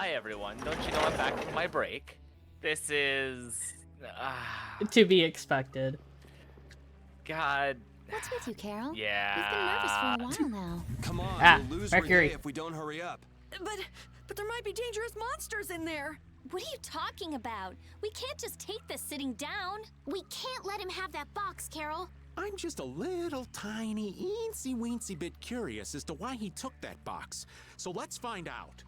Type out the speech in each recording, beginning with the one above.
Hi everyone, don't you know I'm back from my break? This is... To be expected. God... What's with you, Carol? Yeah... You've been nervous for a while now. Come on, we'll lose Mercury. Reggae if we don't hurry up. But there might be dangerous monsters in there. What are you talking about? We can't just take this sitting down. We can't let him have that box, Carol. I'm just a little tiny, eensy-weensy bit curious as to why he took that box. So let's find out.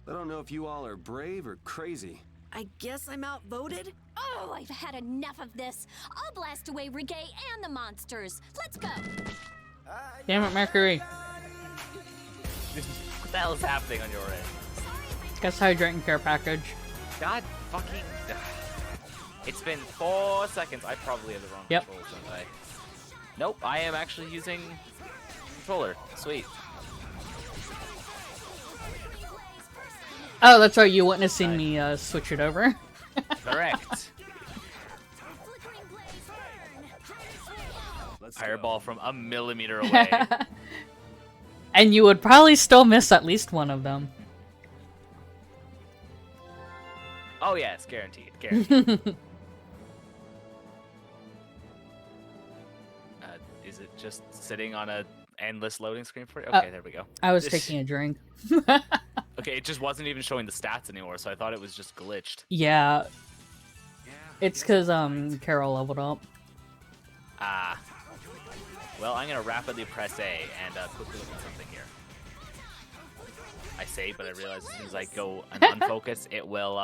I don't know if you all are brave or crazy. I guess I'm outvoted. Oh, I've had enough of this. I'll blast away Reggae and the monsters. Let's go. Damn it, Mercury. What the hell is happening on your end? Guess hydrate and care package. God fucking... It's been 4 seconds. I probably have the wrong controls, don't I? Nope, I am actually using controller. Sweet. Oh, that's right. You wouldn't have seen me switch it over. Correct. Fireball from a millimeter away. And you would probably still miss at least one of them. Oh yes, guaranteed. Guaranteed. Is it just sitting on a endless loading screen for you? Okay, there we go. I was taking a drink. Okay, it just wasn't even showing the stats anymore, so I thought it was just glitched. Yeah. It's because Carol leveled up. Ah. Well, I'm gonna rapidly press A and quickly look at something here. I say, but I realize as soon as I go and unfocus, it will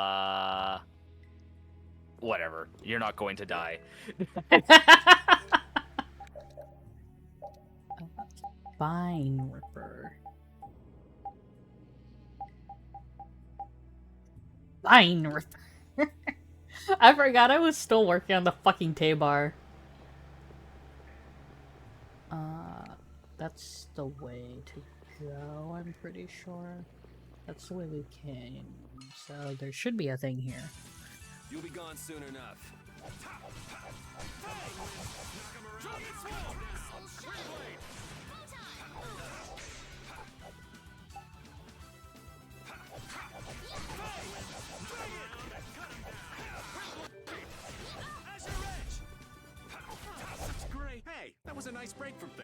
whatever. You're not going to die. Vine Ripper. Vine Ripper. I forgot I was still working on the fucking K-bar. That's the way to go, I'm pretty sure. That's the way we came. So there should be a thing here. You'll be gone soon enough. Great. Hey, that was a nice break from things.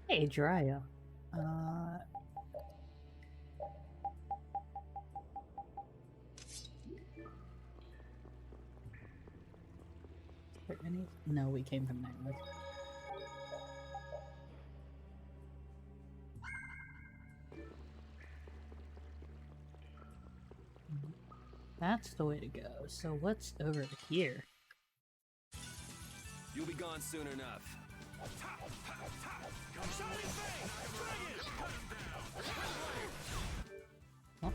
Hey, Jiraiya. Is there any? No, we came from there. That's the way to go. So what's over here? You'll be gone soon enough. Huh?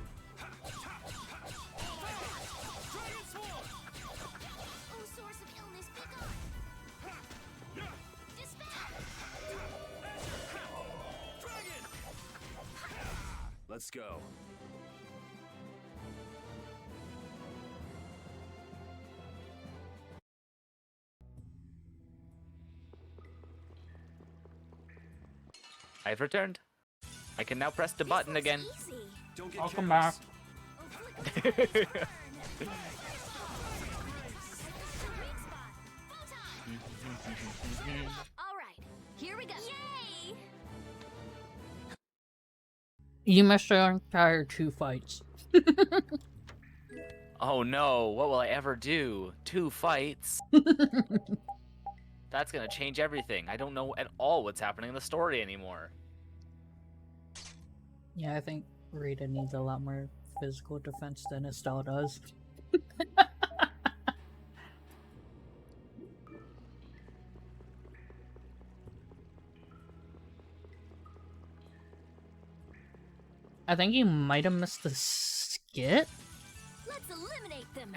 Let's go. I've returned. I can now press the button again. Don't get Welcome careless. back. All right, here we go. Yay! You missed your entire 2 fights. Oh no, what will I ever do? 2 fights? That's gonna change everything. I don't know at all what's happening in the story anymore. Yeah, I think Rita needs a lot more physical defense than Estelle does. I think you might have missed the skit? Let's eliminate them.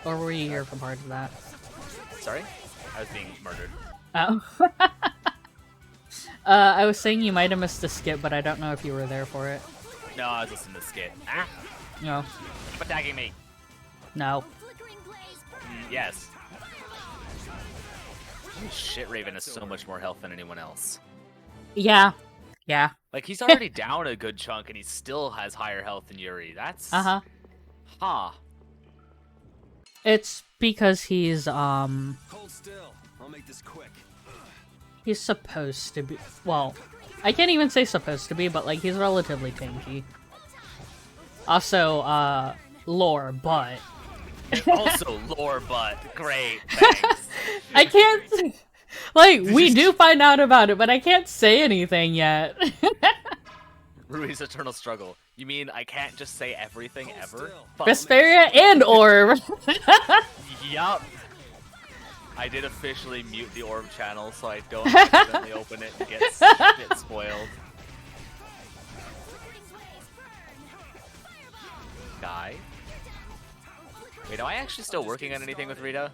Or were you here for part of that? Sorry? I was being murdered. Oh. I was saying you might have missed the skit, but I don't know if you were there for it. No, I was listening to the skit. Ah! No. Keep attacking me! No. Yes. Shit, Raven has so much more health than anyone else. Yeah. Yeah. Like, he's already down a good chunk, and he still has higher health than Yuri. That's... Uh-huh. Huh. It's because he's, Hold still. I'll make this quick. he's supposed to be, well, I can't even say supposed to be, but, like, he's relatively tanky. Also, lore, but... Also, lore, but great. Thanks. I can't... Like, we do find out about it, but I can't say anything yet. Rui's eternal struggle. You mean I can't just say everything ever? Vesperia and Orb! Yup. I did officially mute the Orb channel so I don't accidentally open it and get shit spoiled. Guy? Wait, am I actually still working on anything with Rita?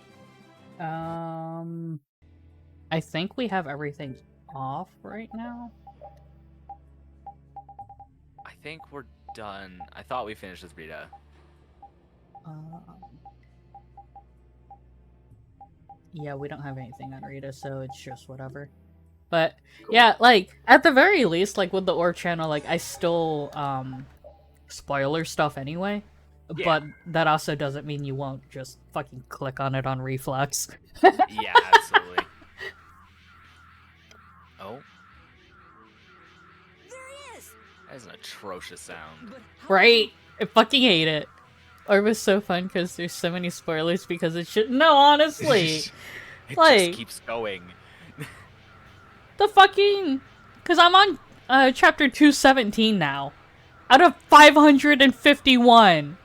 I think we have everything off right now. I think we're done. I thought we finished with Rita. Yeah, we don't have anything on Rita, so it's just whatever. But, yeah, like, at the very least, like, with the Orb channel, like, I still, spoiler stuff anyway. Yeah. But that also doesn't mean you won't just fucking click on it on Reflex. Yeah, absolutely. Oh. There he is. That is an atrocious sound. Right? I fucking hate it. Orb is so fun because there's so many spoilers because it should- No, honestly! It Like- just keeps going. The fucking... Because I'm on chapter 217 now. Out of 551.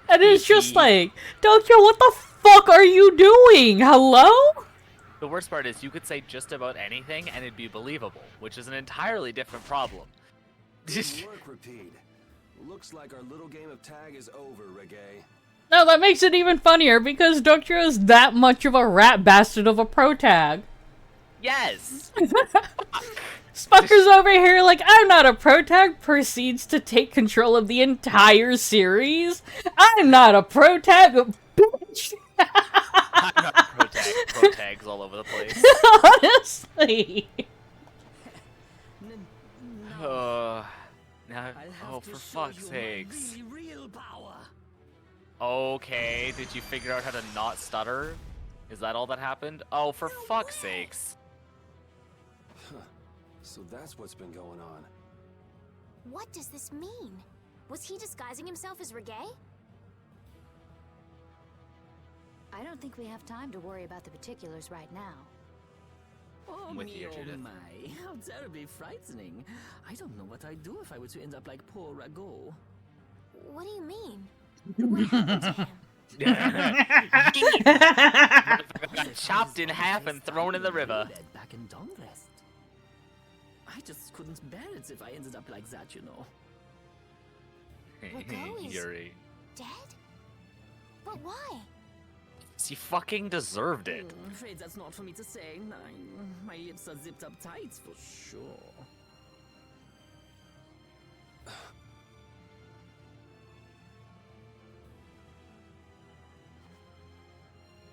And it's just like, Tokyo, what the fuck are you doing? Hello? The worst part is you could say just about anything and it'd be believable, which is an entirely different problem. Good work, Repeat. Looks like our little game of tag is over, Reggae. No, that makes it even funnier because Tokyo is that much of a rat bastard of a pro tag. Yes! Spucker's over here like, I'm not a pro tag, proceeds to take control of the entire series. I'm not a pro tag, bitch. I'm not pro tags all over the place. Honestly. Now, oh, for fuck's sakes. Okay, did you figure out how to not stutter? Is that all that happened? Oh, for fuck's sakes. So that's what's been going on. What does this mean? Was he disguising himself as Reggae? I don't think we have time to worry about the particulars right now. Oh, I'm with me, you, oh Judith. my, how terribly frightening. I don't know what I'd do if I were to end up like poor Rago. What do you mean? What happened to him? Got chopped in half and thrown in the river. Led back in Dongrest. I just couldn't bear it if I ended up like that, you know. Rago is- Yuri. Dead? But why? He fucking deserved it. Afraid that's not for me to say. My lips are zipped up tight for sure.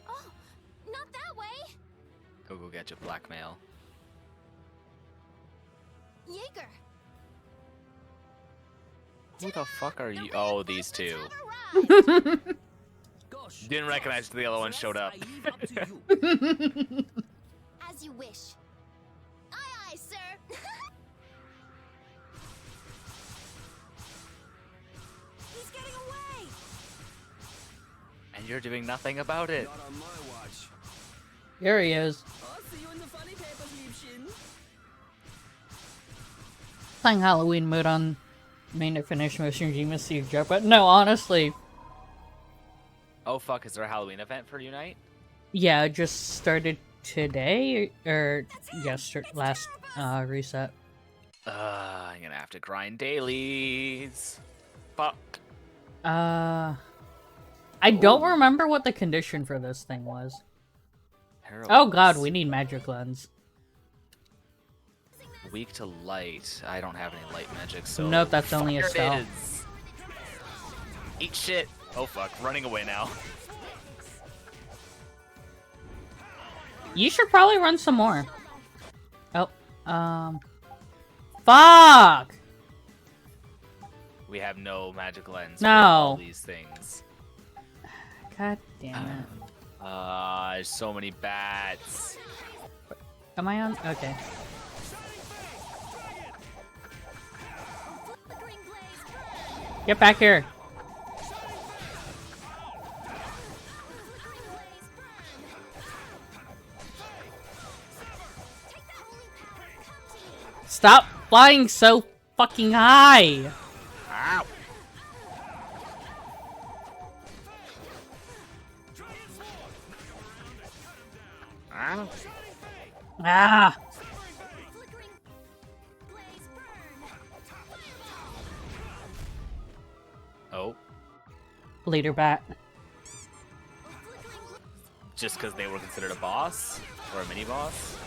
Oh, not that way! Go get your blackmail. Jaeger! Who the fuck are you? Oh, these two. Gosh, Didn't recognize the other one showed up. I leave up to you. As you wish. Aye, aye, sir! He's getting away. And you're doing nothing about it. Not on my watch. Here he is. I'll see you in the funny papers, Liebchen. Playing Halloween mode on main to finish mission G Mystic joke, but no, honestly, Oh fuck, is there a Halloween event for Unite? yeah, it just started today or yesterday, last reset. I'm gonna have to grind dailies. Fuck. I don't remember what the condition for this thing was. Heroes. Oh god, we need magic lens. Weak to light. I don't have any light magic, so. Nope, that's only a Fire spell. it is. Eat shit. Oh fuck, running away now. You should probably run some more. Oh, fuck! We have no magic lens No. for all these things. God damn it. There's so many bats. Am I on? Okay. Get back here. Stop flying so fucking high! Ow! Ow! Ah! Oh, Leader bat. just because they were considered a boss? Or a mini-boss?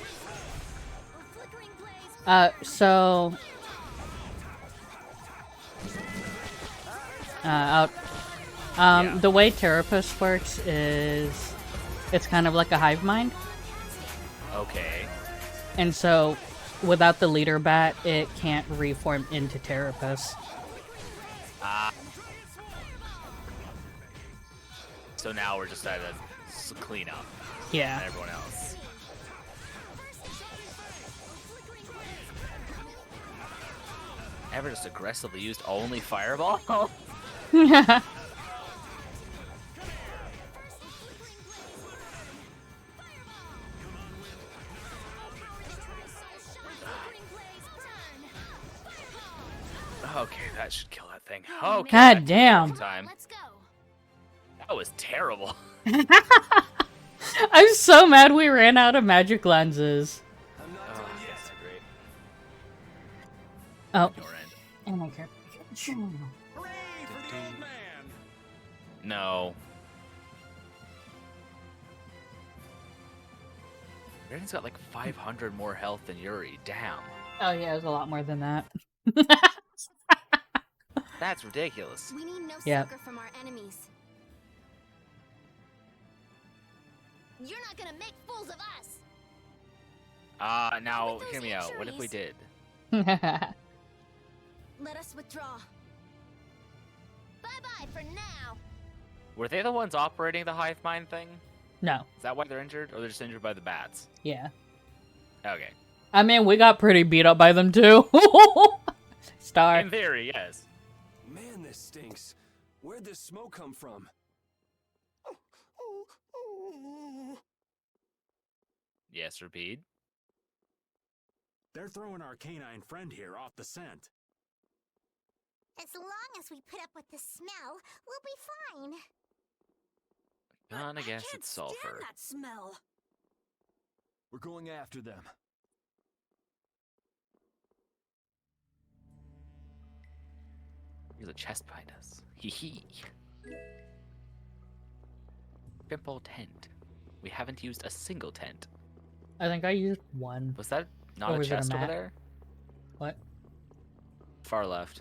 So... out. Yeah. The way Terapus works is... It's kind of like a hive mind. Okay. And so, without the leader bat, it can't reform into Terapus. So now we're just at a cleanup. Yeah. And everyone else. Ever just aggressively used only fireball? Okay, that should kill that thing. Okay. God damn. Time. Let's go. That was terrible. I'm so mad we ran out of magic lenses. Oh, that's great. Oh. Your end. Oh my god. Hooray for the old man! No. Raiden's got like 500 more health than Yuri. Damn. Oh yeah, it was a lot more than that. That's ridiculous. We need no Yep. succor from our enemies. You're not gonna make fools of us. Now, With hear those me out. What if we did? Let us withdraw. Bye-bye for now. Were they the ones operating the hive mind thing? No. Is that why they're injured? Or they're just injured by the bats? Yeah. Okay. I mean, we got pretty beat up by them too. Star. In theory, yes. Man, this stinks. Where'd this smoke come from? Yes, repeat. They're throwing our canine friend here off the scent. As long as we put up with the smell, we'll be fine. Gonna guess Can't it's sulfur. stand that smell. We're going after them. There's a chest behind us. Hee hee. Pimple tent. We haven't used a single tent. I think I used one. Was that not Or a was it a chest over map? there? What? Far left.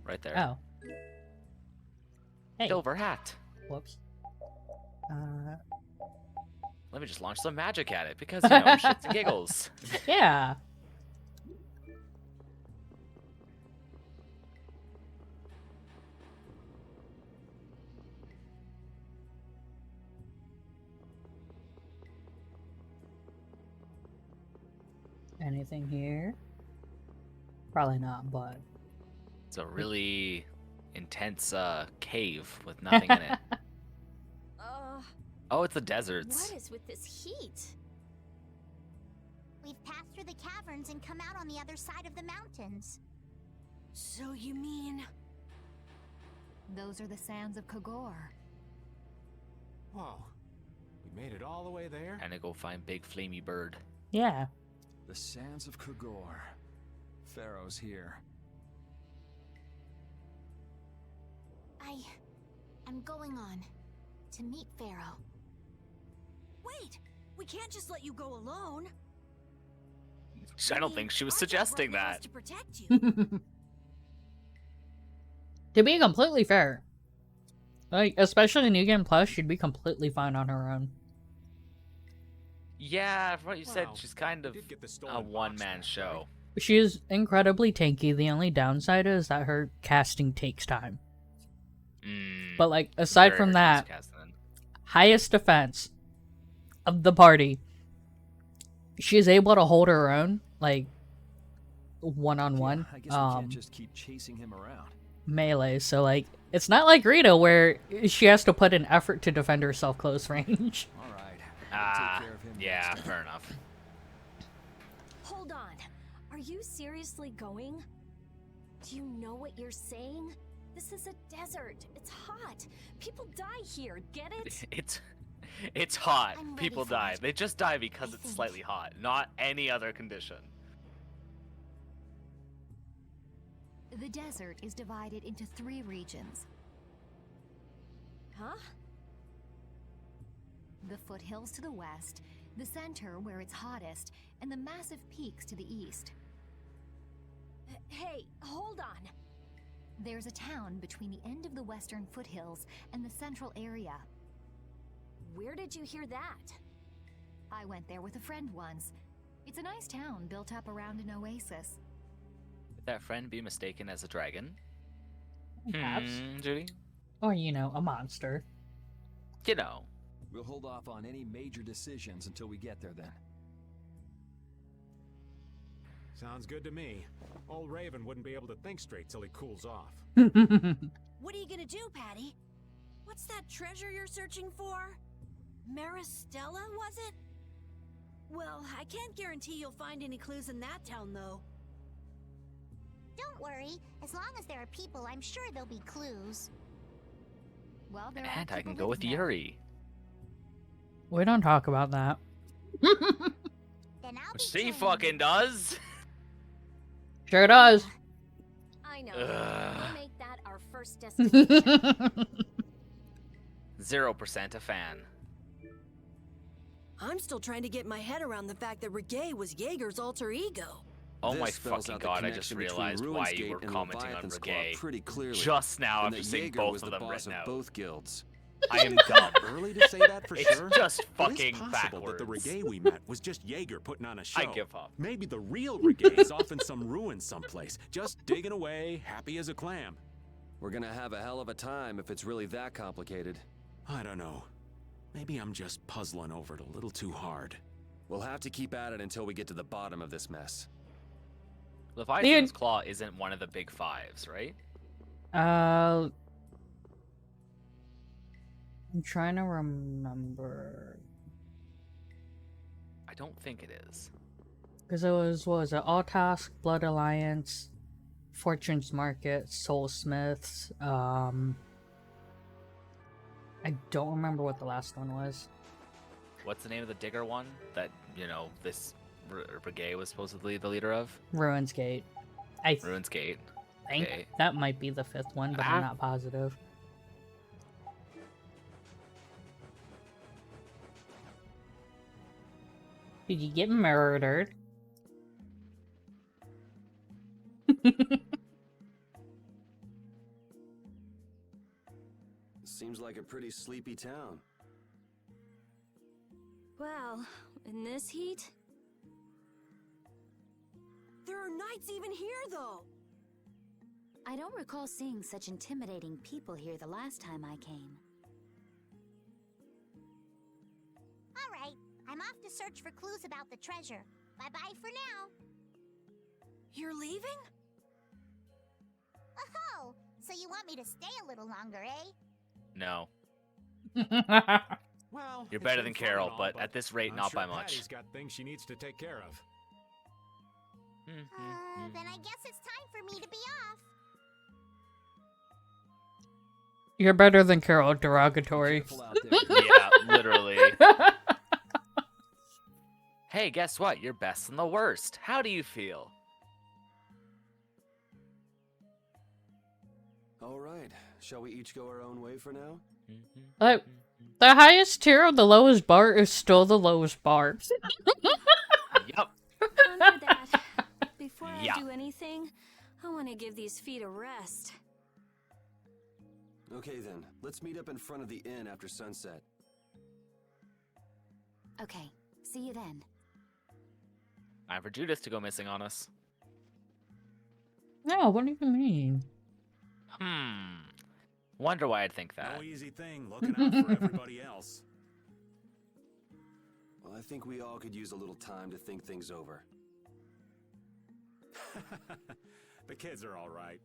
Right there. Oh. Hey. Silver hat. Whoops. Let me just launch some magic at it because, you know, shits and giggles. Yeah. Anything here? Probably not, but... It's a really intense cave with nothing in it. Oh, it's the deserts. What is with this heat? We've passed through the caverns and come out on the other side of the mountains. So you mean... Those are the sands of Kogor. Whoa. We made it all the way there? And to go find big flamey bird. Yeah. The sands of Kogor. Pharaoh's here. I'm going on to meet Pharaoh. Wait! We can't just let you go alone. I don't think she was Our job suggesting right now is that. to protect you. To be completely fair, like, especially in New Game Plus, she'd be completely fine on her own. Yeah, from what you said, Well, she's kind we of did get the a stolen box one-man back, show. She is incredibly tanky. The only downside is that her casting takes time. But like, aside Very from hard to use that, Cassian. highest defense of the party, she is able to hold her own, like, one-on-one, I guess we can't just keep chasing him around. melee. So like, it's not like Rita where she has to put an effort to defend herself close range. All right. Ah, yeah, fair enough. Hold on. Are you seriously going? Do you know what you're saying? This is a desert. It's hot. People die here. Get it? It's hot. I'm ready People for die. it. They just die because I it's think. slightly hot, not any other condition. The desert is divided into 3 regions. Huh? The foothills to the west, the center where it's hottest, and the massive peaks to the east. Hey, hold on. There's a town between the end of the western foothills and the central area. Where did you hear that? I went there with a friend once. It's a nice town built up around an oasis. Could that friend be mistaken as a dragon? Perhaps. Judy? Or, you know, a monster. You know. We'll hold off on any major decisions until we get there then. Sounds good to me. Old Raven wouldn't be able to think straight till he cools off. What are you gonna do, Patty? What's that treasure you're searching for? Maristella, was it? Well, I can't guarantee you'll find any clues in that town, though. Don't worry. As long as there are people, I'm sure there'll be clues. Well, there are And I people can go with living there. Yuri. We don't talk about that. Then I'll be She joining fucking you. does. Sure does. I know. Ugh. We'll make that our first destination. 0% a fan. I'm still trying to get my head around the fact that Reggae was Jaeger's alter ego. Oh This my spells fucking out the god, I just connection between realized why Ruinsgate you were and commenting on Leviathan's Claw Reggae pretty clearly, just now and after that seeing Jaeger both was of the them boss written of out. both guilds. I am dumb. Early to say that for It's sure. just But fucking it's possible that the backwards. Reggae we met was just Jaeger putting on a show. I give up. Maybe the real Reggae is off in some ruin someplace, just digging away, happy as a clam. We're gonna have a hell of a time if it's really that complicated. I don't know. Maybe I'm just puzzling over it a little too hard. We'll have to keep at it until we get to the bottom of this mess. Leviathan's Claw isn't one of the big 5s, right? I'm trying to remember. I don't think it is. Because it was, what was it? All Task, Blood Alliance, Fortune's Market, Soulsmiths, I don't remember what the last one was. What's the name of the digger one that, you know, this Reggae was supposedly the leader of? Ruins Gate. I Ruins Gate. think Okay. that might be the 5th one, but I'm not positive. Did you get murdered? Seems like a pretty sleepy town. Well, in this heat? There are knights even here, though! I don't recall seeing such intimidating people here the last time I came. All right. I'm off to search for clues about the treasure. Bye-bye for now. You're leaving? Oh, so you want me to stay a little longer, eh? No. Well, You're it's better been than fun Carol, and all, but at this rate, I'm not sure by much. Patty's got things she needs to take care of. Then I guess it's time for me to be off. You're better than Carol, derogatory. Careful out there. Yeah, literally. Hey, guess what? You're best and the worst. How do you feel? All right, shall we each go our own way for now? Like, the highest tier of the lowest bar is still the lowest bar. Yup. Under that, before Yeah. I do anything, I want to give these feet a rest. Okay then, let's meet up in front of the inn after sunset. Okay, See you then. Time for Judas to go missing on us. No, what do you mean? Wonder why I'd think that. No easy thing looking out for everybody else. Well, I think we all could use a little time to think things over. The kids are all right.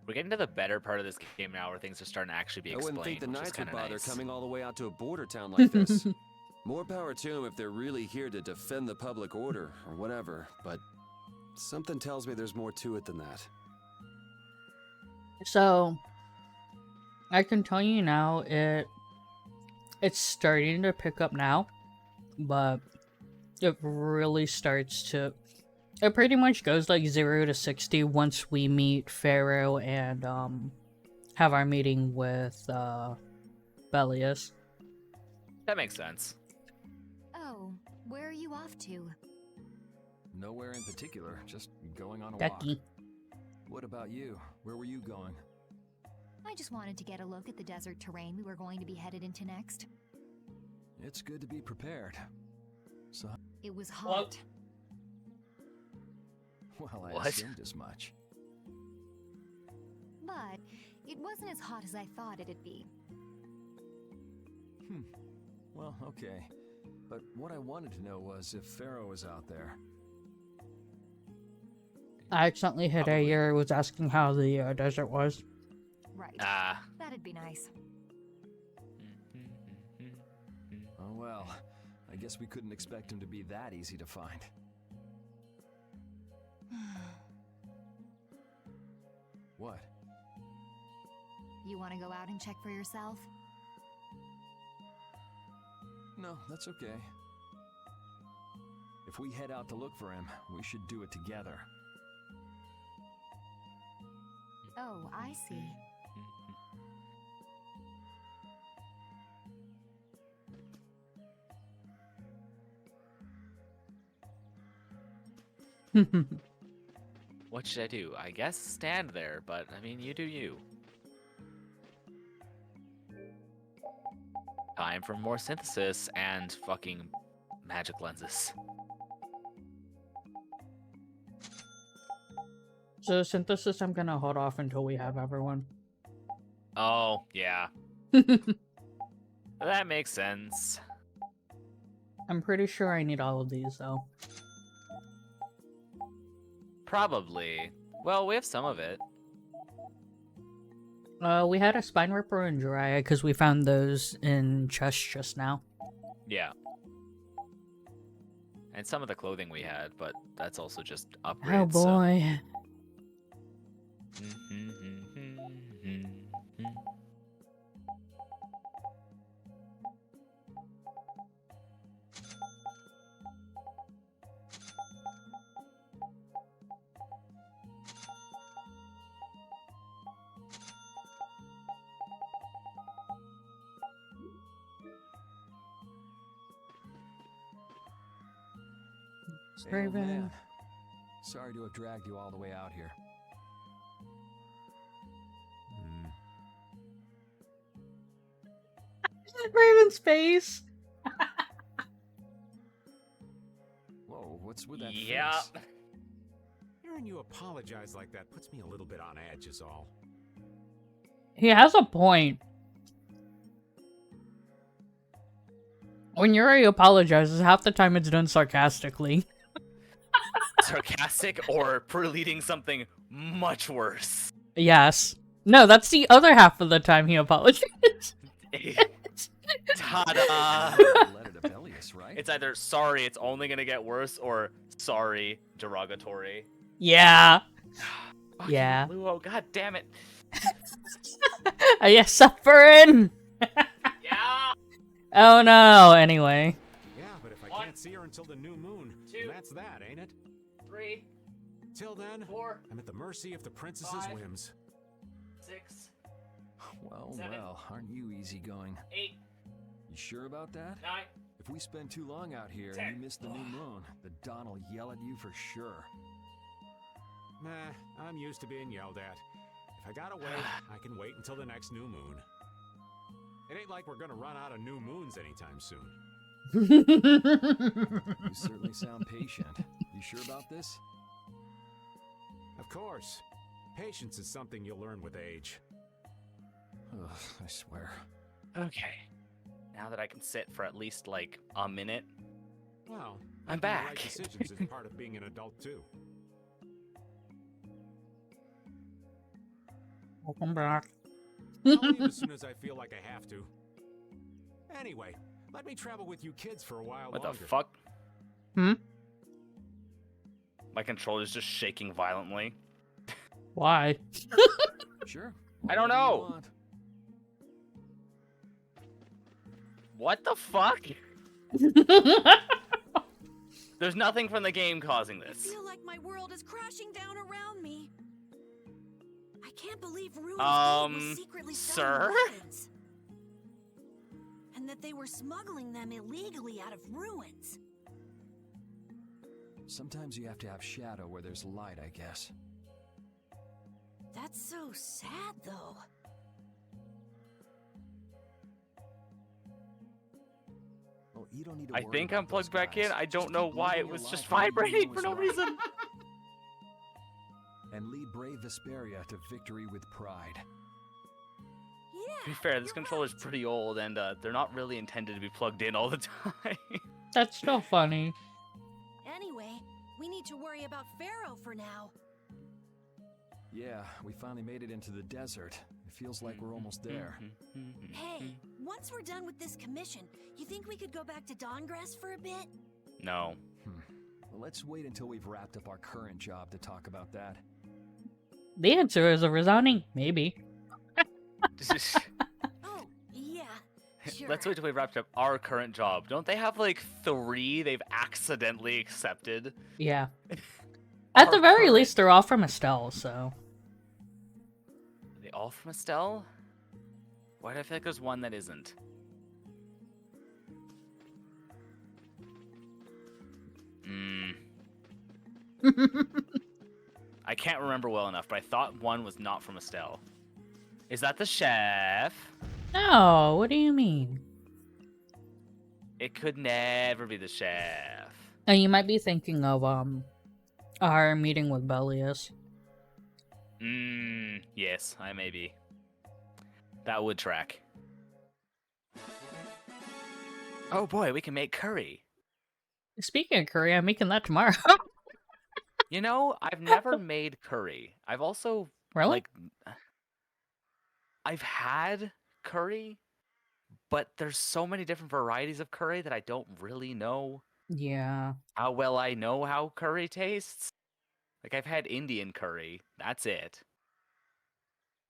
We're getting to the better part of this game now where things are starting to actually be I explained. wouldn't think the which is Knights would kinda bother nice. coming all the way out to a border town like this. More power to them if they're really here to defend the public order or whatever, but something tells me there's more to it than that. So, I can tell you now, it's starting to pick up now, but it really starts to... It pretty much goes like 0 to 60 once we meet Pharaoh and have our meeting with Bellius. That makes sense. Oh, where are you off to? Nowhere in particular, just going on a walk. Ducky. What about you? Where were you going? I just wanted to get a look at the desert terrain we were going to be headed into next. It's good to be prepared. So, It was hot. well, I What? assumed as much. But it wasn't as hot as I thought it'd be. Well, okay. But what I wanted to know was if Pharaoh was out there. I accidentally hit a year, was asking how the desert was. Right. Ah. That'd be nice. Oh well, I guess we couldn't expect him to be that easy to find. What? You want to go out and check for yourself? No, that's okay. If we head out to look for him, we should do it together. Oh, I see. What should I do? I guess stand there, but I mean, you do you. Time for more synthesis and fucking magic lenses. So synthesis, I'm gonna hold off until we have everyone. Oh, yeah. That makes sense. I'm pretty sure I need all of these, though. Probably. Well, we have some of it. We had a Spine Ripper and Jiraiya because we found those in chests just now. Yeah. And some of the clothing we had, but that's also just upgrades. Oh boy. Hey, old man. Sorry to have dragged you all the way out here. Raven's face. Whoa, what's with that Yeah. face? Hearing you apologize like that puts me a little bit on edge is all. He has a point. When Yuri apologizes, half the time it's done sarcastically. Sarcastic or preleading something much worse. Yes. No, that's the other half of the time he apologizes. Ta-da! Letter to Bellius, right? It's either sorry, it's only gonna get worse, or sorry, derogatory. Yeah. Fucking Yeah. Luo, god damn it. Are you suffering? Yeah. Oh no, anyway. Yeah, but if I One, can't see her until the new moon, two, that's that, ain't it? 3, Till then, 4, I'm at the mercy of the princess's 5. whims. 6, Well, 7, well, aren't you easygoing? 8, You You sure about that? 9. If we spend too long out here and you miss the new moon, the Don will yell at you for sure. Nah, I'm used to being yelled at. If I gotta wait, I can wait until the next new moon. It ain't like we're gonna run out of new moons anytime soon. You certainly sound patient. You sure about this? Of course. Patience is something you'll learn with age. Ugh, I swear. Okay. Now that I can sit for at least like a minute, Well, I'm making the right back. decisions is part of being an adult too. Welcome back. I'll leave as soon as I feel like I have to. Anyway, let me travel with you kids for a while what longer. the fuck? Hmm? My controller's just shaking violently. Why? Sure. I don't Whatever you know. want. What the fuck? There's nothing from the game causing I this. feel like my world is crashing down around me. I can't believe Ruins was secretly sir? selling weapons. And that they were smuggling them illegally out of Ruins. Sometimes you have to have shadow where there's light, I guess. That's so sad, though. Well, you don't need to I worry think about I'm plugged those back in. guys. I Just don't know keep why it living was your just life and do vibrating for what's no right. reason. And lead Brave Vesperia to victory with pride. Yeah. To be fair, this you're controller's right. pretty old, and they're not really intended to be plugged in all the time. That's still funny. Anyway, we need to worry about Pharaoh for now. Yeah, we finally made it into the desert. It feels like we're almost there. Hey, once we're done with this commission, you think we could go back to Dawngrass for a bit? No. Well, let's wait until we've wrapped up our current job to talk about that. The answer is a resounding maybe. Oh, yeah. Sure. Let's wait till we wrapped up our current job. Don't they have like 3 they've accidentally accepted? Yeah. At the Our very current- least, they're all from Estelle, so. Are they all from Estelle? Why do I feel like there's one that isn't? I can't remember well enough, but I thought one was not from Estelle. Is that the chef? No, what do you mean? It could never be the chef. And you might be thinking of our meeting with Belius. Yes, I may be. That would track. Oh boy, we can make curry. Speaking of curry, I'm making that tomorrow. You know, I've never made curry. I've also Really? like I've had curry, but there's so many different varieties of curry that I don't really know Yeah. how well I know how curry tastes. Like I've had Indian curry, that's it.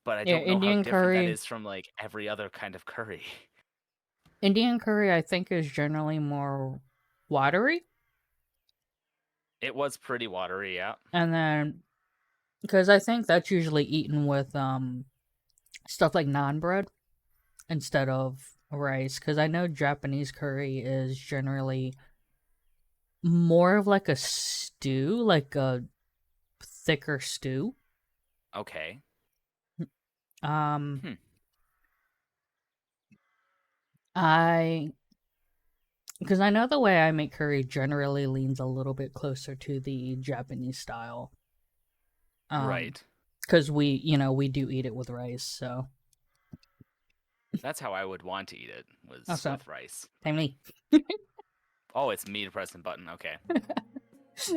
But I Yeah, don't know Indian how different curry- that is from like every other kind of curry. Indian curry, I think, is generally more watery. It was pretty watery, yeah. And then, because I think that's usually eaten with stuff like naan bread instead of rice. Because I know Japanese curry is generally more of like a stew, like a thicker stew. Okay. Because I know the way I make curry generally leans a little bit closer to the Japanese style. Right. Because we do eat it with rice, so. That's how I would want to eat it, was Also. with rice. Timely. Oh, it's me to press the button. Okay.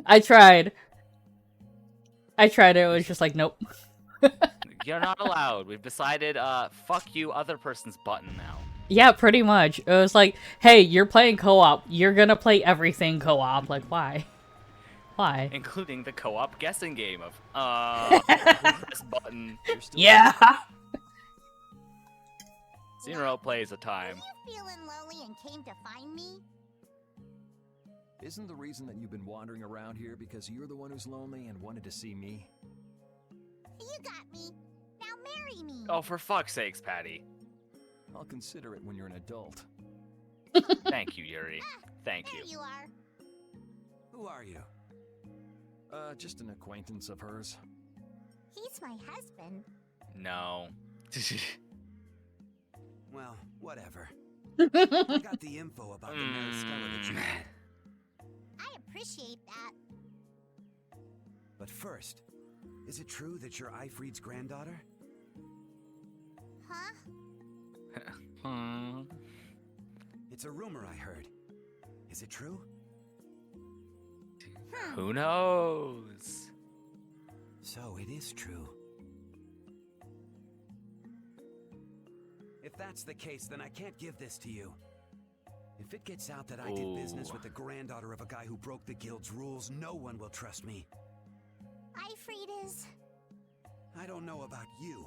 I tried. It was just like, nope. You're not allowed. We've decided, fuck you, other person's button now. Yeah, pretty much. It was like, hey, you're playing co-op. You're gonna play everything co-op. Like, why? Why? Including the co-op guessing game of, press button. You're still Yeah! Zero plays a time. You feeling lonely and came to find me? Isn't the reason that you've been wandering around here because you're the one who's lonely and wanted to see me? You got me. Now marry me. Oh, for fuck's sakes, Patty. I'll consider it when you're an adult. Thank you, Yuri. Thank There you. you are. Who are you? Just an acquaintance of hers. He's my husband. No. Well, whatever. I got the info about the Maristella that you need. I appreciate that. But first, is it true that you're Eifried's granddaughter? Huh? It's a rumor I heard. Is it true? Who knows? So it is true. If that's the case, then I can't give this to you. If it gets out that I did business with the granddaughter of a guy who broke the guild's rules, no one will trust me. Eifried is... I don't know about you,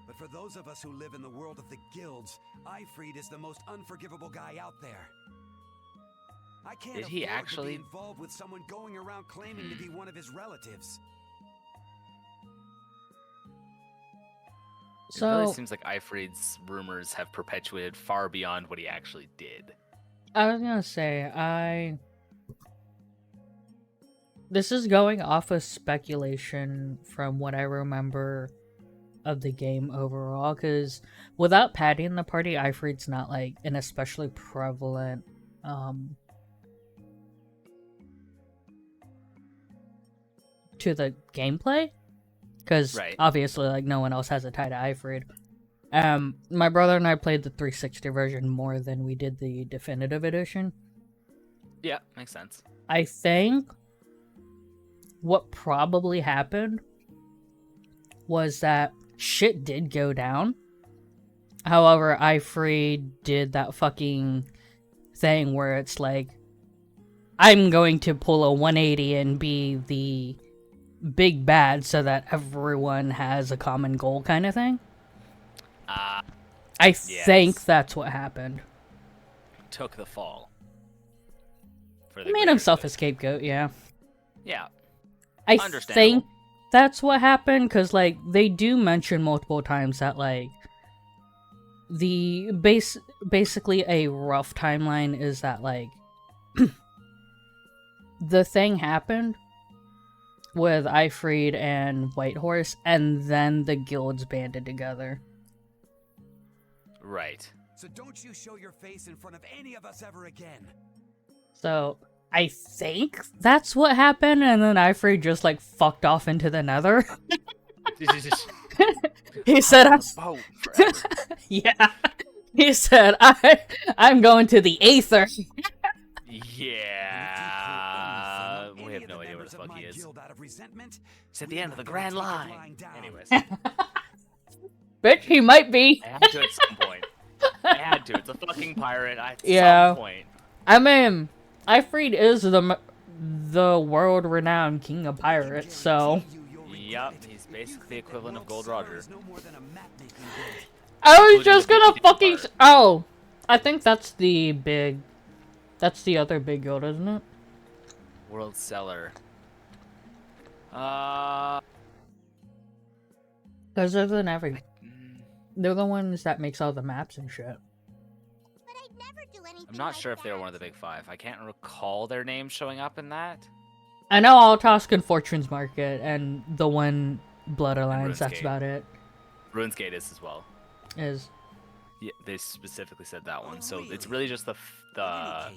but for those of us who live in the world of the guilds, Eifried is the most unforgivable guy out there. I can't Did he afford actually- to be involved with someone going around claiming to be one of his relatives. It really So seems like Eifried's rumors have perpetuated far beyond what he actually did. I was gonna say, this is going off of speculation from what I remember of the game overall, because without Patty in the party, Eifried's not like an especially prevalent to the gameplay, because obviously like no one else has a tie to Eifried. My brother and I played the 360 version more than we did the definitive edition. Yeah, makes sense. I think what probably happened was that shit did go down. However, Eifried did that fucking thing where it's like, I'm going to pull a 180 and be the big bad so that everyone has a common goal kind of thing. I think that's what happened. Took the fall. He made himself a scapegoat, yeah. Yeah. I Understandable. think that's what happened, because, like, they do mention multiple times that, like, the basically a rough timeline is that, like, the thing happened with Eifried and Whitehorse, and then the guilds banded together. Right. So don't you show your face in front of any of us ever again. So, I think that's what happened, and then Eifried just, like, fucked off into the nether. He said, "Oh, forever." Yeah. He said, I'm going to the Aether. Yeah. We have no idea where the fuck he is. It's at the end of the Grand Line. Anyways. Bitch, he might be. I had to at some point. I had to. It's a fucking pirate. At some point. I mean, Eifried is the world-renowned king of pirates, so... Yup, he's basically the equivalent of Gold Roger. I was just gonna fucking... Oh! I think that's the big... That's the other big guild, isn't it? World Seller. Because they're the ones that makes all the maps and shit. I'm not sure if they were one of the big five. I can't recall their names showing up in that. I know Altosk and Fortune's Market, and the one Blood Alliance, that's about it. RuneScape is as well. Is. Yeah, they specifically said that one, so it's really just the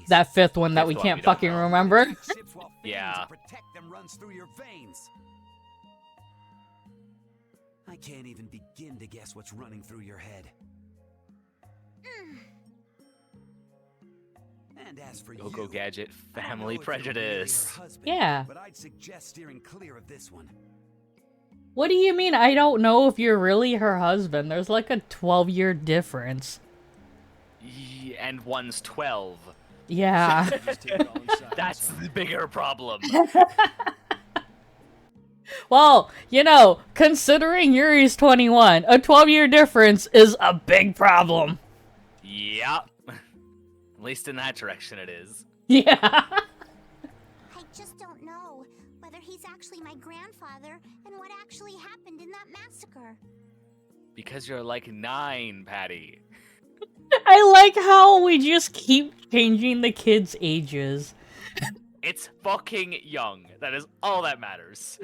that fifth one that we can't fucking remember. Yeah. I can't even begin to guess what's running through your head. And as for Go you, Gadget, family prejudice. Yeah. But I'd suggest steering clear of this one. What do you mean I don't know if you're really her husband? There's like a 12-year difference. And one's 12. Yeah. That's the bigger problem. Well, you know, considering Yuri's 21, a 12-year difference is a big problem. Yep. At least in that direction it is. Yeah. I just don't know whether he's actually my grandfather and what actually happened in that massacre. Because you're like 9, Patty. I like how we just keep changing the kids' ages. It's fucking young. That is all that matters.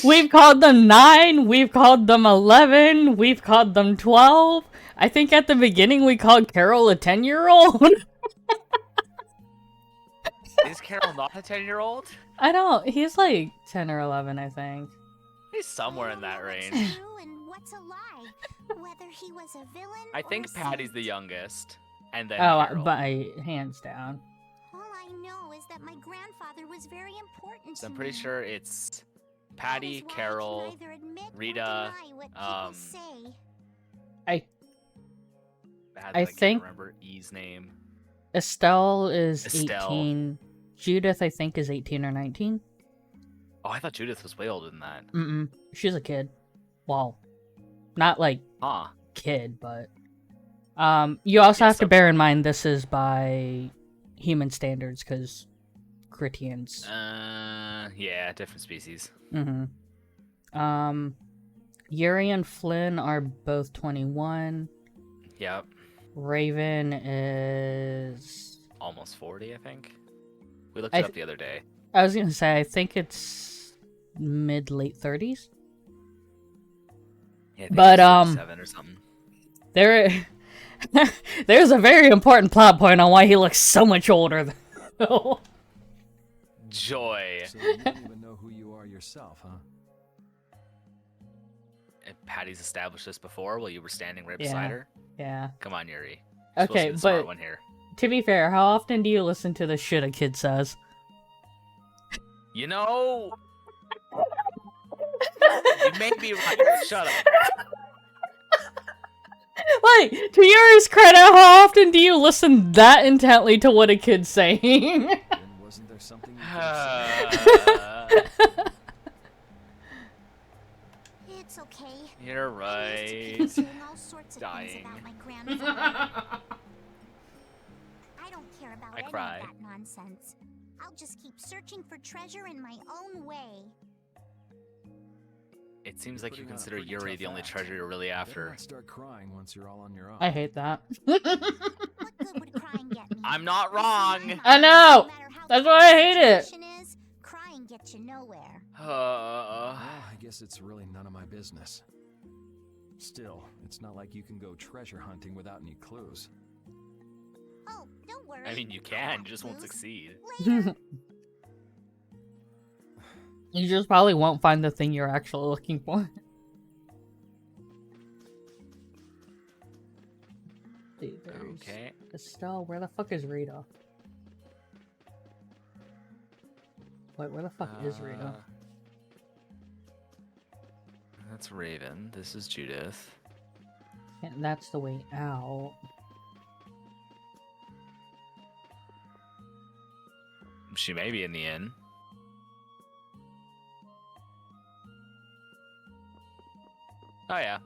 We've called them 9, we've called them 11, we've called them 12. I think at the beginning we called Carol a 10-year-old. Is Carol not a 10-year-old? I don't. He's like 10 or 11, I think. He's somewhere in that range. And what's a lie? Whether he was a villain I think or Patty's saint. the youngest, and then Oh, Carol. by hands down. All I know is that my grandfather was very important So to I'm pretty me. sure it's That Patty, is why I can Carol, neither admit or Rita, deny what people say. I can't think remember E's name. Estelle is Estelle. 18. Judith, I think, is 18 or 19. Oh, I thought Judith was way older than that. Mm-mm. She's a kid. Well, not like Huh. kid, but... you also Yeah, have to bear in mind this is by human standards, because Critians. Yeah, different species. Mm-hmm. Yuri and Flynn are both 21. Yep. Raven is... Almost 40, I think. We looked it up the other day. I was gonna say, I think it's mid-late 30s. Yeah, I think But, it's 37 or something. There's a very important plot point on why he looks so much older. Joy. So you don't even know who you are yourself, huh? And Patty's established this before while you were standing right beside her. Yeah. Come on, Yuri. You're supposed to Okay, be the smart but one here. to be fair, how often do you listen to the shit a kid says? You know, you may be right. Shut up. Like, to Yuri's credit, how often do you listen that intently to what a kid's saying? Then wasn't there something you could say? It's okay. You're I used to right. keep saying all sorts of Dying. things about my grandfather. I don't care about I any cry. of that nonsense. I'll just keep searching for treasure in my own way. It seems like you Putting on a consider pretty Yuri tough the only act. treasure you're really Better after. not start crying once you're all on your own. I hate that. What good would crying get me? I'm not You see, wrong. my I mom, know. no matter how That's bad why I the hate it. situation is, crying gets you nowhere. Well, I guess it's really none of my business. Still, it's not like you can go treasure hunting without any clues. Oh, don't worry. I mean, you I'll can, have you just won't clues. succeed. Later. You just probably won't find the thing you're actually looking for. See, there's Okay. Estelle, where the fuck is Rita? Wait, where the fuck is Rita? That's Raven. This is Judith. And that's the way out. She may be in the inn. Oh yeah.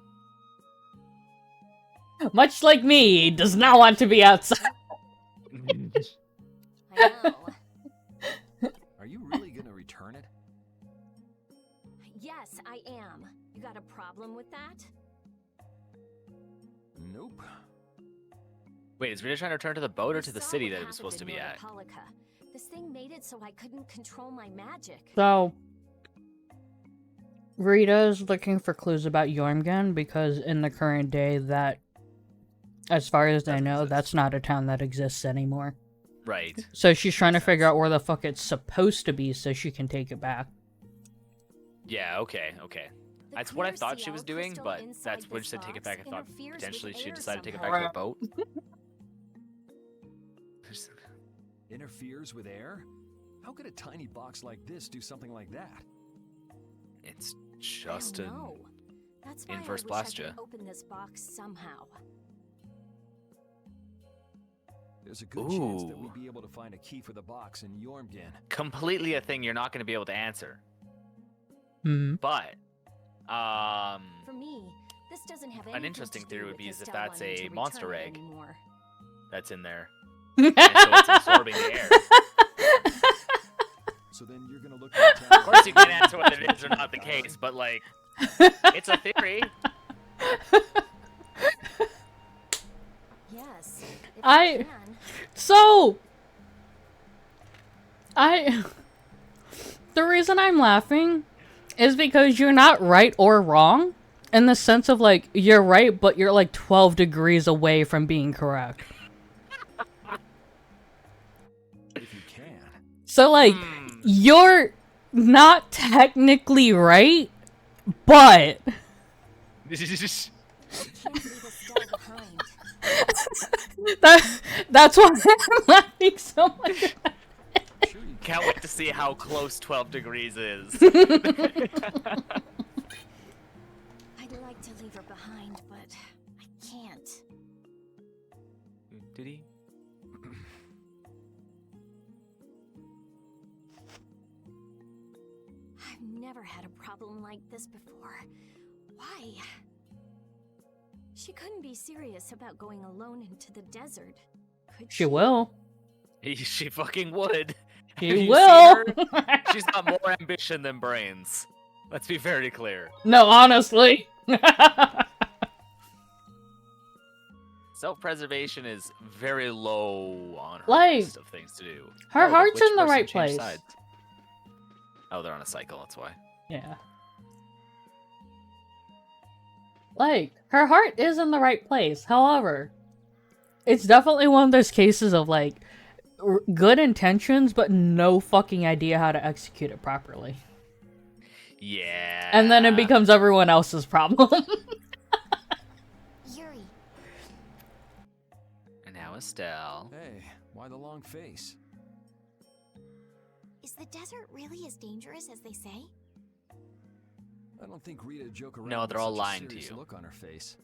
Much like me, he does not want to be outside. I know. Are you really gonna return it? Yes, I am. You got a problem with that? Nope. Wait, is Rita trying to return to the boat or You to the saw city what that it was supposed to happened be in at? Nordopolica. This thing made it so I couldn't control my magic. So, Rita's looking for clues about Jormungand because in the current day that, as far as I Doesn't know, exist. that's not a town that exists anymore. Right. So she's trying to figure out where the fuck it's supposed to be so she can take it back. Yeah, okay, okay. The That's what I clear thought she Ciel was doing, crystal but inside that's when this she said take it box back. I thought interferes with potentially she air decided to take it somehow. back to the boat. Interferes with air? How could a tiny box like this do something like that? It's I just don't an know. That's why inverse I wish I could Blastia. open this box somehow. There's a good chance that Ooh. we'd be able to find a key for the box in Jormungand. completely a thing you're not going to be able to answer. Hmm. But, For me, this doesn't have An anything interesting to do theory would with be is if Estelle that's wanting a to monster return it egg. anymore. that's in there. And so it's absorbing the air. So then you're gonna look at the town. Of course, you can't answer whether it is or not the case, but like, it's a theory. Yes, The reason I'm laughing is because you're not right or wrong in the sense of, like, you're right, but you're, like, 12 degrees away from being correct. If you can. So, like, you're not technically right, but... That's why I'm laughing so much. Can't wait to see how close 12 degrees is. I'd like to leave her behind, but I can't. Did he? I've never had a problem like this before. Why? She couldn't be serious about going alone into the desert, could she? She will. She fucking would. She will. She's got more ambition than brains. Let's be very clear. No, honestly. Self-preservation is very low on her Like, list of things to do. her Oh, heart's which in the person right changed place. sides? Oh, they're on a cycle, that's why. Yeah. Like, her heart is in the right place. However, it's definitely one of those cases of, like, good intentions, but no fucking idea how to execute it properly. Yeah. And then it becomes everyone else's problem. Yuri. And now Estelle. Hey, why the long face? Is the desert really as dangerous as they say? I don't think Rita joke around. No, they're with all such a lying to serious you. Look on her face.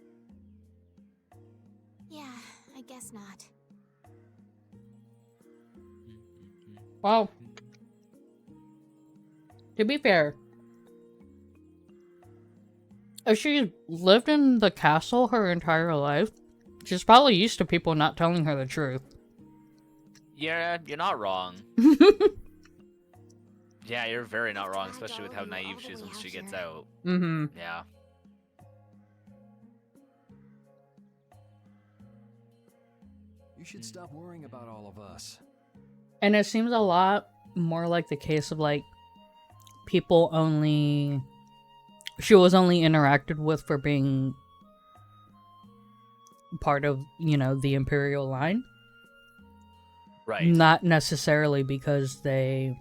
Yeah, I guess not. Well, to be fair, if she's lived in the castle her entire life, she's probably used to people not telling her the truth. Yeah, you're not wrong. Yeah, you're very not wrong, especially with how naive she is when she gets out. Mm-hmm. Yeah. You should stop worrying about all of us. And it seems a lot more like the case of, like, people only... She was only interacted with for being part of, you know, the Imperial line. Right. Not necessarily because they...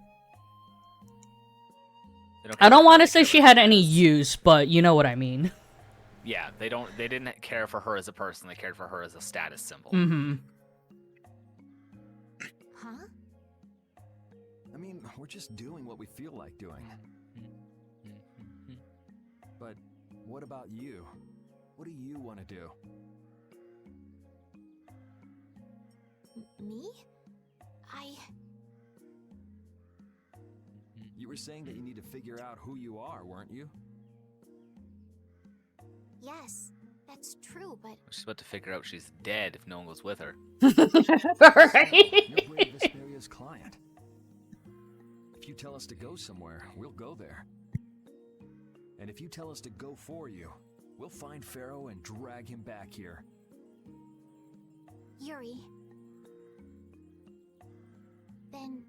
don't I don't care want to for say her she had any use, but you know what I mean. Yeah, they didn't care for her as a person, they cared for her as a status symbol. Mm-hmm. Huh? I mean, we're just doing what we feel like doing. But what about you? What do you want to do? Me? You were saying that you need to figure out who you are, weren't you? Yes, that's true, but... She's about to figure out she's dead if no one goes with her. You're Brave Vesperia's client. If you tell us to go somewhere, we'll go there. And if you tell us to go for you, we'll find Pharaoh and drag him back here. Yuri... Then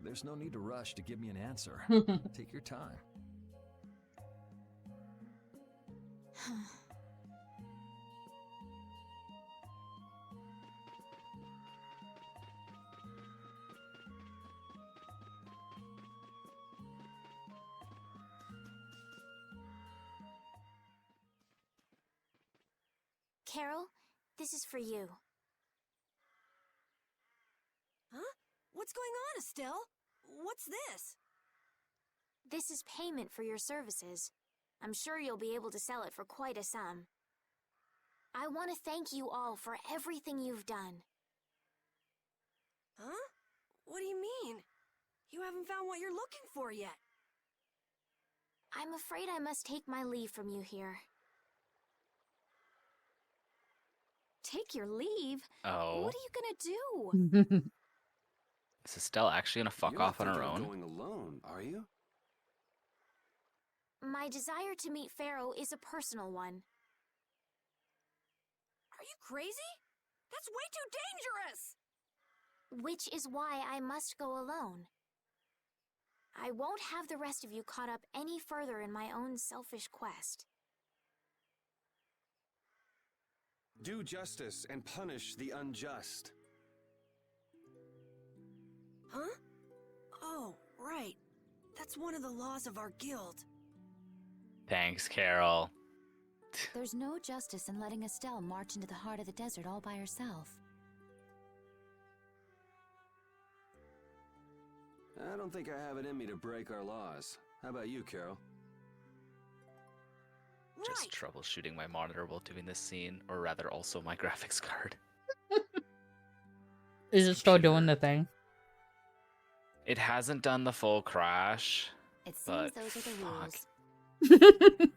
There's no need to rush to give me an answer. Take your time. Carol, this is for you. Huh? What's going on, Estelle? What's this? This is payment for your services. I'm sure you'll be able to sell it for quite a sum. I want to thank you all for everything you've done. Huh? What do you mean? You haven't found what you're looking for yet. I'm afraid I must take my leave from you here. Take your leave? Oh. What are you gonna do? Is Estelle actually gonna fuck You're not off on her thinking of own? going alone, are you? My desire to meet Pharaoh is a personal one. Are you crazy? That's way too dangerous! Which is why I must go alone. I won't have the rest of you caught up any further in my own selfish quest. Do justice and punish the unjust. Huh? Oh, right. That's one of the laws of our guild. Thanks, Carol. There's no justice in letting Estelle march into the heart of the desert all by herself. I don't think I have it in me to break our laws. How about you, Carol? Just troubleshooting my monitor while doing this scene, or rather also my graphics card. Is it still doing the thing? It hasn't done the full crash. It seems but those are the rules.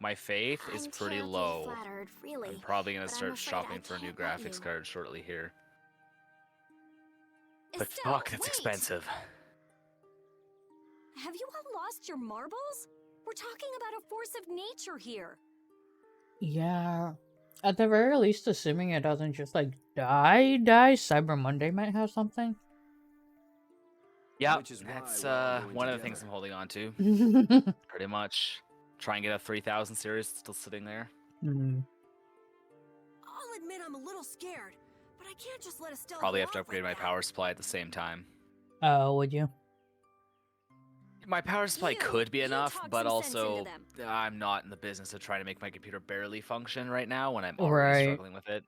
My faith is pretty terribly low. flattered, really, I'm probably gonna but I'm start afraid shopping I for a new can't let graphics you. card shortly here. But Estelle, fuck, that's wait! expensive. Have you all lost your marbles? We're talking about a force of nature here. Yeah. At the very least, assuming it doesn't just like die, Cyber Monday might have something. Yeah, Which is why that's we're all going one of the together. things I'm holding on to. Pretty much. Try and get a 3000 series still sitting there. Mm. I'll admit I'm a little scared, but I can't just let Estelle Probably go have to off upgrade like my that. power supply at the same time. Oh, would you? My power supply could be enough, talk but some sense into also them. I'm not in the business of trying to make my computer barely function right now when I'm already Right. struggling with it.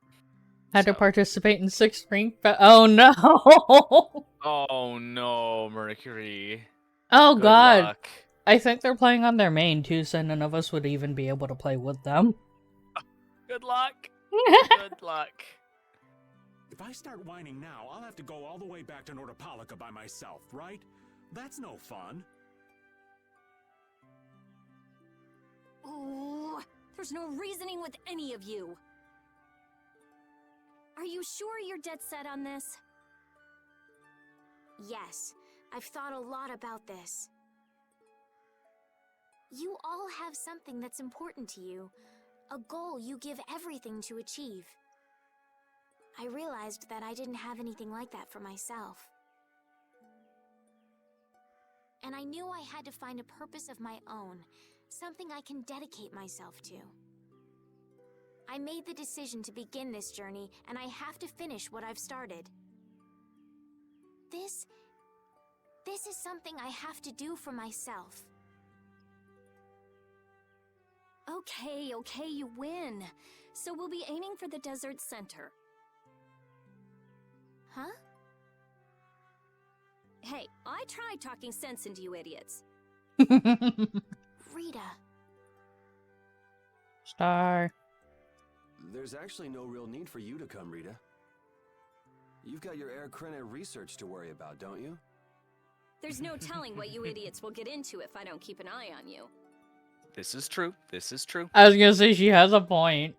Had to So- participate in 6 Spring Oh no! Oh no, Mercury. Oh Good god. luck. I think they're playing on their main too, so none of us would even be able to play with them. Good luck. Good luck. If I start whining now, I'll have to go all the way back to Nordopolica by myself, right? That's no fun. Ooh, there's no reasoning with any of you. Are you sure you're dead set on this? Yes, I've thought a lot about this. You all have something that's important to you, a goal you give everything to achieve. I realized that I didn't have anything like that for myself. And I knew I had to find a purpose of my own, something I can dedicate myself to. I made the decision to begin this journey, and I have to finish what I've started. This is something I have to do for myself. Okay, you win. So we'll be aiming for the desert center. Huh? Hey, I tried talking sense into you idiots. Rita. Star. There's actually no real need for you to come, Rita. You've got your Air Krena research to worry about, don't you? There's no telling what you idiots will get into if I don't keep an eye on you. This is true. This is true. I was gonna say she has a point.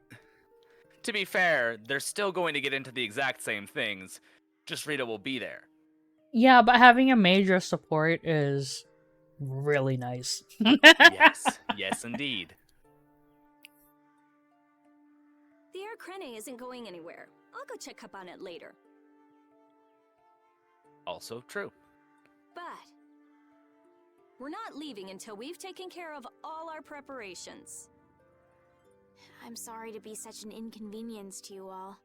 To be fair, they're still going to get into the exact same things. Just Rita will be there. Yeah, but having a major support is really nice. Yes. Yes, indeed. The Air Krena isn't going anywhere. I'll go check up on it later. Also true. But we're not leaving until we've taken care of all our preparations. I'm sorry to be such an inconvenience to you all.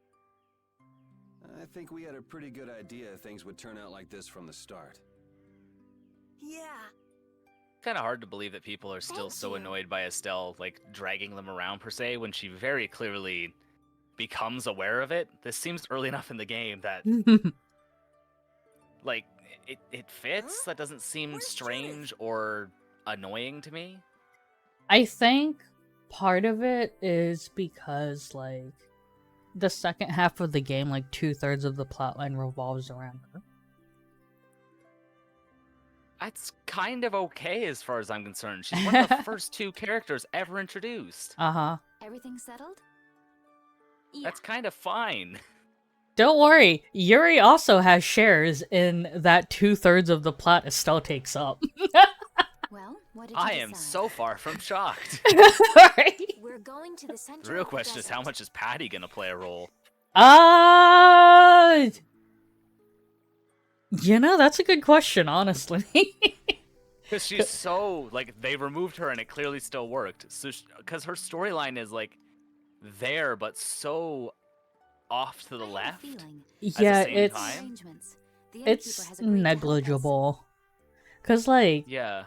I think we had a pretty good idea things would turn out like this from the start. Yeah. Kind of hard to believe that people are still Thank so you. annoyed by Estelle, like, dragging them around per se, when she very clearly becomes aware of it. This seems early enough in the game that, like, it fits. Huh? That doesn't seem Where's strange or annoying to me. I think part of it is because, like, the second half of the game, like 2/3 of the plotline revolves around her. That's kind of okay as far as I'm concerned. She's one of the first 2 characters ever introduced. Uh-huh. Everything settled? Yeah, That's kind of fine. Don't worry, Yuri also has shares in that 2/3 of the plot Estelle takes up. Well, What did you I am decide? so far from shocked. Right? We're going to the center. The real of the question is how desert. much is Patty gonna play a role? That's a good question, honestly. Because she's so, like, they removed her and it clearly still worked. So, because her storyline is, like, there, but so off to the left. Yeah, at the same time. it's negligible. Cause like Yeah.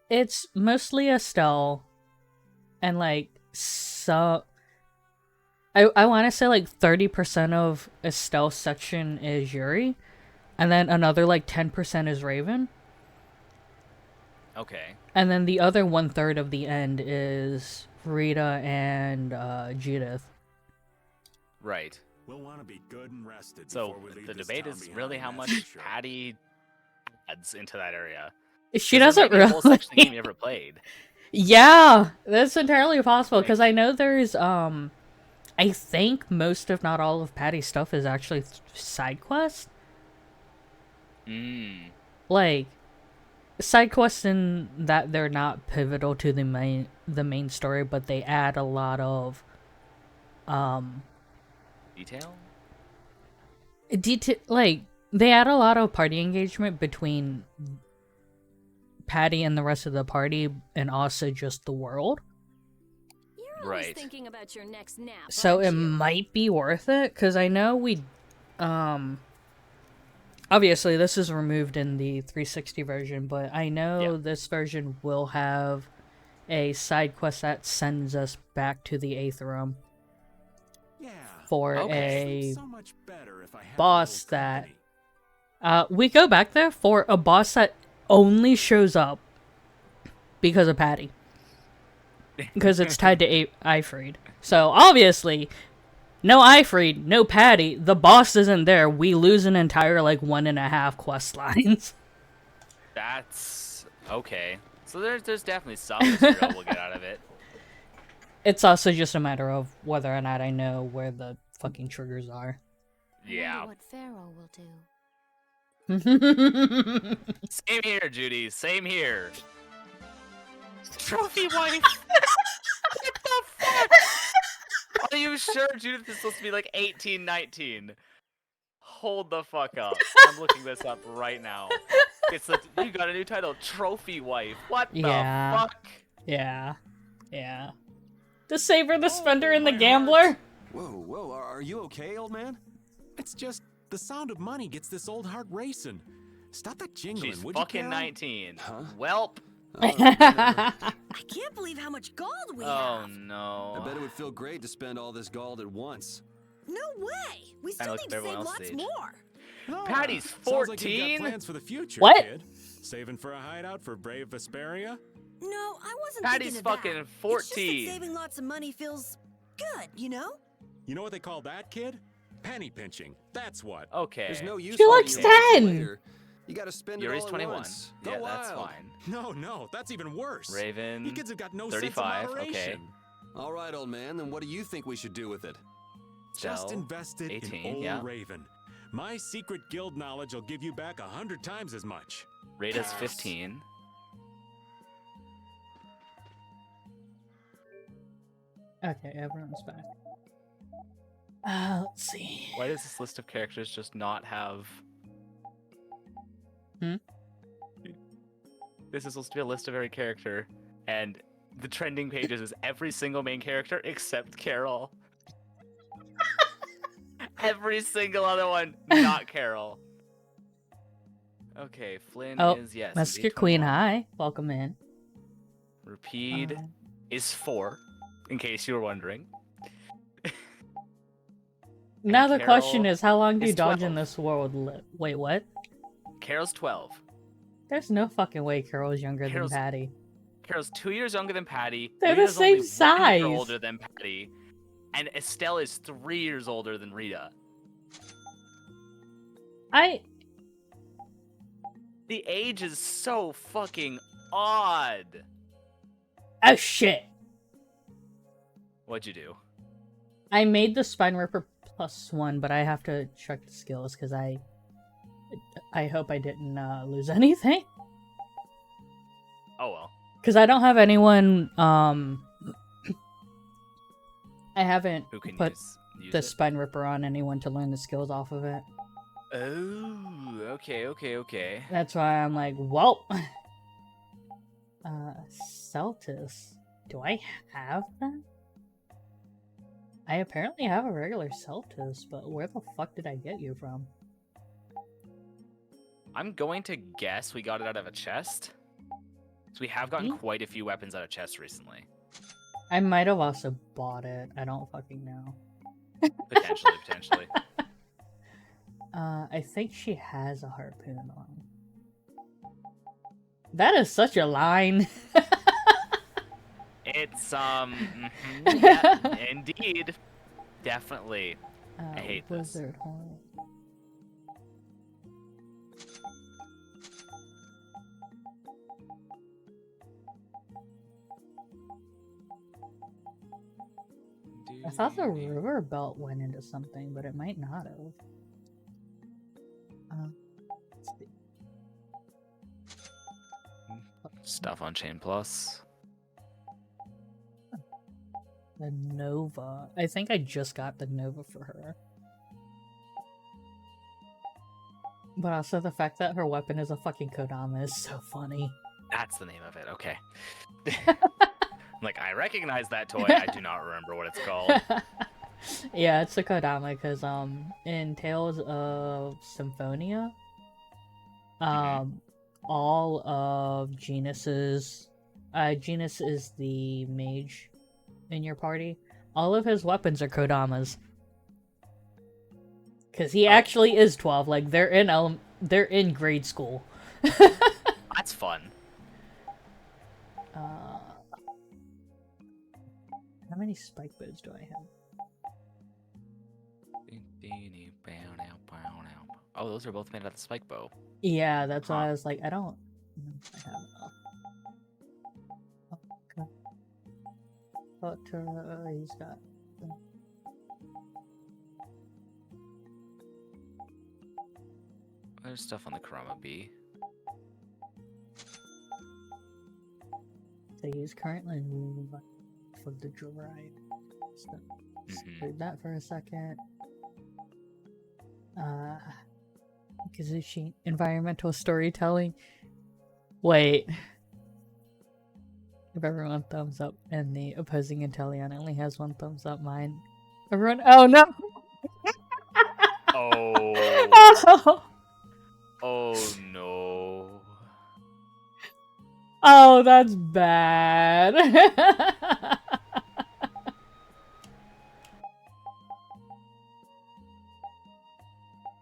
it's mostly Estelle, and like so. I want to say like 30% of Estelle's section is Yuri, and then another like 10% is Raven. Okay. And then the other 1/3 of the end is Rita and Judith. Right. We'll want to be good and rested So before we leave the this debate town is behind, really how that's much for sure. Patty adds into that area. She 'Cause there doesn't might be a whole section of the game really. you never played. Yeah, that's entirely possible because I know there's I think most if not all of Patty's stuff is actually side quests. Like side quests in that they're not pivotal to the main story, but they add a lot of Detail? like they add a lot of party engagement between Patty and the rest of the party, and also just the world. You're always thinking about your next nap. So aren't it you? might be worth it, because I know obviously this is removed in the 360 version, but I know this version will have a side quest that sends us back to the 8th room. For a So much better if I had a boss little that company. we go back there for a boss that only shows up because of Patty. Because it's tied to Ifrid. So obviously, no Ifrid, no Patty, the boss isn't there. We lose an entire like 1.5 quest lines. That's okay. So there's definitely some material we'll get out of it. It's also just a matter of whether or not I know where the fucking triggers are. Yeah. What Pharaoh will do. Same here, Judy. Same here. Trophy wife. What the fuck? Are you sure Judith is supposed to be like 18, 19? Hold the fuck up. I'm looking this up right now. You got a new title, Trophy Wife. What the fuck? Yeah. The Saver, the Spender, and the Gambler? Whoa, are you okay, old man? It's just the sound of money gets this old heart racing. Stop that jingling, She's would fucking you, 19. Huh? Welp. I can't believe how much gold we Oh have. no. I bet it would feel great to spend all this gold at once. No way. We Kinda still like need to everyone save else's lots age. more. Patty's Sounds like you've 14? got plans for the future, What? kid. Saving for a hideout for Brave Vesperia? No, I wasn't Patty's thinking of fucking that. 14. It's just that saving lots of money feels good, you know? You know what they call that, kid? Penny pinching. That's what. Okay. There's no use She holding looks your money for 10. later. You gotta spend Yuri's it all 21. at once. Go Yeah, that's wild. fine. No, that's even worse. Raven, You kids have got no 35, sense of okay. moderation. All right, old man, then what do you think we should do with it? Just Estelle, invested 18, in old yeah. Raven. My secret guild knowledge will give you back 100 times as much. Rita's Pass. 15. Okay, everyone's back. Let's see. Why does this list of characters just not have... This is supposed to be a list of every character, and the trending pages is every single main character except Carol. Every single other one, not Carol. Okay, Flynn is, yes. Master indeed, Queen, 21. hi. Welcome in. Rapide is 4, in case you were wondering. Now the question Carol is, how long do you is dodge 12. in this world live? Wait, what? Carol's 12. There's no fucking way Carol's younger Carol's- than Patty. Carol's 2 years younger than Patty. They're the Rita's only same 1 year size. older than Patty. And Estelle is 3 years older than Rita. The age is so fucking odd. Oh shit! What'd you do? I made the Spine Ripper +1, but I have to check the skills because I hope I didn't lose anything. Oh well. Because I don't have anyone, I haven't Who can put use the it? Spine Ripper on anyone to learn the skills off of it. Oh, okay. That's why I'm like, well, Celtis. Do I have that? I apparently have a regular Celtis, but where the fuck did I get you from? I'm going to guess we got it out of a chest. So we have gotten quite a few weapons out of chests recently. I might have also bought it. I don't fucking know. Potentially. I think she has a harpoon on. That is such a line. It's, yeah, indeed. Definitely. I hate this. Wizard horn. I thought the river belt went into something, but it might not have. Let's see. Stuff on Chain Plus. The Nova. I think I just got the Nova for her. But also the fact that her weapon is a fucking Kodama is so funny. That's the name of it, okay. Like, I recognize that toy, I do not remember what it's called. Yeah, it's a Kodama, because, in Tales of Symphonia, all of Genus's... Genus is the mage in your party. All of his weapons are Kodamas. Because he actually is 12, like, they're in grade school. That's fun. How many spike bows do I have? Oh, those are both made out of the spike bow. Yeah, that's why I was like, I don't know if I have enough. Okay. But he's got... There's stuff on the Kurama B. So he's currently for the drive. So leave that for a second. Kazushi, environmental storytelling. Wait. Give everyone thumbs up, and the opposing Intellion only has one thumbs up. Mine. Everyone. Oh no! Oh. Oh no. Oh, that's bad.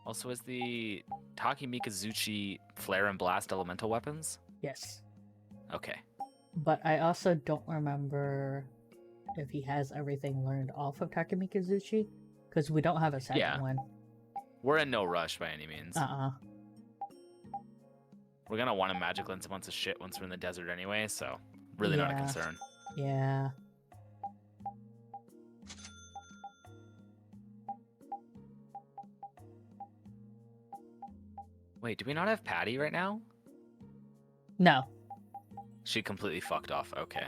Also, is the Taki Mikazuchi Flare and Blast elemental weapons? Yes. Okay. But I also don't remember if he has everything learned off of Takemikazuchi, because we don't have a second one. We're in no rush by any means. We're gonna want to magic lens a bunch of shit once we're in the desert anyway, so really not a concern. Yeah. Wait, do we not have Patty right now? No. She completely fucked off. Okay.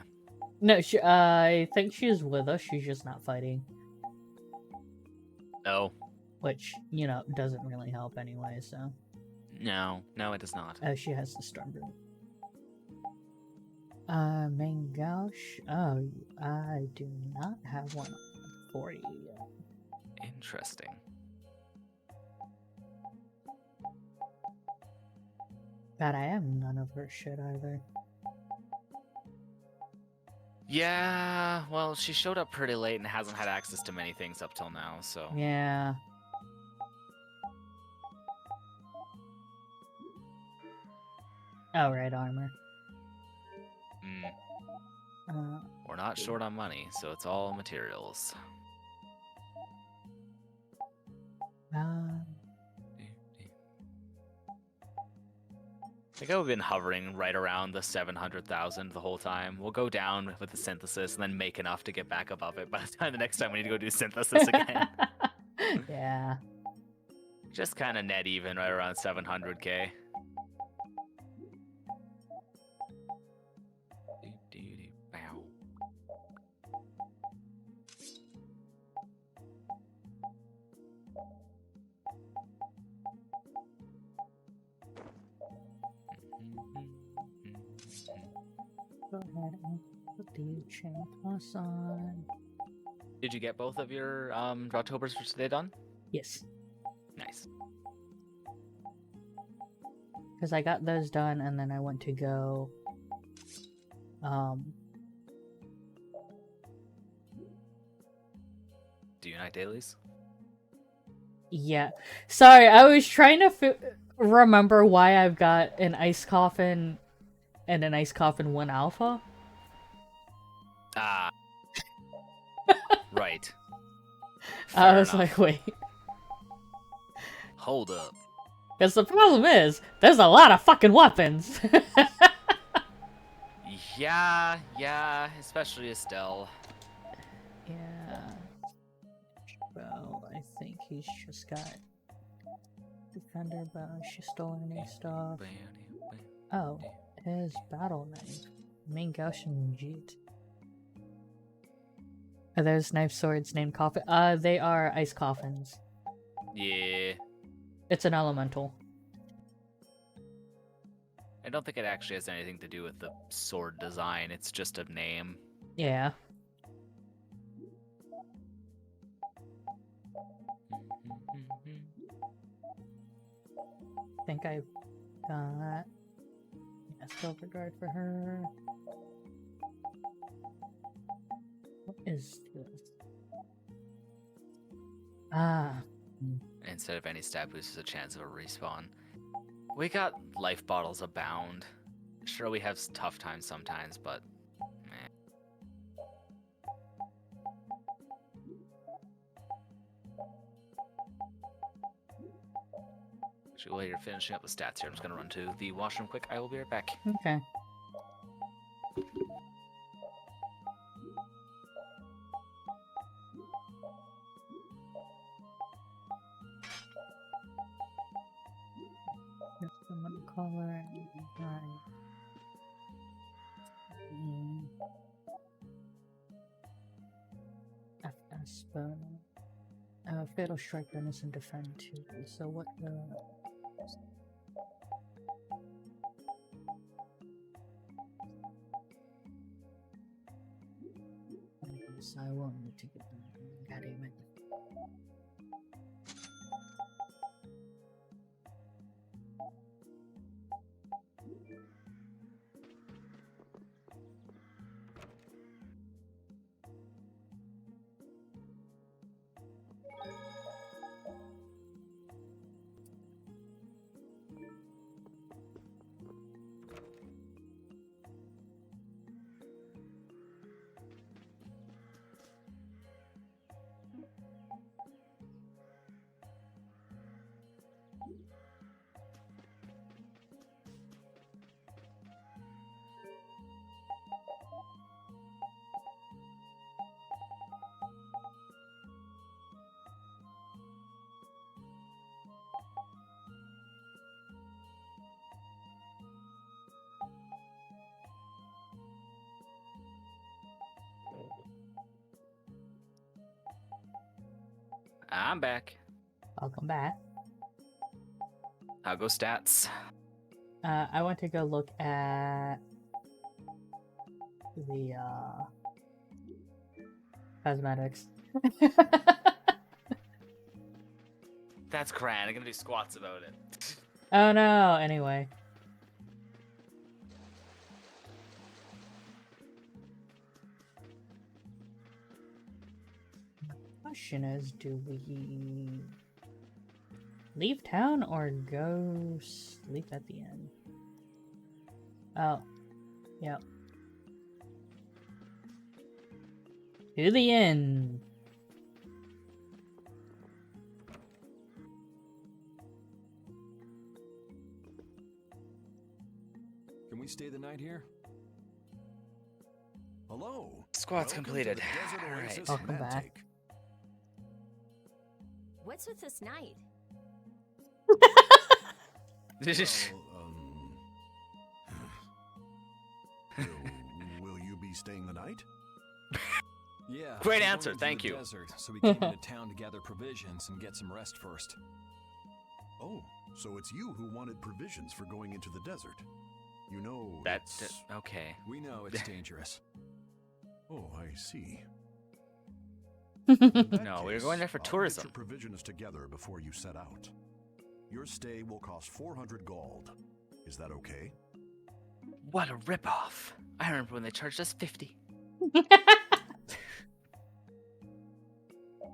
No, I think she's with us. She's just not fighting. Oh. Which, you know, doesn't really help anyway, so. No, it does not. Oh, she has the Stormboot. Mangaush. Oh, I do not have one for you yet. Interesting. God, I have none of her shit either. Yeah, well, she showed up pretty late and hasn't had access to many things up till now, so. Yeah. Oh, right, armor. We're not short on money, so it's all materials. I think I've been hovering right around the 700,000 the whole time. We'll go down with the synthesis and then make enough to get back above it by the time the next time we need to go do synthesis again. Yeah. Just kind of net even right around 700k. Go ahead and put the chain plus on. Did you get both of your Drawtobers for today done? Yes. Nice. Because I got those done and then I went to go Do you night dailies? yeah. Sorry, I was trying to remember why I've got an Ice Coffin and an Ice Coffin 1 Alpha. Ah. Right. I was enough. like, wait. Hold up. Because the problem is, there's a lot of fucking weapons. Yeah, especially Estelle. Yeah. Well, I think he's just got Defender Bow. She stole any stuff. Oh, his battle knife. Main Gaussian Jeet. Are those knife swords named coffin? They are ice coffins. Yeah. It's an elemental. I don't think it actually has anything to do with the sword design. It's just a name. Yeah. I think I got a silver guard for her. What is this? Ah. Instead of any stat boost, there's a chance of a respawn. We got life bottles abound. Sure, we have tough times sometimes, but meh. Actually, while you're finishing up the stats here, I'm just gonna run to the washroom quick. I will be right back. Okay. Just someone color and FS bone. Fatal strike bonus and defend too. So what the I won't need to get them. God damn it. I'm back. Welcome back. I'll go stats. I want to go look at the cosmetics. That's grand. I'm gonna do squats about it. Oh no, anyway. Question is, do we leave town or go sleep at the inn? Oh, yep. To the inn. Can we stay the night here? Hello. Squats Welcome completed. to the Desert All right. Oasis Welcome back. Mantic. What's with this night? Will you be staying the night? Yeah. Great we're answer, going to thank the you. Desert, so we came into town to gather provisions and get some rest first. Oh, so it's you who wanted provisions for going into the desert. You know That's okay. We know it's dangerous. Oh, I see. No, we were going there for I'll tourism. Get your provisions together before you set out. Your stay will cost 400 gold. Is that okay? What a ripoff! I remember when they charged us 50.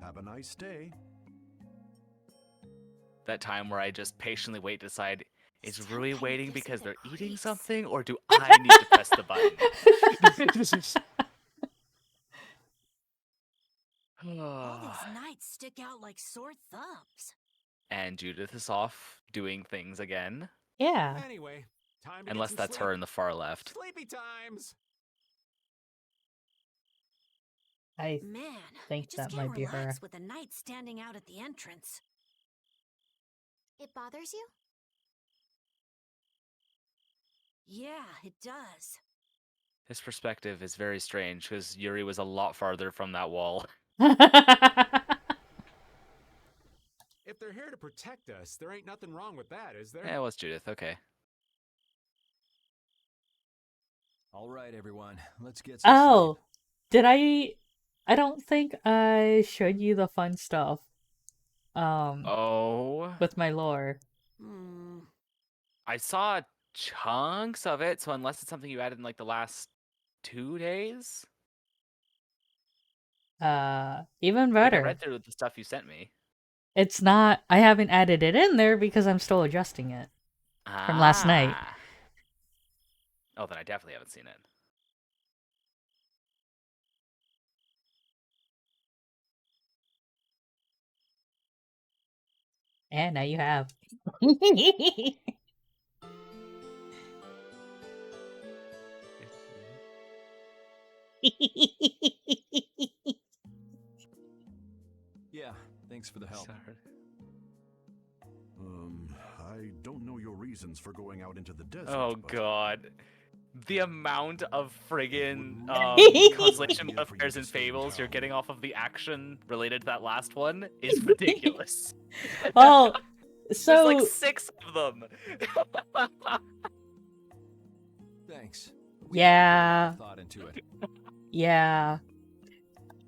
Have a nice day. That time where I just patiently wait to decide, is Rui waiting because they're eating creeps. something, or do I need to press the button? All these knights stick out like sore thumbs. And Judith is off doing things again. Yeah. Anyway, time to Unless get some that's sleep. her in the far left. Sleepy times. I Man, think I just that can't might be her. relax with the knight standing out at the entrance. It bothers you? Yeah, it does. His perspective is very strange because Yuri was a lot farther from that wall. If they're here to protect us, there ain't nothing wrong with that, is there? Yeah, it was Judith. Okay. All right, everyone, let's get some Oh, sleep. did I don't think I showed you the fun stuff. Oh. With my lore. Hmm. I saw chunks of it, so unless it's something you added in like the last 2 days? Even Like, I better. read through the stuff you sent me. It's not. I haven't added it in there because I'm still adjusting it from last night. Ah. Oh, then I definitely haven't seen it. And now you have. Yeah, thanks for the help. I don't know your reasons for going out into the desert. Oh but god. The amount of friggin' really constellation be for you affairs to and stay in fables you're town. getting off of the action related to that last one is ridiculous. Well, There's so like 6 of them. Thanks. yeah, Thought into it. yeah.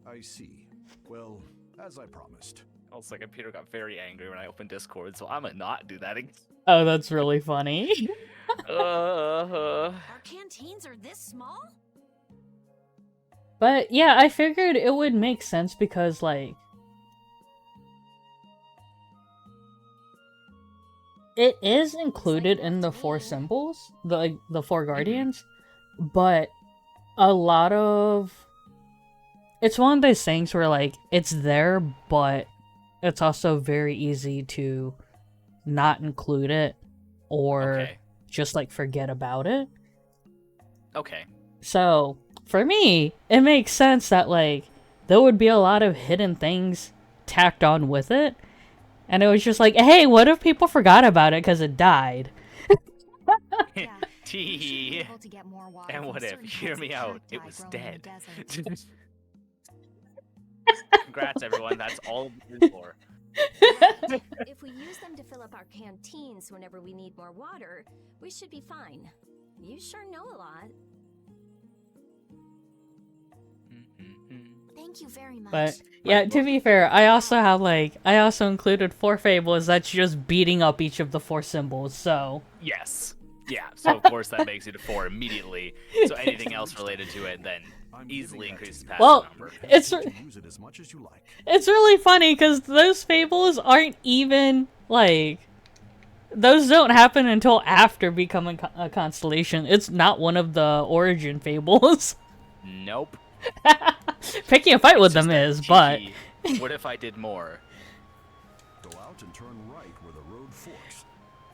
I see. Well, as I promised. Also, my computer got very angry when I opened Discord, so I'm gonna not do that again. Oh, that's really funny. Our canteens are this small? But yeah, I figured it would make sense because like it is included in the 4 symbols, the 4 guardians, but a lot of it's one of those things where like it's there, but it's also very easy to not include it or Okay. just like forget about it. Okay. So, for me, it makes sense that, like, there would be a lot of hidden things tacked on with it. And it was just like, hey, what if people forgot about it because it died? Yeah, we should be Tee. able to get more water And from what if, certain hear types me of out, it cacti was growing in dead. the desert. Congrats, everyone. That's all we're for. If we use them to fill up our canteens whenever we need more water, we should be fine. You sure know a lot. Thank you very much. But, yeah, to be fair, I also included 4 fables that's just beating up each of the 4 symbols, so. Yes. Yeah, so of course that makes it a 4 immediately. So anything else related to it then easily increases past Well, the number. it's Use it as much as you like. it's really funny because those fables aren't even, like, those don't happen until after becoming a constellation. It's not one of the origin fables. Nope. Picking a fight with It's them just is, that, but... "Tee, what if I did more? Go out and turn right where the road forks.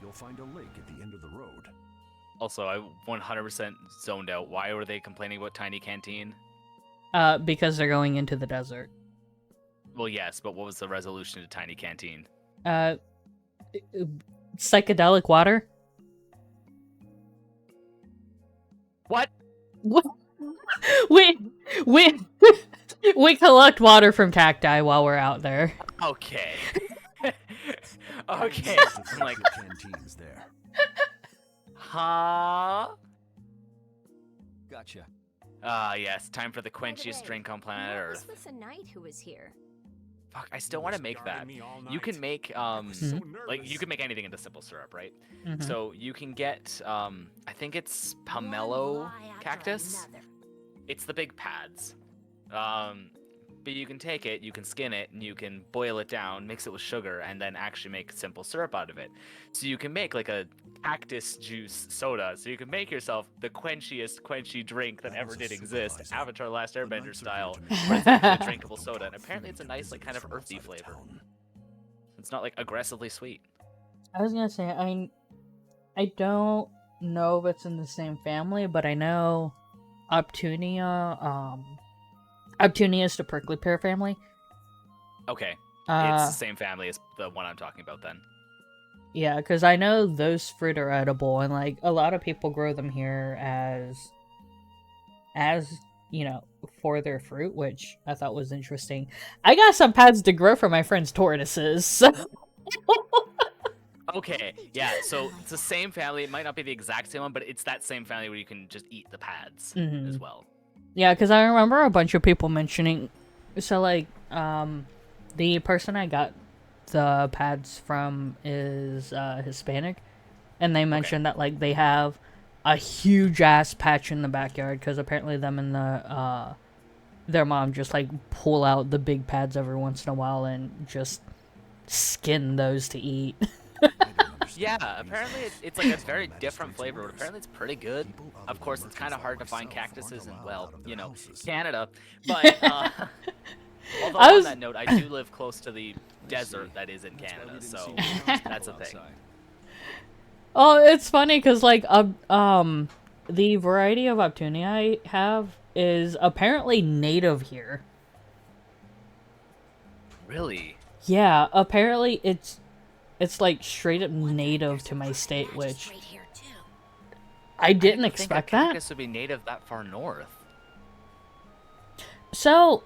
You'll find a lake at the end of the road. Also, I 100% zoned out. Why were they complaining about Tiny Canteen? Because they're going into the desert. Well, yes, but what was the resolution to Tiny Canteen? Psychedelic water? What? we we collect water from cacti while we're out there. Okay. Okay. I'm like, Canteens there. huh? Gotcha. Ah, yes, time for the By the quenchiest way, drink on planet what Earth. was with the knight who was here? Fuck, I still want to make that. You can make like you can make anything into simple syrup, right? Mhm. So you can get I think it's pomelo cactus. It's the big pads. But you can take it, you can skin it, and you can boil it down, mix it with sugar, and then actually make simple syrup out of it. So you can make like a cactus juice soda. So you can make yourself the quenchiest quenchy drink that ever did exist, Avatar: Last Airbender style. But it's actually a drinkable soda, and apparently it's a nice like kind of earthy flavor. It's not like aggressively sweet. I was gonna say, I don't know if it's in the same family, but I know Optunia, Optunia is the prickly pear family. Okay, it's the same family as the one I'm talking about then. Yeah, because I know those fruit are edible, and like a lot of people grow them here as you know, for their fruit, which I thought was interesting. I got some pads to grow for my friend's tortoises. So. Okay, yeah, so it's the same family. It might not be the exact same one, but it's that same family where you can just eat the pads as well. Yeah, because I remember a bunch of people mentioning, so like, the person I got the pads from is Hispanic, and they mentioned that like they have a huge ass patch in the backyard because apparently them and their mom just like pull out the big pads every once in a while and just skin those to eat. Yeah, apparently it's like a very different flavor, but apparently it's pretty good. Of course, it's kind of hard to find cactuses in, well, you know, Canada. But, although on that note, I do live close to the desert that is in Canada, so that's a thing. Oh, it's funny because, like, the variety of Optunia I have is apparently native here. Really? Yeah, apparently it's like straight up native to my state, which I didn't expect that. Cactus would be native that far north. So,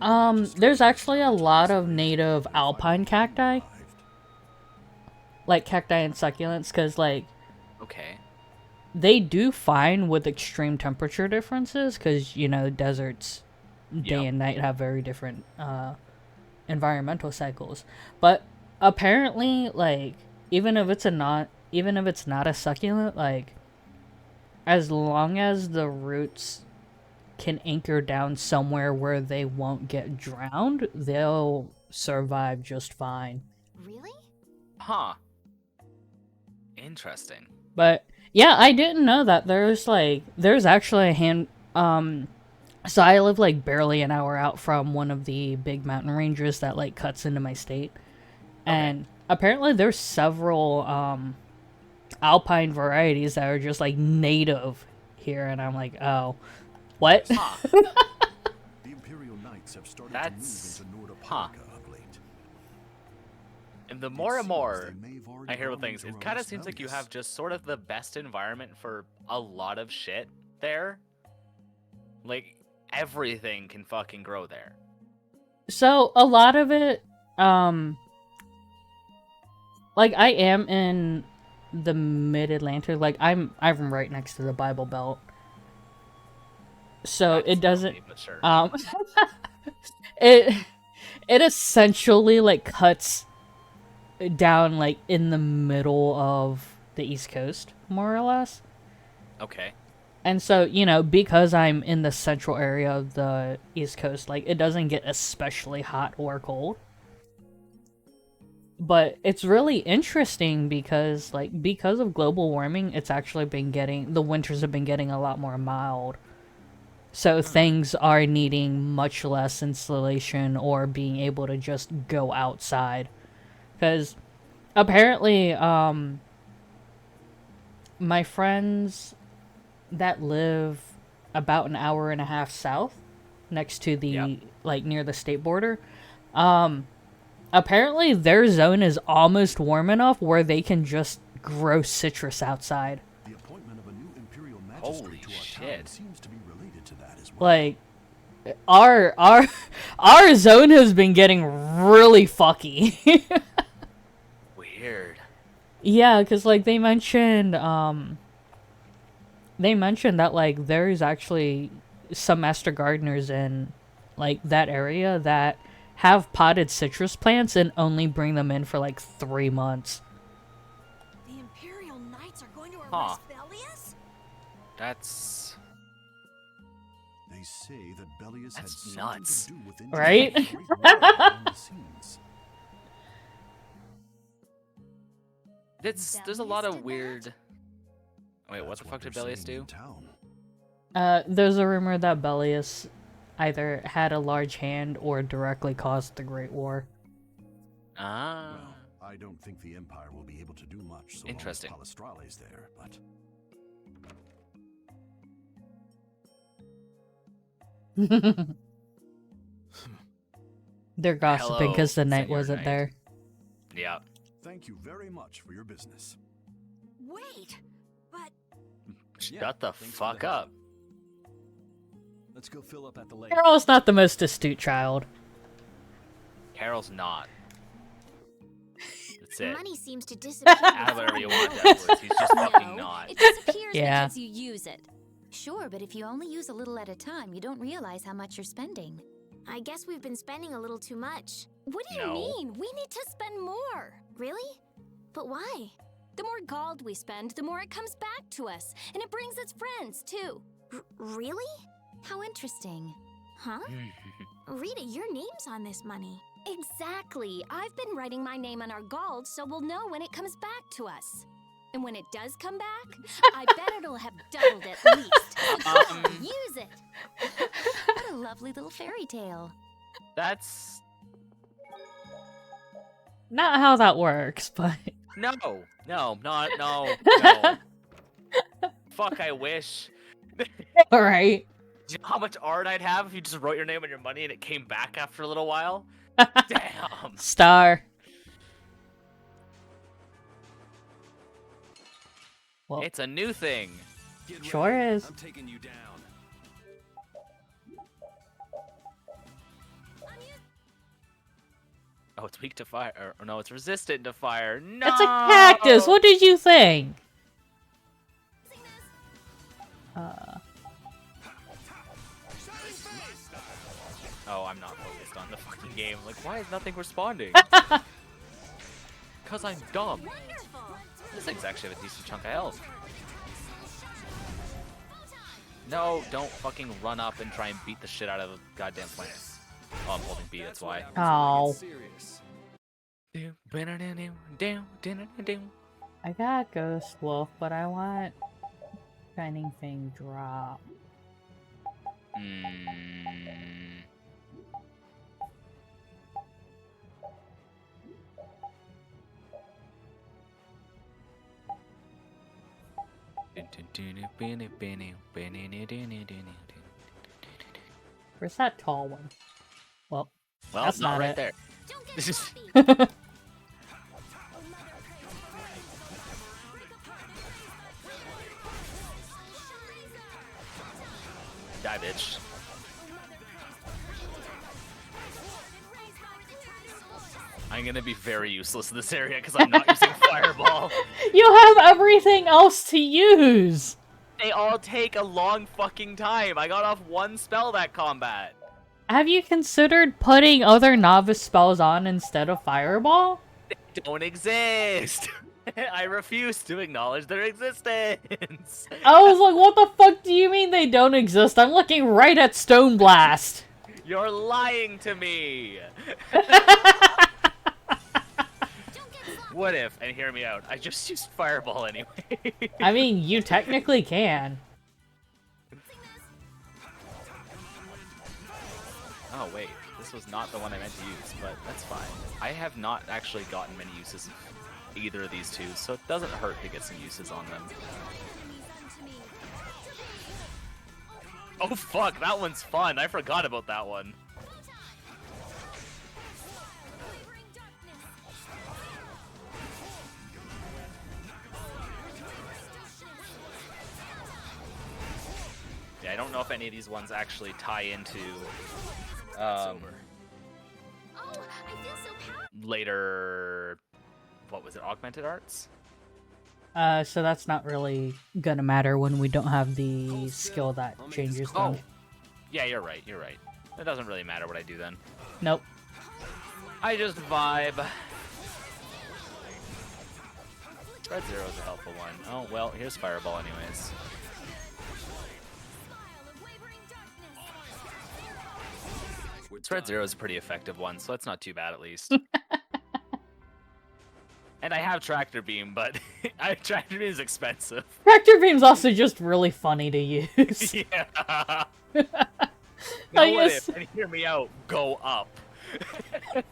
there's actually a lot of native alpine cacti, like cacti and succulents, because like, okay, they do fine with extreme temperature differences, because you know deserts, day and night have very different environmental cycles, but apparently, like, even if it's not a succulent, like, as long as the roots can anchor down somewhere where they won't get drowned, they'll survive just fine. Really? Huh. Interesting. But yeah, I didn't know that there's actually so I live like barely an hour out from one of the big mountain ranges that like cuts into my state. And apparently there's several alpine varieties that are just like native here, and I'm like, oh, what? The Imperial Knights have started to move into Nordopolica of late. And the more and more I hear about things, it kind of seems like you have just sort of the best environment for a lot of shit there. Like, everything can fucking grow there. So a lot of it, like, I am in the mid-Atlantic. Like, I'm right next to the Bible Belt. So it doesn't, it essentially, like, cuts down, like, in the middle of the East Coast, more or less. Okay. And so, you know, because I'm in the central area of the East Coast, like, it doesn't get especially hot or cold. But it's really interesting because, like, because of global warming, it's actually been the winters have been getting a lot more mild. So things are needing much less insulation or being able to just go outside. Because apparently, my friends that live about an hour and a half south, next to the, like, near the state border, apparently their zone is almost warm enough where they can just grow citrus outside. The appointment of a new Imperial magistrate to our town seems to be related to that as well. Like, our zone has been getting really fucky. Weird. Yeah, because, like, they mentioned, they mentioned that like there's actually some master gardeners in like that area that have potted citrus plants and only bring them in for like 3 months. The Imperial Knights are going to Huh. arrest Bellius? That's They say that Bellius had That's something nuts. to do with Right? Great war behind the scenes. there's a lot Bellius of did weird. Wait, what That's the fuck did they're Belius saying do? in town. There's a rumor that Bellius either had a large hand or directly caused the Great War. Ah. Well, I don't think the Empire will be able to do much so Interesting. long as Palestrale's there, but They're gossiping Hello, because the knight Senor wasn't Knight. there. Yeah. thank you very much for your business. Wait, but Shut the thanks for fuck the help. up. Let's go fill up at the lake. Carol's not the most astute child. Carol's not. That's it. Money seems to disappear. Add whatever you want, Edwards. He's just fucking No, not. it disappears Yeah. because you use it. Sure, but if you only use a little at a time, you don't realize how much you're spending. I guess we've been spending a little too much. What do you No. mean? We need to spend more. Really? But why? The more gold we spend, the more it comes back to us. And it brings its friends, too. Really? How interesting. Huh? Rita, your name's on this money. Exactly. I've been writing my name on our gold so we'll know when it comes back to us. And when it does come back, I bet it'll have doubled at least. Use it. What a lovely little fairy tale. That's Not how that works, but no. Fuck, I wish. alright. Do you know how much art I'd have if you just wrote your name on your money and it came back after a little while? Damn. Star. Well, It's a new thing. Get sure ready. is. I'm taking you down. Oh, it's weak to fire. Or no, it's resistant to fire. No. It's a cactus. What did you think? Oh, I'm not focused on the fucking game. Like, why is nothing responding? Because I'm dumb. This thing's actually have a decent chunk of health. No, don't fucking run up and try and beat the shit out of the goddamn plant. Oh, I'm holding B, that's why. Oh. Serious. I got Ghost Wolf, but I want Shining Thing drop. Where's that tall one? Well, Well, that's it's not not right it. there. Don't get sloppy. Die, bitch. I'm gonna be very useless in this area because I'm not using Fireball. You have everything else to use! They all take a long fucking time. I got off one spell that combat. Have you considered putting other novice spells on instead of Fireball? They don't exist. I refuse to acknowledge their existence. I was like, what the fuck do you mean they don't exist? I'm looking right at Stone Blast. You're lying to me. What if, and hear me out, I just used Fireball anyway. I mean, you technically can. Oh wait, this was not the one I meant to use, but that's fine. I have not actually gotten many uses of either of these two, so it doesn't hurt to get some uses on them. Oh fuck, that one's fun. I forgot about that one. Yeah, I don't know if any of these ones actually tie into later, what was it, augmented arts? So that's not really gonna matter when we don't have the skill that changes them. Oh, yeah, you're right. You're right. It doesn't really matter what I do then. Nope. I just vibe. Red Zero is a helpful one. Oh, well, here's Fireball anyways. Red Zero is a pretty effective one, so that's not too bad at least. And I have Tractor Beam, but Tractor Beam is expensive. Tractor Beam's also just really funny to use. Yeah. I What guess... if, and hear me out, go up.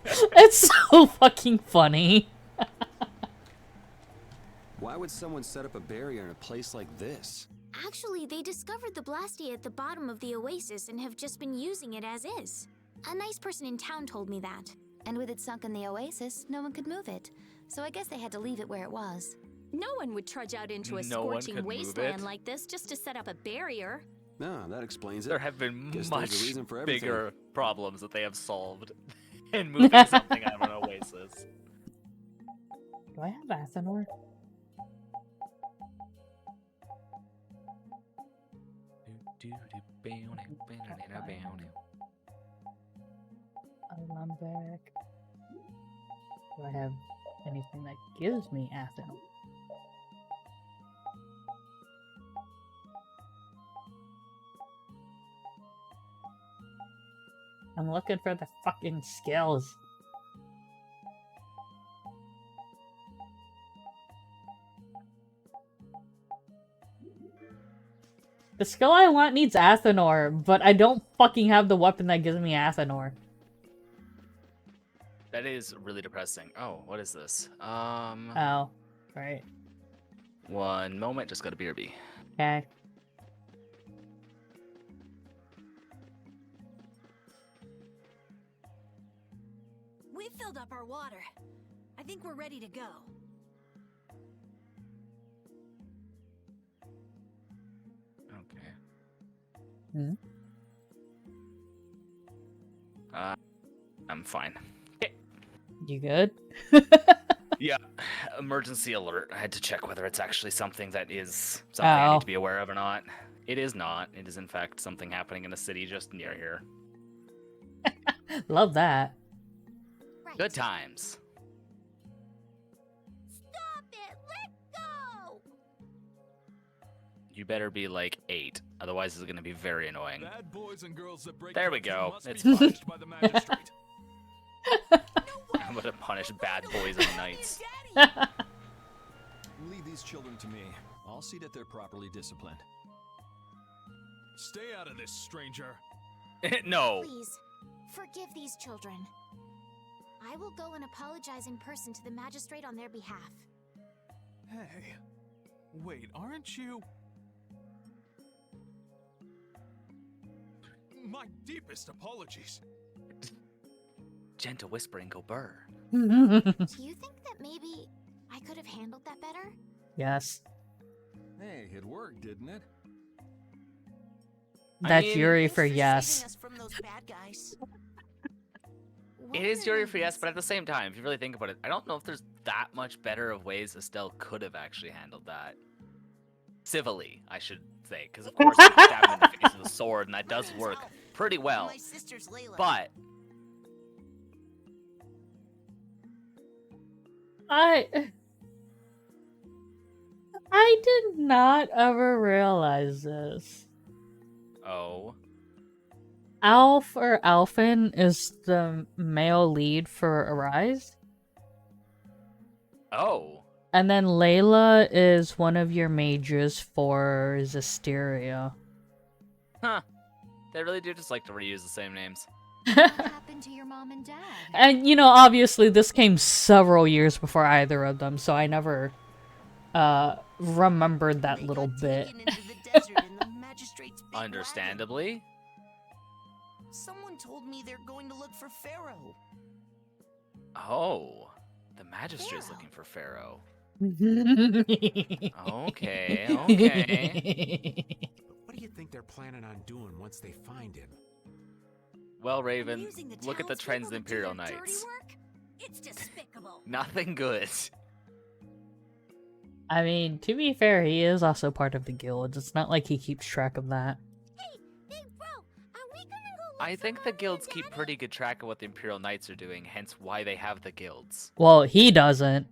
It's so fucking funny. Why would someone set up a barrier in a place like this? Actually, they discovered the Blastia at the bottom of the oasis and have just been using it as is. A nice person in town told me that. And with it sunk in the oasis, no one could move it. So I guess they had to leave it where it was. No one would trudge out into a No one scorching could move wasteland it. like this just to set up a barrier. No, that explains it. There have been Guess there's much a reason for everything. bigger problems that they have solved in moving something out of an oasis. Do I have Athenor? I'm back. Do I have anything that gives me Athenor? I'm looking for the fucking skills. The skill I want needs Athenor, but I don't fucking have the weapon that gives me Athenor. That is really depressing. Oh, what is this? Oh, right. One moment, just got a BRB. Okay. We've filled up our water. I think we're ready to go. Okay. Hmm? I'm fine. You good? Yeah. Emergency alert. I had to check whether it's actually something that is something I need to be aware of or not. It is not. It is in fact something happening in a city just near here. Love that. Right. Good times. Stop it! Let go! You better be like 8, otherwise it's gonna be very annoying. Bad boys and girls that break There we curfew go. must It's be fine. punished by the magistrate. I'm gonna punish bad boys and knights. Leave these children to me. I'll see that they're properly disciplined. Stay out of this, stranger. No. Please, forgive these children. I will go and apologize in person to the magistrate on their behalf. Hey, wait, aren't you? My deepest apologies. Gentle whispering go burr. Do you think that maybe I could have handled that better? Yes. Hey, it worked, didn't it? That's Yuri for Saving yes. us from those bad guys. It is Yuri for yes, but at the same time, if you really think about it, I don't know if there's that much better of ways Estelle could have actually handled that. Civilly, I should say, because of course you stab him in the face with a sword, and that does work pretty well. My sister's Layla. But I did not ever realize this. oh, Alf or Alphin is the male lead for Arise. oh, And then Layla is one of your mages for Zestiria. huh? They really do just like to reuse the same names. What happened to your mom and dad? And, you know, obviously this came several years before either of them, so I never remembered that little bit. Taken into the desert in the magistrate's big Understandably. wagon. Someone told me they're going to look for Pharaoh. Oh, the magistrate's Pharaoh. looking for Pharaoh. Okay, Okay. What do you think they're planning on doing once they find him? Well, Raven, Using the look at the trends of the townspeople to do Imperial their dirty Knights. work? It's despicable. Nothing good. I mean, to be fair, he is also part of the guild. It's not like he keeps track of that. Hey, bro, are we gonna go look I for think the Mom and guilds keep Daddy? pretty good track of what the Imperial Knights are doing, hence why they have the guilds. Well, he doesn't.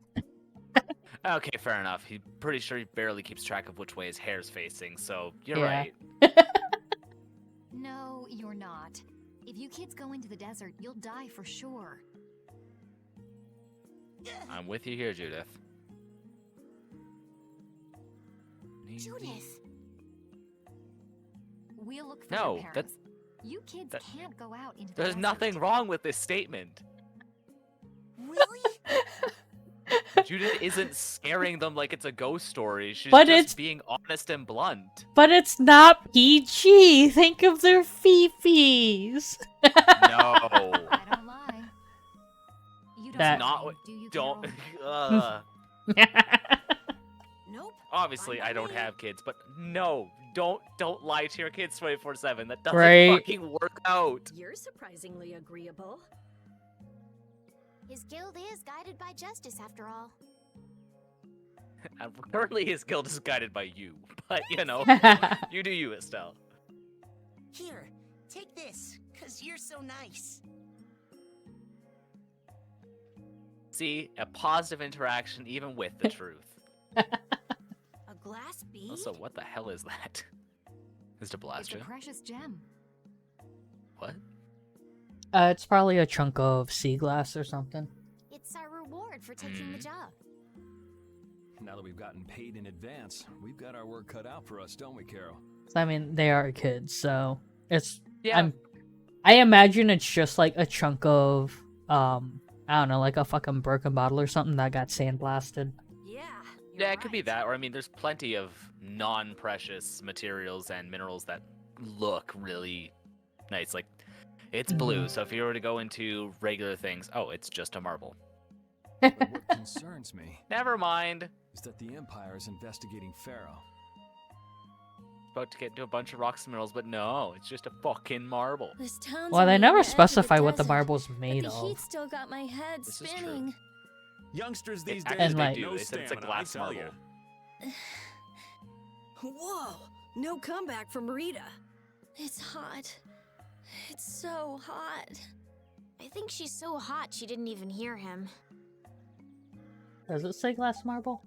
Okay, fair enough. He's pretty sure he barely keeps track of which way his hair's facing, so you're Yeah. right. No, you're not. If you kids go into the desert, you'll die for sure. I'm with you here, Judith. Judith. We'll look for No, your that's- parents. You kids that- can't go out into the There's desert. nothing wrong with this statement. Really? Judith isn't scaring them like it's a ghost story. She's But just it's- being honest and blunt. But it's not PG. Think of their fifis. No. I don't lie. You don't That- Not lie, what- do you, Don't. Carol? Nope. Obviously, I'm I don't not have kids, but no, don't lie to your kids 24/7. That doesn't Right. fucking work out. You're surprisingly agreeable. His guild is guided by justice, after all. Currently, his guild is guided by you, but you know, you do you, Estelle. Here, take this, cause you're so nice. See, a positive interaction even with the truth. A glass bead? Also, what the hell is that? Is it a It's a Blastia? precious gem. What? It's probably a chunk of sea glass or something. It's our reward for taking the job. Now that we've gotten paid in advance, we've got our work cut out for us, don't we, Carol? I mean, they are kids, so it's. Yeah. I imagine it's just like a chunk of, I don't know, like a fucking broken bottle or something that got sandblasted. Yeah. Yeah, it could be that, or I mean, there's plenty of non-precious materials and minerals that look really nice. Like, it's blue, so if you were to go into regular things, oh, it's just a marble. But what concerns me Never mind. is that the Empire is investigating Pharaoh. About to get into a bunch of rocks and minerals, but no, it's just a fucking marble. This town's Well, they on the never edge of specify what the desert, marble's but made the of. heat still got my head This is true. spinning. Youngsters these Actually, days And, they like- do. no They said it's a stamina, glass I tell marble. ya. Whoa! No comeback from Rita. It's hot. It's so hot. I think she's so hot she didn't even hear him. Does it say glass marble?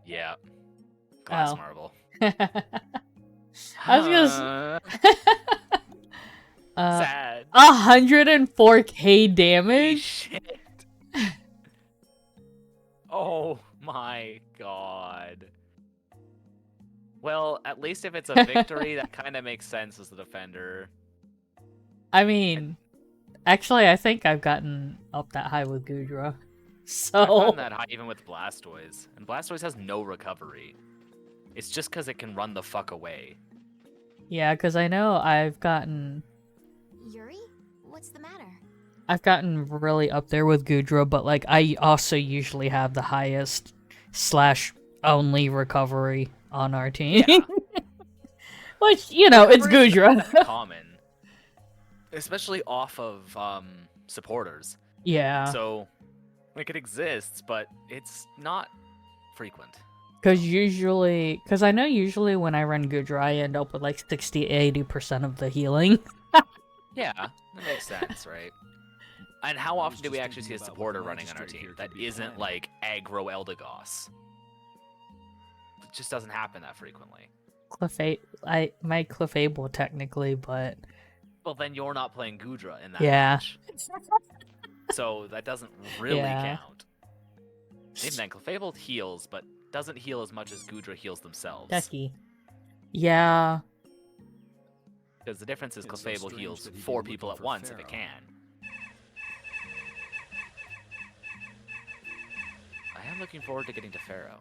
Yeah. Glass Oh. marble. I was gonna. Sad. 104k Holy damage. shit. Oh my god. Well, at least if it's a victory, that kind of makes sense as the defender. I mean, actually, I think I've gotten up that high with Gudra. I've So gotten that high even with Blastoise, and Blastoise has no recovery. It's just because it can run the fuck away. yeah, because I know I've gotten Yuri? What's the matter? really up there with Gudra, but like I also usually have the highest / only recovery on our team. Yeah. Which, you know, it's Recovery is Gudra. not common, especially off of supporters. Yeah, So, like, it exists, but it's not frequent. because I know usually when I run Gudra, I end up with like 60-80% of the healing. Yeah, that makes sense, right? And how I was often do we just actually see a thinking about supporter what running on our magistrate team here that could be isn't planning. like aggro Eldegoss? It just doesn't happen that frequently. My Clefable technically, but Well, then you're not playing Gudra in that Yeah. match. So that doesn't really Yeah. count. Even then, Clefable heals, but doesn't heal as much as Gudra heals themselves. Decky. Yeah. Because the difference is It's so Clefable strange heals that he'd be 4 looking people at for once if it Pharaoh. can. I am looking forward to getting to Pharaoh.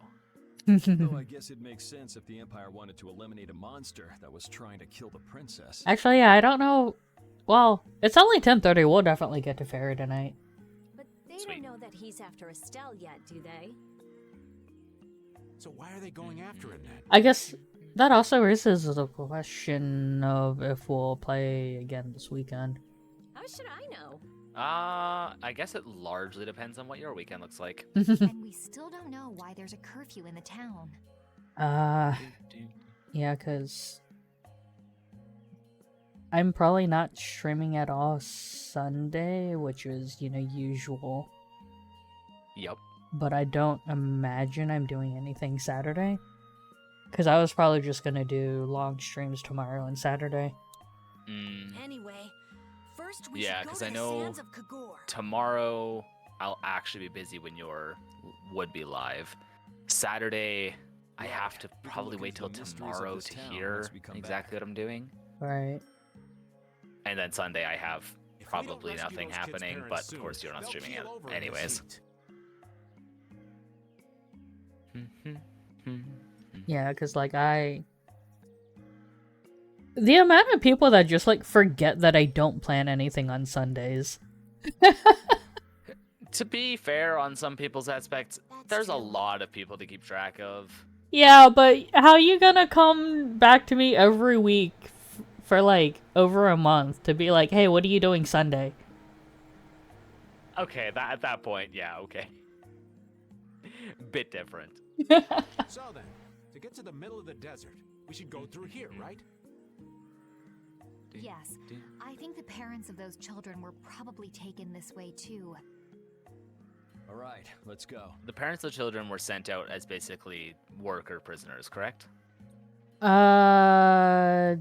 Though I guess it makes sense if the Empire wanted to eliminate a monster that was trying to kill the princess. Actually, yeah, I don't know. Well, it's only 10:30. We'll definitely get to Fairy tonight. But they Sweet. don't know that he's after Estelle yet, do they? So why are they going after it then? I guess that also raises the question of if we'll play again this weekend. How should I know? I guess it largely depends on what your weekend looks like. And we still don't know why there's a curfew in the town. Yeah, because I'm probably not streaming at all Sunday, which is, you know, usual. Yep. But I don't imagine I'm doing anything Saturday. Because I was probably just gonna do long streams tomorrow and Saturday. Anyway, first we Yeah, should go because to I the know sands of Kagor. tomorrow I'll actually be busy when your would be live. Saturday, I have to probably wait till tomorrow to hear exactly what I'm doing. Right. And then Sunday I have probably nothing happening, but of course you're not streaming it anyways. Yeah, because, like, the amount of people that just, like, forget that I don't plan anything on Sundays. To be fair, on some people's aspects, there's a lot of people to keep track of. Yeah, but how you gonna come back to me every week for, like, over a month to be like, hey, what are you doing Sunday? Okay, at that point, yeah, okay. Bit different. So then, to get to the middle of the desert, we should go through here, right? Yes, I think the parents of those children were probably taken this way too. Alright, let's go. The parents of the children were sent out as basically worker prisoners, correct? I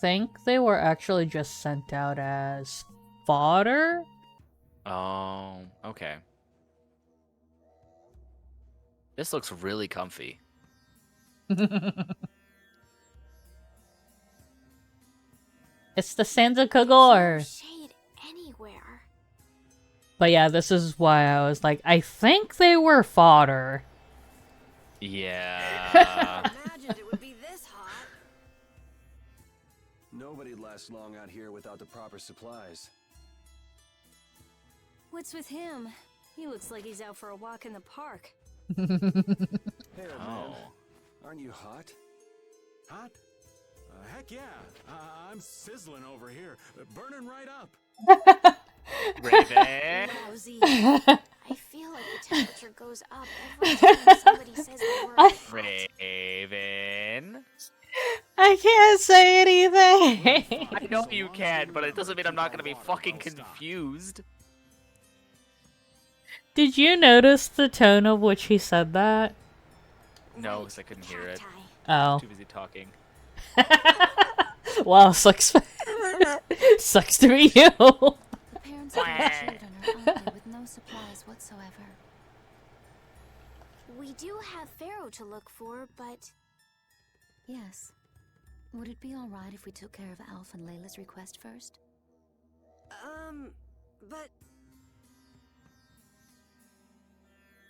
think they were actually just sent out as fodder? Oh, okay. This looks really comfy. It's the sands of Kagor. Shade anywhere. But yeah, this is why I was like, I think they were fodder. Yeah. Imagined it would be this hot. Nobody'd last long out here without the proper supplies. What's with him? He looks like he's out for a walk in the park. Hey, old man. Oh. Aren't you hot? Hot? Heck yeah. I'm sizzling over here. Burning right up. Raven. Lousy. I feel like the temperature goes up every time somebody says the word hot. Raven. I can't say anything. I know you can, but it doesn't mean I'm not gonna be fucking confused. Did you notice the tone of which he said that? No, because I couldn't hear it. Oh. Too busy talking. Wow, sucks. Sucks to be you. The parents of the children are out there with no supplies whatsoever. We do have Pharaoh to look for, but... Yes. Would it be alright if we took care of Alf and Layla's request first? But...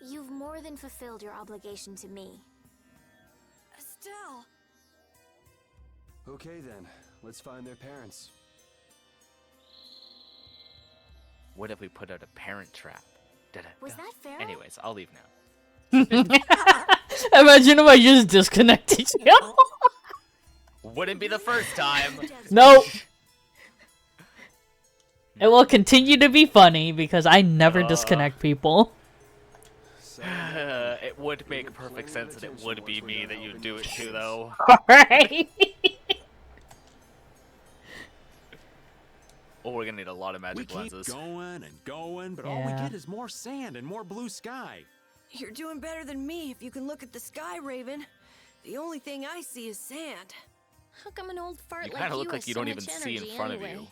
You've more than fulfilled your obligation to me. Estelle! Okay then, let's find their parents. What if we put out a parent trap? Was that Pharaoh? Anyways, I'll leave now. Imagine if I just disconnected you. Wouldn't be the first time. Nope. It will continue to be funny because I never disconnect people. It would make perfect sense that it would be me that you'd do it to, though. Alright. Oh, we're gonna need a lot of We magic keep lenses. going and going, but all we Yeah. get is more sand and more blue sky. You're doing better than me if you can look at the sky, Raven. The only thing I see is sand. How come an old fart You like kind of you look like has you so don't even much see in energy front of anyway? you.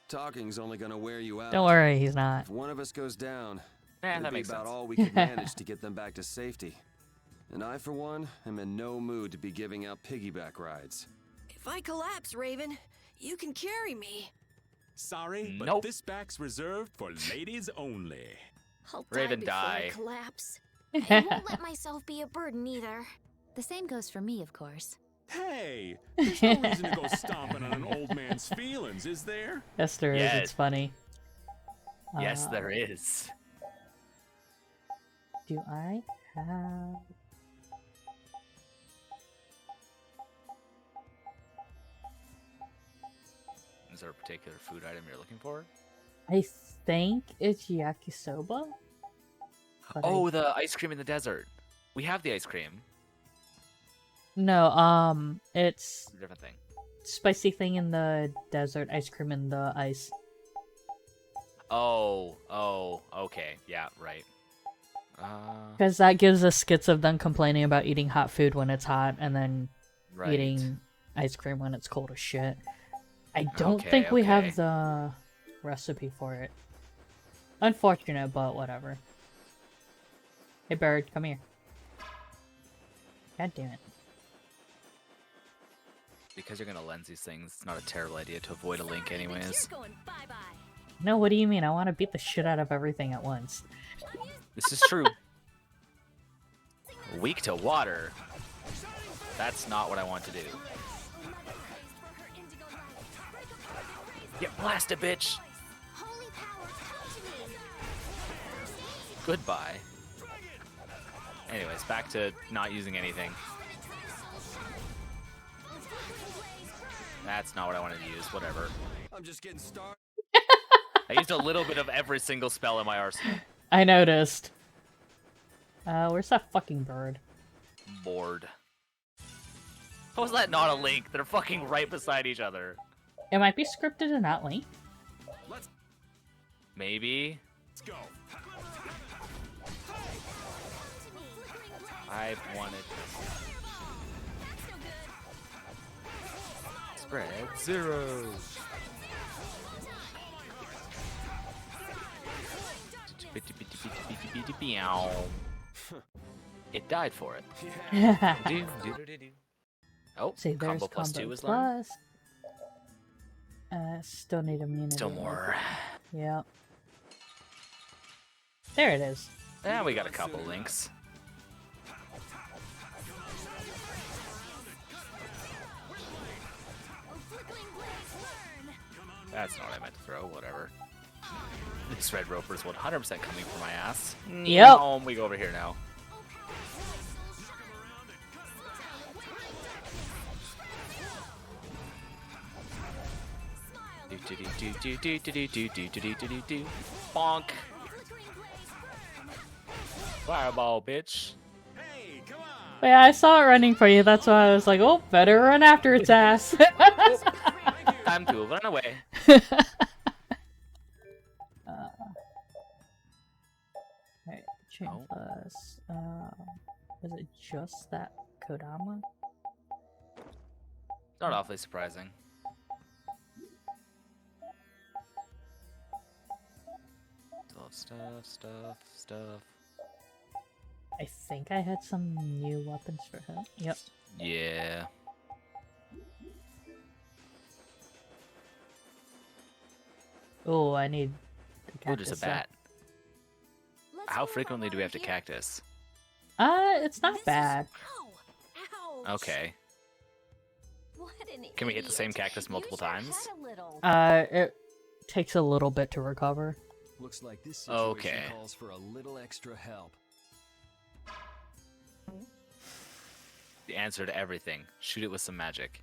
Talking's only gonna wear you out. Don't worry, he's not. If one of us goes down, Nah, it'll that be makes about sense. all we can manage to get them back to safety. And I, for one, am in no mood to be giving out piggyback rides. If I collapse, Raven, you can carry me. Sorry, but Nope. this back's reserved for ladies only. I'll Raven, die before I die. collapse. I won't let myself be a burden either. The same goes for me, of course. Hey, there's no reason to go stomping on an old man's feelings, is there? Yes, there is. Yes. It's funny. Yes, there is. Do I have... there a particular food item you're looking for? I think it's yakisoba. But Oh, the ice cream in the desert. We have the ice cream. No, it's It's a different thing. spicy thing in the desert, ice cream in the ice. Oh, okay. Yeah, right. Because that gives us skits of them complaining about eating hot food when it's hot, and then Right. eating ice cream when it's cold as shit. I don't think we have the recipe for it. Unfortunate, but whatever. Hey bird, come here. God damn it. Because you're gonna lens these things, it's not a terrible idea to avoid a link anyways. No, what do you mean? I want to beat the shit out of everything at once. This is true. Weak to water. That's not what I want to do. Get blasted, bitch! Goodbye. Anyways, back to not using anything. That's not what I wanted to use, whatever. I'm just getting started. I used a little bit of every single spell in my arsenal. I noticed. Where's that fucking bird? Bored. How is that not a link? They're fucking right beside each other. It might be scripted and not linked. Maybe. Let's go. I wanted... Spread zero. It died for it. Oh, See, there's combo plus 2 is plus. learned. Still need immunity. Still more. Yep. There it is. Yeah, we got a couple links. That's not what I meant to throw, whatever. This red roper is 100% coming for my ass. Yep. We go over here now. Bonk. Fireball, bitch. Yeah, I saw it running for you. That's why I was like, oh, better run after its ass. Time to run away. Alright, chain plus. Was it just that Kodama? Not awfully surprising. Stuff. I think I had some new weapons for him. Yep. Yeah. Oh, I need Oh, there's a bat. How frequently do we have to cactus? It's not bad. Okay. Can we hit the same cactus multiple times? It takes a little bit to recover. Looks like this situation Okay. calls for a little extra help. The answer to everything. Shoot it with some magic.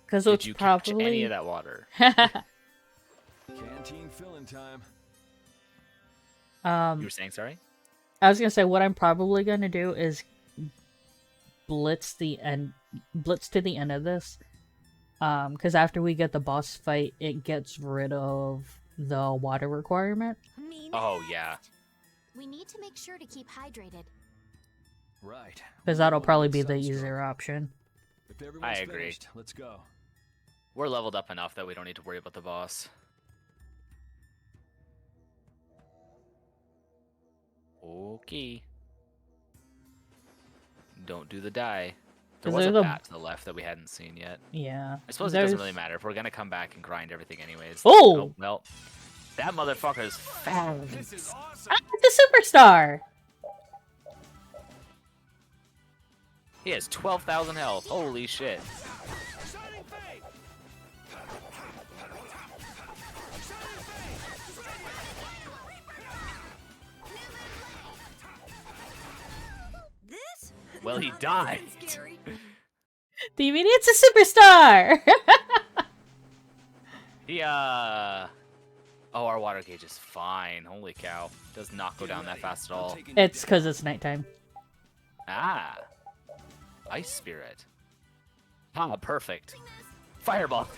Because Did it's you probably catch any of that water? Canteen filling time. You were saying sorry? I was gonna say what I'm probably gonna do is blitz to the end of this. Because after we get the boss fight, it gets rid of the water requirement. Oh yeah. We need to make sure to keep hydrated. Right. Because that'll probably be the easier option. If everyone's I agree. finished, let's go. We're leveled up enough that we don't need to worry about the boss. Okay. Don't do the die. There was a bat to the left that we hadn't seen yet. Yeah. I suppose it doesn't really matter if we're gonna come back and grind everything anyways. Oh! Well, that motherfucker's fat. This is awesome. The superstar! He has 12,000 health. Holy shit. Well, he died. Do you mean it's a superstar? Oh, our water gauge is fine. Holy cow. Does not go down that fast at all. It's because it's nighttime. Ah. Ice Spirit. Ah, perfect. Fireball.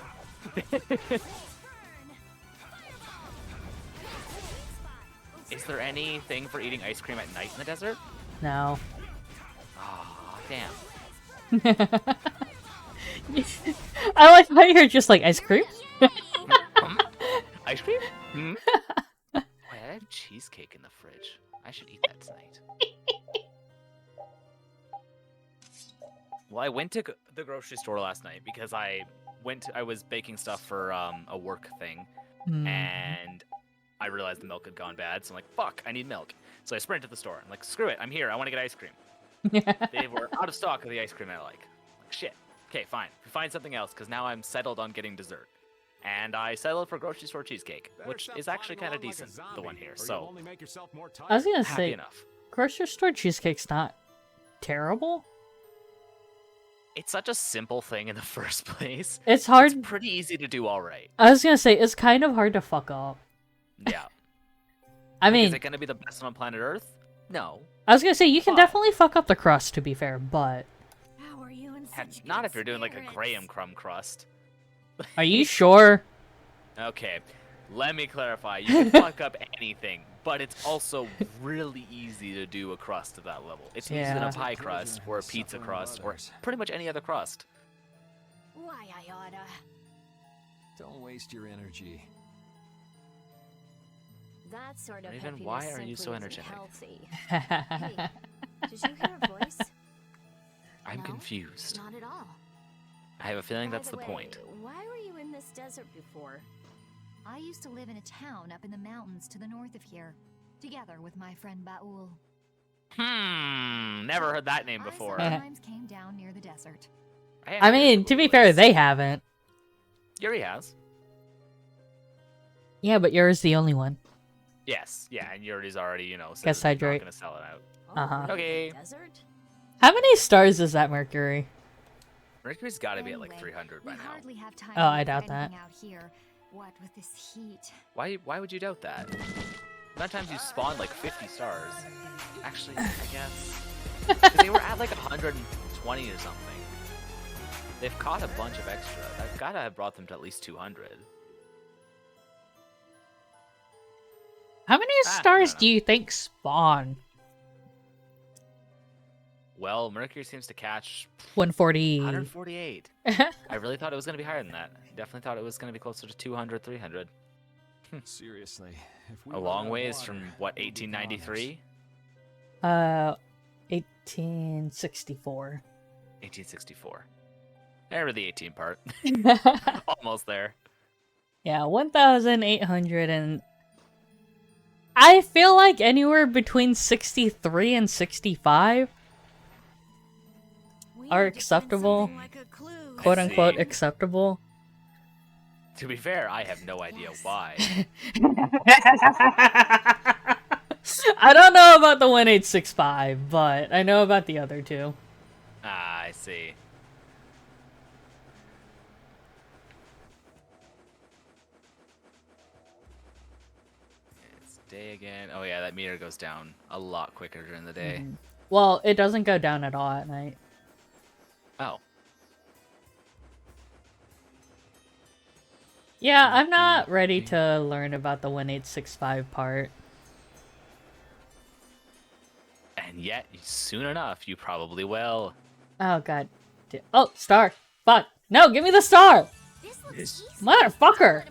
Is there anything for eating ice cream at night in the desert? No. Aw, damn. I like how you're just like, ice cream? Ice cream? Hmm? Wait, I have cheesecake in the fridge. I should eat that tonight. Well, I went to the grocery store last night because I was baking stuff for a work thing, and I realized the milk had gone bad, so I'm like, fuck, I need milk. So I sprinted to the store. I'm like, screw it, I'm here, I want to get ice cream. They were out of stock of the ice cream I like. Shit. Okay, fine. Find something else, because now I'm settled on getting dessert. And I settled for grocery store cheesecake, which is actually kind of decent, the one here, so I was gonna happy say, enough. grocery store cheesecake's not terrible. It's such a simple thing in the first place. It's hard. It's pretty easy to do all right. I was gonna say, it's kind of hard to fuck up. Yeah. I mean, is it going to be the best on planet Earth? No. I was gonna say, you can definitely fuck up the crust, to be fair, but... How are you in such Not good if you're doing like a spirits? graham crumb crust. Are you sure? Okay, let me clarify. You can fuck up anything, but it's also really easy to do a crust to that level. It's easier than a pie crust, or a pizza crust, or pretty much any other crust. Why I oughta. Don't waste your energy. That sort of Or even, happiness why are you so simply isn't energetic? healthy. Hey, did you hear a voice? I'm No, confused. Not at all. I have a feeling By that's the way, point. Why were you in this desert before? I used to live in a town up in the mountains to the north of here, together with my friend Baul. Never heard that name before. I sometimes came down near the desert. I mean, to be fair, they haven't. Yuri has. Yeah, but yours the only one. Yes, yeah, and Yuri's already, you know, said Guess that he's hydrate. not going to sell it out. Uh-huh. Okay. Desert? How many stars is that Mercury? Mercury's got to be at like Anyway, 300 by we now. hardly have time Oh, to I look doubt for that. anything out here. What with this heat? Why would you doubt that? Sometimes you spawned like 50 stars. Actually, I guess. 'Cause they were at like 120 or something. They've caught a bunch of extra. I've got to have brought them to at least 200. How many stars do you think spawn? Well, Mercury seems to catch 140. 148. I really thought it was going to be higher than that. Definitely thought it was going to be closer to 200, 300. Seriously, if we A run long out of ways water, from, what, we'll be 1893? 1864. 1864. I remember the 18 part. Almost there. Yeah, 1,800 and... I feel like anywhere between 63 and 65 are acceptable. Quote-unquote acceptable. To be fair, I have no idea why. I don't know about the 1865, but I know about the other two. Ah, I see. It's day again. Oh yeah, that meter goes down a lot quicker during the day. Well, it doesn't go down at all at night. Oh. Yeah, I'm not ready to learn about the 1865 part. And yet, soon enough, you probably will. Oh god. Oh, star. Fuck. No, give me the star! Motherfucker!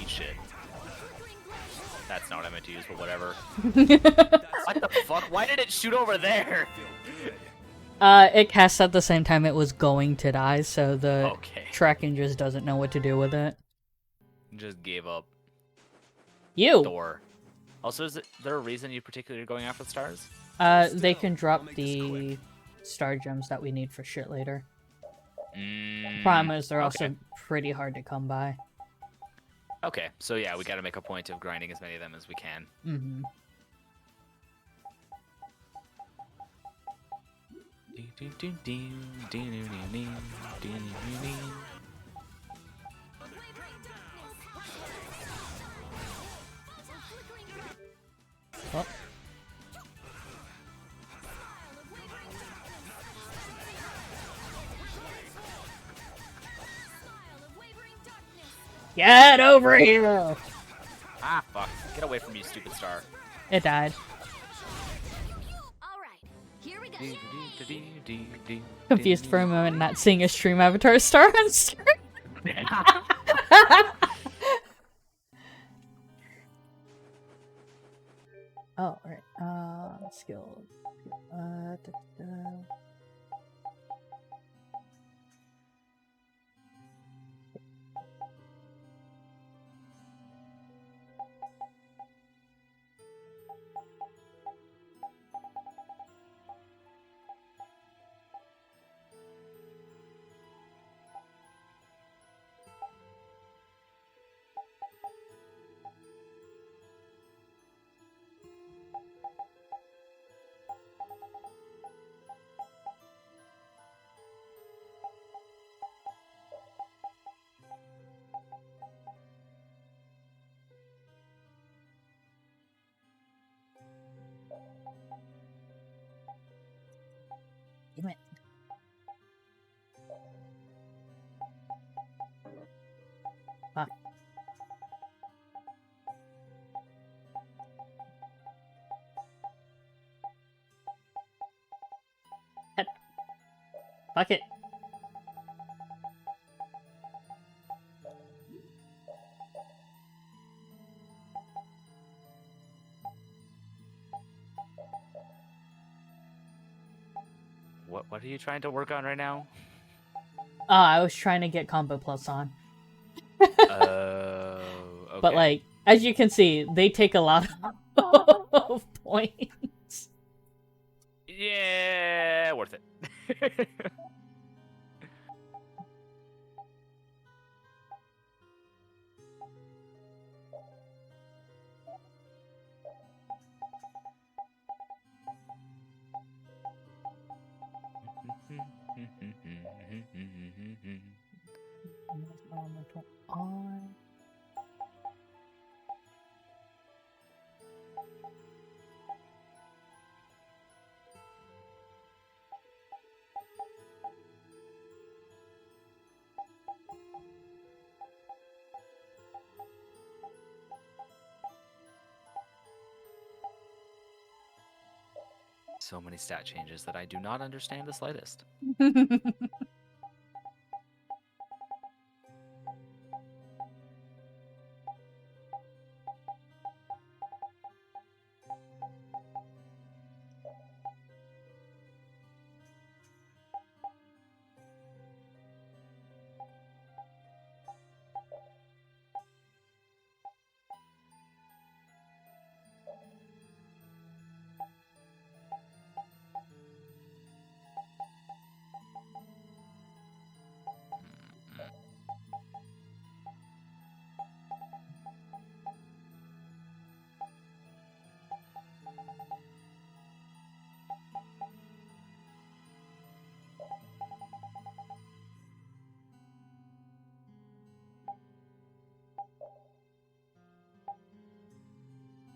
Eat shit. That's not what I meant to use, but whatever. What the fuck? Why did it shoot over there? It casts at the same time it was going to die, so the tracking just doesn't know what to do with it. Just gave up. You! Door. Also, is there a reason you particularly are going after the stars? They can drop the star gems that we need for shit later. Problem is, they're also pretty hard to come by. Okay, so yeah, we gotta make a point of grinding as many of them as we can. Mm-hmm. Oh. Get over here! Ah, fuck. Get away from me, stupid star. It died. Confused for a moment, not seeing a stream avatar star on screen. Oh, right. Skill. Damn it. Fuck. Fuck it. What are you trying to work on right now? I was trying to get combo plus on. Okay. But like, as you can see, they take a lot of points. Yeah, worth it. On. So many stat changes that I do not understand the slightest.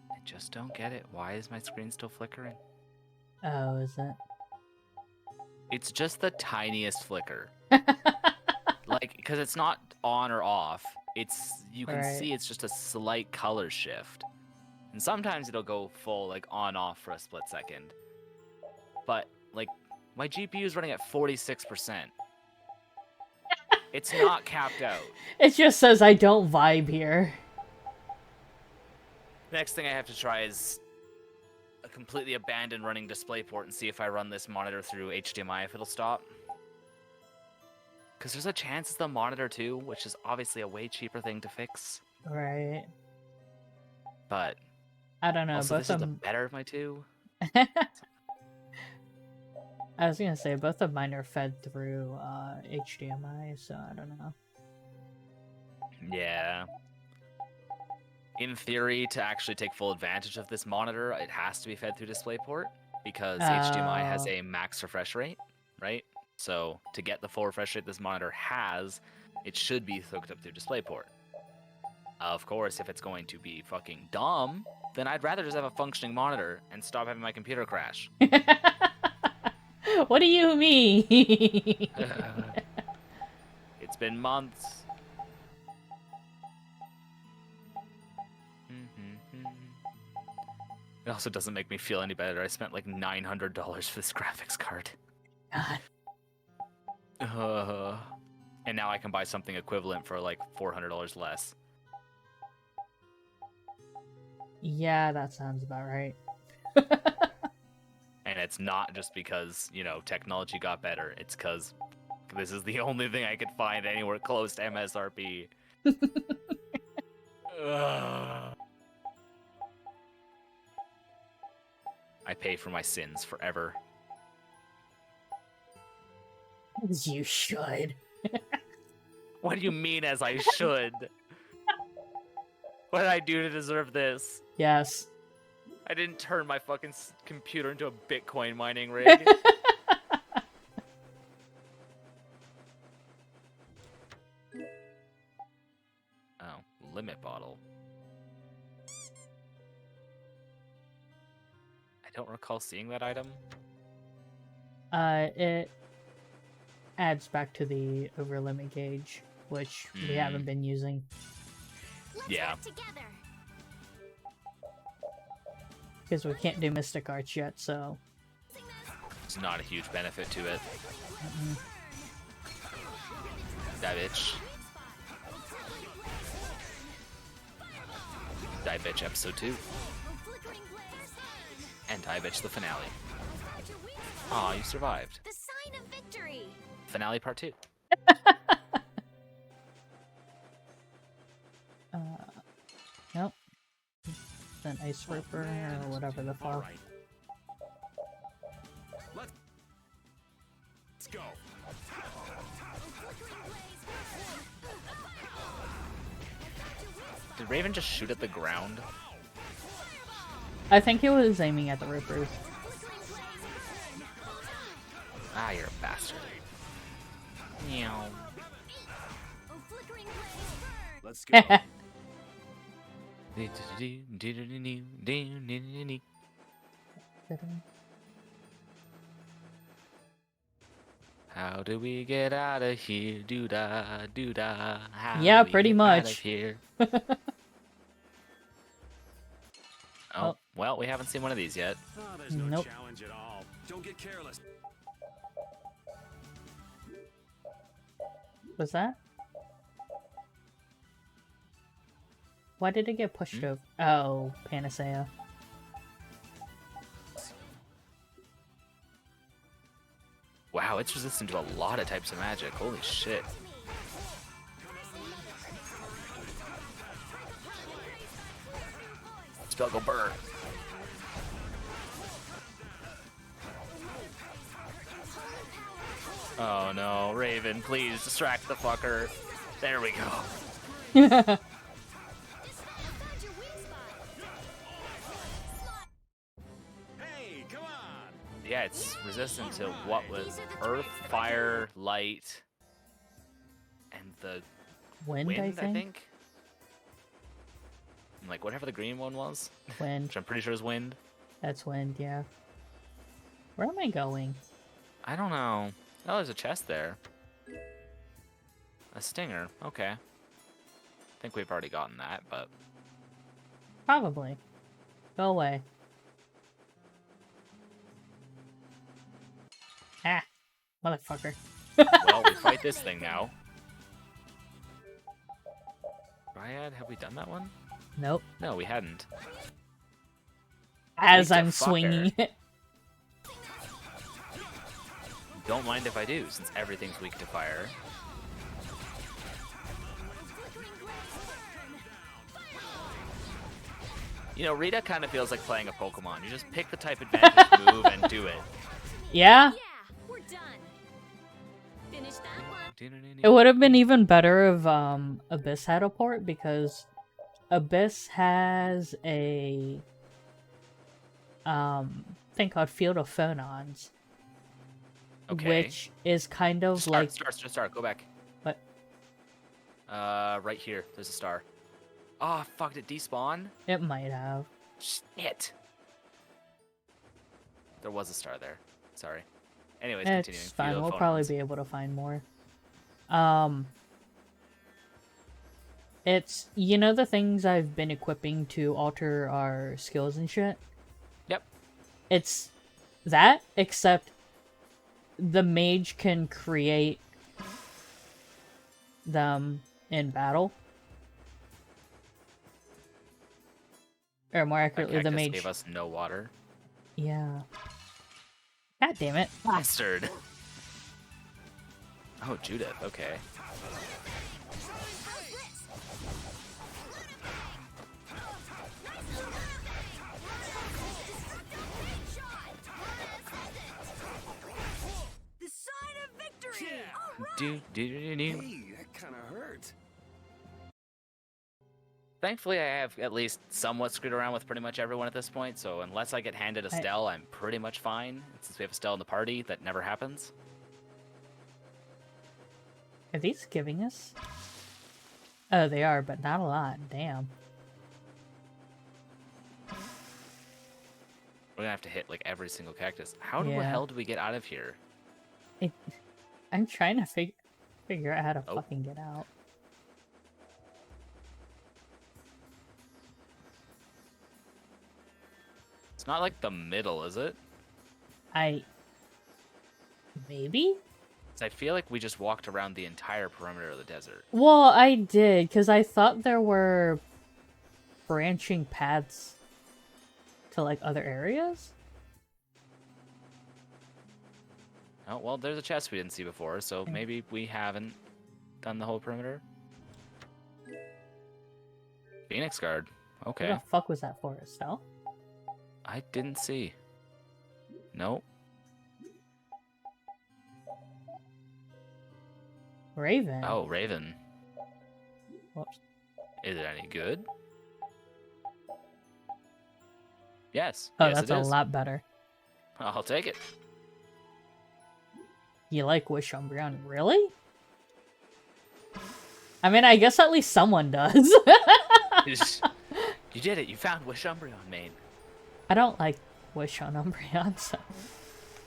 I just don't get it. Why is my screen still flickering? Oh, is it? It's just the tiniest flicker. Like, because it's not on or off. It's, you can Right. see it's just a slight color shift. And sometimes it'll go full, like, on-off for a split second. But, like, my GPU is running at 46%. It's not capped out. It just says I don't vibe here. Next thing I have to try is a completely abandoned running DisplayPort and see if I run this monitor through HDMI if it'll stop. Because there's a chance it's the monitor too, which is obviously a way cheaper thing to fix. Right. But I don't know. also, Both this of is the them. better of my two. I was gonna say both of mine are fed through HDMI, so I don't know. Yeah. In theory, to actually take full advantage of this monitor, it has to be fed through DisplayPort because HDMI has a max refresh rate. right? So to get the full refresh rate this monitor has, it should be hooked up to a DisplayPort. Of course, if it's going to be fucking dumb, then I'd rather just have a functioning monitor and stop having my computer crash. What do you mean? It's been months. It also doesn't make me feel any better. I spent like $900 for this graphics card. God. And now I can buy something equivalent for like $400 less. Yeah, that sounds about right. And it's not just because, you know, technology got better. It's because this is the only thing I could find anywhere close to MSRP. I pay for my sins forever. As you should. What do you mean, as I should? What did I do to deserve this? Yes. I didn't turn my fucking computer into a Bitcoin mining rig. Oh, limit bottle. I don't recall seeing that item. It adds back to the over limit gauge, which we haven't been using. Yeah. Because we can't do Mystic Arts yet, so... It's not a huge benefit to it. Die bitch. Die bitch episode 2. And Die bitch the finale. Aw, you survived. The sign of victory. Finale part 2. Nope. An ice ripper or whatever the fuck. Right. Let's go. Did Raven just shoot at the ground? I think he was aiming at the rippers. Ah, you're a bastard. Meow. Let's go. How do we get out of here? Doo-da, doo-da. How Yeah, do we pretty get much. Out of here? Oh, Oh. well, we haven't seen one of these yet. Oh, there's no Nope. challenge at all. Don't get careless. Was that? Why did it get pushed over? Oh, Panacea. Wow, it's resistant to a lot of types of magic. Holy shit. Spell go burn. Oh no, Raven, please distract the fucker. There we go. Hey, come on. Yeah, it's resistant to what was Earth, Fire, Light, and the Wind, I think? And, like, whatever the green one was. Wind. Which I'm pretty sure is wind. That's wind, yeah. Where am I going? I don't know. Oh, there's a chest there. A stinger. Okay. I think we've already gotten that, but... Probably. Go away. Ah! Motherfucker. Well, we fight this thing now. Dryad, have we done that one? Nope. No, we hadn't. As Weak to I'm swinging fucker. it. Don't mind if I do, since everything's weak to fire. You know, Rita kind of feels like playing a Pokemon. You just pick the type advantage move and do it. Yeah? Yeah, we're done. Finish that one. It would have been even better if Abyss had a port, because Abyss has a thing called Field of Phonons. Okay. which is kind of Start. Go back. What? Right here. There's a star. Oh, fuck, did it despawn? It might have. Shit. There was a star there. Sorry. Anyways, continuing. It's fine. Few We'll phone probably runs. be able to find more. It's, you know, the things I've been equipping to alter our skills and shit? Yep. It's that, except the mage can create them in battle. Or more accurately, the mage gave us no water. Yeah. God damn it. Bastard. Oh, Judith. Okay. The sign of victory! Hey, that kind of hurt. Thankfully, I have at least somewhat screwed around with pretty much everyone at this point, so unless I get handed Estelle, I'm pretty much fine. Since we have Estelle in the party, that never happens. Are these giving us? Oh, they are, but not a lot. Damn. We're gonna have to hit like every single cactus. How the Yeah. hell do we get out of here? I'm trying to figure out how to fucking get out. It's not like the middle, is it? Maybe? 'Cause I feel like we just walked around the entire perimeter of the desert. Well, I did, because I thought there were branching paths to, like, other areas? Oh, well, there's a chest we didn't see before, so maybe we haven't done the whole perimeter. Phoenix Guard. Okay. What the fuck was that for, Estelle? I didn't see. Nope. Raven. Oh, Raven. Whoops. Is it any good? Yes. Oh, yes, that's it a is. lot better. I'll take it. You like Wish Umbreon, really? I mean, I guess at least someone does. You did it. You found Wish Umbreon, main. I don't like Wish on Umbreon, so...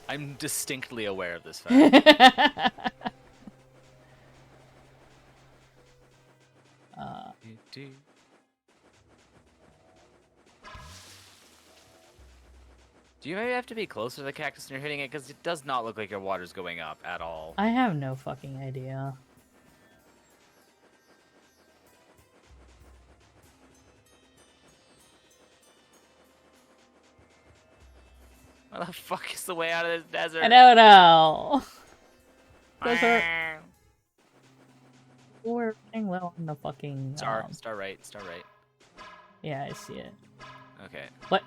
I'm distinctly aware of this fact. Do you maybe have to be closer to the cactus when you're hitting it? Because it does not look like your water's going up at all. I have no fucking idea. What the fuck is the way out of this desert? I don't know. Those are... We're running low on the fucking... Star right. Yeah, I see it. Okay. What?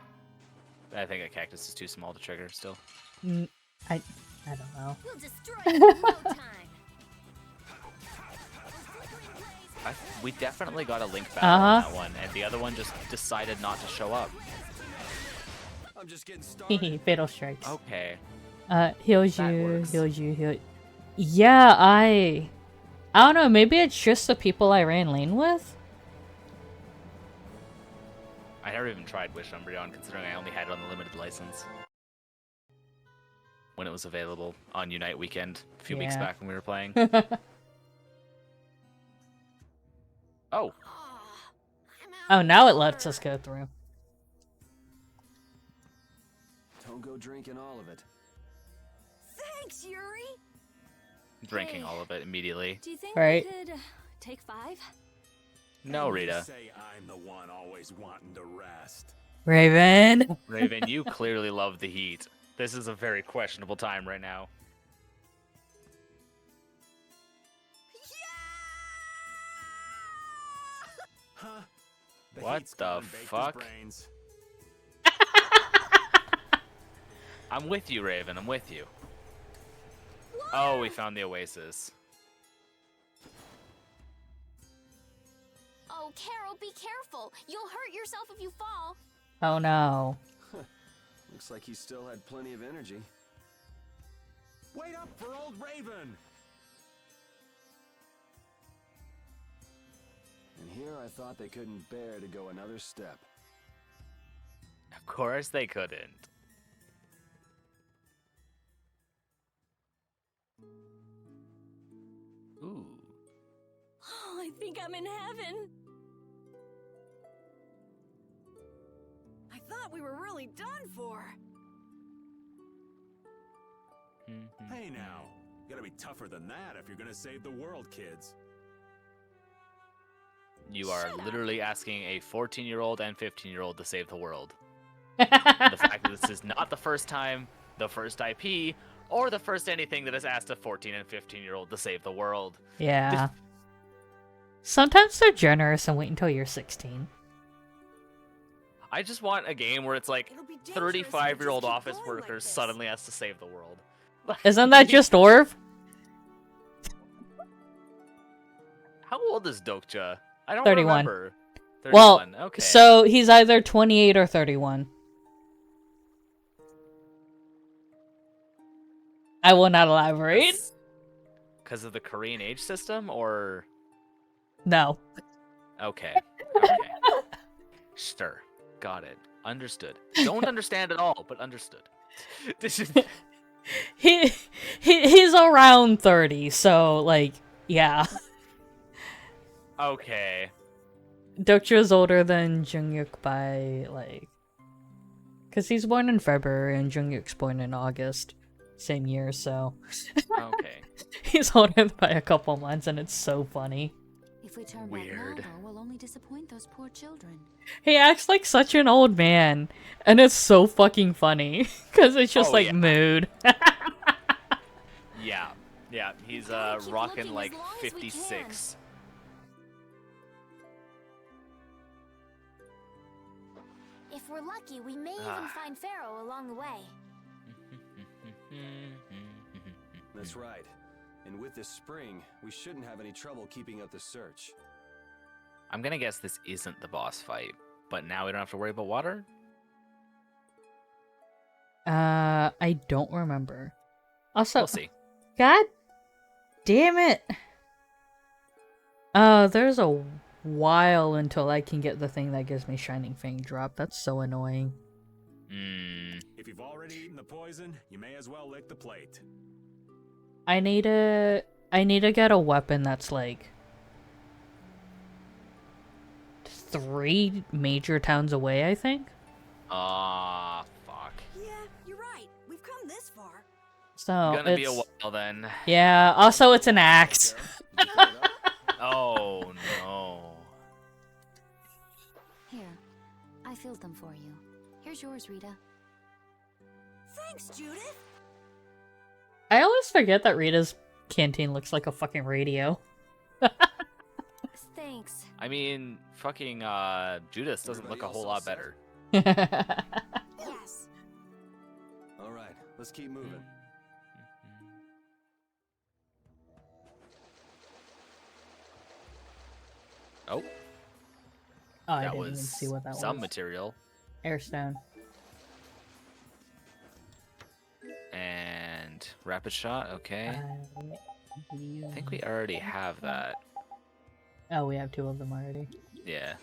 I think a cactus is too small to trigger still. I don't know. We'll destroy it in no time. We definitely got a link battle on that one, and the other one just decided not to show up. I'm just getting started. Fatal strikes. Okay. Heals That you, works. heals you, heal. Yeah, I don't know, maybe it's just the people I ran lane with? I never even tried Wish Umbreon, considering I only had it on the limited license. When it was available on Unite weekend a few weeks Yeah. back when we were playing. Oh. Oh, now it lets us go through. Don't go drinking all of it. Thanks, Yuri. Drinking all of it immediately. Do you think Right. we could take 5? No, Rita. Say I'm the one always wanting to rest. Raven. Raven, you clearly love the heat. This is a very questionable time right now. Huh? What heat's the come and baked his fuck? brains. I'm with you, Raven. I'm with you. Oh, we found the oasis. Oh, Carol, be careful. You'll hurt yourself if you fall. Oh no. Looks like he still had plenty of energy. Wait up for old Raven! And here I thought they couldn't bear to go another step. Of course they couldn't. Ooh. Oh, I think I'm in heaven. I thought we were really done for. Hey now, you gotta be tougher than that if you're gonna save the world, kids. You are literally asking a 14-year-old and 15-year-old to save the world. The fact that this is not the first time, the first IP, or the first anything that has asked a 14 and 15-year-old to save the world. Yeah. Sometimes they're generous and wait until you're 16. I just want a game where it's like 35-year-old office workers suddenly has to save the world. Isn't that just Orv? How old is Dokja? I don't 31. remember. 31. Well, okay. so he's either 28 or 31. I will not elaborate. Because of the Korean age system, or? No. Okay. Okay. Sure. Got it. Understood. Don't understand at all, but understood. He's around 30, so like, yeah. Okay. Dokja's older than Jungyuk by like, because he's born in February and Jungyuk's born in August, same year, so. Okay. He's older by a couple months, and it's so funny. If we turn Weird. back now, though, we'll only disappoint those poor children. He acts like such an old man, and it's so fucking funny because it's just like mood. Yeah. Yeah. He's rocking like 56. If we're lucky, we may even find Pharaoh along the way. That's right. And with this spring, we shouldn't have any trouble keeping up the search. I'm gonna guess this isn't the boss fight, but now we don't have to worry about water? I don't remember. Also, We'll see. God damn it. There's a while until I can get the thing that gives me Shining Fang drop. That's so annoying. If you've already eaten the poison, you may as well lick the plate. I need to get a weapon that's like 3 major towns away, I think. Fuck. Yeah, you're right. We've come this far. So Gonna be a while then. Yeah, also it's an axe. Oh no. Here, I filled them for you. Here's yours, Rita. Thanks, Judith. I always forget that Rita's canteen looks like a fucking radio. Thanks. I mean, fucking Judas doesn't look a whole lot better. Yes. All right, let's keep moving. Oh. Oh, I that didn't was even see what that some was. material. Airstone. And rapid shot, okay. I think we already have that. Oh, we have 2 of them already. Yeah.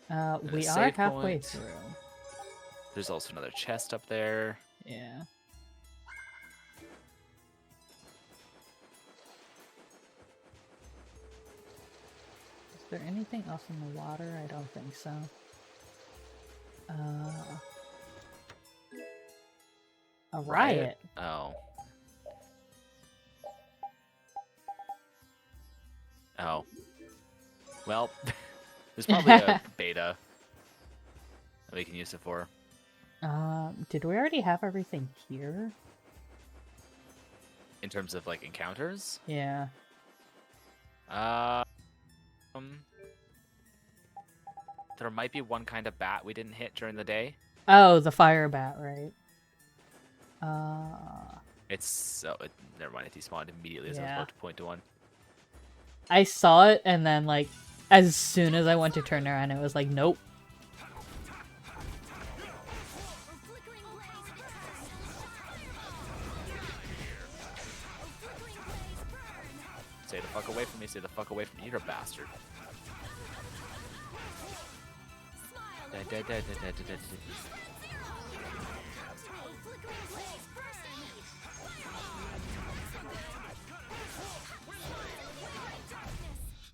We a are save halfway point. through. There's also another chest up there. Yeah. Is there anything else in the water? I don't think so. A riot. Oh. Oh. Well, there's probably a beta that we can use it for. Did we already have everything here? In terms of like encounters? Yeah. There might be one kind of bat we didn't hit during the day. Oh, the fire bat, right? It's so never mind. It despawned immediately as I was Yeah. about to point to one. I saw it, and then like as soon as I went to turn around, it was like, nope. fuck away from me. Stay the fuck away from me. You're a bastard.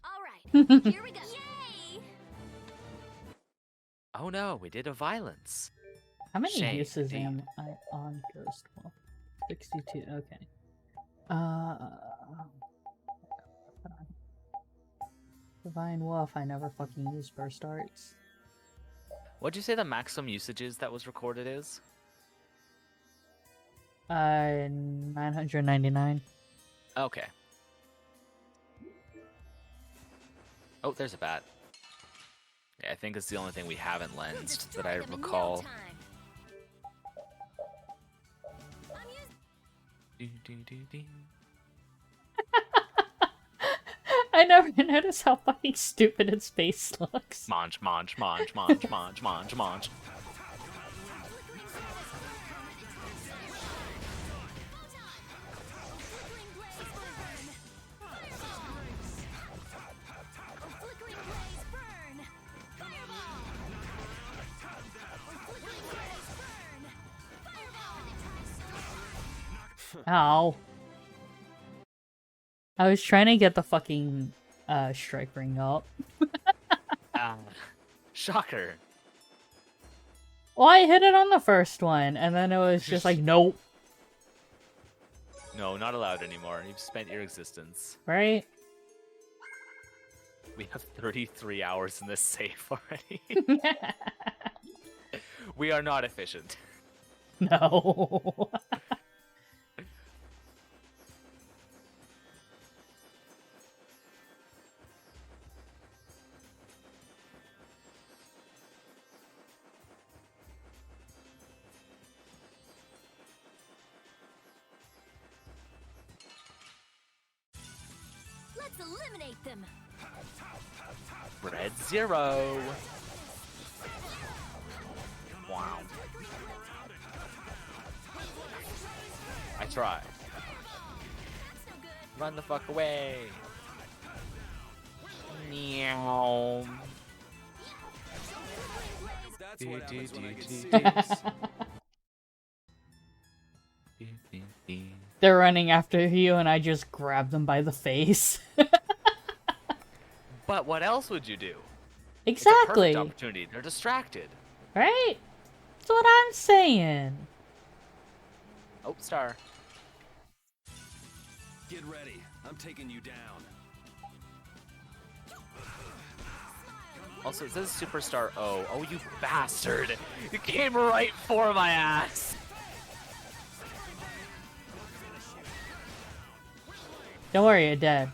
Alright, here we go. Yay! Oh no, we did a violence. How many Shame, uses indeed. am I on Ghost Wolf? 62. Okay. Divine Wolf. I never fucking use burst arts. What'd you say the maximum usages that was recorded is? 999. Okay. Oh, there's a bat. Yeah, I think it's the only thing we haven't lensed that I recall. I never noticed how fucking stupid its face looks. Mange, mange, mange, mange, mange, mange, mange. Ow. I was trying to get the fucking strike ring up. Shocker. Well, I hit it on the first one, and then it was just like, nope. No, not allowed anymore. You've spent your existence. Right? We have 33 hours in this safe already. We are not efficient. No. Let's eliminate them. Red 0. Wow. I tried. Run the fuck away. Meow. That's what happens when I get serious. They're running after you, and I just grab them by the face. But what else would you do? Exactly. It's a perfect opportunity. They're distracted. Right? That's what I'm saying. Oh, star. Get ready. I'm taking you down. Also, it says Superstar O. Oh, you bastard! You came right for my ass! Don't worry, you're dead.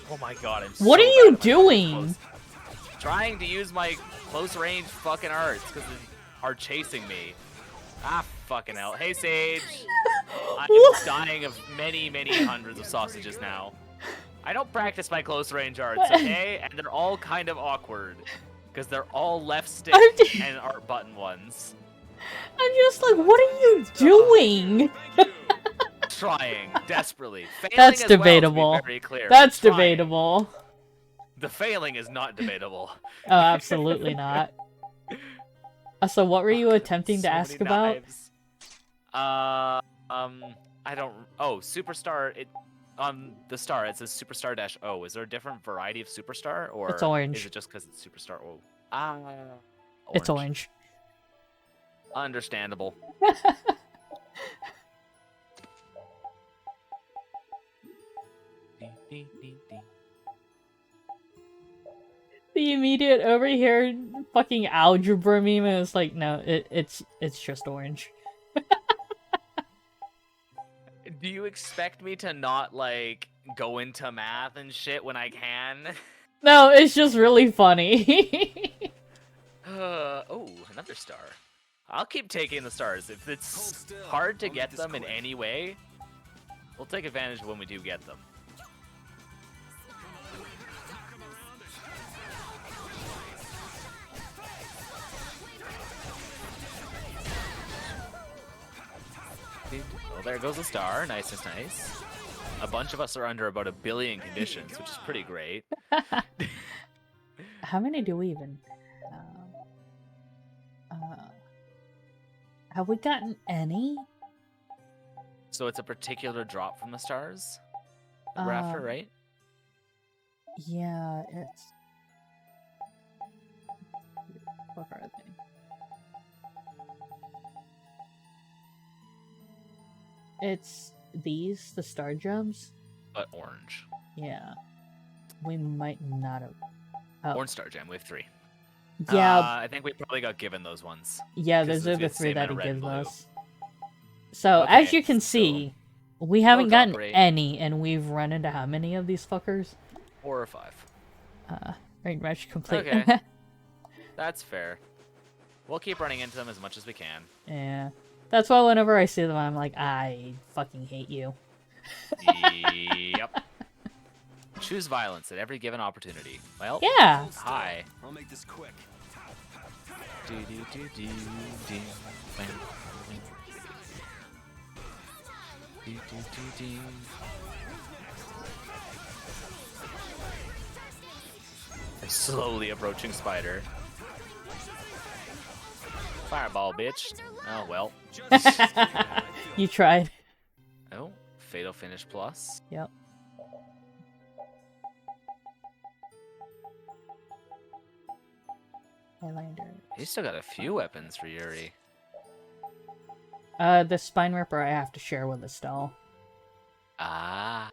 Oh my god, I'm What so are you bad at my doing? close- Trying to use my close range fucking arts because they are chasing me. Ah, fucking hell. Hey, Sage! I'm dying of many, many hundreds of sausages now. I don't practice my close range arts, okay? And they're all kind of awkward. Because they're all left stick and art button ones. I'm just like, what are you doing? Trying, desperately. Failing That's as well, to be debatable. very clear. That's Trying. debatable. The failing is not debatable. Oh, absolutely not. So what were you attempting to So ask many about? knives. I don't. Oh, Superstar. It on the star it says Superstar dash O. Is there a different variety of Superstar, or It's orange. is it just because it's Superstar O? It's orange. Understandable. The immediate over here fucking algebra meme is like, no, it's just orange. Do you expect me to not like go into math and shit when I can? No, it's just really funny. Oh, another star. I'll keep taking the stars. If it's hard to get them in any way, we'll take advantage when we do get them. Oh, there goes a star. Nice, nice, nice. A bunch of us are under about 1 billion conditions, which is pretty great. How many do we even... have we gotten any? So it's a particular drop from the stars that we're after, right? Yeah, it's... What are they? It's these, the star gems? But orange. Yeah. We might not have... Oh. Orange star gem, we have 3. Yeah. I think we probably got given those ones. Yeah, those are the it's 3 same that in he red gives blue. us. So, Okay, as you can so- see, we haven't got gotten great. any, and we've run into how many of these fuckers? 4 or 5. Rain rush complete. Okay. That's fair. We'll keep running into them as much as we can. Yeah. That's why whenever I see them, I'm like, I fucking hate you. Yep. Choose violence at every given opportunity. Well, Yeah. hi. I'll make this quick. A slowly approaching spider. Fireball, bitch. Oh, well. You tried. Oh, Fatal Finish Plus. Yep. Highlander. He's still got a few weapons for Yuri. The Spine Ripper I have to share with Estelle. Ah.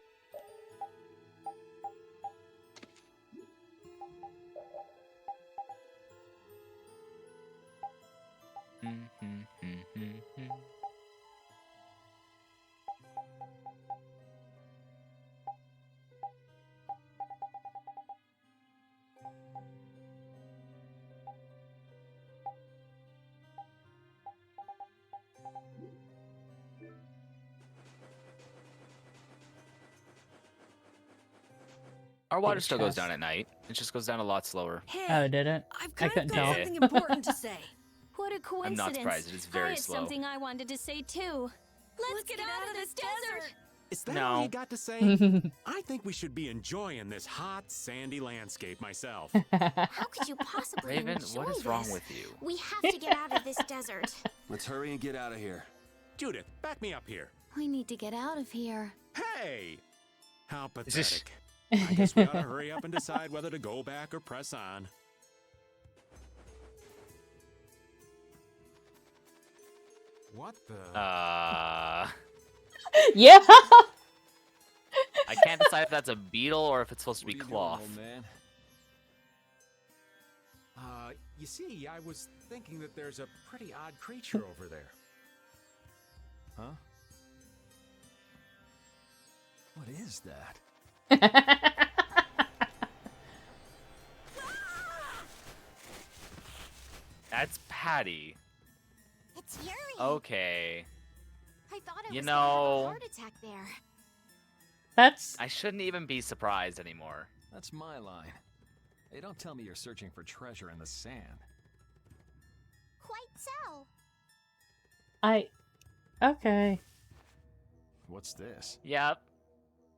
Our water still goes down at night. It just goes down a lot slower. Hey, Oh, did it? I've I kind couldn't of tell. got something important to say. What a I'm coincidence. not surprised. It is very I had slow. something I wanted to say too. Let's get out of this desert. Is that No. all you got to say? I think we should be enjoying this hot, sandy landscape myself. How could you possibly Raven, enjoy what is wrong this? with you? We have to get out of this desert. Let's hurry and get out of here. Judith, back me up here. We need to get out of here. Hey! How pathetic. I guess we ought to hurry up and decide whether to go back or press on. What the? Yeah. I can't decide if that's a beetle or if it's supposed to be cloth. You see, I was thinking that there's a pretty odd creature over there. Huh? What is that? That's Patty. It's Yuri. Okay. I thought I You was gonna have a know- heart attack there. That's... I shouldn't even be surprised anymore. That's my line. Hey, don't tell me you're searching for treasure in the sand. Quite so. Okay. What's this? Yep.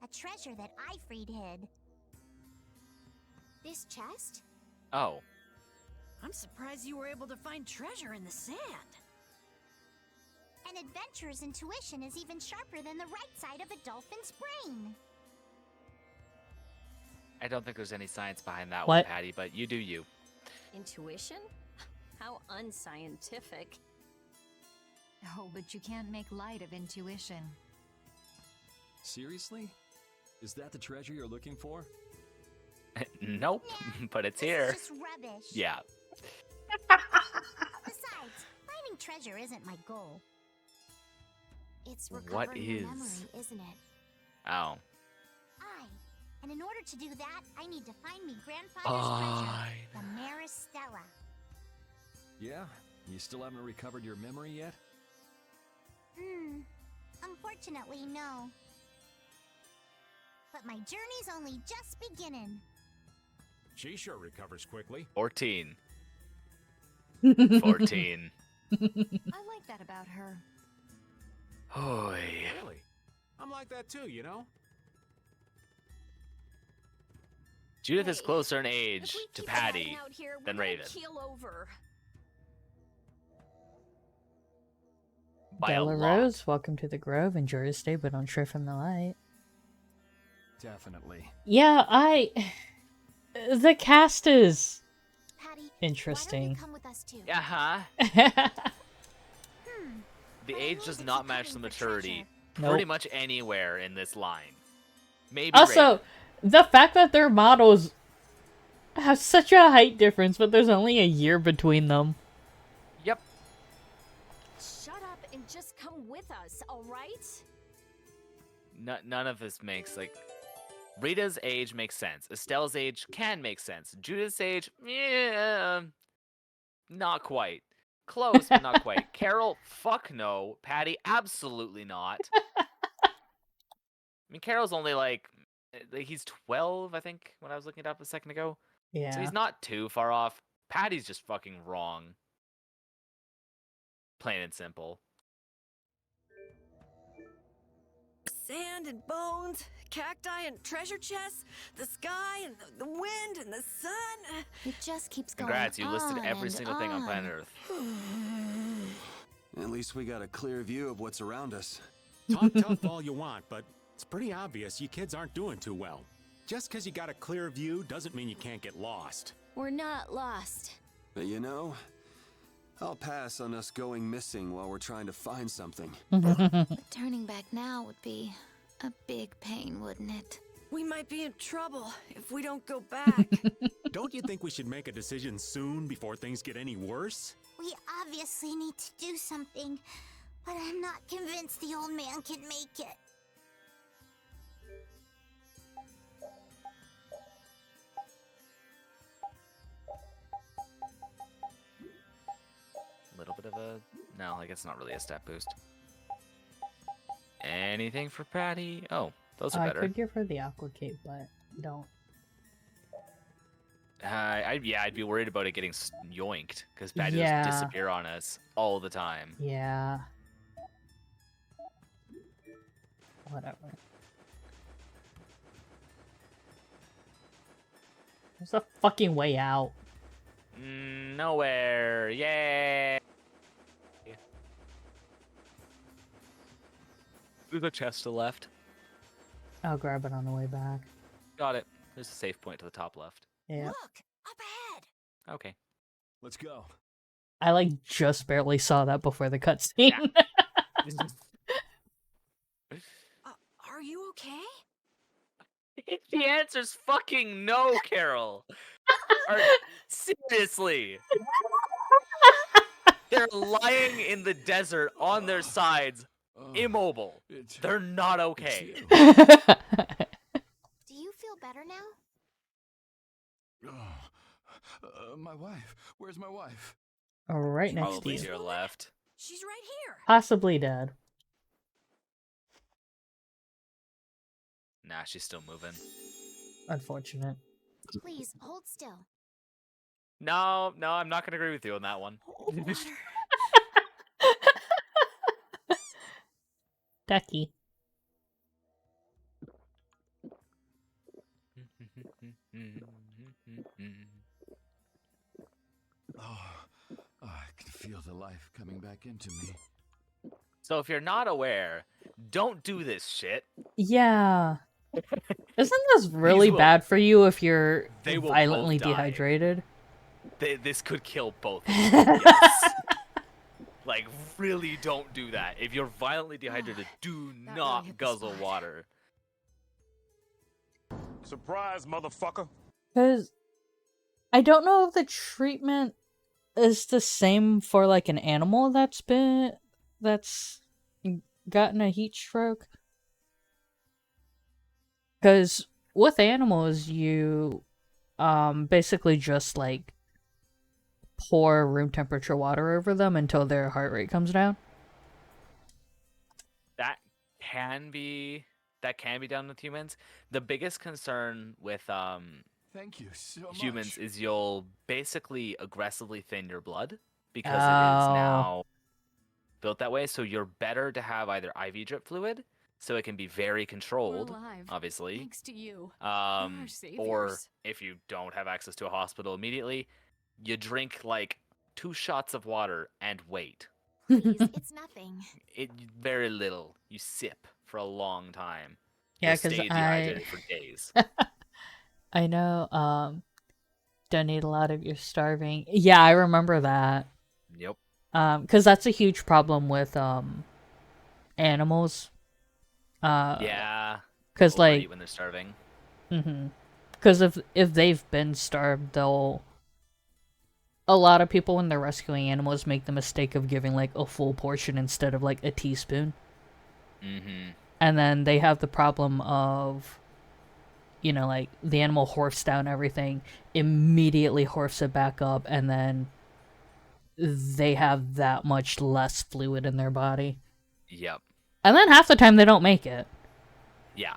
A treasure that I freed hid. This chest? Oh. I'm surprised you were able to find treasure in the sand. An adventurer's intuition is even sharper than the right side of a dolphin's brain. I don't think there's any science behind that What? one, Patty, but you do you. Intuition? How unscientific. Oh, but you can't make light of intuition. Seriously? Is that the treasure you're looking for? Nope, but it's This here. is just rubbish. Yeah. Besides, finding treasure isn't my goal. It's What recovering your is? memory, isn't it? Oh. And in order to do that, I need to find me grandfather's treasure, the Maristella. Yeah? You still haven't recovered your memory yet? Unfortunately, no. But my journey's only just beginning. She sure recovers quickly. 14. 14. I like that about her. Hoy. Really? I'm like that too, you know? Judith is Hey, closer in if age we to keep hiding Patty out here, than we're gonna Raven. keel over. By a Della lot. Rose, welcome to the Grove. Enjoy your stay, but don't stray from the light. Definitely. Yeah, the cast is Patty, interesting. Why don't you come with us too? Uh-huh. The But I age need does to not keep match hunting the for maturity Nope. pretty much anywhere in this line. Maybe Also, Raven. the fact that their models have such a height difference, but there's only a year between them. Yep. Shut up and just come with us, all right? None of this makes, like... Rita's age makes sense. Estelle's age can make sense. Judith's age, yeah, not quite. Close, but not quite. Carol, fuck no. Patty, absolutely not. I mean, Carol's only like he's 12, I think, when I was looking it up a second ago. Yeah. So he's not too far off. Patty's just fucking wrong. Plain and simple. Sand and bones, cacti and treasure chests, the sky and the wind and the sun. It just keeps going Congrats, you listed on every and single thing on planet on. Earth. At least we got a clear view of what's around us. Talk tough all you want, but it's pretty obvious you kids aren't doing too well. Just because you got a clear view doesn't mean you can't get lost. We're not lost. But you know, I'll pass on us going missing while we're trying to find something. But turning back now would be a big pain, wouldn't it? We might be in trouble if we don't go back. Don't you think we should make a decision soon before things get any worse? We obviously need to do something, but I'm not convinced the old man can make it. A little bit of a... No, I guess not really a stat boost. Anything for Patty? Oh, those are I better. could give her the aqua cape, but don't. I'd be worried about it getting yoinked, because Patty Yeah. just disappear on us all the time. Yeah. Whatever. There's a fucking way out. Nowhere. Yay! There's a chest to the left. I'll grab it on the way back. Got it. There's a safe point to the top left. Yeah. Look, up ahead. Okay. Let's go. I like just barely saw that before the cutscene. Are you okay? The answer's fucking no, Carol. Seriously. They're lying in the desert on their sides, immobile. They're not okay. Do you feel better now? My wife. Where's my wife? Right next to Probably you. to your left. She's right here. Possibly dead. Nah, she's still moving. Unfortunate. Please, hold still. No, I'm not gonna agree with you on that one. Ducky. I can feel the life coming back into me. So if you're not aware, don't do this shit. Yeah. Isn't this really will- bad for you if you're They will violently both die. dehydrated? This could kill both of them. Yes. Like, really don't do that. If you're violently dehydrated, do That not really hit the guzzle spot. water. Surprise, motherfucker! Because I don't know if the treatment is the same for like an animal that's gotten a heat stroke. Because with animals, you basically just like pour room temperature water over them until their heart rate comes down. That can be done with humans. The biggest concern with Thank you so much. humans is you'll basically aggressively thin your blood because it is Oh. now built that way, so you're better to have either IV drip fluid, so it can be very controlled, alive. obviously. Thanks to you. You're our Or saviors. if you don't have access to a hospital immediately, you drink like 2 shots of water and wait. Please, it's nothing. Very little. You sip for a long time. Yeah, You'll 'cause stay dehydrated for days. I know, don't eat a lot if you're starving. Yeah, I remember that. Yep. Because that's a huge problem with, animals. Yeah. Because, Overeat like... when they're starving. Because if they've been starved, they'll... A lot of people, when they're rescuing animals, make the mistake of giving, like, a full portion instead of, like, a teaspoon. And then they have the problem of... You know, like, the animal horfs down everything, immediately horfs it back up, and then they have that much less fluid in their body. Yep. And then half the time they don't make it. Yeah.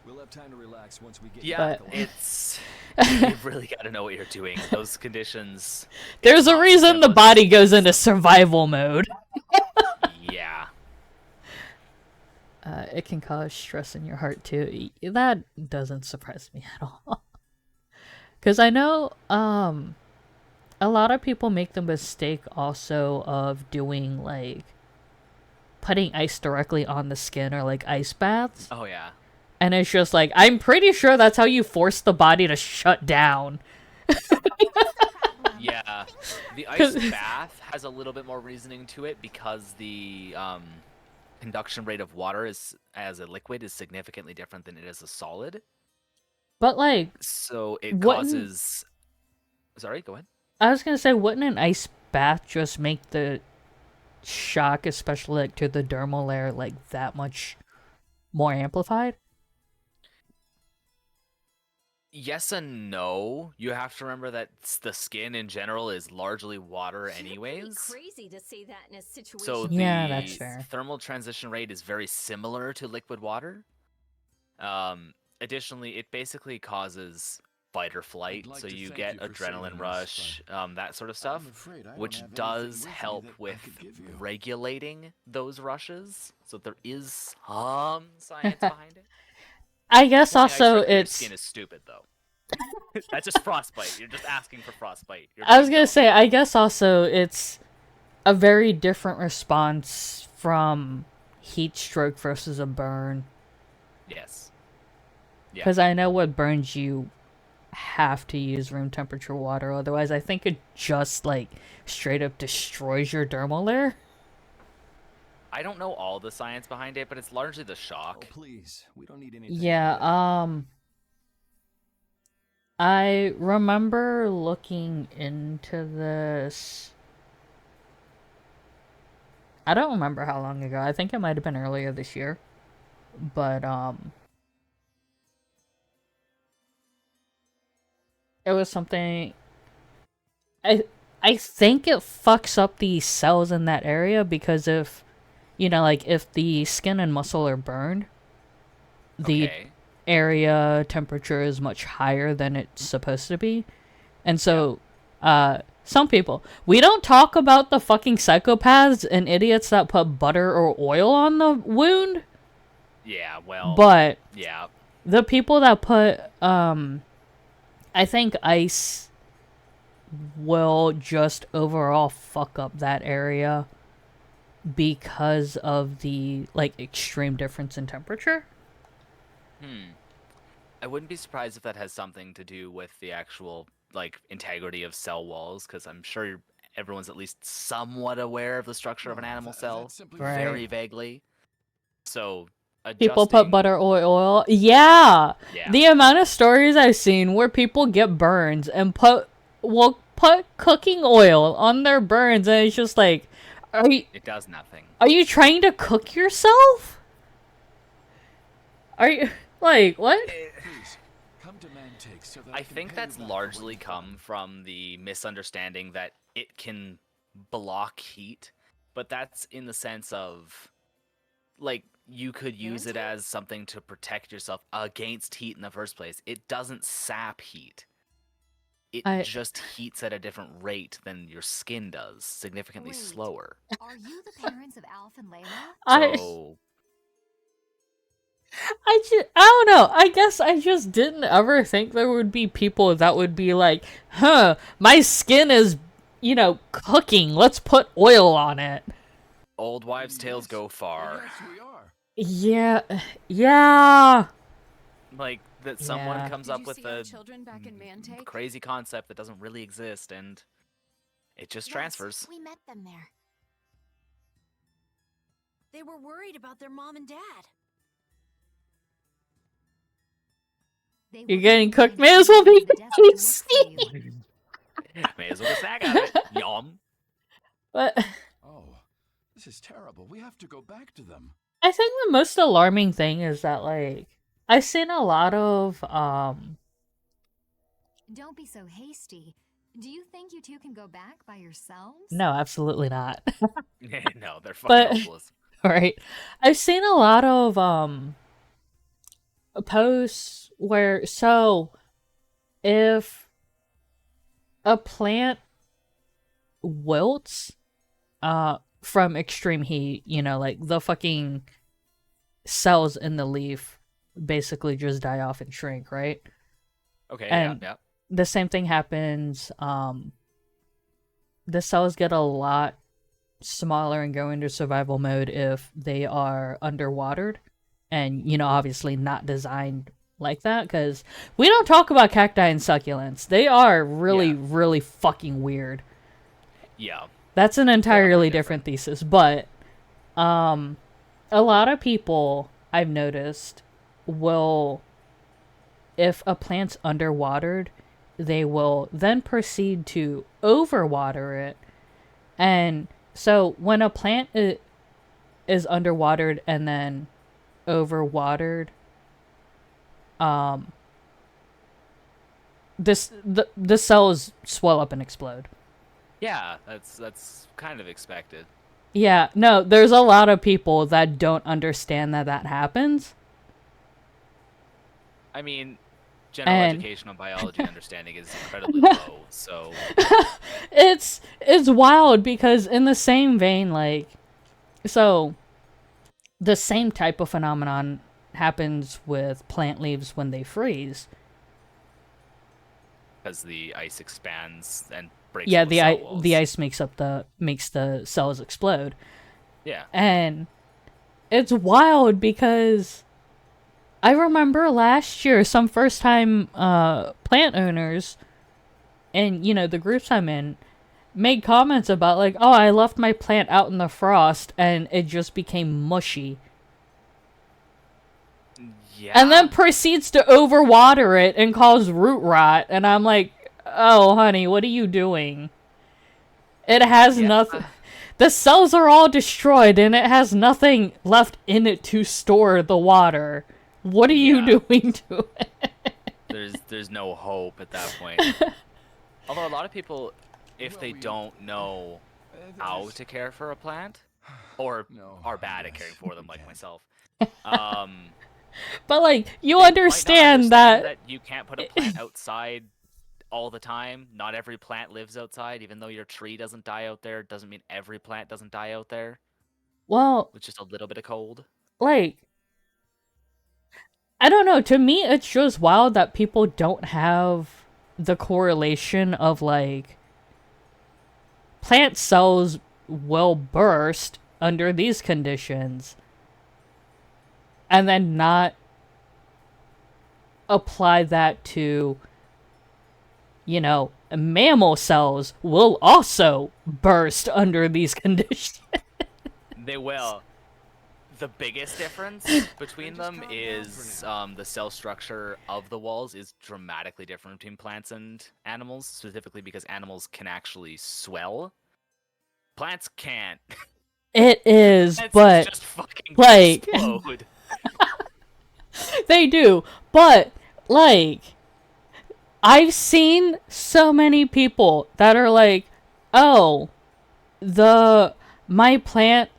We'll have time to relax once we get Yeah, But- it's... You've really got to know what you're doing. Those conditions... There's a reason the body goes into survival mode. Yeah. It can cause stress in your heart too. That doesn't surprise me at all. Because I know a lot of people make the mistake also of doing like putting ice directly on the skin or like ice baths. Oh yeah. And it's just like, I'm pretty sure that's how you force the body to shut down. Yeah. The ice bath has a little bit more reasoning to it because the conduction rate of water as a liquid is significantly different than it is a solid. But like, so it wouldn't- causes... Sorry, go ahead. I was gonna say, wouldn't an ice bath just make the shock, especially like to the dermal layer, like that much more amplified? Yes and no. You have to remember that the skin in general is largely water anyways. Crazy to say that in a situation. So Yeah, the that's fair. thermal transition rate is very similar to liquid water. Additionally, it basically causes fight or flight, like so to you thank get you for adrenaline saying this, rush, that sort of stuff, afraid I don't which have does anything with me help that I with could give you. regulating those rushes. So there is some science behind it. I guess Applying ice also drip to your it's... skin is stupid though. That's just frostbite. You're just asking for frostbite. You're I was being gonna dumb. say, I guess also it's a very different response from heat stroke versus a burn. Yes. Yeah. Because I know what burns you have to use room temperature water, otherwise I think it just like straight up destroys your dermal layer. I don't know all the science behind it, but it's largely the shock. Oh, please. We don't need anything. Yeah, I remember looking into this. I don't remember how long ago. I think it might have been earlier this year. But, it was something... I think it fucks up the cells in that area because if, you know, like, if the skin and muscle are burned, the Okay. area temperature is much higher than it's supposed to be. And so, some people... We don't talk about the fucking psychopaths and idiots that put butter or oil on the wound. Yeah, well... But... Yeah. The people that put, I think ice will just overall fuck up that area because of the, like, extreme difference in temperature. I wouldn't be surprised if that has something to do with the actual, like, integrity of cell walls, because I'm sure everyone's at least somewhat aware of the structure of an animal cell, very Right. vaguely. So, People put butter or oil. Yeah! Yeah. The amount of stories I've seen where people get burns and put cooking oil on their burns, and it's just like, It does nothing. Are you trying to cook yourself? Are you... Like, what? Please, come to Mantake so that I can think pay that's you back for what largely you've come from the misunderstanding that it can block heat, but that's in the sense of, like, you could use it as something to protect yourself against heat in the first place. It doesn't sap heat. it I- just heats at a different rate than your skin does, significantly Wait. slower. Are you the parents of Alf and Layla? So I don't know. I guess I just didn't ever think there would be people that would be like, huh, my skin is, cooking. Let's put oil on it. old wives' tales go far. Yes, we are. Yeah. Yeah. Like that someone Yeah. comes Did up you with see our a children back in Mantake? crazy concept that doesn't really exist, and it just Yes, transfers. we met them there. They were worried about their mom and dad. They You're were getting even cooked. going May to as well be the desert to look for you. May as well get a snack out of it. Yum. But Oh, this is terrible. We have to go back to them. I think the most alarming thing is that, I've seen a lot of, Don't be so hasty. Do you think you two can go back by yourselves? no, absolutely not. No, they're fucking But- hopeless. Right. I've seen a lot of, posts where, if a plant wilts, from extreme heat, the fucking cells in the leaf basically just die off and shrink, right? Okay, And yeah. the same thing happens, the cells get a lot smaller and go into survival mode if they are underwatered, and, obviously not designed like that, because we don't talk about cacti and succulents. They are really, really fucking weird. Yeah. That's an entirely different thesis, but a lot of people I've noticed will, if a plant's underwatered, they will then proceed to overwater it. And so when a plant is underwatered and then overwatered, the cells swell up and explode. Yeah, that's kind of expected. Yeah, no, there's a lot of people that don't understand that happens. I mean, general And- education on biology understanding is incredibly low, so It's wild because in the same vein, so the same type of phenomenon happens with plant leaves when they freeze. because the ice expands and breaks Yeah, all the cell walls. the ice makes the cells explode. Yeah. And it's wild because I remember last year some first time plant owners and the groups I'm in made comments about oh, I left my plant out in the frost and it just became mushy. Yeah. And then proceeds to overwater it and cause root rot, and I'm like, oh honey, what are you doing? It has nothing. The cells are all destroyed and it has nothing left in it to store the water. What are you doing to it? There's no hope at that point. Although a lot of people, if they don't know how to care for a plant, or are bad at caring for them, like myself, But you they might not understand that you can't put a plant outside all the time. Not every plant lives outside. Even though your tree doesn't die out there, doesn't mean every plant doesn't die out there. Well, With just a little bit of cold. I don't know, to me it's just wild that people don't have the correlation of plant cells will burst under these conditions and then not apply that to mammal cells will also burst under these conditions. They will. The biggest difference between them is the cell structure of the walls is dramatically different between plants and animals, specifically because animals can actually swell. Plants can't. It is, Plants but just fucking like explode. they do, but I've seen so many people that are like, oh, my plant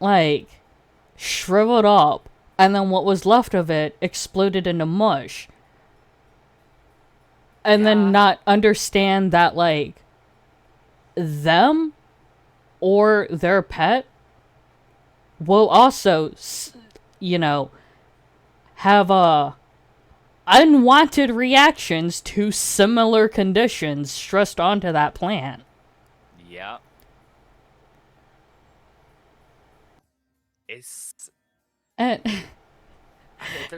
shriveled up and then what was left of it exploded into mush. and then not understand that, like, them or their pet will also, you know, have unwanted reactions to similar conditions stressed onto that plant. Yeah. It's...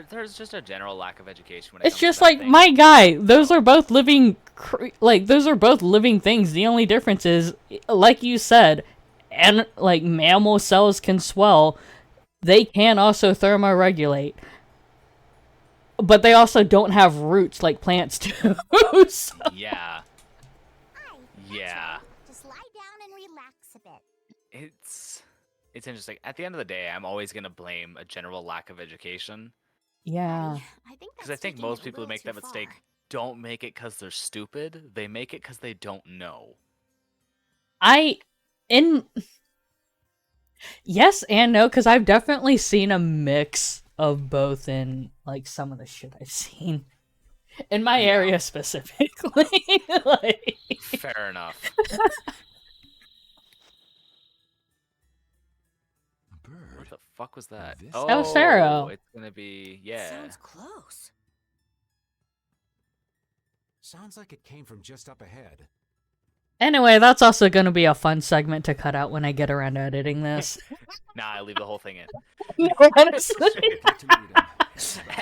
there's just a general lack of education when it It's comes just to that like, thing. my guy, those are both living, those are both living things. The only difference is, like you said, and like mammal cells can swell, they can also thermoregulate. But they also don't have roots like plants do. So. Yeah. Yeah. Just lie down and relax a bit. It's interesting. At the end of the day, I'm always gonna blame a general lack of education. Yeah. Because I think most people who make that mistake don't make it because they're stupid. They make it because they don't know. Yes and no, because I've definitely seen a mix of both in, like, some of the shit I've seen. In my area specifically. Like... Fair enough. What the fuck was that? Oh, Pharaoh. It's gonna be... yeah. Sounds close. Sounds like it came from just up ahead. Anyway, that's also going to be a fun segment to cut out when I get around to editing this. Nah, I leave the whole thing in. No, honestly.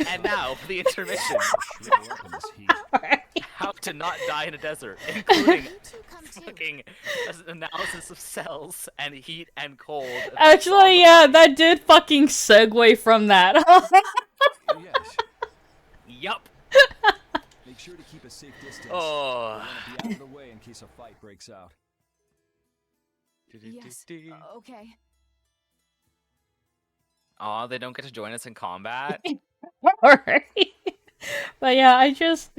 And now for the intermission. How to not die in a desert, including fucking analysis of cells and heat and cold. Actually, yeah, that did fucking segue from that. Yup. Make sure to keep a safe distance. Oh. You want to be out of the way in case a fight breaks out. Yes. Okay. Aw, they don't get to join us in combat. Alright. But yeah, I'm just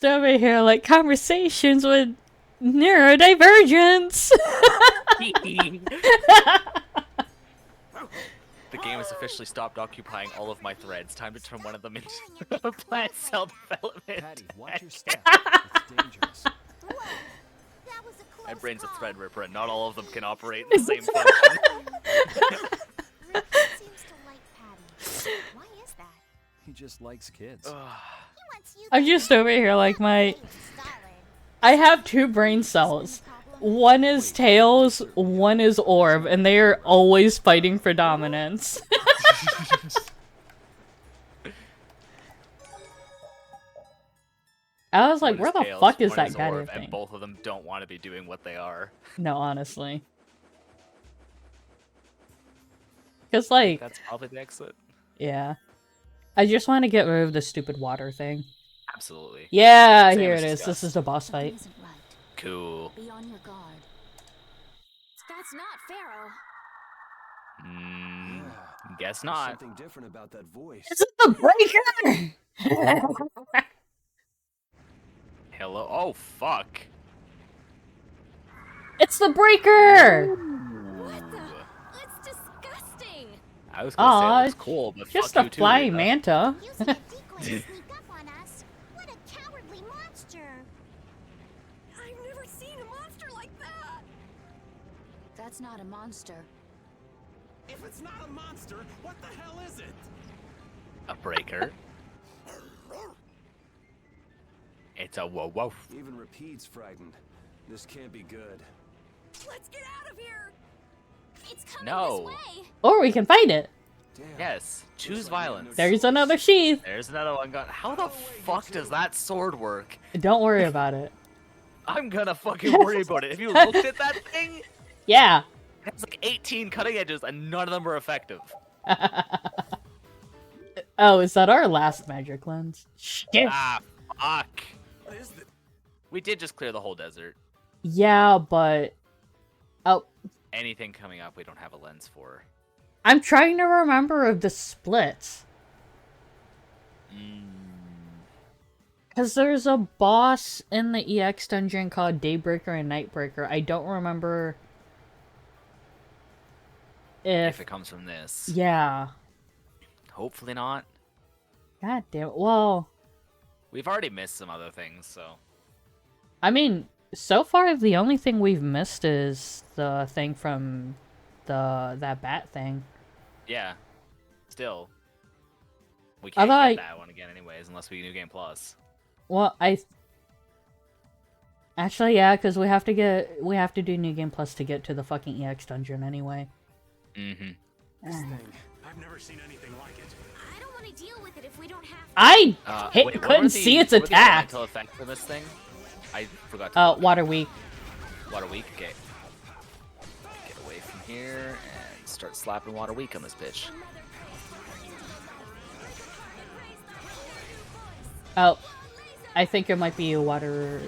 over here like conversations with neurodivergence. The game has officially stopped occupying all of my threads. Time to turn one of them into plant cell development. Patty, watch your step. It's dangerous. My brain's a thread ripper, and not all of them can operate in the same function. Why is that? He just likes kids. I'm just over here like I have two brain cells. One is Tails, one is Orb, and they are always fighting for dominance. I was like, where the fuck is that goddamn thing? And both of them don't want to be doing what they are. No, honestly. Because, like... That's probably the exit. Yeah. I just want to get rid of the stupid water thing. Absolutely. Yeah, here it is. This is the boss fight. Cool. Be on your guard. That's not Pharaoh. Guess not. Something different about that voice. This is the breaker! Hello? Oh, fuck. It's the breaker! What the? That's disgusting! I was gonna say it was cool, but just fuck a you too, flying Rita. manta. Using a decoy to sneak up on us. What a cowardly monster! I've never seen a monster like that. That's not a monster. If it's not a monster, what the hell is it? A breaker. It's a woof. Even Repeat's frightened. This can't be good. Let's get out of here. It's coming No. this way. Or we can fight it. Damn. Yes. Choose violence. There's another sheath. There's another one gone. How the fuck does that sword work? Don't worry about it. I'm gonna fucking worry about it. Have you looked at that thing? Yeah. It has like 18 cutting edges and none of them are effective. Oh, is that our last magic lens? Shit. Ah, fuck. What is this? We did just clear the whole desert. Yeah, but... Oh. Anything coming up we don't have a lens for. I'm trying to remember of the splits. Because there's a boss in the EX dungeon called Daybreaker and Nightbreaker. I don't remember... If it comes from this. Yeah. Hopefully not. God damn it. Well... We've already missed some other things, so. I mean, so far the only thing we've missed is the thing from that bat thing. Yeah. Still. We can't get that one again anyways, unless we get New Game Plus. Well, actually, yeah, because we have to do New Game Plus to get to the fucking EX dungeon anyway. Mm-hmm. This thing, I've never seen anything like it. I don't want to deal with it if we don't have to. I Wait, couldn't see its attack. What were the elemental effects for this thing? I forgot to Water weak. Water weak? Okay. Get away from here and start slapping water weak on this bitch. Oh, I think it might be a water...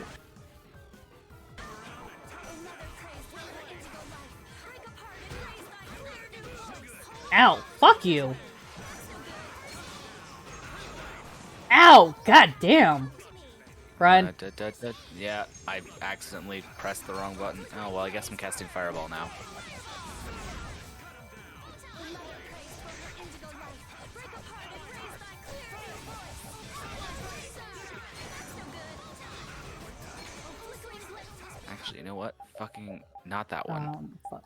Ow, fuck you! Ow, god damn! Run. Yeah, I accidentally pressed the wrong button. Oh, well, I guess I'm casting Fireball now. Actually, you know what? Fucking not that one. Fuck.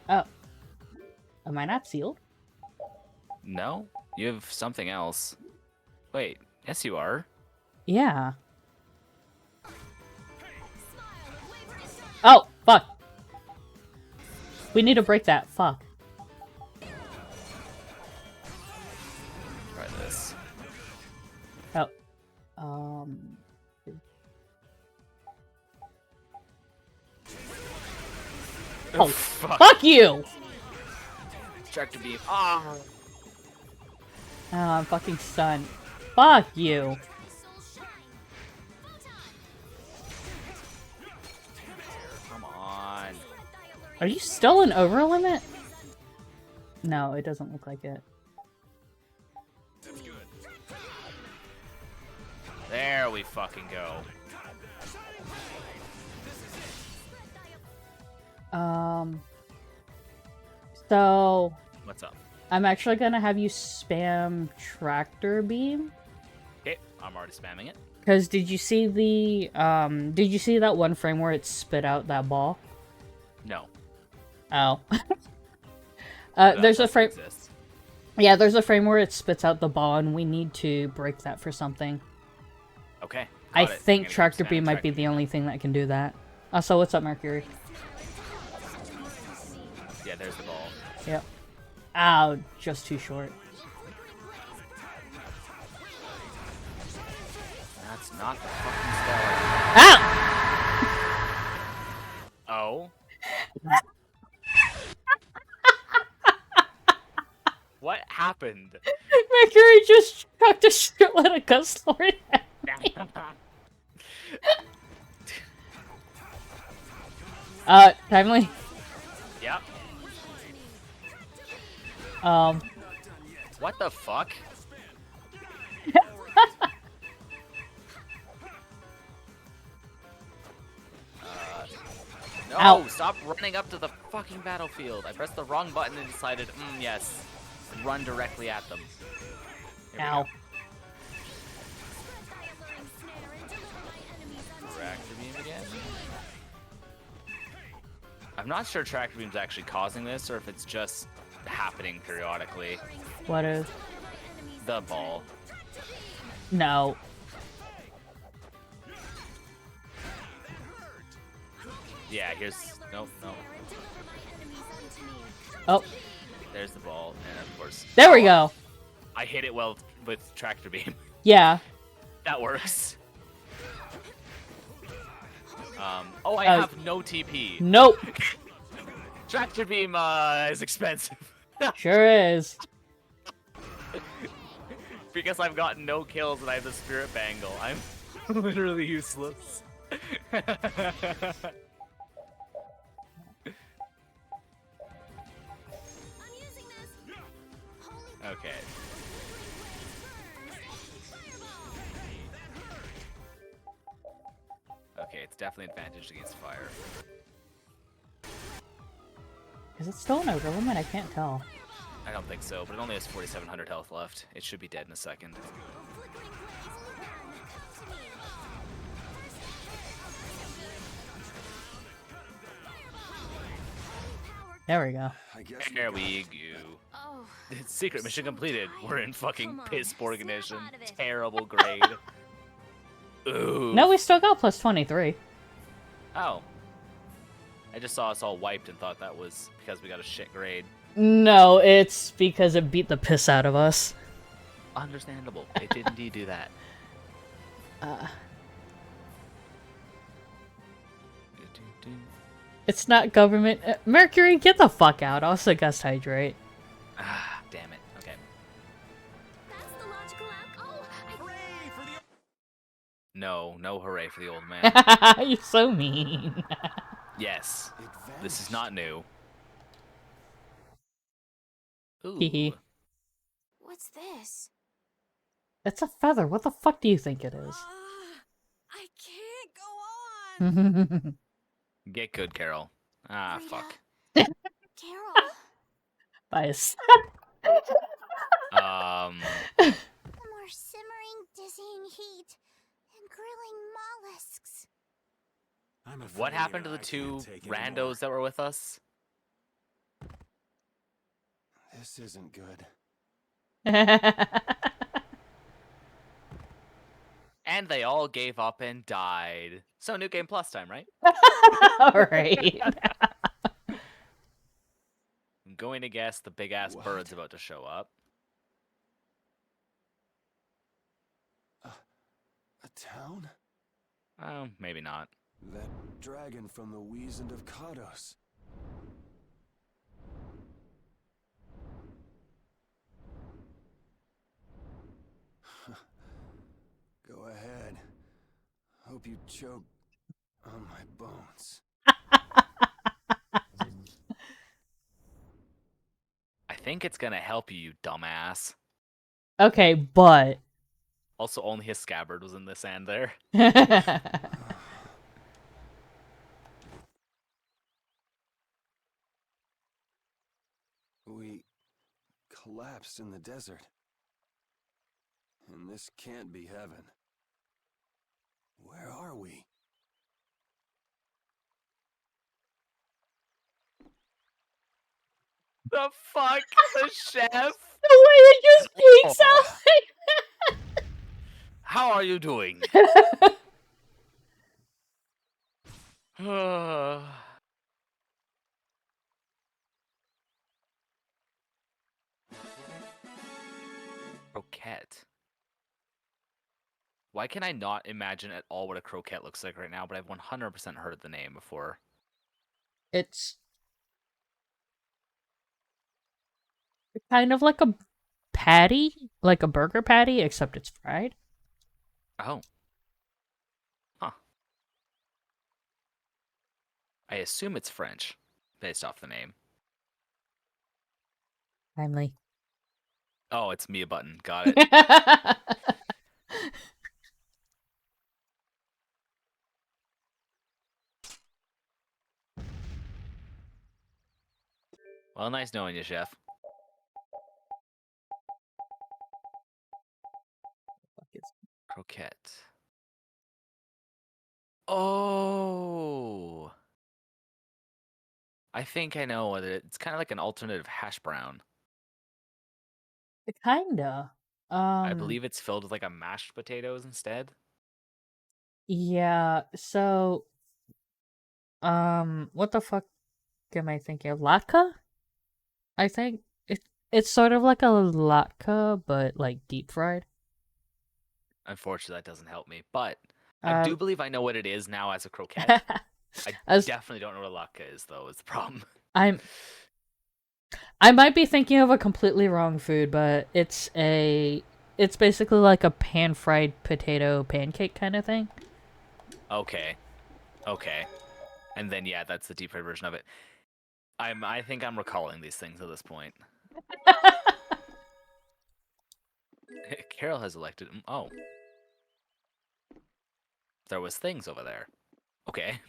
Oh. Am I not sealed? No? You have something else. Wait, yes you are. Yeah. Oh, fuck. We need to break that. Fuck. Try this. Oh. Oh, fuck you! Tractor beam. Ah! Oh, I'm fucking stunned. Fuck you. Come on. Are you still in over limit? No, it doesn't look like it. There we fucking go. So... What's up? I'm actually gonna have you spam tractor beam. Okay, I'm already spamming it. Because did you see the, did you see that one frame where it spit out that ball? No. Oh. There's a frame... Yeah, there's a frame where it spits out the ball, and we need to break that for something. Okay. I think tractor beam might be the only thing that can do that. Also, what's up, Mercury? Yeah, there's the ball. Yep. Ow, just too short. That's not the fucking spell. Ow! Oh? What happened? Mercury just chucked a shitload of ghost lord at me. Timely? Yep. What the fuck? No, Ow. Stop running up to the fucking battlefield. I pressed the wrong button and decided, yes, run directly at them. Ow. Tractor beam again? I'm not sure tractor beam's actually causing this, or if it's just happening periodically. What is? The ball. No. Yeah, here's... Nope, nope. Oh. There's the ball, and of course... There we go! I hit it well with tractor beam. Yeah. That works. Oh, I have no TP. Nope. Tractor beam is expensive. Sure is. Because I've gotten no kills and I have the spirit bangle. I'm literally useless. Okay. Okay, it's definitely advantaged against fire. Is it still an over limit? I can't tell. I don't think so, but it only has 4,700 health left. It should be dead in a second. There we go. There we go. Oh, Secret mission completed. We're in fucking Come on, piss poor snap condition. out of it. Terrible grade. Ooh. No, we still got plus 23. Oh. I just saw us all wiped and thought that was because we got a shit grade. No, it's because it beat the piss out of us. Understandable. It did indeed do that. It's not government. Mercury, get the fuck out. Also, gust hydrate. Ah, damn it. Okay. That's the logical outcome. Oh, No hooray for the old man. You're so mean. Yes. This is not new. Hee. Ooh. what's this? It's a feather. What the fuck do you think it is? I can't go on. Get good, Carol. Ah, Rita. fuck. Carol. Bias. The more simmering, dizzying heat and grilling mollusks. What happened to the two randos that were with us? This isn't good. And they all gave up and died. So new game plus time, right? Alright. I'm going to guess the big ass bird's about to show up. A town? Oh, maybe not. That dragon from the Wizened of Kados. Go ahead. Hope you choke on my bones. I think it's gonna help you, you dumbass. Okay, but... Also, only his scabbard was in the sand there. We collapsed in the desert. And this can't be heaven. Where are we? The fuck? The chef? The way it just peeks out! How are you doing? Croquette. Why can I not imagine at all what a croquette looks like right now, but I've 100% heard the name before. It's kind of like a patty, like a burger patty, except it's fried. Oh. Huh. I assume it's French, based off the name. Timely. Oh, it's Mia Button. Got it. Well, nice knowing you, Chef. Croquette. Oh! I think I know what it's kind of like an alternative hash brown. Kinda. I believe it's filled with like a mashed potatoes instead. Yeah, so what the fuck am I thinking of? Latke? I think it's sort of like a latke, but like deep fried. Unfortunately, that doesn't help me, but I do believe I know what it is now as a croquette. I definitely don't know what a latke is, though, is the problem. I might be thinking of a completely wrong food, but it's basically like a pan-fried potato pancake kind of thing. Okay. Okay. And then, yeah, that's the deep fried version of it. I think I'm recalling these things at this point. Carol has elected... Oh. There was things over there. Okay.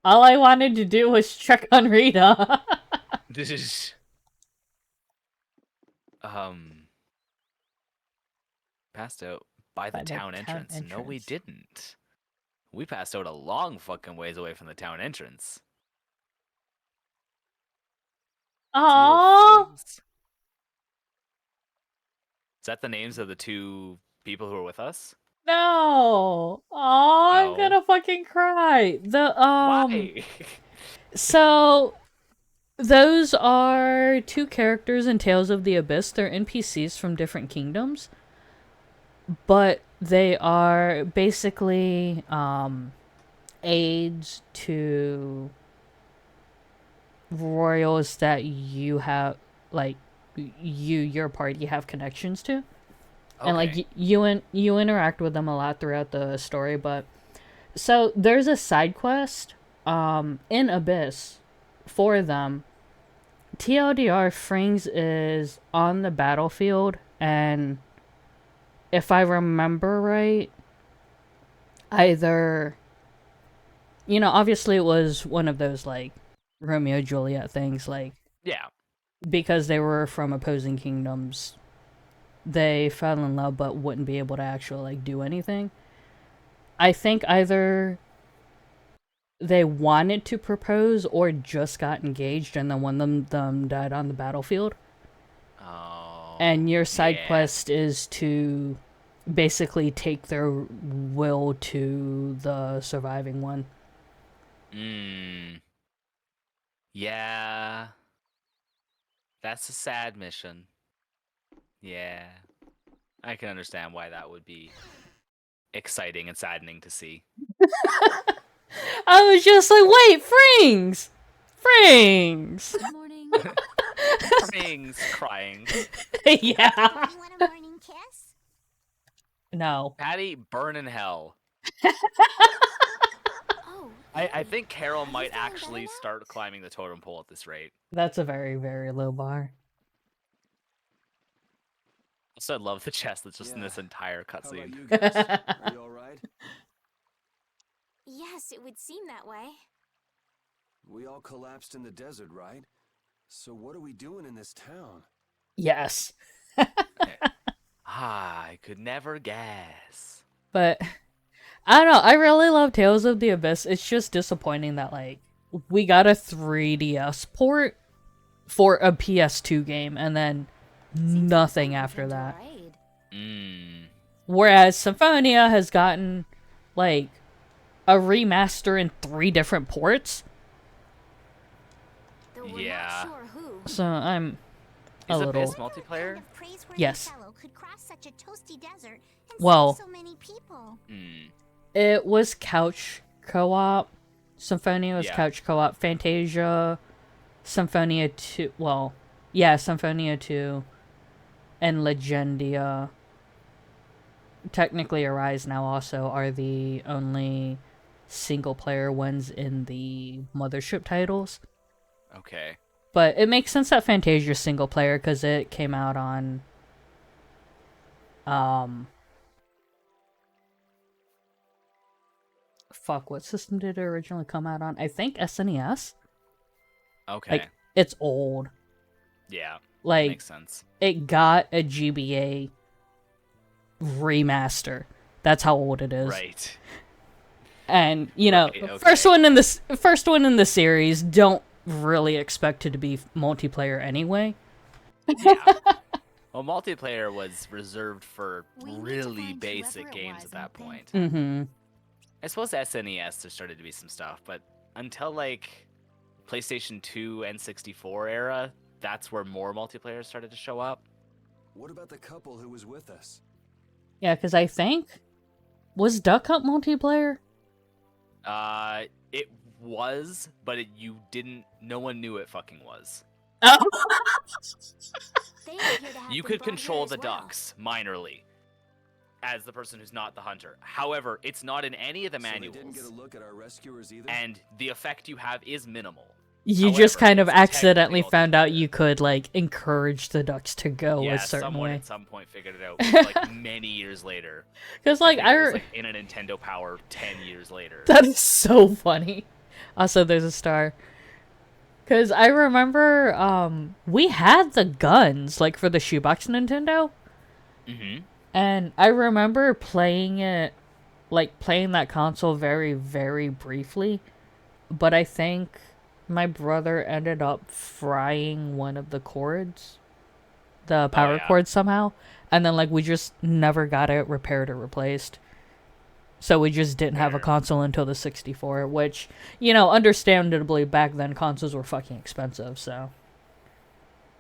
All I wanted to do was check on Rita. This is... Passed out by the town entrance. No, we didn't. We passed out a long fucking ways away from the town entrance. Aww. Is that the names of the two people who were with us? No. Aww, I'm No. gonna fucking cry. Why? So those are two characters in Tales of the Abyss. They're NPCs from different kingdoms. But they are basically aides to royals that you have, like, your party have connections to. Okay. And like you interact with them a lot throughout the story. But so there's a side quest in Abyss for them. TLDR, Frings is on the battlefield, and if I remember right, either, you know, obviously it was one of those like Romeo Juliet things, like, Yeah. because they were from opposing kingdoms, they fell in love but wouldn't be able to actually like do anything. I think either they wanted to propose or just got engaged, and then one of them died on the battlefield. Oh. And your side quest is to basically take their will to the surviving one. Yeah. That's a sad mission. Yeah. I can understand why that would be exciting and saddening to see. I was just like, wait, Frings! Frings! Good morning. Frings crying. Yeah. You want a morning kiss? No. Patty, burn in hell. Oh. I think Carol might actually start climbing the totem pole at this rate. That's a very, very low bar. Also, I love the chest that's just in this entire How about cutscene. you guys? Are you alright? Yes, it would seem that way. We all collapsed in the desert, right? So what are we doing in this town? Yes. I could never guess. But I don't know, I really love Tales of the Abyss. It's just disappointing that like we got a 3DS port for a PS2 game and then nothing after that. Whereas Symphonia has gotten like a remaster in 3 different ports. Yeah. So I'm a Is little... Abyss multiplayer? Yes. Could cross such a toasty desert and Well, save so many people. it was couch co-op. Symphonia was Yeah. couch co-op. Fantasia, Symphonia 2, well, yeah, Symphonia 2, and Legendia, technically Arise now also, are the only single-player ones in the Mothership titles. Okay. But it makes sense that Fantasia's single-player, because it came out on... Fuck, what system did it originally come out on? I think SNES? Okay. Like, it's old. Yeah. Like, makes sense. It got a GBA remaster. That's how old it is. Right. And, you know, Okay. first one in the series, don't really expect it to be multiplayer anyway. Well, multiplayer was reserved for really basic games at that point. Mm-hmm. I suppose SNES there started to be some stuff, but until like PlayStation 2 and 64 era, that's where more multiplayer started to show up. What about the couple who was with us? Yeah, because I think... Was Duck Hunt multiplayer? It was, but no one knew it fucking was. Oh. You could control the ducks minorly as the person who's not the hunter. However, it's not in any of the manuals. So they didn't get a look at our rescuers either? And the effect you have is minimal. You just kind of accidentally found out you could, like, encourage the ducks to go a certain someone way. at some point figured it out, like, many years later. Because, like, it was, like, in a Nintendo Power 10 years later. That is so funny. Also, there's a star. Because I remember we had the guns, like, for the shoebox Nintendo. Mm-hmm. And I remember playing it, like, playing that console very, very briefly. But I think my brother ended up frying one of the cords. The power cord somehow. And then, like, we just never got it repaired or replaced. So we just didn't have a console until the 64, which, you know, understandably, back then, consoles were fucking expensive, so...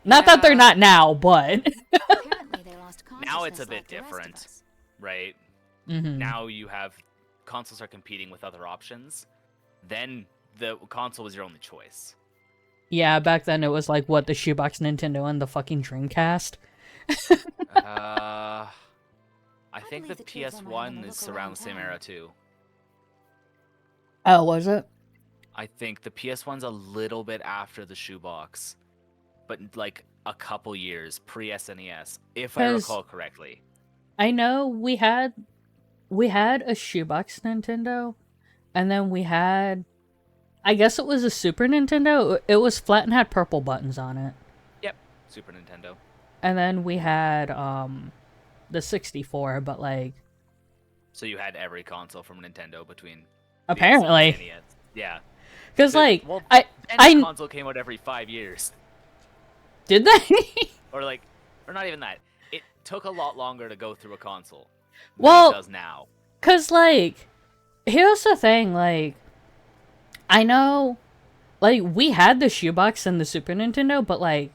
Not that they're not now, but... Now it's a bit different, right? Mm-hmm. Now you have... Consoles are competing with other options. Then the console was your only choice. Yeah, back then it was like, what, the shoebox Nintendo and the fucking Dreamcast? I think the PS1 is around the same era too. Oh, was it? I think the PS1's a little bit after the shoebox, but like a couple years pre-SNES, if I recall correctly. I know we had a shoebox Nintendo, and then we had, I guess it was a Super Nintendo. It was flat and had purple buttons on it. Yep, Super Nintendo. And then we had the 64, but like... So you had every console from Nintendo between... Apparently. PS and NES. Yeah. Because like... Well, I console came out every 5 years. Did they? Or not even that. It took a lot longer to go through a console than well, it does now. Because like... Here's the thing, like... I know... Like, we had the shoebox and the Super Nintendo, but like...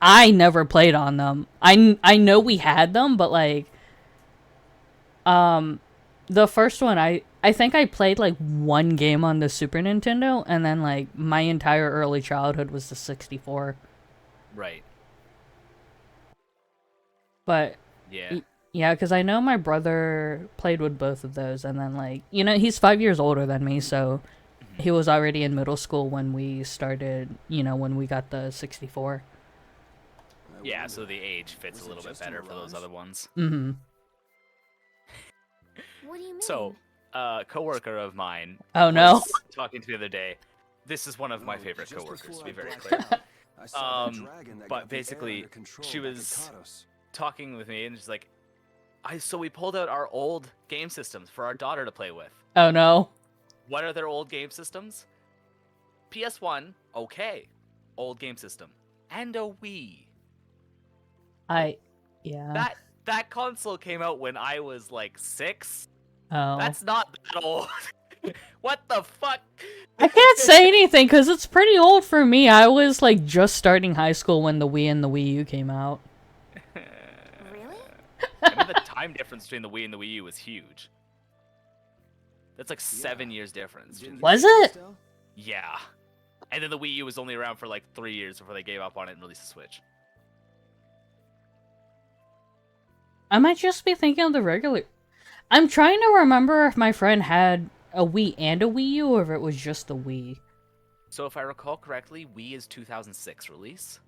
I never played on them. I know we had them, but like... The first one, I think I played like one game on the Super Nintendo, and then like my entire early childhood was the 64. Right. But... Yeah. Yeah, because I know my brother played with both of those, and then like... You know, he's 5 years older than me, so... He was already in middle school when we started, you know, when we got the 64. Yeah, so the age fits a little bit better for those other ones. Mm-hmm. What do you mean? So, a coworker of mine Oh, no. was talking to me the other day. This is one of my favorite coworkers, to be very clear. But basically, she was talking with me, and she's like, so we pulled out our old game systems for our daughter to play with. Oh, no. What are their old game systems? PS1, okay. Old game system. And a Wii. Yeah. That console came out when I was like 6. Oh. That's not that old. What the fuck? I can't say anything because it's pretty old for me. I was like just starting high school when the Wii and the Wii U came out. Really? I mean, the time difference between the Wii and the Wii U was huge. That's like 7 years difference. Was it? Yeah. And then the Wii U was only around for like 3 years before they gave up on it and released the Switch. I might just be thinking of the regular... I'm trying to remember if my friend had a Wii and a Wii U, or if it was just the Wii. So if I recall correctly, Wii is 2006 release.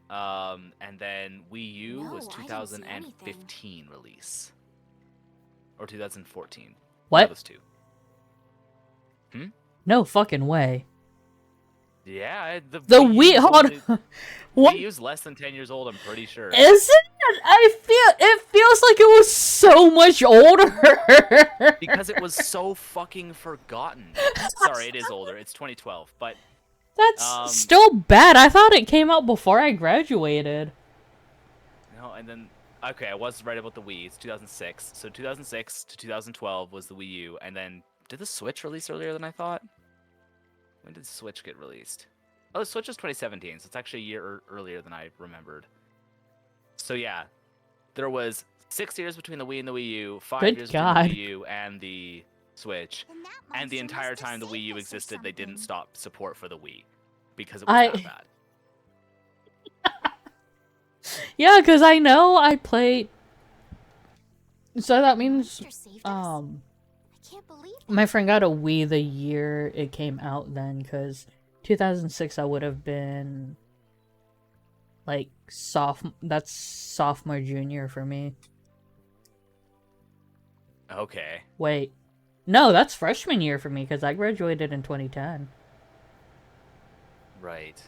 And then Wii U was 2015 release. Or 2014. What? Those two. No fucking way. Yeah, the Wii... Hold on. What? Wii U's less than 10 years old, I'm pretty sure. Is it? It feels like it was so much older. Because it was so fucking forgotten. Sorry, it is older. It's 2012, but... That's still bad. I thought it came out before I graduated. No, and then... Okay, I was right about the Wii. It's 2006. So 2006 to 2012 was the Wii U, and then... Did the Switch release earlier than I thought? When did the Switch get released? Oh, the Switch was 2017, so it's actually a year earlier than I remembered. So yeah, there was 6 years between the Wii and the Wii U, 5 years between the Wii U and the Switch, and the entire time the Wii U existed, they didn't stop support for the Wii because it was that bad. Yeah, because I know I played... So that means... My friend got a Wii the year it came out then, because 2006 I would have been... Like, that's sophomore, junior for me. Okay. Wait. No, that's freshman year for me, because I graduated in 2010. Right.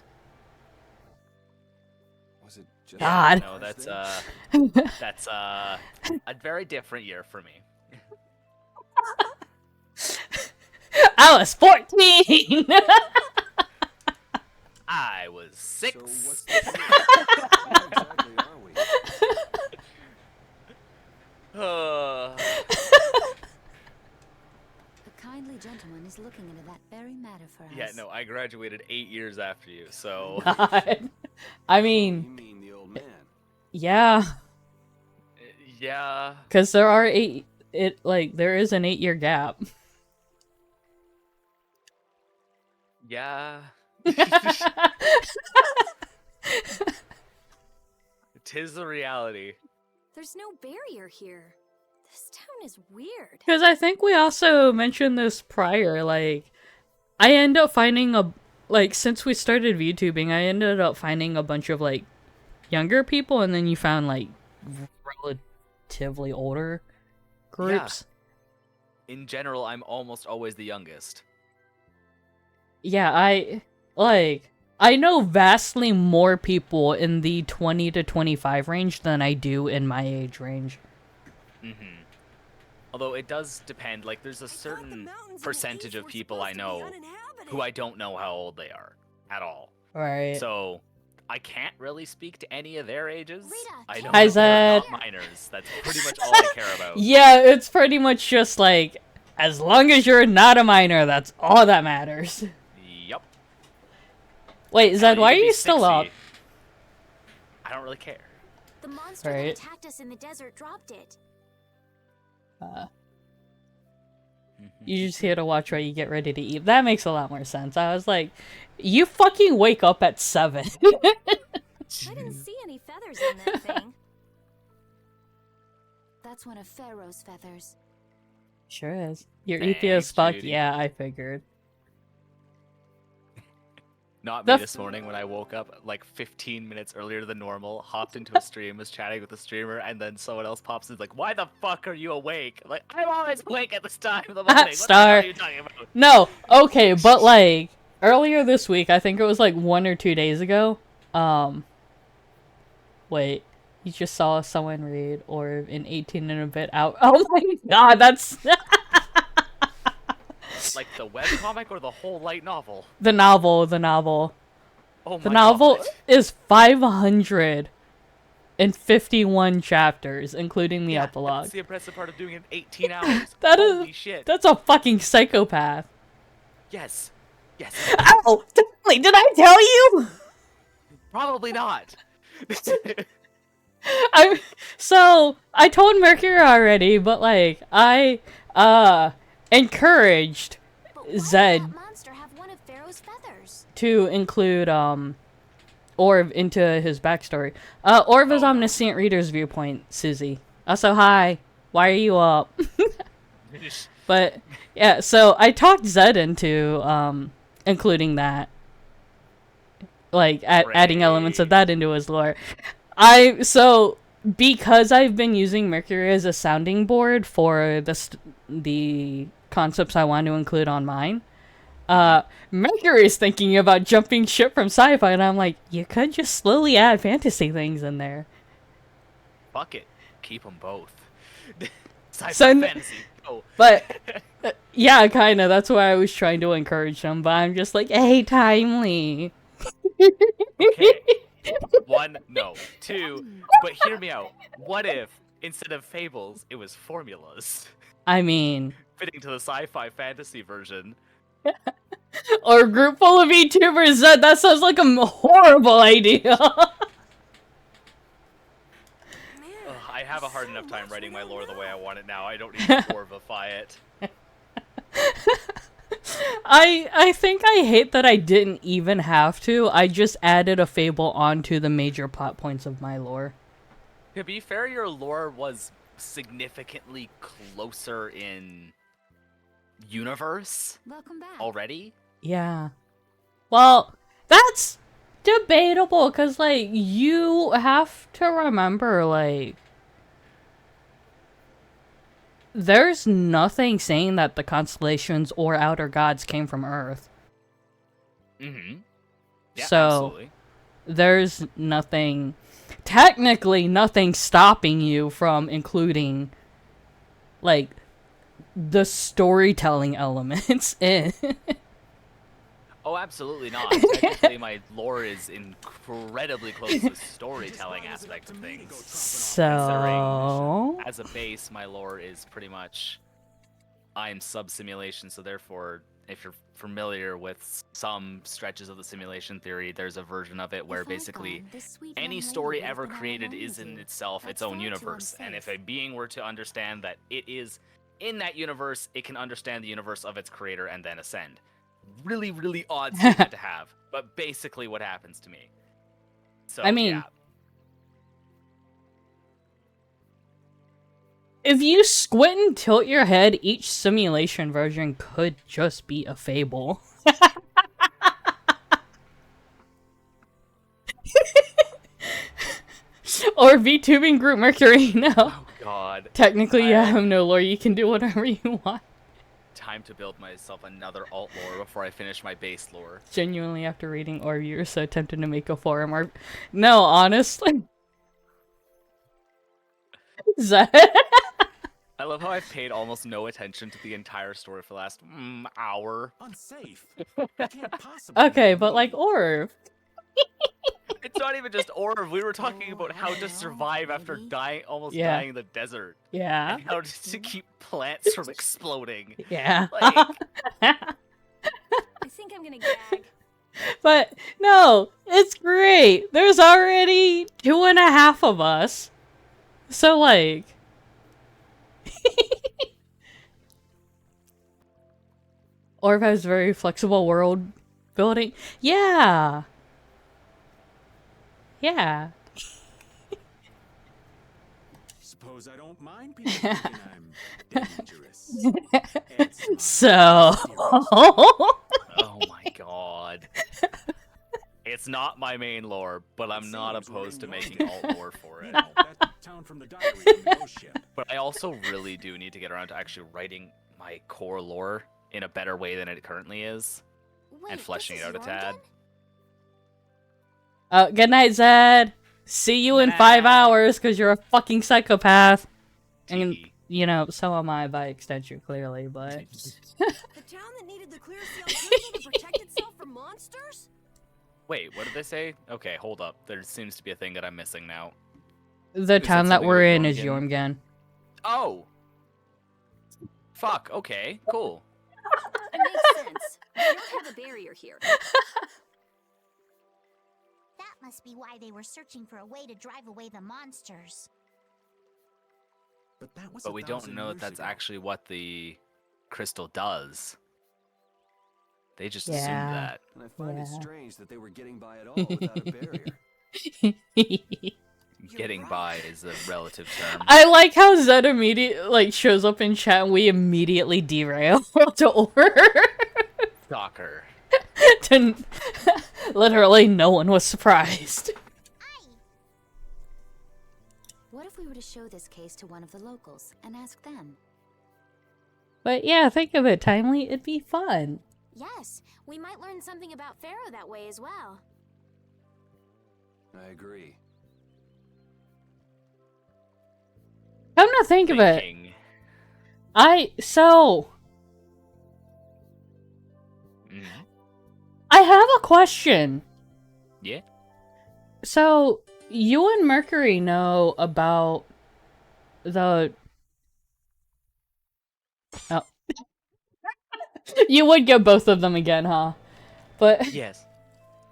Was it just God. No, that's a very different year for me. I was 14! I was 6. So what's the deal? Where exactly are we? A kindly gentleman is looking into that very matter for us. Yeah, no, I graduated 8 years after you, so... God. I You mean, mean the old man? yeah. Yeah. Because there are there is an 8-year gap. Yeah. Tis the reality. There's no barrier here. This town is weird. Because I think we also mentioned this prior, like, I end up finding since we started VTubing, I ended up finding a bunch of, like, younger people, and then you found, like, relatively older groups. Yeah. In general, I'm almost always the youngest. Yeah, I know vastly more people in the 20 to 25 range than I do in my age range. Mm-hmm. Although it does depend, like, there's a certain percentage of people I know who I don't know how old they are at all. Right. So, I can't really speak to any of their ages. I know Hi, that they're Zed. not minors. That's pretty much all I care about. Yeah, it's pretty much just like, as long as you're not a minor, that's all that matters. Yep. Wait, Zed, why are could be you still 60. up? I don't really care. The monster Right. that attacked us in the desert dropped it. You just here to watch while you get ready to eat. That makes a lot more sense. I was like, you fucking wake up at 7. I didn't see any feathers in that thing. That's one of Pharaoh's feathers. Sure is. You're Thanks, easy as fuck. Judy. Yeah, I figured. Not The me this morning when I woke up like 15 minutes earlier than normal, hopped into a stream, was chatting with the streamer, and then someone else pops in like, "Why the fuck are you awake?" I'm like, I'm always awake at this time of the morning. What the hell Star. are you talking about? No, okay, but like earlier this week, I think it was like 1 or 2 days ago. Wait, you just saw someone read or in 18 and a bit out. Oh my god, that's Like the webcomic or the whole light novel? the novel. Oh my The novel God. is 551 chapters, including the Yeah, epilogue. That's the impressive part of doing it in 18 hours. That Holy is shit. That's a fucking psychopath. Yes. Yes. Ow! Wait, did I tell you? Probably not. So I told Mercury already, but like I encouraged Zed Monster have one of Pharaoh's feathers. to include Orv into his backstory. Orv is omniscient reader's viewpoint, Susie. Also, hi. Why are you up? But yeah, so I talked Zed into including that, like adding elements of that into his lore. Because I've been using Mercury as a sounding board for the concepts I want to include on mine. Mercury's thinking about jumping ship from sci-fi, and I'm like, you could just slowly add fantasy things in there. Fuck it. Keep them both. Sci-fi fantasy. Go. But yeah, kind of. That's why I was trying to encourage them. But I'm just like, hey, Timely. Okay. 1, no. 2, but hear me out. What if, instead of fables, it was formulas? I mean, Fitting to the sci-fi fantasy version. or a group full of VTubers. That sounds like a horrible idea. I have a hard enough time writing my lore the way I want it now. I don't need to Orvify it. I think I hate that I didn't even have to. I just added a fable onto the major plot points of my lore. To be fair, your lore was significantly closer in universe Welcome back. already. Yeah. Well, that's debatable, because, like, you have to remember, like, there's nothing saying that the constellations or outer gods came from Earth. Mm-hmm. Yeah, So absolutely. there's technically nothing stopping you from including, like, the storytelling elements in. Oh, absolutely not. Technically, my lore is incredibly close to the storytelling aspect of things. So... Considering, as a base, my lore is pretty much... I'm sub-simulation, so therefore, if you're familiar with some stretches of the simulation theory, there's a version of it where basically any story ever created is in itself its own universe. And if a being were to understand that it is in that universe, it can understand the universe of its creator and then ascend. Really, really odd statement to have, but basically what happens to me. So, I mean, yeah. If you squint and tilt your head, each simulation version could just be a fable. Or VTubing Group Mercury, no. Oh god. Technically, you have no lore, you can do whatever you want. Time to build myself another alt lore before I finish my base lore. Genuinely, after reading Orb, you're so tempted to make a forum or... No, honestly. I love how I've paid almost no attention to the entire story for the last hour. Unsafe. I can't possibly. Okay, but like Orb. It's not even just Orb. We were talking about how to survive after almost Yeah. dying in the desert. Yeah. And how to keep plants from exploding. Yeah. Like, I think I'm gonna gag. But no, it's great. There's already 2.5 of us. So like... Orb has very flexible world building. Yeah. Yeah. Suppose I don't mind people thinking I'm dangerous. So... oh my god. It's not my main lore, but I'm not opposed to making alt lore for it. That town from the diary on the ghost ship. But I also really do need to get around to actually writing my core lore in a better way than it currently is. And fleshing it out a tad. Good night, Zed. See you in 5 hours, because you're a fucking psychopath. And, you know, so am I by extension, clearly, but... The town that needed the clear seal crystal to protect itself from monsters? Wait, what did they say? Okay, hold up. There seems to be a thing that I'm missing now. The town that something we're with in is Jormungand? Jormungand. Oh! Fuck, okay, cool. It makes sense. We don't have a barrier here. That must be why they were searching for a way to drive away the monsters. But that was But we don't know that that's actually what the crystal does. They just assumed that. And I find it strange that they were getting by at all without a barrier. Getting by is a relative term. I like how Zed immediately, like, shows up in chat and we immediately derail to Orb. Stalker. Literally, no one was surprised. What if we were to show this case to one of the locals and ask them? But yeah, think of it, Timely. It'd be fun. Yes, we might learn something about Pharaoh that way as well. I agree. Come to think of it. I have a question. Yeah? So, you and Mercury know about the... Oh. You would get both of them again, huh? But... Yes.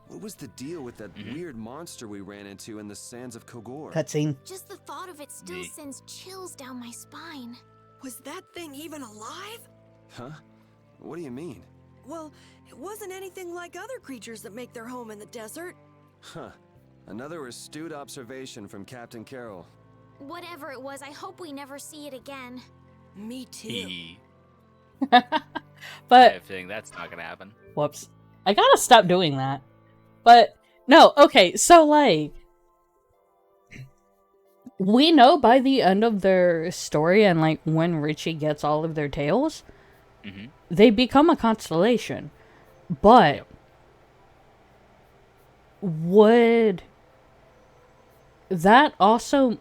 What was the deal with that weird monster we ran into in the sands of Kogor? Cutscene. Just the thought of it still sends chills down my spine. Was that thing even alive? Huh? What do you mean? Well, it wasn't anything like other creatures that make their home in the desert. Huh. Another astute observation from Captain Carroll. Whatever it was, I hope we never see it again. Me too. I But... have a feeling that's not gonna happen. Whoops. I gotta stop doing that. But, no, okay, so, like... We know by the end of their story and, like, when Richie gets all of their tales, they become a constellation. But... would that also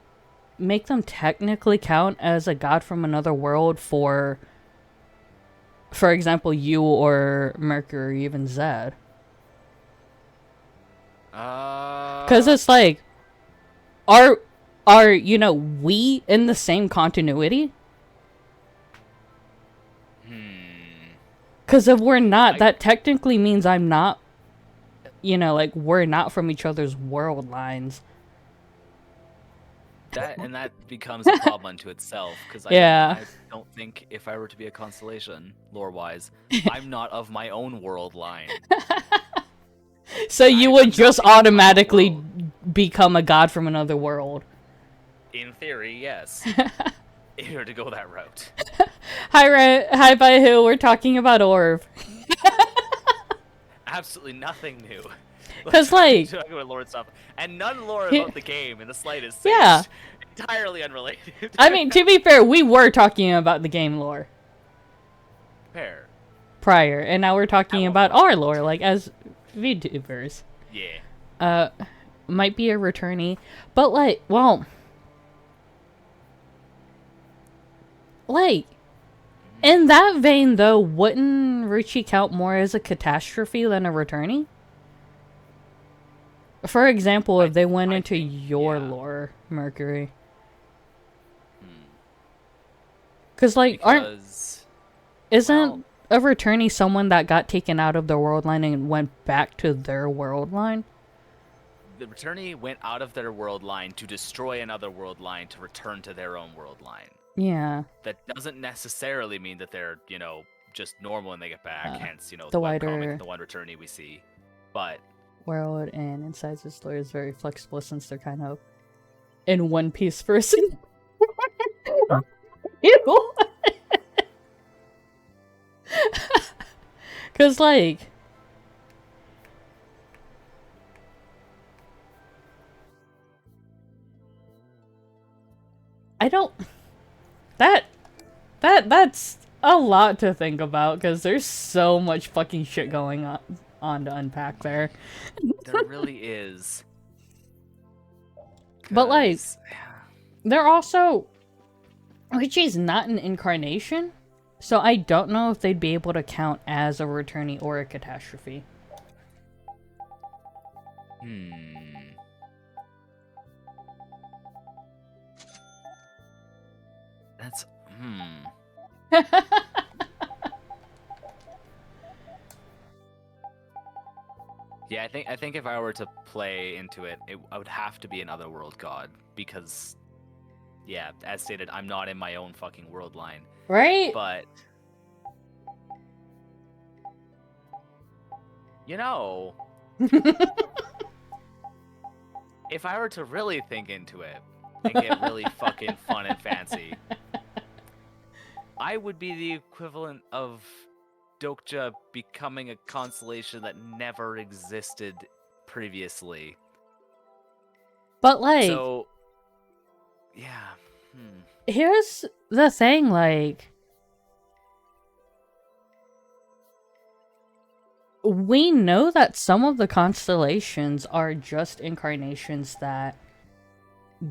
make them technically count as a god from another world for example, you or Mercury, even Zed? Because it's like, are you know, we in the same continuity? Because if we're not, that technically means I'm not, you know, like, we're not from each other's world lines. That becomes a problem unto itself, because I don't think if I were to be a constellation, lore-wise, I'm not of my own world line. So you would just automatically become a god from another world. In theory, yes. If you were to go that route. Hi, by who? We're talking about Orb. Absolutely nothing new. Because, like... talking about lore stuff. And none lore about the game in the slightest. Yeah. Entirely unrelated. I mean, to be fair, we were talking about the game lore. Fair. Prior. And now we're talking about our lore, like, as VTubers. Yeah. Might be a returnee. But, like, well... Like... In that vein, though, wouldn't Ruchi count more as a catastrophe than a returnee? For example, if they went into your lore, Mercury. Because, like, isn't a returnee someone that got taken out of their world line and went back to their world line? The returnee went out of their world line to destroy another world line to return to their own world line. Yeah. That doesn't necessarily mean that they're, you know, just normal when they get back, hence, you know, the one wider comic, the one returnee we see. But world and inside this story is very flexible since they're kind of in one piece person. Ew. Cause like I don't that's a lot to think about because there's so much fucking shit going on to unpack there. There really is. But like they're also Richie's not an incarnation, so I don't know if they'd be able to count as a returnee or a catastrophe. That's Yeah, I think if I were to play into it, I would have to be an otherworld god because, yeah, as stated, I'm not in my own fucking world line. Right? But you know, if I were to really think into it and get really fucking fun and fancy, I would be the equivalent of Dokja becoming a constellation that never existed previously. But like, so yeah. Here's the thing, like, we know that some of the constellations are just incarnations that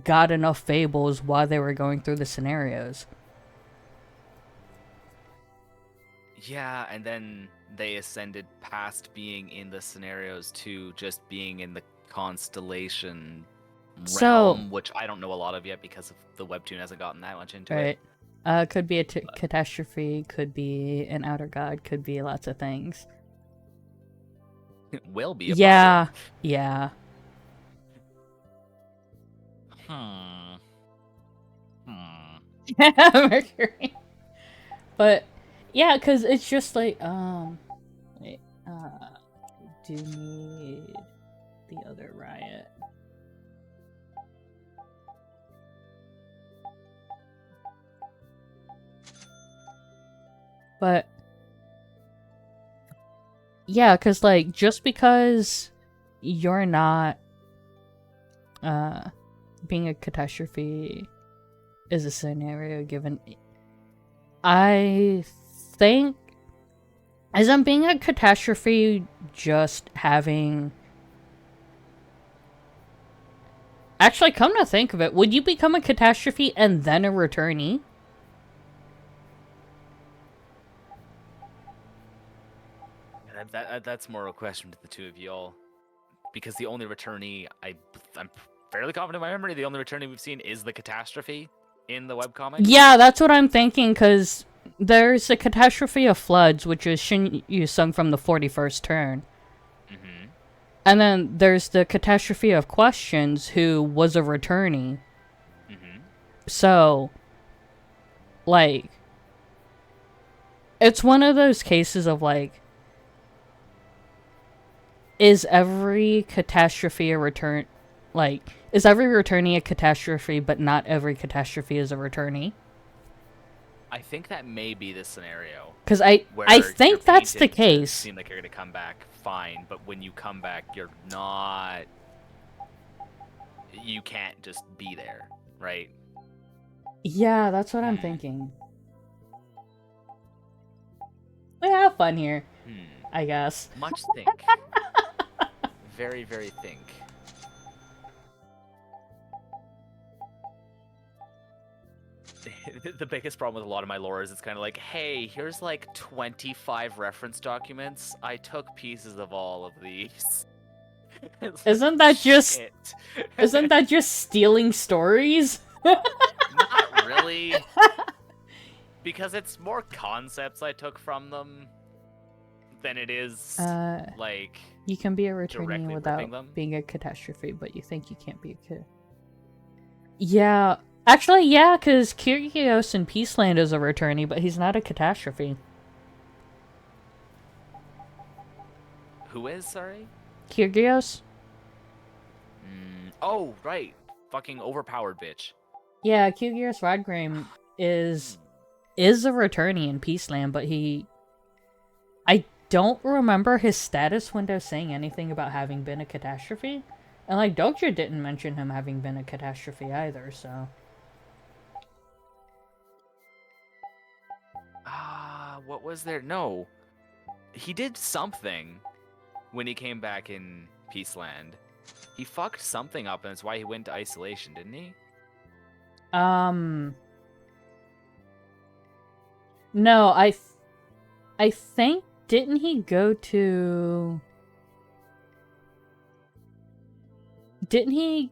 got enough fables while they were going through the scenarios. Yeah, and then they ascended past being in the scenarios to just being in the constellation realm, which I don't know a lot of yet because of the webtoon hasn't gotten that much into it. Could be a catastrophe, could be an outer god, could be lots of things. It will be a yeah, problem. yeah. Mercury. But yeah, because it's just like, wait, do need the other riot. But yeah, because like, just because you're not being a catastrophe is a scenario given, I think, isn't being a catastrophe just having Actually, come to think of it, would you become a catastrophe and then a returnee? That's more a question to the two of y'all. Because the only returnee, I'm fairly confident in my memory, the only returnee we've seen is the catastrophe in the webcomic. Yeah, that's what I'm thinking, because there's a catastrophe of floods, which is Shin Yu-sung from the 41st turn. Mm-hmm. And then there's the catastrophe of questions, who was a returnee. Mm-hmm. So, like, it's one of those cases of, like, is every catastrophe a return... Like, is every returnee a catastrophe, but not every catastrophe is a returnee? I think that may be the scenario. Because I think that's the case. Seem like you're gonna come back fine, but when you come back, you're not. You can't just be there, right? Yeah, that's what I'm thinking. We have fun here, I guess. Much think. Very, very think. The biggest problem with a lot of my lore is it's kind of like, hey, here's like 25 reference documents. I took pieces of all of these. Isn't that just isn't that just stealing stories? Not really. Because it's more concepts I took from them than it is like you can be a returnee directly without ripping them. being a catastrophe, but you think you can't be a kid. Yeah. Actually, yeah, because Kyrgios in Peaceland is a returnee, but he's not a catastrophe. Who is, sorry? Kyrgios? Oh, right. Fucking overpowered bitch. Yeah, Kyrgios Radgrim is a returnee in Peaceland, but I don't remember his status window saying anything about having been a catastrophe. And, like, Dokja didn't mention him having been a catastrophe either, so... What was there? No. He did something when he came back in Peaceland. He fucked something up, and that's why he went to isolation, didn't he? No, I think, didn't he go to... Didn't he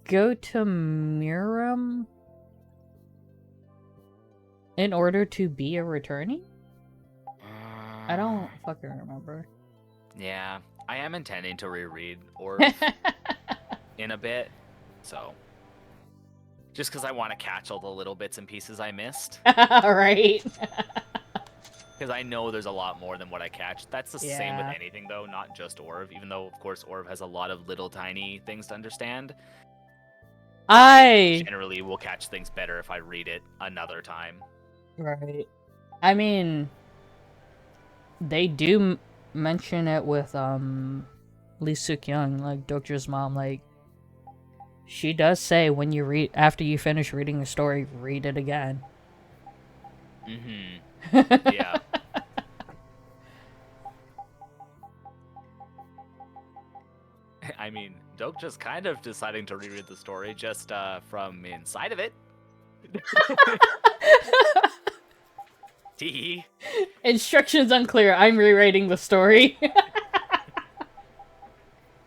go to Miram in order to be a returnee? I don't fucking remember. Yeah, I am intending to reread Orb in a bit, so... Just because I want to catch all the little bits and pieces I missed. Right. Because I know there's a lot more than what I catch. That's the same with Yeah. anything, though, not just Orb. Even though, of course, Orb has a lot of little tiny things to understand. I generally will catch things better if I read it another time. Right. I mean, they do mention it with Lee Suk-young, like Dokja's mom. Like, she does say when you read after you finish reading the story, read it again. Yeah. I mean, Dokja's kind of deciding to reread the story just from inside of it. Tee. Instructions unclear. I'm rewriting the story.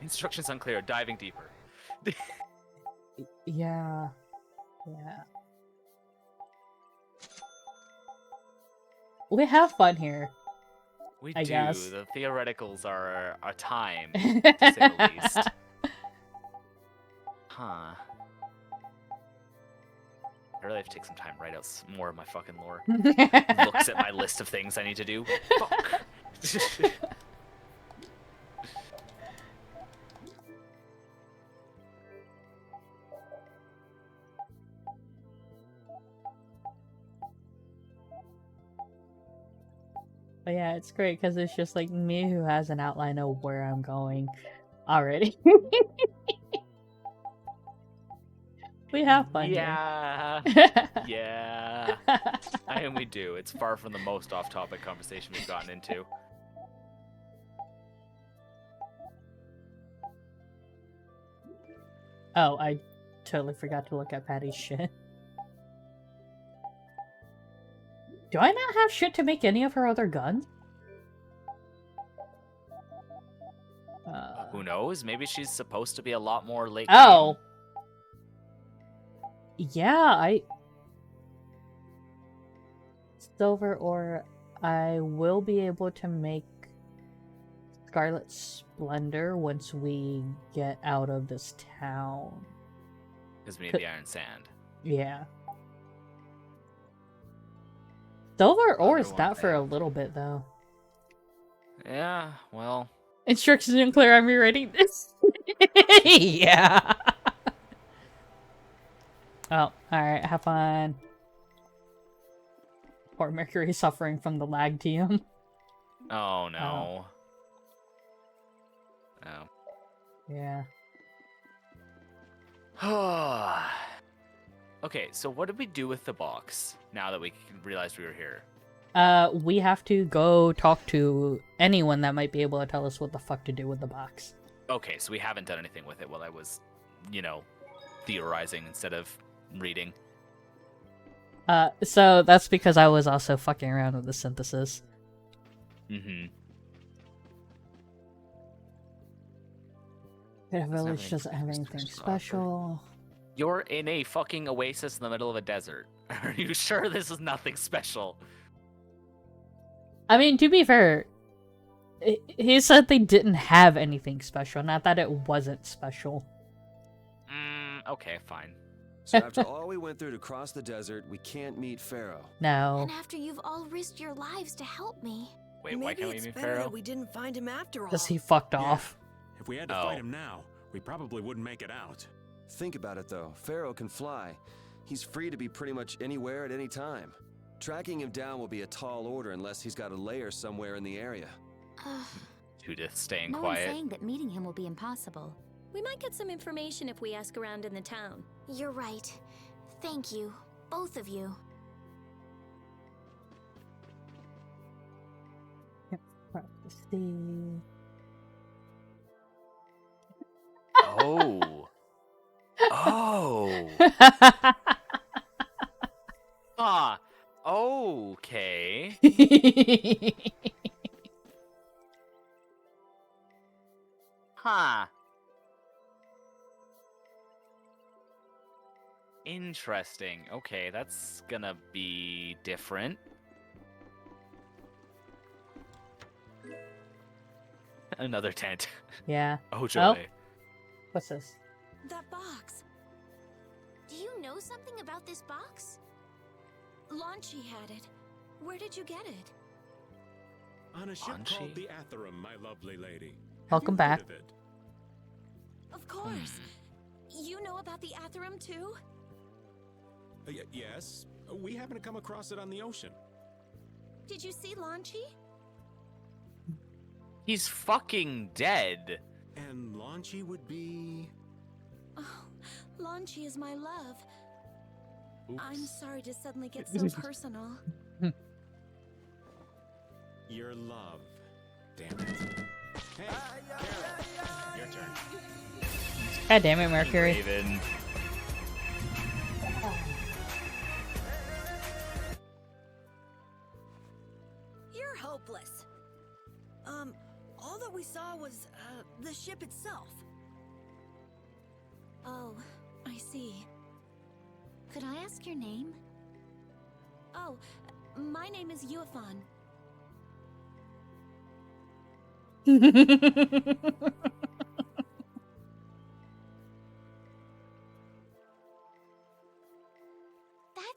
Instructions unclear. Diving deeper. Yeah. Yeah. We have fun here. We I do. guess. The theoreticals are a time, to say the least. Huh. I really have to take some time to write out more of my fucking lore. Looks at my list of things I need to do. Fuck. But yeah, it's great because it's just like me who has an outline of where I'm going already. We have fun. Yeah. Yeah. I mean, we do. It's far from the most off-topic conversation we've gotten into. Oh, I Totally forgot to look at Patty's shit. Do I not have shit to make any of her other guns? Who knows? Maybe she's supposed to be a lot more late. Oh! Yeah, Silver ore, I will be able to make Scarlet Splendor once we get out of this town. Because we need the iron sand. Yeah. Silver ore is one not for a thing. little bit, though. Yeah, well. Instructions unclear, I'm rewriting this. Yeah. Oh, alright, have fun. Poor Mercury suffering from the lag TM. Oh no. Oh. Yeah. Okay, so what did we do with the box now that we realized we were here? We have to go talk to anyone that might be able to tell us what the fuck to do with the box. Okay, so we haven't done anything with it while I was, you know, theorizing instead of reading. So that's because I was also fucking around with the synthesis. Mm-hmm. The village doesn't have anything special. You're in a fucking oasis in the middle of a desert. Are you sure this is nothing special? I mean, to be fair, he said they didn't have anything special, not that it wasn't special. Okay, fine. So after all we went through to cross the desert, we can't meet Pharaoh. No. And after you've all risked your lives to help me. Wait, why can't we it's meet better Pharaoh? that we didn't find him after all. Because he fucked off. If we had to fight him now, we probably wouldn't make it out. Think about it though. Pharaoh can fly. He's free to be pretty much anywhere at any time. Tracking him down will be a tall order unless he's got a lair somewhere in the area. Judith staying No quiet. one's saying that meeting him will be impossible. We might get some information if we ask around in the town. You're right. Thank you, both of you. Oh. Oh. Ah. Okay. Huh. Interesting. Okay, that's gonna be different. Another tent. Yeah. Oh, joy. Oh. What's this? That box. Do you know something about this box? Launchy had it. Where did you get it? On a ship Launchy? called the Atherum, my lovely lady. Welcome Have you back. heard of it? Of course. You know about the Atherum too? Yes. We happen to come across it on the ocean. Did you see Launchy? He's fucking dead. And Launchy would be... Oh, Launchy is my love. Oops. I'm sorry to suddenly get so personal. Your love. Damn it. Hey, Carol, your turn. God damn it, Mercury. Raven. You're hopeless. All that we saw was, the ship itself. Oh, I see. Could I ask your name? Oh, my name is Uafon. That's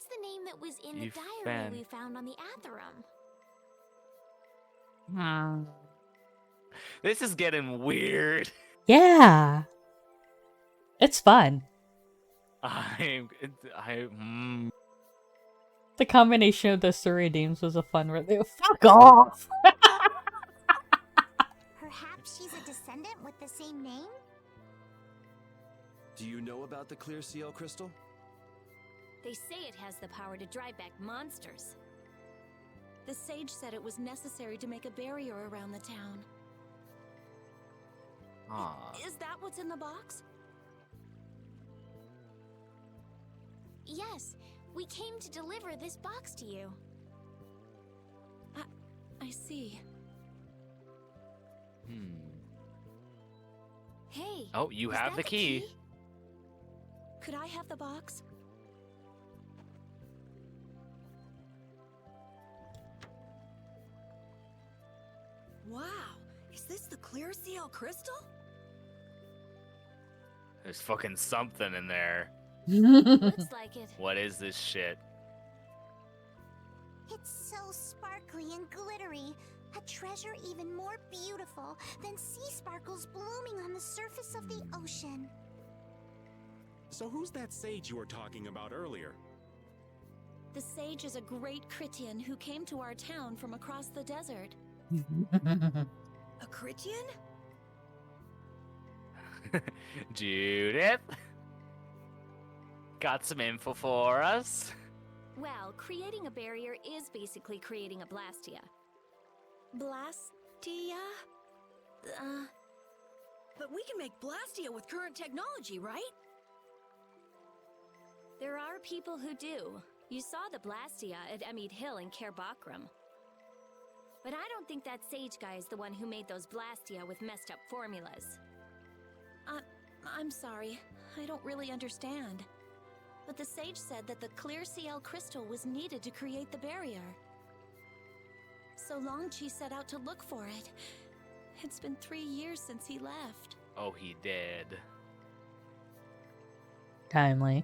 the name that was in the You diary fan. we found on the Atherum. This is getting weird. Yeah. It's fun. The combination of those three names was a fun review. Fuck off! Perhaps she's a descendant with the same name? Do you know about the clear seal crystal? They say it has the power to drive back monsters. The sage said it was necessary to make a barrier around the town. Ah. Is that what's in the box? Yes, we came to deliver this box to you. I see. Hey. Oh, you is have that the key. Could I have the box? Wow, is this the clear CL crystal? There's fucking something in there. Looks like it. What is this shit? It's so sparkly and glittery. A treasure even more beautiful than sea sparkles blooming on the surface of the ocean. So who's that sage you were talking about earlier? The sage is a great Critian who came to our town from across the desert. A Critian? Judith? Got some info for us? Well, creating a barrier is basically creating a Blastia. Blastia? But we can make Blastia with current technology, right? There are people who do. You saw the Blastia at Emmett Hill in Cair Bakram. But I don't think that sage guy is the one who made those Blastia with messed up formulas. I'm sorry. I don't really understand. But the sage said that the clear CL crystal was needed to create the barrier. So Long Chi set out to look for it. It's been 3 years since he left. Oh, he did. Timely.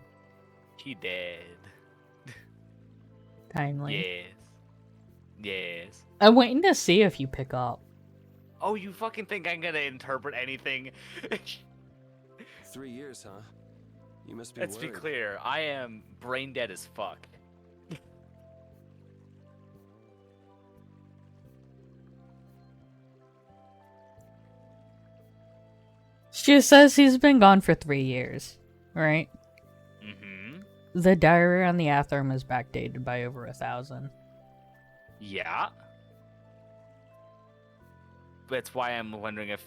He did. Timely. Yes. I'm waiting to see if you pick up. Oh, you fucking think I'm gonna interpret anything? 3 years, huh? You must be Let's worried. be clear. I am brain dead as fuck. She says he's been gone for 3 years, right? Mm-hmm. The diary on the Atherum is backdated by over 1,000. Yeah. That's why I'm wondering if,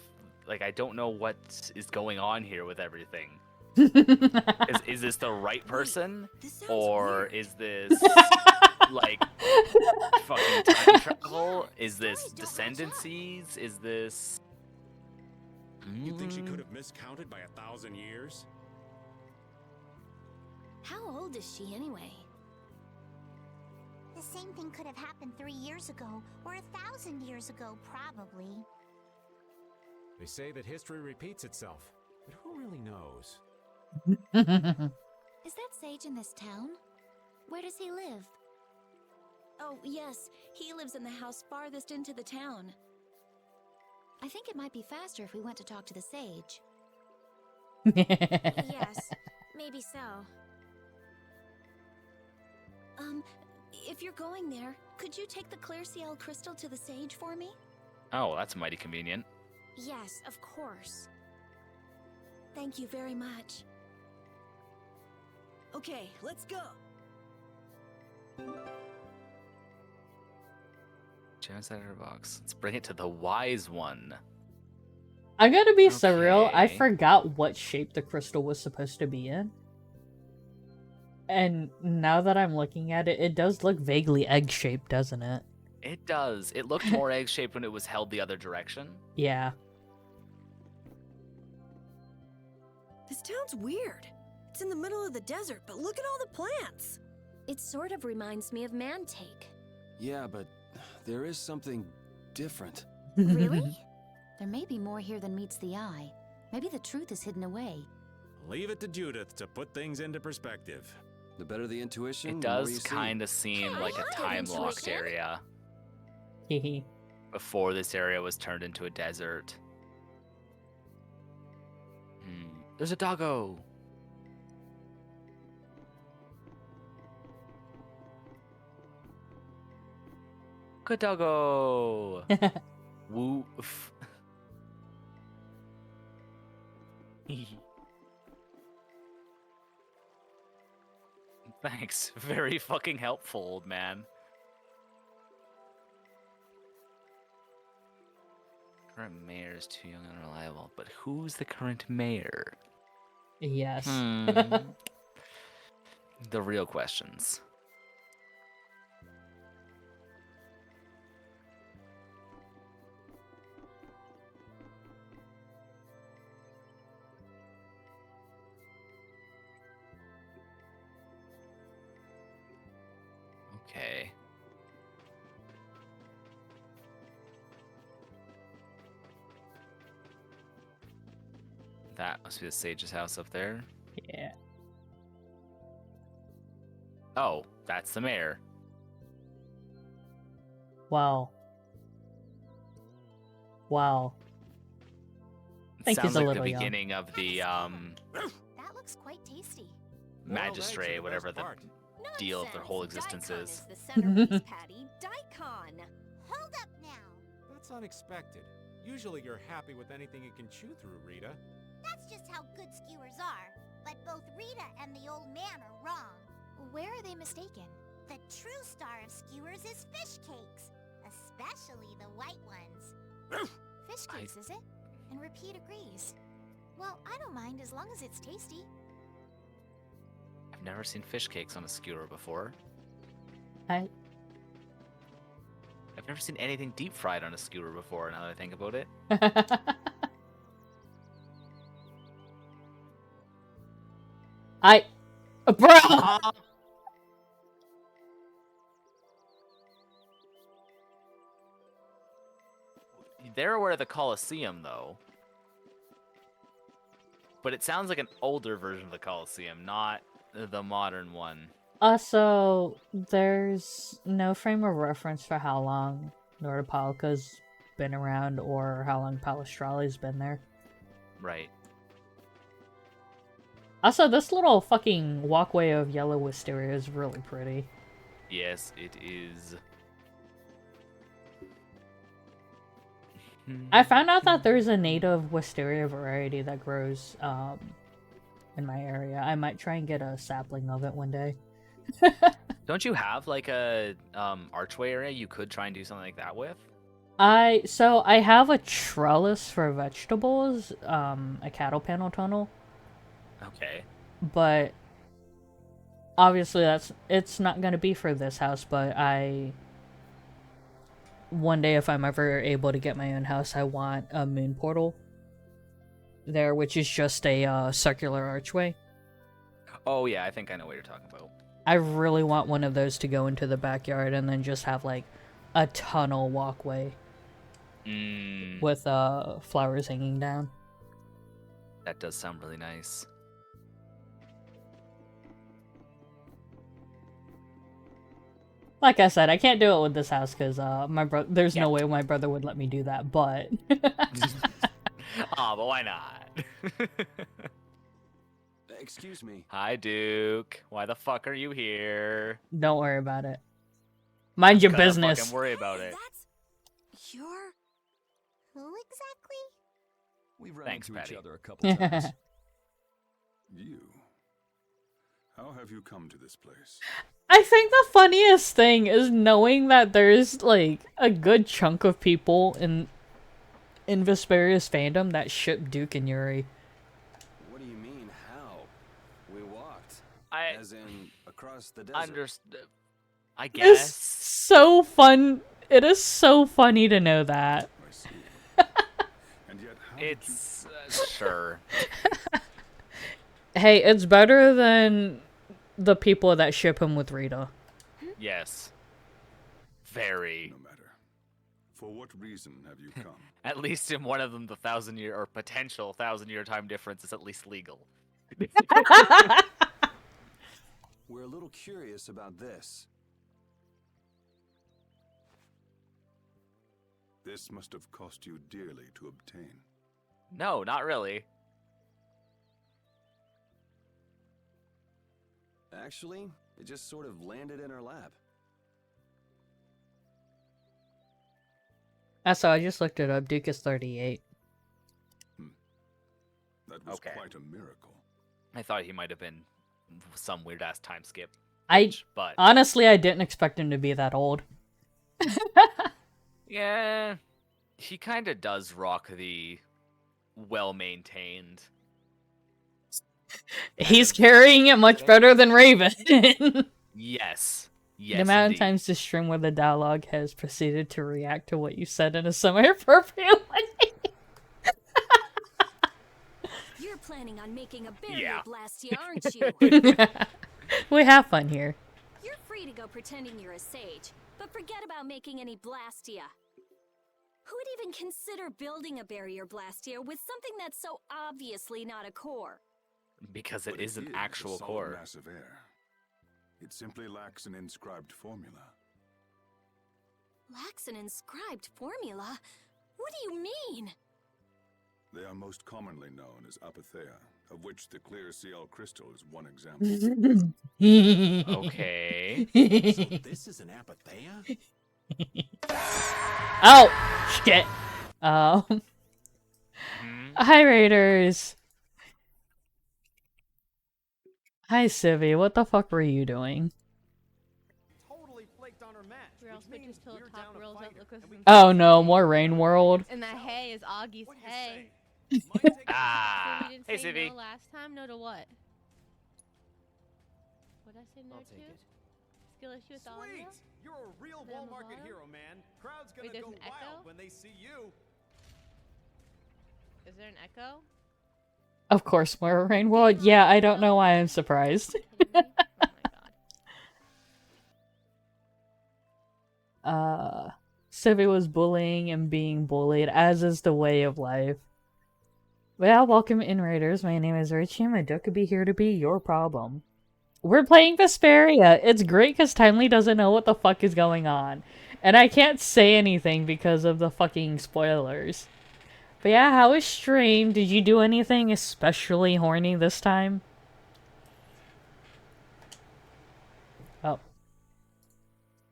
like, I don't know what is going on here with everything. Is this the right person? Or is this, like, fucking time travel? Is this descendancies? Is this... You think she could have miscounted by 1,000 years? How old is she anyway? The same thing could have happened 3 years ago, or 1,000 years ago, probably. They say that history repeats itself, but who really knows? Is that sage in this town? Where does he live? Oh, yes. He lives in the house farthest into the town. I think it might be faster if we went to talk to the sage. Yes, maybe so. If you're going there, could you take the clear CL crystal to the sage for me? Oh, that's mighty convenient. Yes, of course. Thank you very much. Okay, let's go. Gems out of her box. Let's bring it to the wise one. I gotta be surreal. I Okay. forgot what shape the crystal was supposed to be in. And now that I'm looking at it, it does look vaguely egg-shaped, doesn't it? It does. It looked more egg-shaped when it was held the other direction. Yeah. This town's weird. It's in the middle of the desert, but look at all the plants. It sort of reminds me of Mantake. Yeah, but there is something different. Really? There may be more here than meets the eye. Maybe the truth is hidden away. Leave it to Judith to put things into perspective. The better the intuition, It the more you does see. kind of seem like a time-locked area. Hehe. Before this area was turned into a desert. There's a doggo! Good doggo! Woof. Thanks. Very fucking helpful, old man. Current mayor is too young and unreliable, but who's the current mayor? Yes. The real questions. Okay. That must be the sage's house up there. Yeah. Oh, that's the mayor. Wow. Wow. I think Sounds he's a like little the young. beginning of the That looks quite tasty. magistrate, whatever the deal of their whole existence Daikon is. the centerpiece, Patty. Daikon. Hold up now. That's unexpected. Usually you're happy with anything you can chew through, Rita. That's just how good skewers are. But both Rita and the old man are wrong. Where are they mistaken? The true star of skewers is fish cakes, especially the white ones. Fish cakes, is it? And Repeat agrees. Well, I don't mind as long as it's tasty. I've never seen fish cakes on a skewer before. I I've never seen anything deep fried on a skewer before, now that I think about it. bro. They're aware of the Colosseum, though. But it sounds like an older version of the Colosseum, not the modern one. Also, there's no frame of reference for how long Nordopolica's been around or how long Palestrale's been there. Right. Also, this little fucking walkway of yellow wisteria is really pretty. Yes, it is. I found out that there's a native wisteria variety that grows in my area. I might try and get a sapling of it one day. Don't you have like a archway area you could try and do something like that with? So I have a trellis for vegetables, a cattle panel tunnel, Okay. but obviously it's not gonna be for this house, but one day if I'm ever able to get my own house, I want a moon portal there, which is just a circular archway. Oh yeah, I think I know what you're talking about. I really want one of those to go into the backyard and then just have like a tunnel walkway with flowers hanging down. That does sound really nice. Like I said, I can't do it with this house because there's no way my brother would let me do that, but... Aw, but why not? Excuse me. Hi, Duke. Why the fuck are you here? Don't worry about it. Mind your business. Fucking worry about it. You're... who exactly? We've run Thanks, into Patty. each other a couple times. You. How have you come to this place? I think the funniest thing is knowing that there's like a good chunk of people in Vesperia's fandom that ship Duke and Yuri. What do you mean, how? We walked. I as in across the desert. I It's guess. so fun. It is so funny to know that. I see. And yet, how It's sure. Hey, it's better than the people that ship him with Rita. Yes. Very. No matter. For what reason have you come? At least in one of them, the 1,000-year or potential 1,000-year time difference is at least legal. We're a little curious about this. This must have cost you dearly to obtain. No, not really. Actually, it just sort of landed in our lap. So I just looked it up. Duke is 38. That was quite a miracle. I thought he might have been some weird-ass time skip. But Honestly, I didn't expect him to be that old. yeah, he kind of does rock the well-maintained He's carrying it much better than Raven. Yes. The amount of times this stream where the dialogue has proceeded to react to what you said in a semi-appropriate way. You're planning on making a barrier Yeah. Blastia, aren't you? We have fun here. You're free to go pretending you're a sage, but forget about making any Blastia. Who would even consider building a barrier Blastia with something that's so obviously not a core? Because it But is an a actual solid core. mass of air. It simply lacks an inscribed formula. Lacks an inscribed formula? What do you mean? They are most commonly known as apatheia, of which the clear CL crystal is one example. Okay. So this is an apatheia? Oh, shit. Hi, Raiders. Hi, Civvy. What the fuck were you doing? Totally flaked on her match. Real switches till the top rolls up. Look what's Oh no, more Rain World. And that hay is Augie's hay. Ah. So we didn't Hey, say Civvy. no last time. No to what? What did I say no I'll to? take it. Skill issue with audio? Sweet! You're a real Then wall market Malone? hero, man. Crowd's gonna Wait, there's go an echo? wild when they see you. Is there an echo? Of course, more Rain World. Yeah, I don't know why I'm surprised. Civvy was bullying and being bullied, as is the way of life. Well, welcome in, Raiders. My name is Richie, and my duck could be here to be your problem. We're playing Vesperia. It's great because Timely doesn't know what the fuck is going on. And I can't say anything because of the fucking spoilers. But yeah, how was stream? Did you do anything especially horny this time? Oh.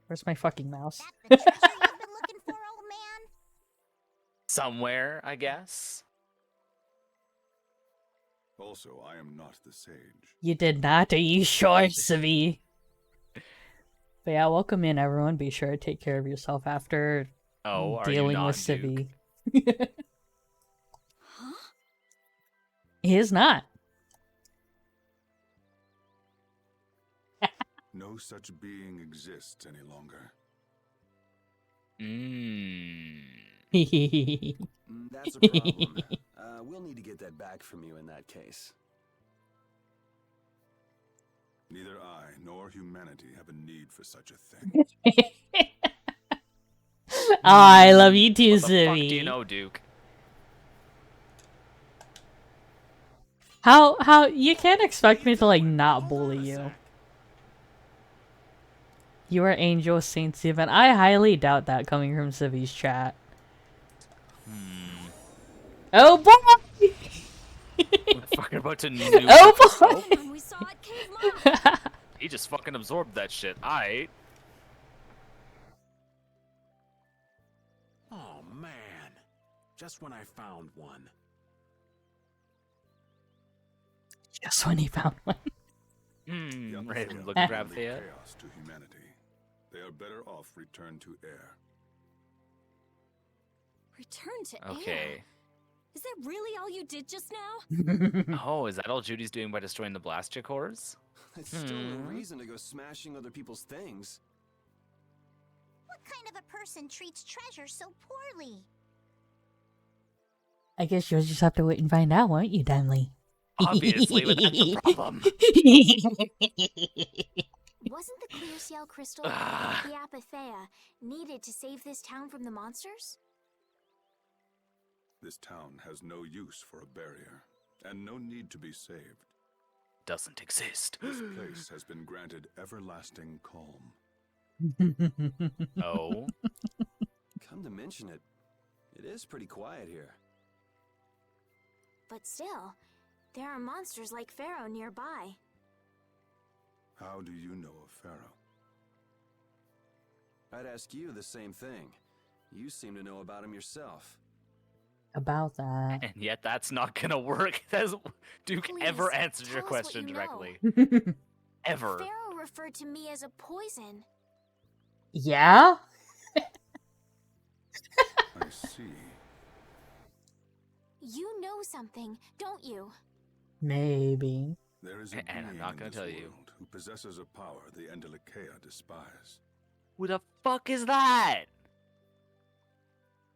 Where's my fucking mouse? Somewhere, I guess. Also, I am not the sage. You did not, are you sure, Civi? But yeah, welcome in, everyone. Be sure to take care of yourself after Oh, are you dealing not, with Civi. Huh? He is not. No such being exists any longer. That's a problem. We'll need to get that back from you in that case. Neither I nor humanity have a need for such a thing. I love you too, What the fuck do Civi. you know, Duke? How you can't expect me to like not bully you. You are Angel Saint Steven. I highly doubt that coming from Civi's chat. Oh boy! We're fucking about to nuke Oh the boy! scope. When we saw it cave mom. He just fucking absorbed that shit. Aight. Oh man. Just when I found one. Just when he found one. Ready to look Bring grab Thea? chaos to humanity. They are better off returned to air. Return to air. Okay. Is that really all you did just now? Oh, is that all Judy's doing by destroying the Blastia cores? It's still no reason to go smashing other people's things. What kind of a person treats treasure so poorly? I guess you'll just have to wait and find out, won't you, Timely? Obviously, but that's the problem. Wasn't the clear CL crystal, Ah. the apatheia, needed to save this town from the monsters? This town has no use for a barrier, and no need to be saved. Doesn't exist. This place has been granted everlasting calm. Oh. Come to mention it, it is pretty quiet here. But still, there are monsters like Pharaoh nearby. How do you know of Pharaoh? I'd ask you the same thing. You seem to know about him yourself. About that. And yet that's not gonna work. Has Duke Please, ever answered tell your us what question you directly? know. Ever. Pharaoh referred to me as a poison. Yeah? I see. You know something, don't you? Maybe. There is a And being I'm not gonna in this tell you. world who possesses a power the Entelekea despise. Who the fuck is that?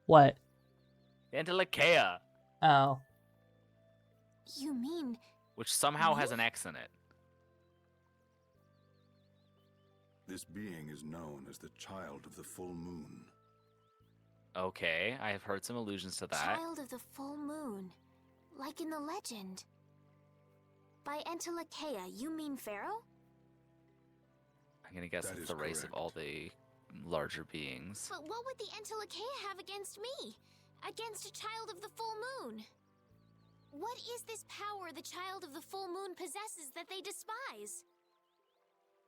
What? Antilakea, Oh. You mean which somehow has an X in it. This being is known as the Child of the Full Moon. Okay, I have heard some allusions to that. Child of the Full Moon? Like in the legend? By Entelekea, you mean Pharaoh? I'm gonna guess That it's is the race of correct. all the larger beings. But what would the Entelekea have against me? Against a child of the full moon? What is this power the child of the full moon possesses that they despise?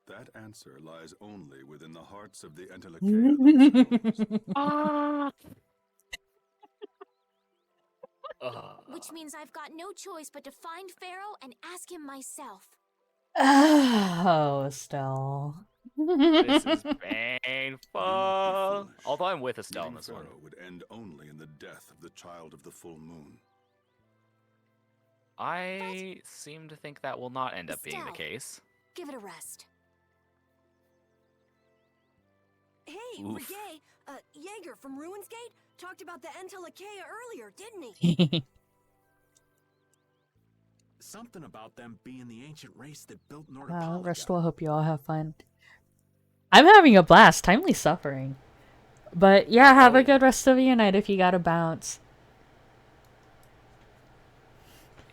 That answer lies only within the hearts of the Entelekea themselves. Ah! Which means I've got no choice but to find Pharaoh and ask him myself. Oh, Estelle. This is painful. Although I'm with Estelle in Meeting this one. Pharaoh would end only in the death of the Child of the Full Moon. I seem to think that will not end up being the Estelle. case. Give it a rest. Hey, Oof. Rigue, Jaeger from Ruinsgate talked about the Entelekea earlier, didn't he? Something about them being the ancient race that built Wow, Nordopolica. Restful, hope you all have fun. I'm having a blast. Timely suffering. But yeah, have a good rest of your night if you gotta bounce.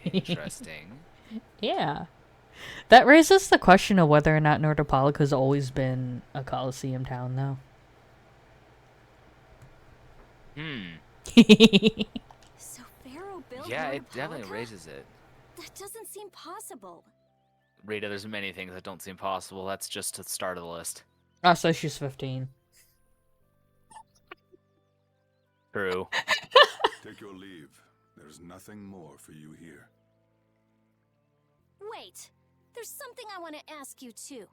Interesting. Yeah. That raises the question of whether or not Nordopolica's always been a Colosseum town, though. So Pharaoh built Yeah, it Nordopolica? definitely raises it. That doesn't seem possible. Rita, there's many things that don't seem possible. That's just the start of the list. Also, she's 15. True. Take your leave. There's nothing more for you here. Wait, there's something I want to ask you too.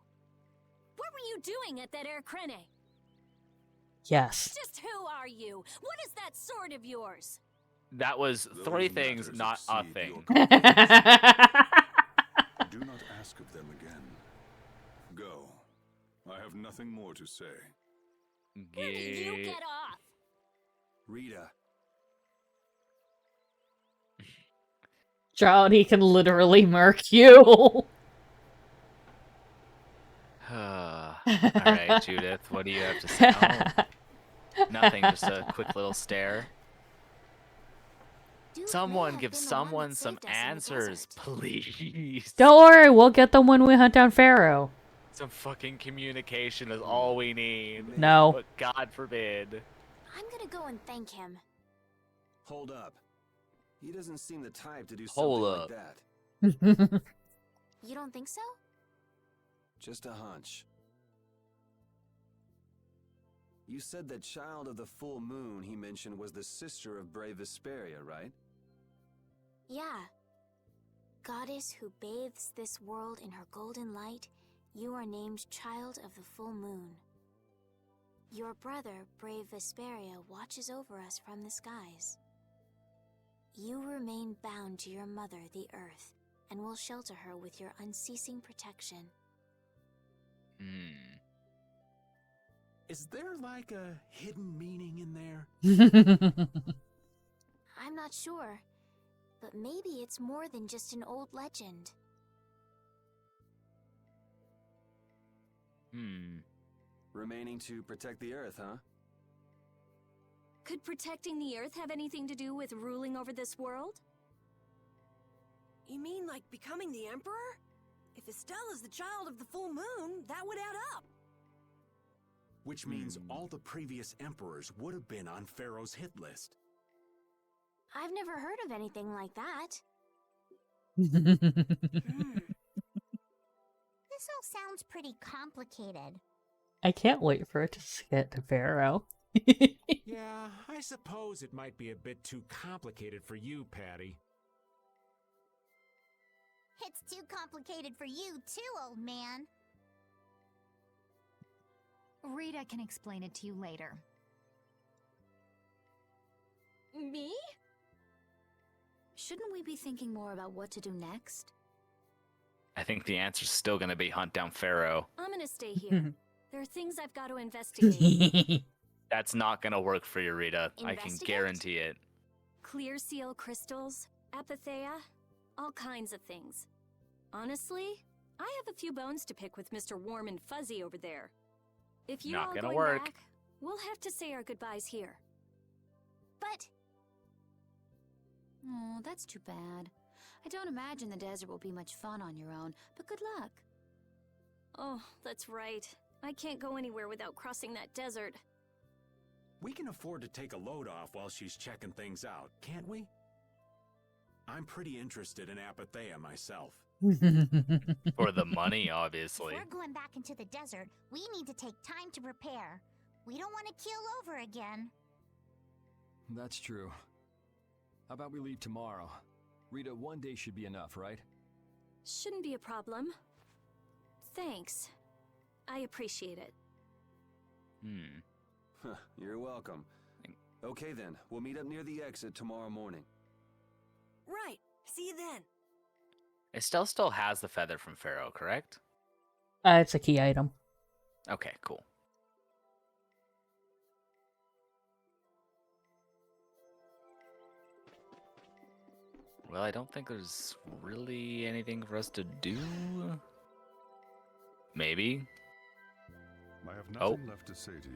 What were you doing at that Air Crene? Yes. Just who are you? What is that sword of yours? That was three things, not a thing. Do not ask of them again. Go. I have nothing more to say. Where did you get off? Rita. Child, he can literally murk you. Alright, Judith, what do you have to say? Oh, nothing, just a quick little stare. Someone give someone some answers, please. Don't worry, we'll get them when we hunt down Pharaoh. Some fucking communication is all we need. No. But God forbid. I'm gonna go and thank him. Hold up. He doesn't seem the type to do Hold something up. like that. You don't think so? Just a hunch. You said that Child of the Full Moon he mentioned was the sister of Brave Vesperia, right? Yeah. Goddess who bathes this world in her golden light, you are named Child of the Full Moon. Your brother, Brave Vesperia, watches over us from the skies. You remain bound to your mother, the Earth, and will shelter her with your unceasing protection. Is there like a hidden meaning in there? I'm not sure, but maybe it's more than just an old legend. Remaining to protect the Earth, huh? Could protecting the Earth have anything to do with ruling over this world? You mean like becoming the Emperor? If Estelle is the child of the full moon, that would add up. Which means all the previous emperors would have been on Pharaoh's hit list. I've never heard of anything like that. This all sounds pretty complicated. I can't wait for it to get to Pharaoh. Yeah, I suppose it might be a bit too complicated for you, Patty. It's too complicated for you too, old man. Rita can explain it to you later. Me? Shouldn't we be thinking more about what to do next? I think the answer's still gonna be hunt down Pharaoh. I'm gonna stay here. There are things I've got to investigate. That's not gonna work for you, Rita. I can Investigate? guarantee it. Clear seal crystals, apatheia, all kinds of things. Honestly, I have a few bones to pick with Mr. Warm and Fuzzy over there. If you're Not all gonna going work. back, we'll have to say our goodbyes here. But... Oh, that's too bad. I don't imagine the desert will be much fun on your own, but good luck. Oh, that's right. I can't go anywhere without crossing that desert. We can afford to take a load off while she's checking things out, can't we? I'm pretty interested in apatheia myself. For the money, obviously. If we're going back into the desert, we need to take time to prepare. We don't want to keel over again. That's true. How about we leave tomorrow? Rita, 1 day should be enough, right? Shouldn't be a problem. Thanks. I appreciate it. You're welcome. Okay then, we'll meet up near the exit tomorrow morning. Right. See you then. Estelle still has the feather from Pharaoh, correct? It's a key item. Okay, cool. Well, I don't think there's really anything for us to do. Maybe. I have nothing left to say to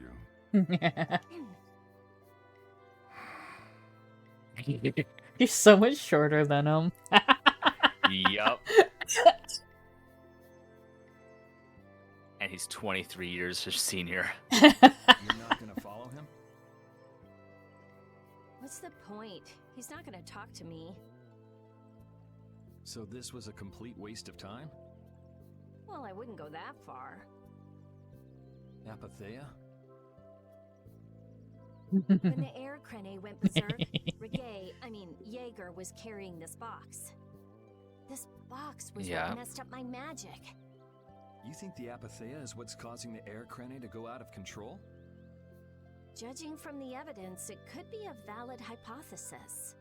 you. You're so much shorter than him. Yup. And he's 23 years his senior. You're not gonna follow him? What's the point? He's not gonna talk to me. So this was a complete waste of time? Well, I wouldn't go that far. Apatheia? When the air crane went berserk, Jaeger was carrying this box. This box was what messed up my magic. You think the apatheia is what's causing the air crane to go out of control? Judging from the evidence, it could be a valid hypothesis.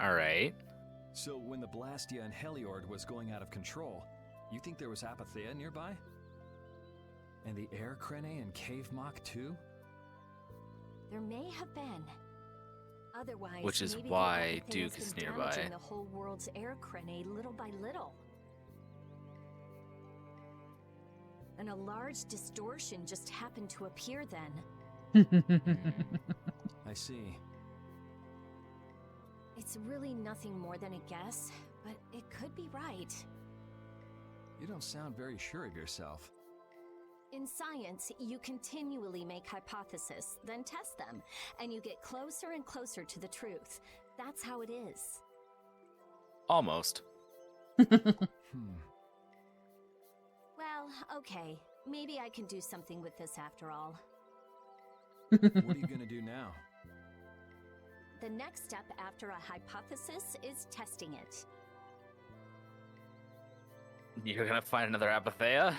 Alright. So when the Blastia and Heliord was going out of control, you think there was apatheia nearby? And the air crane and cave mock too? There may have been. Otherwise, which is maybe why the Duke is nearby. Damaging the whole world's air crane little by little. And a large distortion just happened to appear then. I see. It's really nothing more than a guess, but it could be right. You don't sound very sure of yourself. In science, you continually make hypotheses, then test them, and you get closer and closer to the truth. That's how it is. Almost. Well, okay. Maybe I can do something with this after all. What are you gonna do now? The next step after a hypothesis is testing it. You're gonna find another apatheia?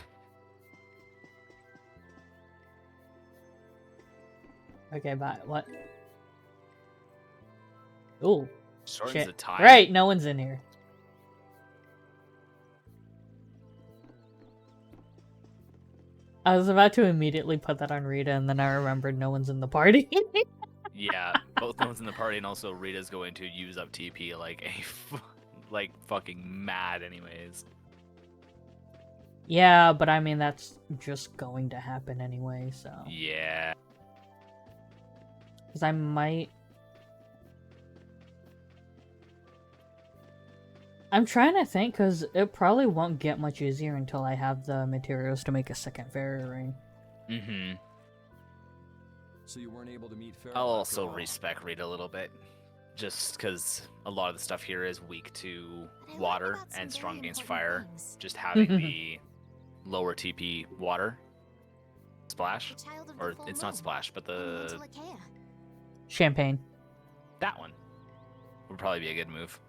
Okay, but what? Ooh. Shortens Shit. the time. Right, no one's in here. I was about to immediately put that on Rita, and then I remembered no one's in the party. Yeah, both no one's in the party, and also Rita's going to use up TP like like fucking mad anyways. Yeah, but I mean, that's just going to happen anyway, so. Yeah. Because I might... I'm trying to think, because it probably won't get much easier until I have the materials to make a second fairy ring. Mm-hmm. So you weren't able to meet Pharaoh? I'll also respec Rita a little bit. Just because a lot of the stuff here is weak to water and strong against fire. Just having the lower TP water splash. Or it's not splash, but the... Champagne. That one would probably be a good move.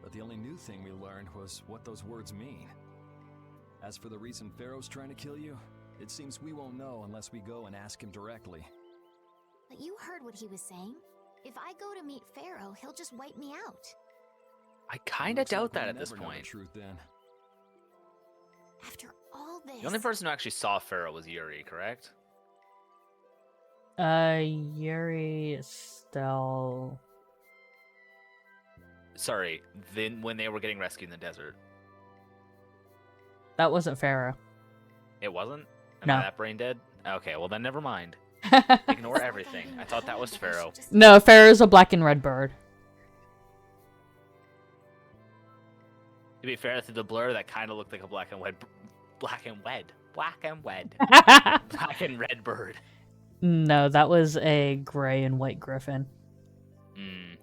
But the only new thing we learned was what those words mean. As for the reason Pharaoh's trying to kill you, it seems we won't know unless we go and ask him directly. But you heard what he was saying. If I go to meet Pharaoh, he'll just wipe me out. I kind of Looks like doubt we'll that at this never know the point. truth then. After all this... The only person who actually saw Pharaoh was Yuri, correct? Yuri, Estelle. Sorry, then when they were getting rescued in the desert. That wasn't Pharaoh. It wasn't? Am No. I that brain dead? Okay, well then never mind. Ignore everything. I thought that was Pharaoh. No, Pharaoh's a black and red bird. To be fair, through the blur, that kind of looked like a black and red bird. No, that was a gray and white griffin. Hmm.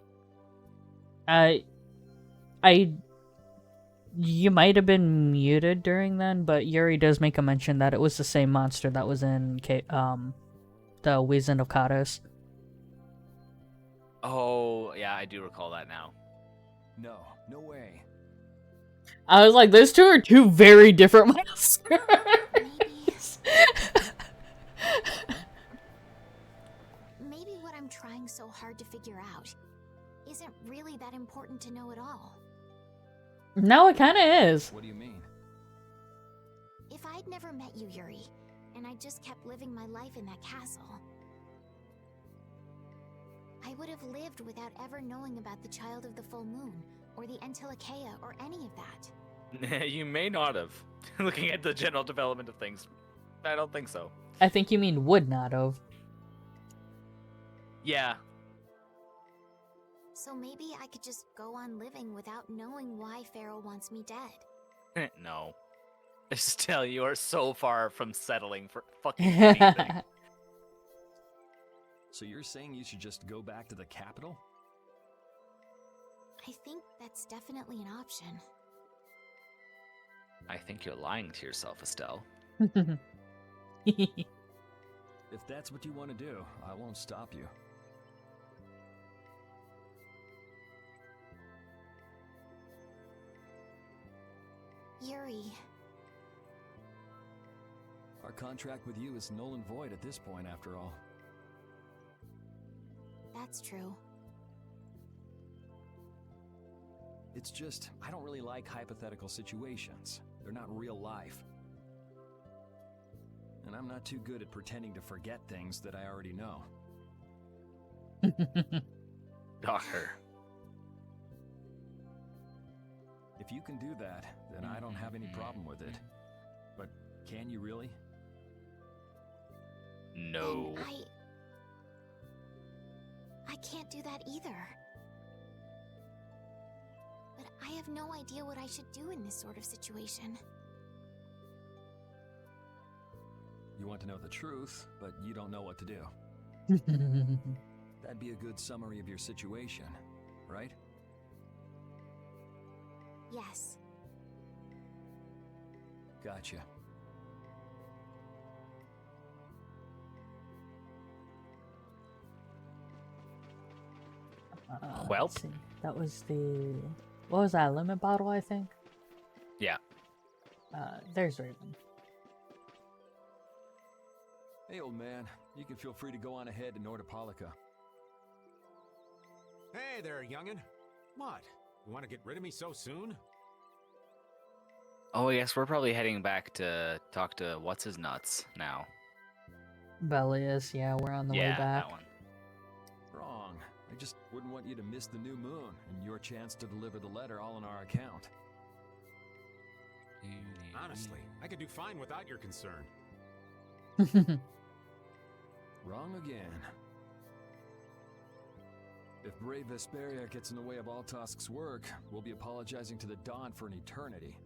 You might have been muted during then, but Yuri does make a mention that it was the same monster that was in the Wizened of Kados. Oh, yeah, I do recall that now. No, no way. I was like, those two are two very different monsters. Maybe what I'm trying so hard to figure out isn't really that important to know at all. No, it kind of is. What do you mean? If I'd never met you, Yuri, and I just kept living my life in that castle, I would have lived without ever knowing about the Child of the Full Moon, or the Antiocheia, or any of that. You may not have. Looking at the general development of things, I don't think so. I think you mean would not have. Yeah. So maybe I could just go on living without knowing why Pharaoh wants me dead. No. Estelle, you are so far from settling for fucking anything. So you're saying you should just go back to the capital? I think that's definitely an option. I think you're lying to yourself, Estelle. If that's what you want to do, I won't stop you. Yuri. Our contract with you is null and void at this point, after all. That's true. It's just, I don't really like hypothetical situations. They're not real life. And I'm not too good at pretending to forget things that I already know. Doctor. If you can do that, then I don't have any problem with it. But can you really? No. I can't do that either. But I have no idea what I should do in this sort of situation. You want to know the truth, but you don't know what to do. That'd be a good summary of your situation, right? Yes. Gotcha. Well, let's see. That was the... What was that? Lemon bottle, I think? Yeah. There's Raven. Hey, old man. You can feel free to go on ahead to Nordopolica. Hey there, youngin'. What? You want to get rid of me so soon? Oh, yes, we're probably heading back to talk to what's-his-nuts now. Bellius, yeah, we're on the way back. That one. Wrong. I just wouldn't want you to miss the new moon and your chance to deliver the letter all on our account. Honestly, I could do fine without your concern. Wrong again. If Brave Vesperia gets in the way of Altosk's work, we'll be apologizing to the Dawn for an eternity.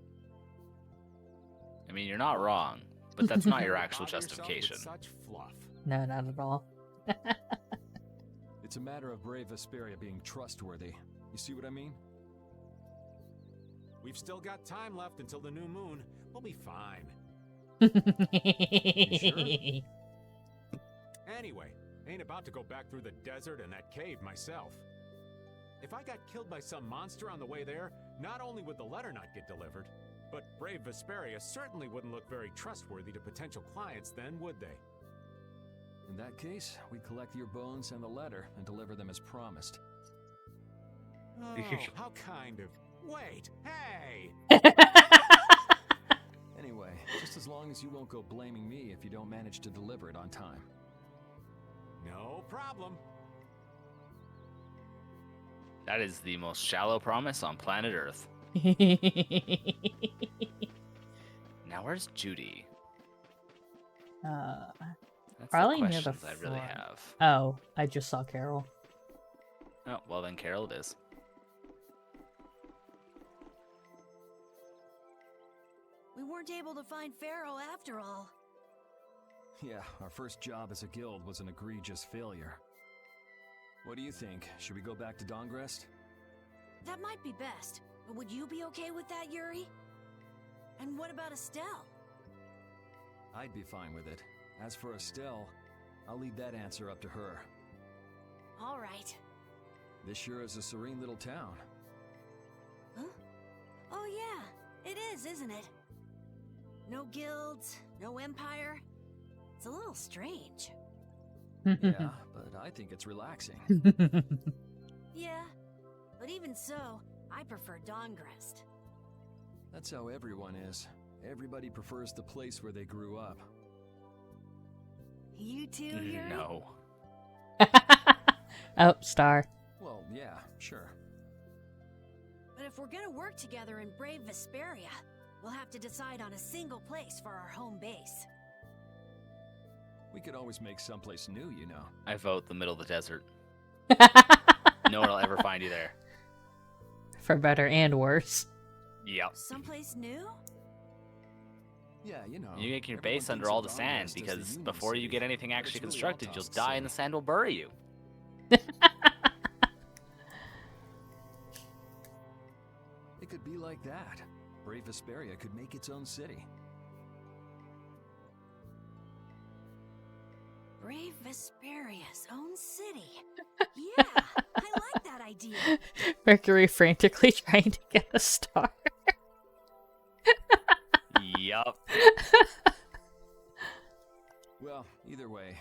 I mean, you're not wrong, but that's not your actual Bother yourself with justification. Such fluff. No, not at all. It's a matter of Brave Vesperia being trustworthy. You see what I mean? We've still got time left until the new moon. We'll be fine. You sure? Anyway, ain't about to go back through the desert and that cave myself. If I got killed by some monster on the way there, not only would the letter not get delivered, but Brave Vesperia certainly wouldn't look very trustworthy to potential clients then, would they? In that case, we collect your bones and the letter and deliver them as promised. Oh, how kind of... Wait, hey! Anyway, just as long as you won't go blaming me if you don't manage to deliver it on time. No problem. That is the most shallow promise on planet Earth. Now where's Judy? That's Probably the near the questions I really front. have. Oh, I just saw Carol. Oh, well then Carol it is. We weren't able to find Pharaoh after all. Yeah, our first job as a guild was an egregious failure. What do you think? Should we go back to Dongrest? That might be best, but would you be okay with that, Yuri? And what about Estelle? I'd be fine with it. As for Estelle, I'll leave that answer up to her. All right. This sure is a serene little town. Huh? Oh yeah, it is, isn't it? No guilds, no empire. It's a little strange. Yeah, but I think it's relaxing. Yeah, but even so, I prefer Dongrest. That's how everyone is. Everybody prefers the place where they grew up. You too, Yuri? No. Oh, Star. Well, yeah, sure. But if we're gonna work together in Brave Vesperia, we'll have to decide on a single place for our home base. We could always make someplace new, you know. I vote the middle of the desert. No one will ever find you there. For better and worse. Yep. Someplace new? Yeah, you know. You make your everyone base under thinks all of the sand, Dongrest as the because Union before you City, get anything but actually it's really constructed, you'll Altop's die city. and the sand will bury you. It could be like that. Brave Vesperia could make its own city. Brave Vesperia's own city. Yeah, I like that idea. Mercury frantically trying to get a star. Yup. Well, either way,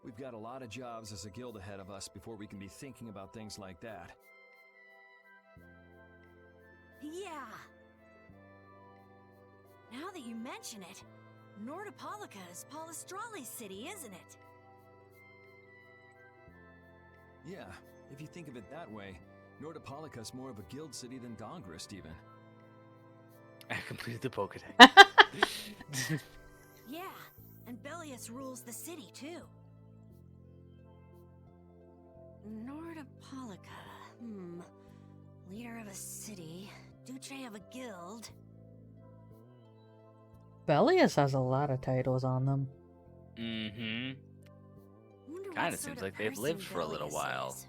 we've got a lot of jobs as a guild ahead of us before we can be thinking about things like that. Yeah. Now that you mention it, Nordopolica is Palestrale's city, isn't it? Yeah, if you think of it that way, Nordopolica's more of a guild city than Dongrest even. I completed the Pokedex. Yeah, and Bellius rules the city too. Nordopolica, leader of a city, Duce of a guild. Bellius has a lot of titles on them. Mm-hmm. Wonder what Kind of sort seems like they've person lived for a little Bellius while. is.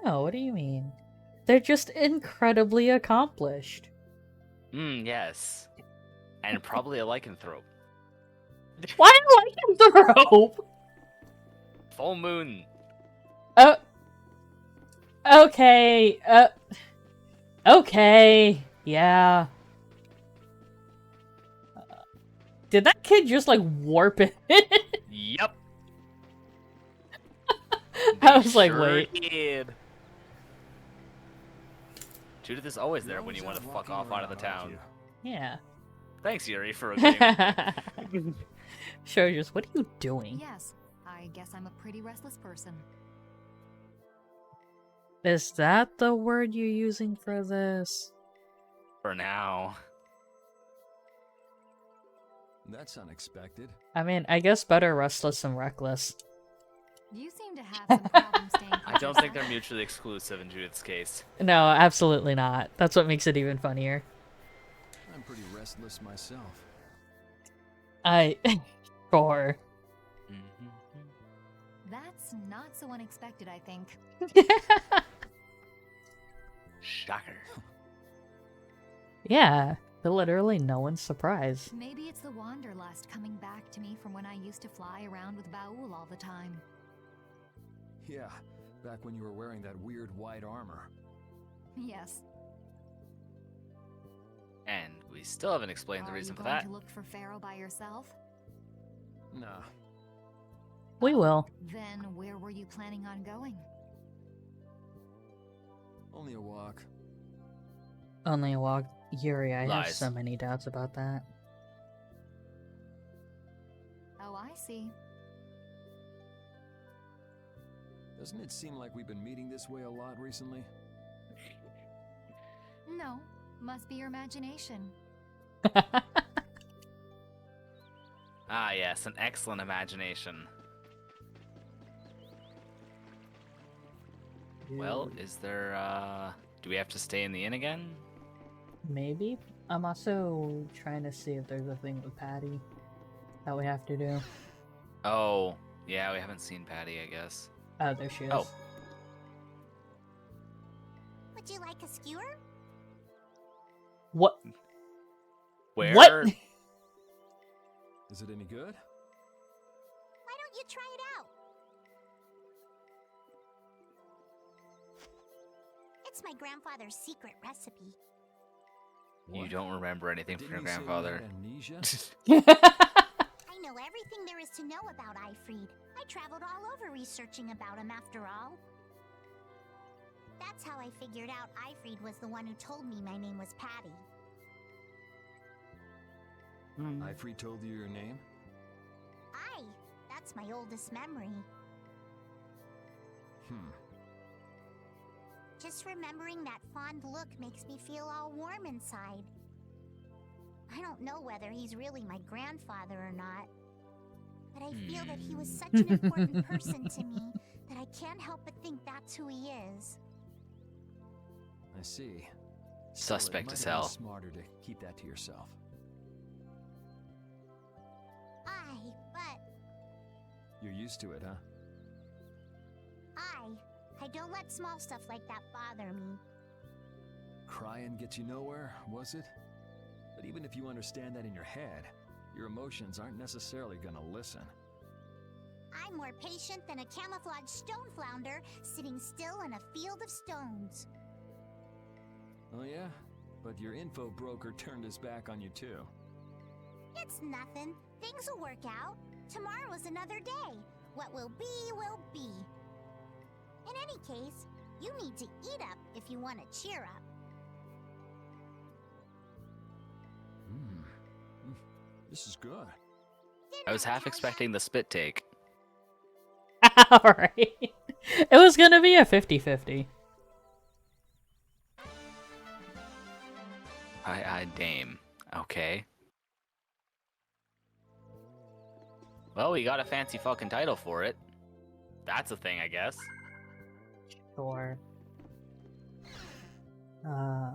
No, what do you mean? They're just incredibly accomplished. Yes. And probably a lycanthrope. Why a lycanthrope? Full moon. Okay. Okay. Yeah. Did that kid just like warp it? Yep. I was like, Sure wait. did. Judith is always there when you want to fuck off out of the town. Yeah. Thanks, Yuri, for agreeing. Sure, just what are you doing? Yes, I guess I'm a pretty restless person. Is that the word you're using for this? For now. That's unexpected. I mean, I guess better restless than reckless. You seem to have some problems staying I don't think they're mutually exclusive in Judith's case. No, absolutely not. That's what makes it even funnier. I'm pretty restless myself. Sure. That's not so unexpected, I think. Shocker. Yeah, literally no one's surprised. Maybe it's the wanderlust coming back to me from when I used to fly around with Baul all the time. Yeah, back when you were wearing that weird white armor. Yes. And we still haven't explained the reason for Are you that. going to look for Pharaoh by yourself? Nah. We will. Then where were you planning on going? Only a walk. Only a walk. Yuri, I have Lies. so many doubts about that. Oh, I see. Doesn't it seem like we've been meeting this way a lot recently? No, must be your imagination. Ah, yes, an excellent imagination. Well, is there, do we have to stay in the inn again? Maybe. I'm also trying to see if there's a thing with Patty that we have to do. Oh, yeah, we haven't seen Patty, I guess. Oh, there she is. Oh. Would you like a skewer? What? Where? What? Is it any good? Why don't you try it out? It's my grandfather's secret recipe. You don't remember anything from your Didn't you say you grandfather. had amnesia? I know everything there is to know about Ifried. I traveled all over researching about him after all. That's how I figured out Ifried was the one who told me my name was Patty. Ifried told you your name? That's my oldest memory. Just remembering that fond look makes me feel all warm inside. I don't know whether he's really my grandfather or not, but I feel that he was such an important person to me that I can't help but think that's who he is. I see. Suspect as Still, it might have hell. been smarter to keep that to yourself. But You're used to it, huh? I don't let small stuff like that bother me. Crying gets you nowhere, was it? But even if you understand that in your head, your emotions aren't necessarily gonna listen. I'm more patient than a camouflaged stone flounder sitting still in a field of stones. Oh yeah? But your info broker turned his back on you too. It's nothing. Things will work out. Tomorrow is another day. What will be, will be. In any case, you need to eat up if you want to cheer up. This is good. I was half expecting the spit take. Alright. It was gonna be a 50-50. I dame. Okay. Well, we got a fancy fucking title for it. That's a thing, I guess. Sure. I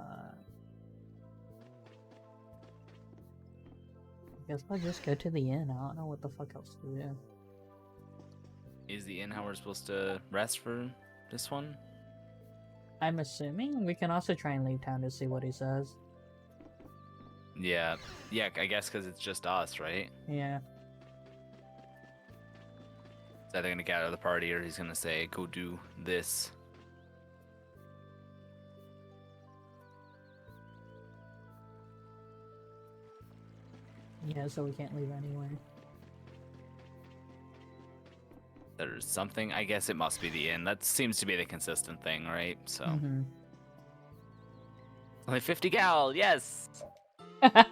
guess I'll just go to the inn. I don't know what the fuck else to do. Is the inn how we're supposed to rest for this one? I'm assuming we can also try and leave town to see what he says. Yeah. Yeah, I guess because it's just us, right? Yeah. He's either gonna get out of the party or he's gonna say, go do this. Yeah, so we can't leave anyway. There's something, I guess it must be the inn. That seems to be the consistent thing, right? So. Only 50 gal, yes! Alright,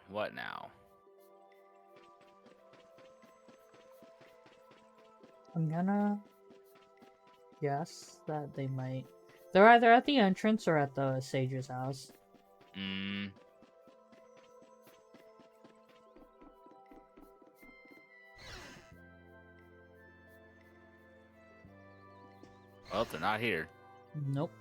what now? I'm gonna guess that they might... They're either at the entrance or at the sage's house. Well, they're not here. Nope.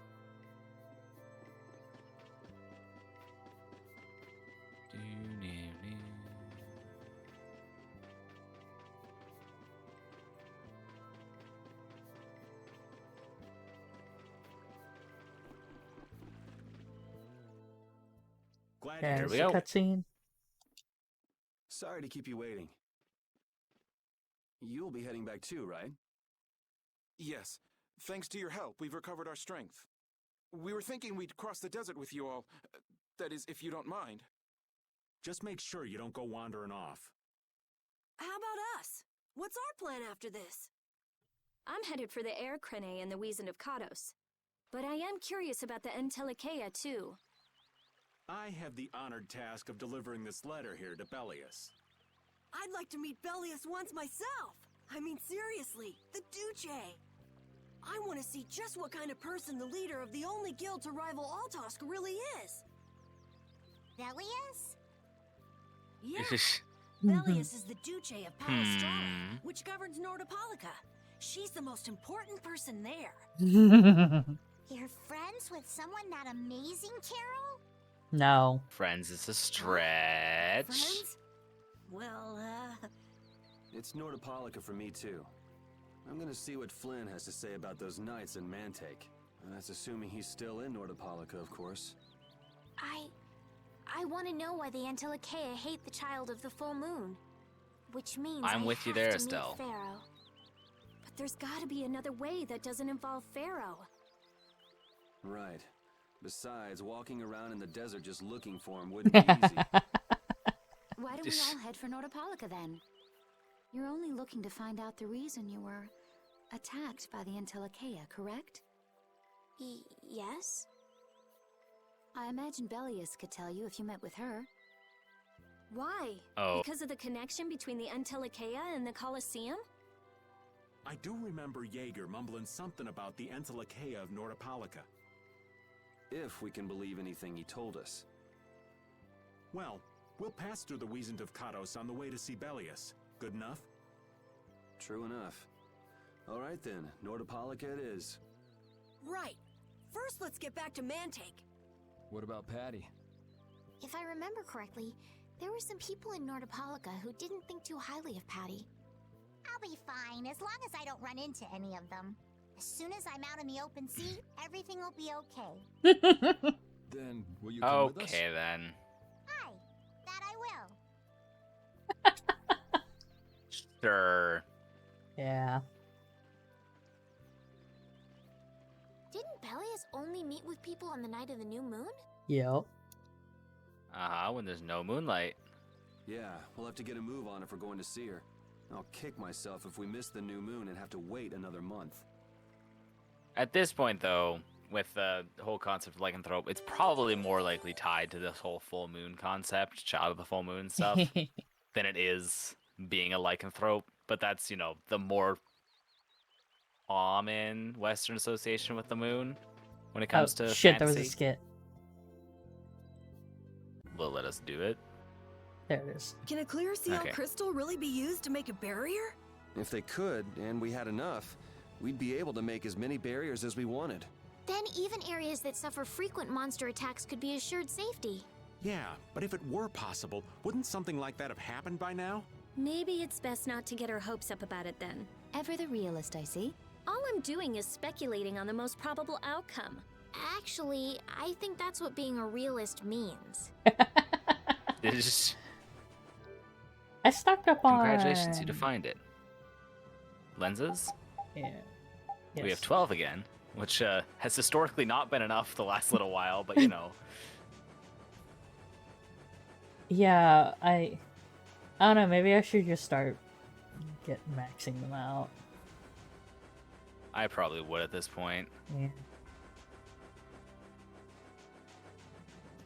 Glad There's we the go. cutscene. Sorry to keep you waiting. You'll be heading back too, right? Yes. Thanks to your help, we've recovered our strength. We were thinking we'd cross the desert with you all. That is, if you don't mind. Just make sure you don't go wandering off. How about us? What's our plan after this? I'm headed for the Air Crene and the Wizened of Kados. But I am curious about the Entelecheia, too. I have the honored task of delivering this letter here to Bellius. I'd like to meet Bellius once myself! I mean, seriously, the Duce! I want to see just what kind of person the leader of the only guild to rival Altosk really is! Bellius? Yeah! Bellius is the Duce of Palestrana, which governs Nordopolica. She's the most important person there. You're friends with someone that amazing, Carol? No. Friends is a stretch. Friends? Well, It's Nordopolica for me, too. I'm gonna see what Flynn has to say about those knights in Mantake. That's assuming he's still in Nordopolica, of course. I want to know why the Entelecheia hate the child of the full moon. Which means I'm with you there, to Estelle. meet Pharaoh. but there's gotta be another way that doesn't involve Pharaoh. Right. Besides, walking around in the desert just looking for him wouldn't be easy. Why don't we all head for Nordopolica then? You're only looking to find out the reason you were attacked by the Entelecheia, correct? Yes? I imagine Bellius could tell you if you met with her. Why? Oh. Because of the connection between the Entelecheia and the Colosseum? I do remember Jaeger mumbling something about the Entelecheia of Nordopolica. If we can believe anything he told us. Well, we'll pass through the Wizened of Kados on the way to see Bellius. Good enough? True enough. All right then, Nordopolica it is. Right. First, let's get back to Mantake. What about Patty? If I remember correctly, there were some people in Nordopolica who didn't think too highly of Patty. I'll be fine, as long as I don't run into any of them. As soon as I'm out in the open sea, everything will be okay. Then, will you come with us? Okay, then. Hi, that I will. Sure. Yeah. Didn't Bellius only meet with people on the night of the new moon? Yep. When there's no moonlight. Yeah, we'll have to get a move on if we're going to see her. I'll kick myself if we miss the new moon and have to wait another month. At this point, though, with the whole concept of lycanthrope, it's probably more likely tied to this whole full moon concept, child of the full moon stuff, than it is being a lycanthrope. But that's, the more common Western association with the moon when it comes to shit, fantasy. there was a skit. Will let us do it. There it is. Can a clear seal Okay. crystal really be used to make a barrier? If they could, and we had enough, we'd be able to make as many barriers as we wanted. Then even areas that suffer frequent monster attacks could be assured safety. Yeah, but if it were possible, wouldn't something like that have happened by now? Maybe it's best not to get our hopes up about it then. Ever the realist, I see. All I'm doing is speculating on the most probable outcome. Actually, I think that's what being a realist means. I stocked up on... Congratulations, you defined it. Lenses? Yeah. We have Yes. 12 again, which has historically not been enough the last little while, but Yeah, I don't know, maybe I should just start maxing them out. I probably would at this point. Yeah.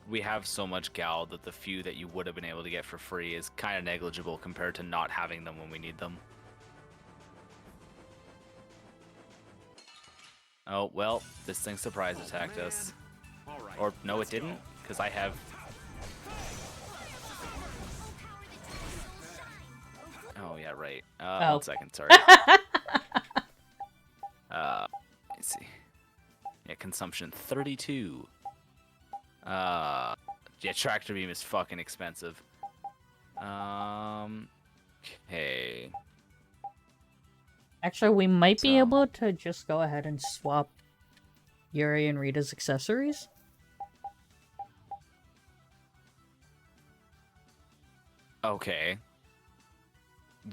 We have so much gal that the few that you would have been able to get for free is kind of negligible compared to not having them when we need them. Oh, well, this thing surprise attacked us. Alright, Or, no, it didn't, because I have... Oh, yeah, right. Oh. 1 second, sorry. Let's see. Yeah, consumption 32. Yeah, tractor beam is fucking expensive. Okay. Actually, we might be So- able to just go ahead and swap Yuri and Rita's accessories. Okay.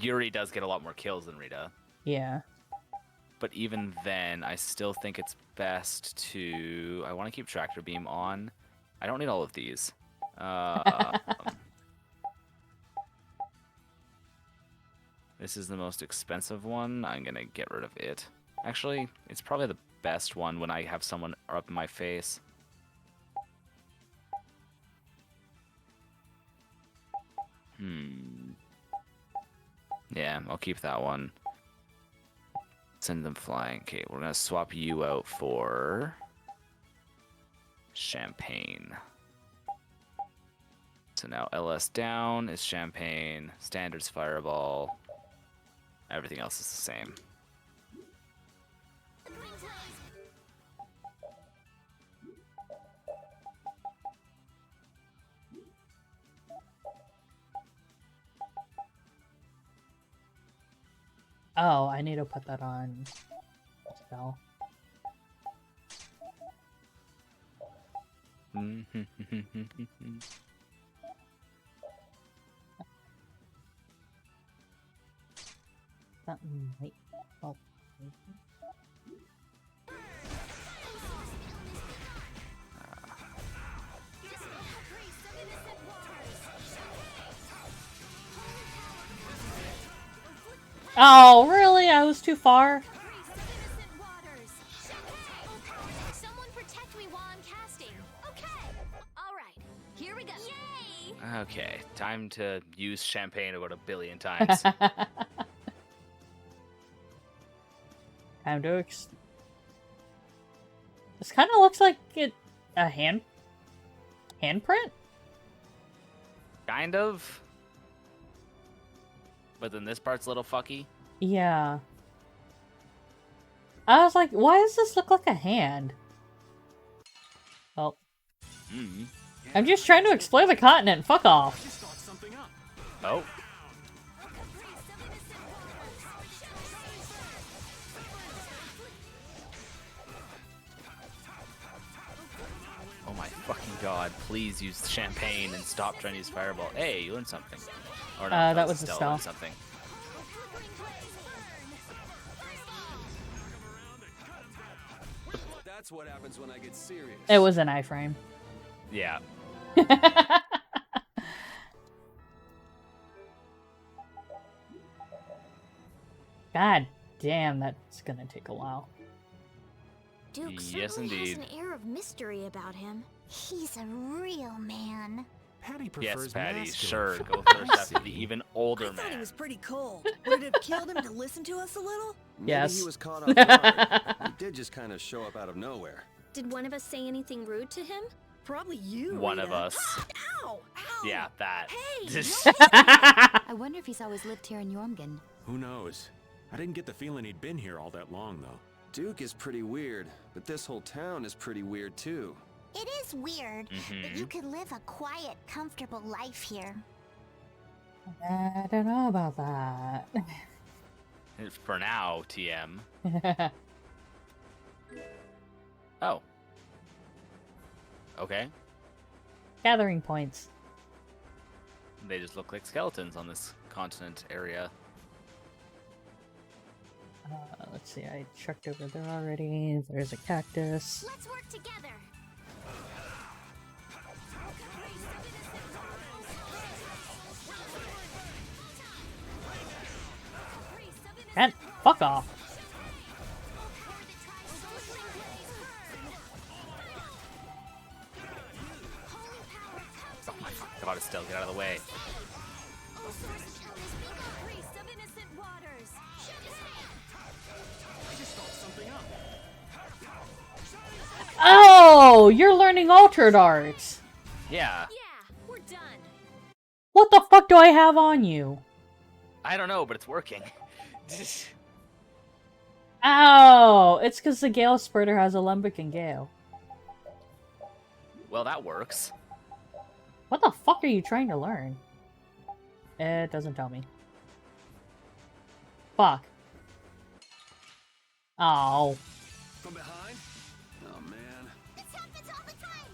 Yuri does get a lot more kills than Rita. Yeah. but even then, I still think it's best to... I want to keep tractor beam on. I don't need all of these. This is the most expensive one. I'm gonna get rid of it. Actually, it's probably the best one when I have someone up in my face. Yeah, I'll keep that one. Send them flying. Okay, we're gonna swap you out for champagne. So now LS down is champagne, standards fireball. Everything else is the same. Oh, I need to put that on Estelle. That might help. Oh, really? I was too far? Someone protect me while I'm casting. Okay. All right. Here we go. Yay! Okay, time to use champagne about 1 billion times. Time to This kind of looks like a handprint? Kind of. But then this part's a little fucky. Yeah. I was like, why does this look like a hand? Well. I'm just trying to explore the continent. Fuck off. Oh. Oh my fucking god, please use champagne and stop trying to use fireball. Hey, you learned something. Or no, that was Estelle. Estelle. Something. That's what happens when I get serious. It was an iframe. Yeah. God damn, that's gonna take a while. Duke Yes, certainly indeed. has an air of mystery about him. He's a real man. Patty prefers Yes, Patty, masculine. sure. Go first after the even older I thought he man. was pretty cold. Would it have killed him to listen to us a little? Maybe Yes. he was caught off guard. He did just kind of show up out of nowhere. Did one of us say anything rude to him? Probably you. One of Rita. us. Ow! Ow! Yeah, that. Hey! I wonder if he's always lived here in Jormungand. Who knows? I didn't get the feeling he'd been here all that long, though. Duke is pretty weird, but this whole town is pretty weird too. It is weird that you could live a quiet, comfortable life here. I don't know about that. For now, TM. Oh. Okay. Gathering points. They just look like skeletons on this continent area. Let's see, I checked over there already. There's a cactus. Let's work together. And fuck off. Oh my fucking god, Estelle, get out of the way. Oh, you're learning altered arts. Yeah. We're done. What the fuck do I have on you? I don't know, but it's working. Oh, it's because the Gale Spurter has Alembic and Gale. Well, that works. What the fuck are you trying to learn? It doesn't tell me. Fuck. Oh. From behind? Oh man. This happens all the time.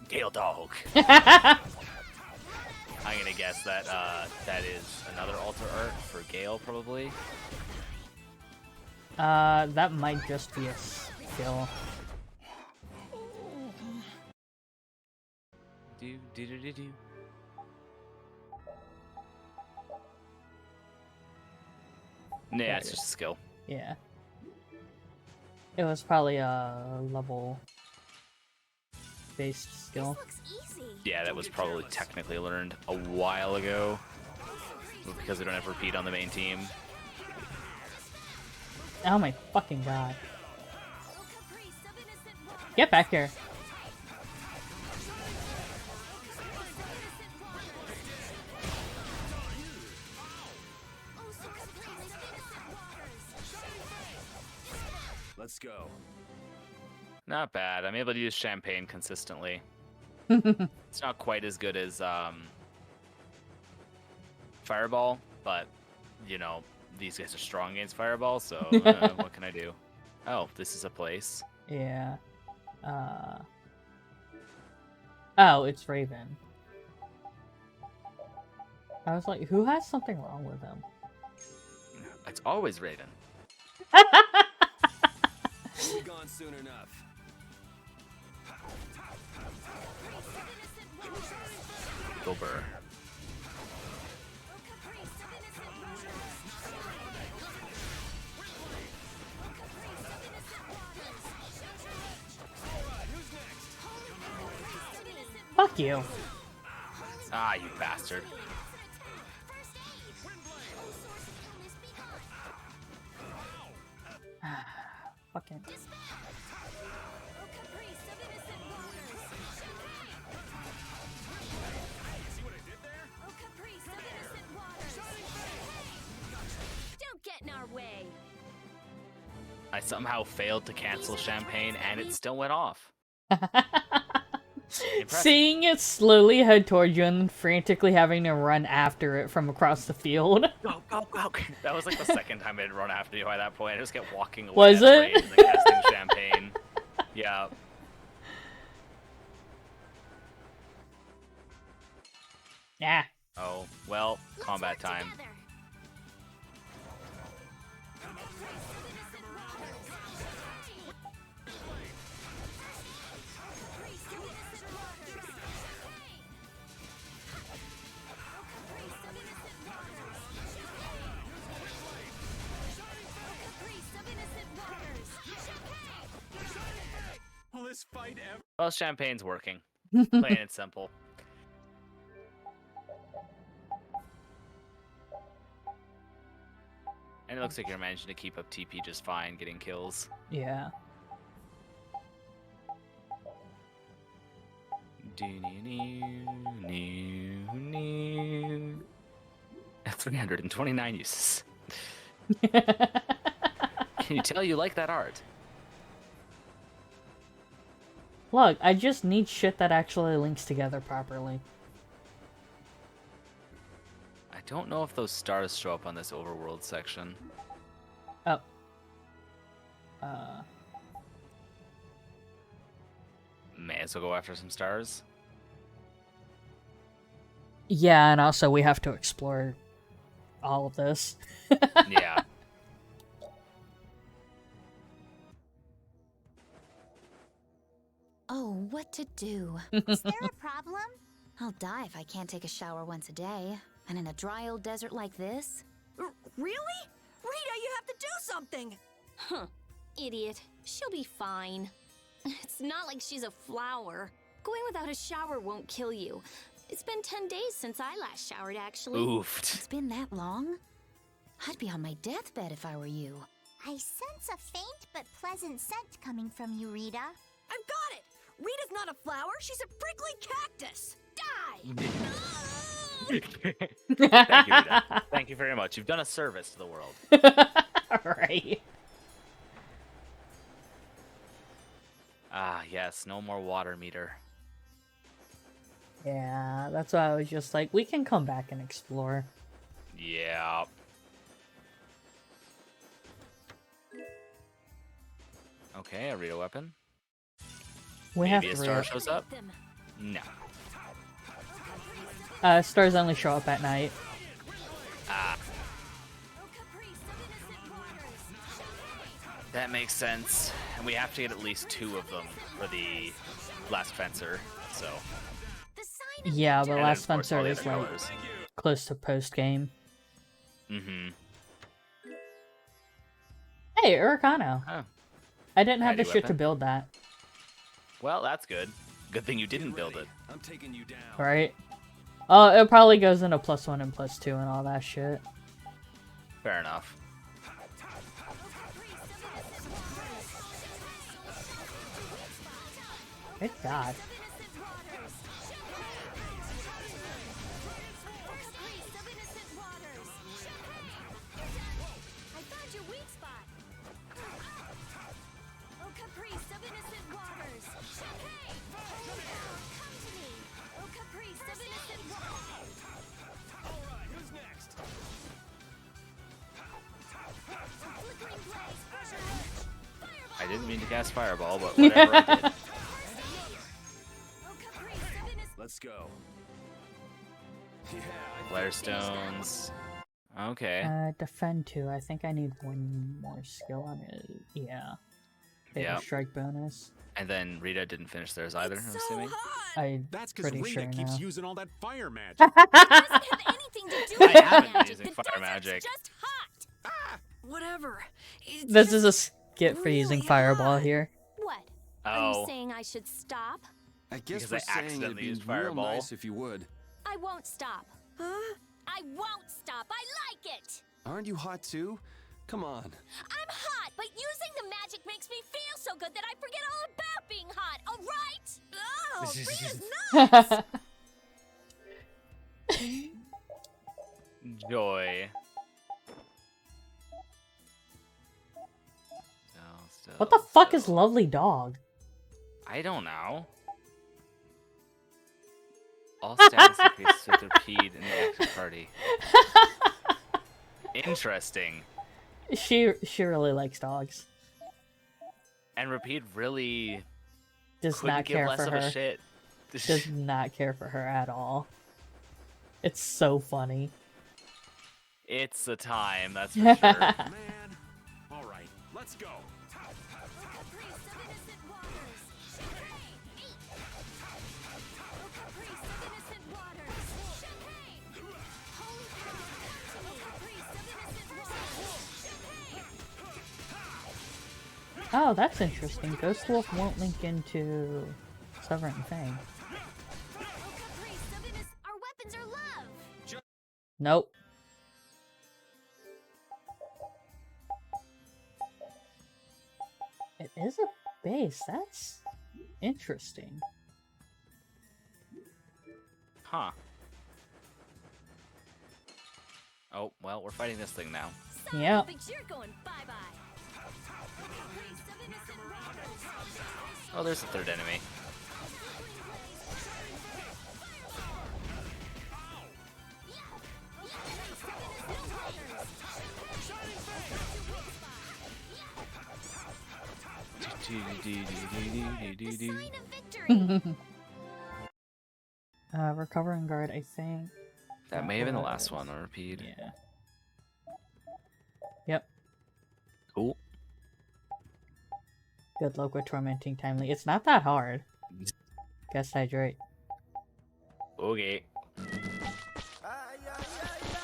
Gale dog. I'm gonna guess that that is another altar art for Gale, probably. That might just be a skill. Do do do do do. Yeah, it's just a skill. Yeah. It was probably a level-based skill. Yeah, that was probably technically learned a while ago. Because we don't have repeat on the main team. Oh my fucking god. Get back here. Let's go. Not bad. I'm able to use champagne consistently. It's not quite as good as Fireball, but you know, these guys are strong against Fireball, so what can I do? Oh, this is a place. Yeah. Oh, it's Raven. I was like, who has something wrong with him? It's always Raven. We'll be gone soon enough. Gober. Fuck you. Ah, you bastard. Fucking. Don't get in our way. I somehow failed to cancel champagne and it still went off. Seeing it slowly head towards you and frantically having to run after it from across the field. Go, go, go. That was like the second time I'd run after you by that point. I just kept walking away. Was it? And then casting champagne. Yeah. Yeah. Oh, well, combat time. This fight ever. Well, champagne's working. Plain and simple. And it looks like you're managing to keep up TP just fine, getting kills. Yeah. That's 329 uses. Can you tell you like that art? Look, I just need shit that actually links together properly. I don't know if those stars show up on this overworld section. Oh. May as well go after some stars. Yeah, and also we have to explore all of this. Yeah. Oh, what to do? Is there a problem? I'll die if I can't take a shower once a day. And in a dry old desert like this? Really? Rita, you have to do something! Huh. Idiot. She'll be fine. It's not like she's a flower. Going without a shower won't kill you. It's been 10 days since I last showered, actually. Oofed. It's been that long? I'd be on my deathbed if I were you. I sense a faint but pleasant scent coming from you, Rita. I've got it! Rita's not a flower, she's a prickly cactus! Die! Thank you, Rita. Thank you very much. You've done a service to the world. Right. Ah, yes. No more water meter. Yeah, that's why I was just like, we can come back and explore. Yeah. Okay, a Rita weapon. We Maybe have a to star shows up? No. Stars only show up at night. Ah. That makes sense. And we have to get at least 2 of them for the Last Fencer, so... Yeah, but And Last of course, all Fencer the is other like colors. close to post game. Mm-hmm. Hey, Uricano. Oh. I didn't have the Mighty shit to weapon. build that. Well, that's good. Good thing you didn't build it. I'm taking you down. Right? Oh, it probably goes into +1 and +2 and all that shit. Fair enough. Good God. I found your weak spot. Oh, caprice of innocent waters. Hey, come to me. Oh, caprice of innocent waters. All right, who's next? Flickering blaze, pressure. I didn't mean to cast Fireball, but whatever I did. Let's go. Flare Stones. Okay. Defend 2. I think I need 1 more skill on it. Yeah. Fatal Yep. strike bonus. And then Rita didn't finish theirs either, I'm assuming. That's because pretty Rita sure keeps now. using all that fire magic. I haven't been using fire magic. Whatever. It's This just is a skit for using Fireball here. What? Are Oh. you saying I should stop? I guess Because we're I saying it'd accidentally be used real Fireball. nice if you would. I won't stop. Huh? I won't stop. I like it. Aren't you hot too? Come on. I'm hot, but using the magic makes me feel so good that I forget all about being hot, all right? Oh, Rita's nuts! Joy. What the fuck is Lovely Dog? I don't know. All status increases with Repeat in the active party. Interesting. She really likes dogs. And Repeat really Does couldn't not give care less for of her. a shit. Does not care for her at all. It's so funny. It's a time, that's for sure. Man. All right, let's go. Oh, that's interesting. Ghost Wolf won't link into Sovereign Fang. Our weapons are love. Nope. It is a base. That's interesting. Huh. Oh, well, we're fighting this thing now. Yeah. Thinks you're going bye-bye. Oh, there's a third enemy. Recovering guard, I think. That may have been the last one on Repeat. Yeah. Yep. Cool. Good luck with tormenting Timely. It's not that hard. Guess hydrate. Okay.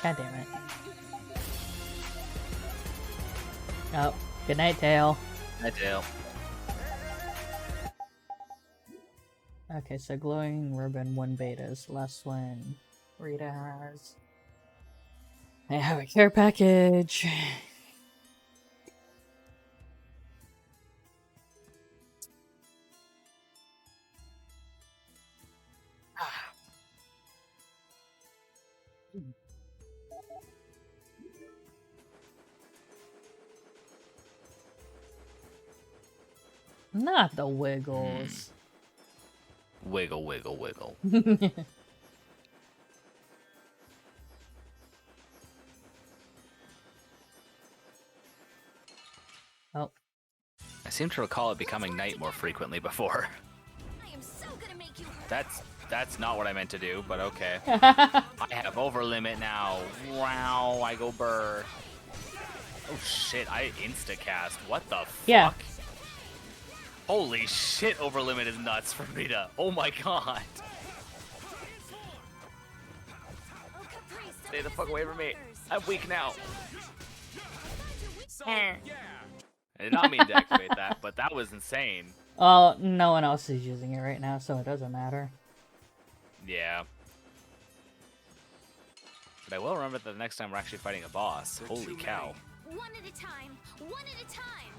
God damn it. Oh, good night, Tail. Hi, Tail. Okay, so glowing ribbon 1 betas. Last one Rita has. I have a care package. Not the wiggles. Wiggle, wiggle, wiggle. Oh. I seem to recall it becoming night more frequently before. I'm so gonna make you hurt. That's not what I meant to do, but okay. I have over limit now. Wow, I go burr. Oh shit, I insta-cast. What the fuck? Yeah. Holy shit, over limit is nuts for me to. Oh my god. Stay the fuck away from me. I'm weak now. I did not mean to activate that, but that was insane. Well, no one else is using it right now, so it doesn't matter. Yeah. But I will remember that the next time we're actually fighting a boss. Holy cow. One at a time. One at a time.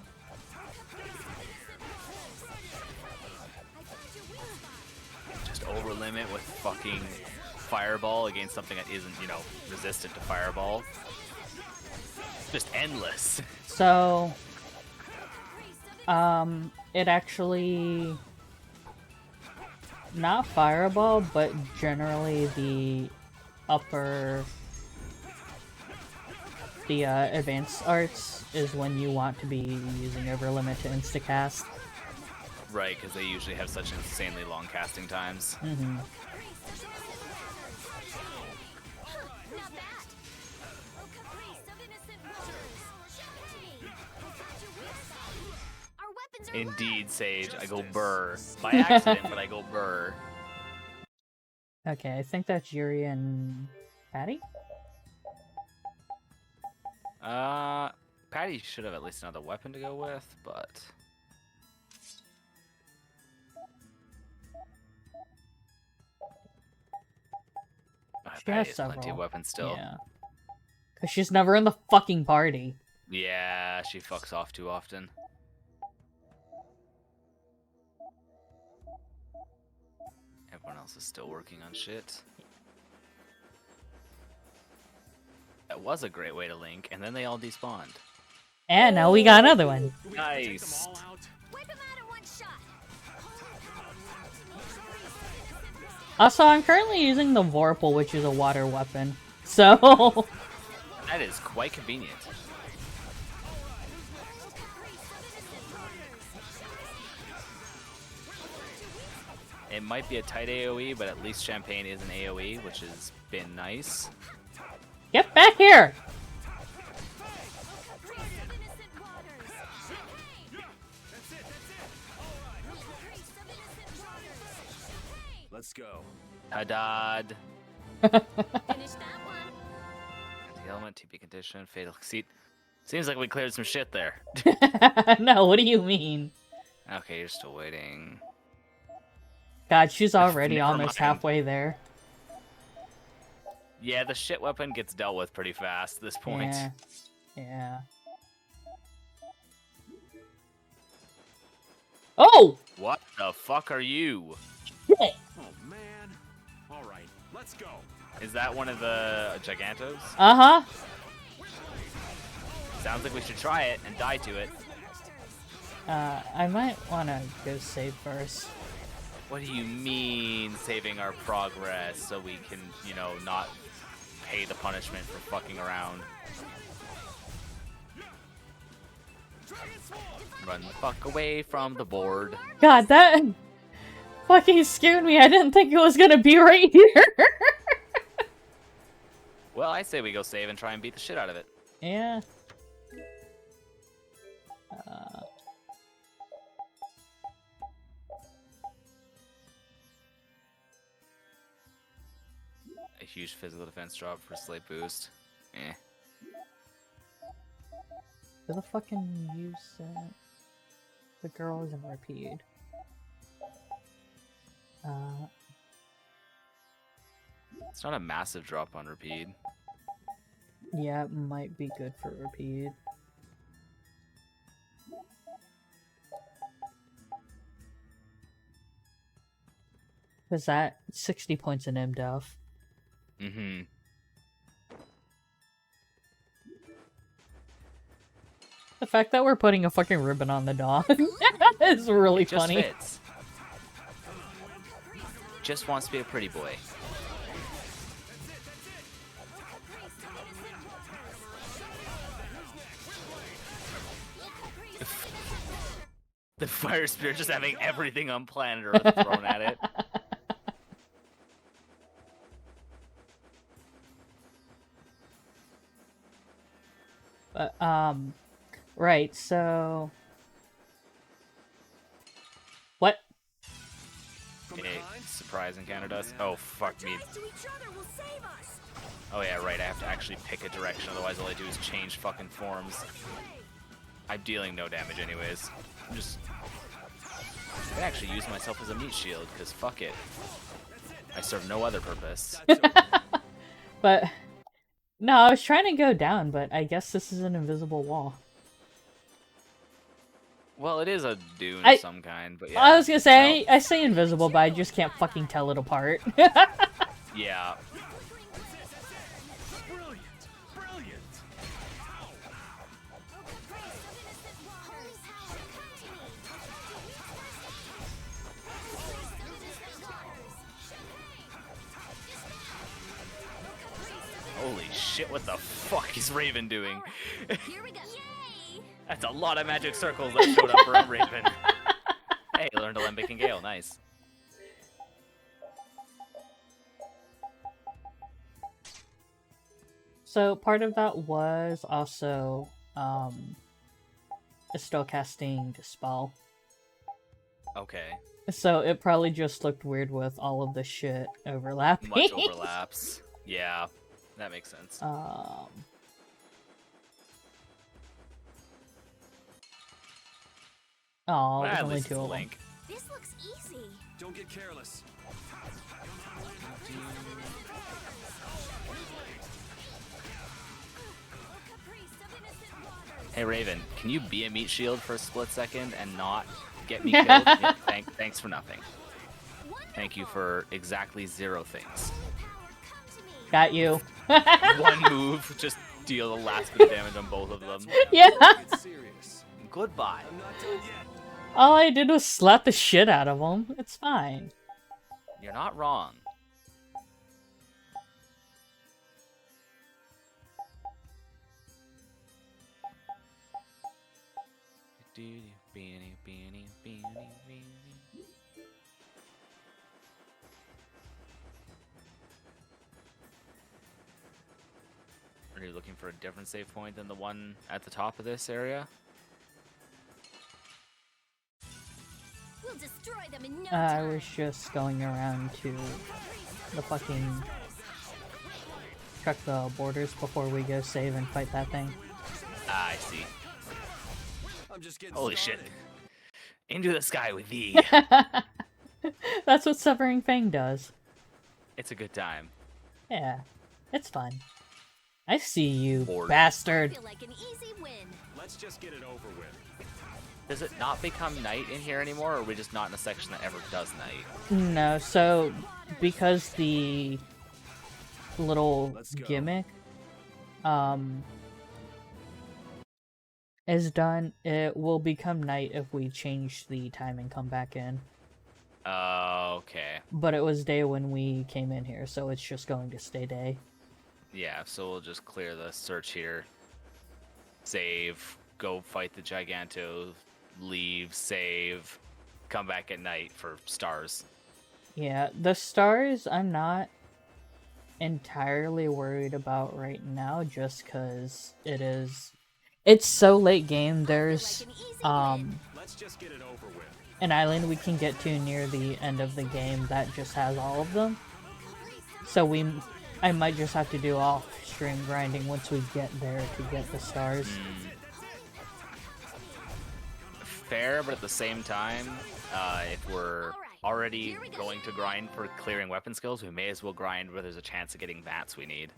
Just over limit with fucking fireball against something that isn't, you know, resistant to fireball. Just endless. So, it actually, not fireball, but generally the advanced arts is when you want to be using over limit to instacast. Right, because they usually have such insanely long casting times. Mm-hmm. Indeed, Sage. I go burr. By accident, but I go burr. Okay, I think that's Yuri and Patty? Patty should have at least another weapon to go with, but... She Patty has has plenty several. of weapons still. Yeah. Because she's never in the fucking party. Yeah, she fucks off too often. Everyone else is still working on shit. That was a great way to link, and then they all despawned. And now we got another one. Nice. Also, I'm currently using the Vorpal, which is a water weapon. So... That is quite convenient. It might be a tight AoE, but at least Champagne is an AoE, which has been nice. Get back here! Let's go. Hadad. Anti-element, TP condition, fatal conceit. Seems like we cleared some shit there. No, what do you mean? Okay, you're still waiting. God, she's already Never almost mind. halfway there. Yeah, the shit weapon gets dealt with pretty fast at this point. Yeah. Yeah. Oh! What the fuck are you? Shit. Oh man. All right, let's go. Is that one of the Gigantos? Uh-huh. Sounds like we should try it and die to it. I might want to go save first. What do you mean saving our progress so we can, you know, not pay the punishment for fucking around? Run the fuck away from the board. God, that fucking scared me. I didn't think it was gonna be right here. Well, I say we go save and try and beat the shit out of it. Yeah. A huge physical defense drop for slate boost. Eh. Who the fucking use that? The girl isn't repeated. It's not a massive drop on repeat. Yeah, it might be good for repeat. Was that 60 points in MDF? Mm-hmm. The fact that we're putting a fucking ribbon on the dog is really Just funny. fits. Just wants to be a pretty boy. The fire spirit just having everything on planet Earth thrown at it. But, right, so... What? Okay, surprise encountered us. Oh, fuck me. Oh yeah, right, I have to actually pick a direction, otherwise all I do is change fucking forms. I'm dealing no damage anyways. I'm just... I can actually use myself as a meat shield, because fuck it. I serve no other purpose. But... No, I was trying to go down, but I guess this is an invisible wall. Well, it is a dune of some kind, but yeah. I was gonna say, I say invisible, but I just can't fucking tell it apart. Yeah. Holy shit, what the fuck is Raven doing? That's a lot of magic circles that showed up around Raven. Hey, learned Alembic and Gale, nice. So part of that was also Estelle casting Dispel. Okay. So it probably just looked weird with all of the shit overlapping. Much overlaps. Yeah, that makes sense. Oh, Well, there's at only least two it's a of them. link. This looks easy. Don't get careless. Hey Raven, can you be a meat shield for a split second and not get me killed? Yeah, thanks for nothing. Thank you for exactly 0 things. Got you. One move, just deal the last bit of damage on both of them. Yeah. Goodbye. All I did was slap the shit out of him. It's fine. You're not wrong. Are you looking for a different save point than the one at the top of this area? We'll destroy them in no I time. was just going around to the fucking check the borders before we go save and fight that thing. Ah, I see. Holy shit. Into the sky with thee. That's what Severing Fang does. It's a good time. Yeah, it's fun. I see you, Bored. bastard. Feel like an easy win. Let's just get it over with. Does it not become night in here anymore, or are we just not in a section that ever does night? No, so because the little gimmick is done, it will become night if we change the time and come back in. Okay. But it was day when we came in here, so it's just going to stay day. Yeah, so we'll just clear the search here. Save, go fight the Giganto, leave, save, come back at night for stars. Yeah, the stars I'm not entirely worried about right now, just because it's so late game. There's Let's just get it over with. an island we can get to near the end of the game that just has all of them. So I might just have to do off-stream grinding once we get there to get the stars. Fair, but at the same time, if we're already going to grind for clearing weapon skills, we may as well grind where there's a chance of getting VATs we need.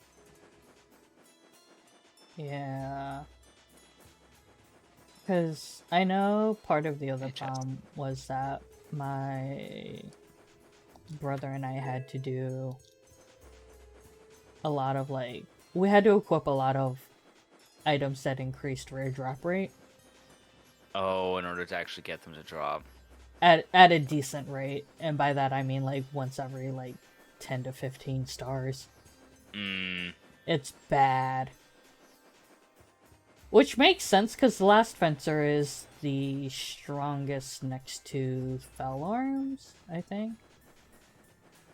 Yeah. Because I know part of the other problem was that my brother and I had to do a lot of, we had to equip a lot of items that increased rare drop rate. Oh, in order to actually get them to drop. At a decent rate, and by that I mean once every 10 to 15 stars. It's bad. Which makes sense, because the last fencer is the strongest next to fell arms, I think.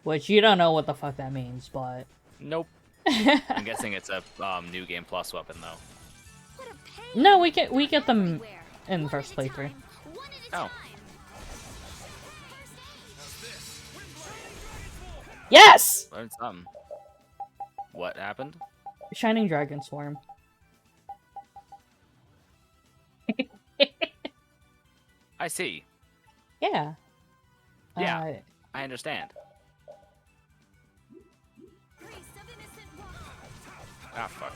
Which you don't know what the fuck that means, but... Nope. I'm guessing it's a new game plus weapon though. No, we get them in the first playthrough. Oh. Yes! Learned something. What happened? Shining Dragon Swarm. I see. Yeah. Yeah, I understand. Ah, fuck.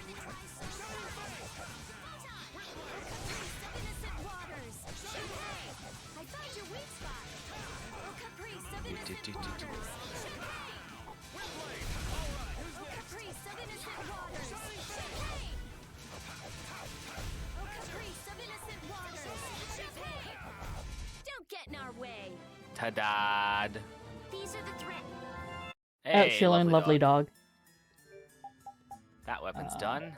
Don't get in our way. Ta-da! These are the threat. Hey, Chillin', lovely dog. That weapon's done.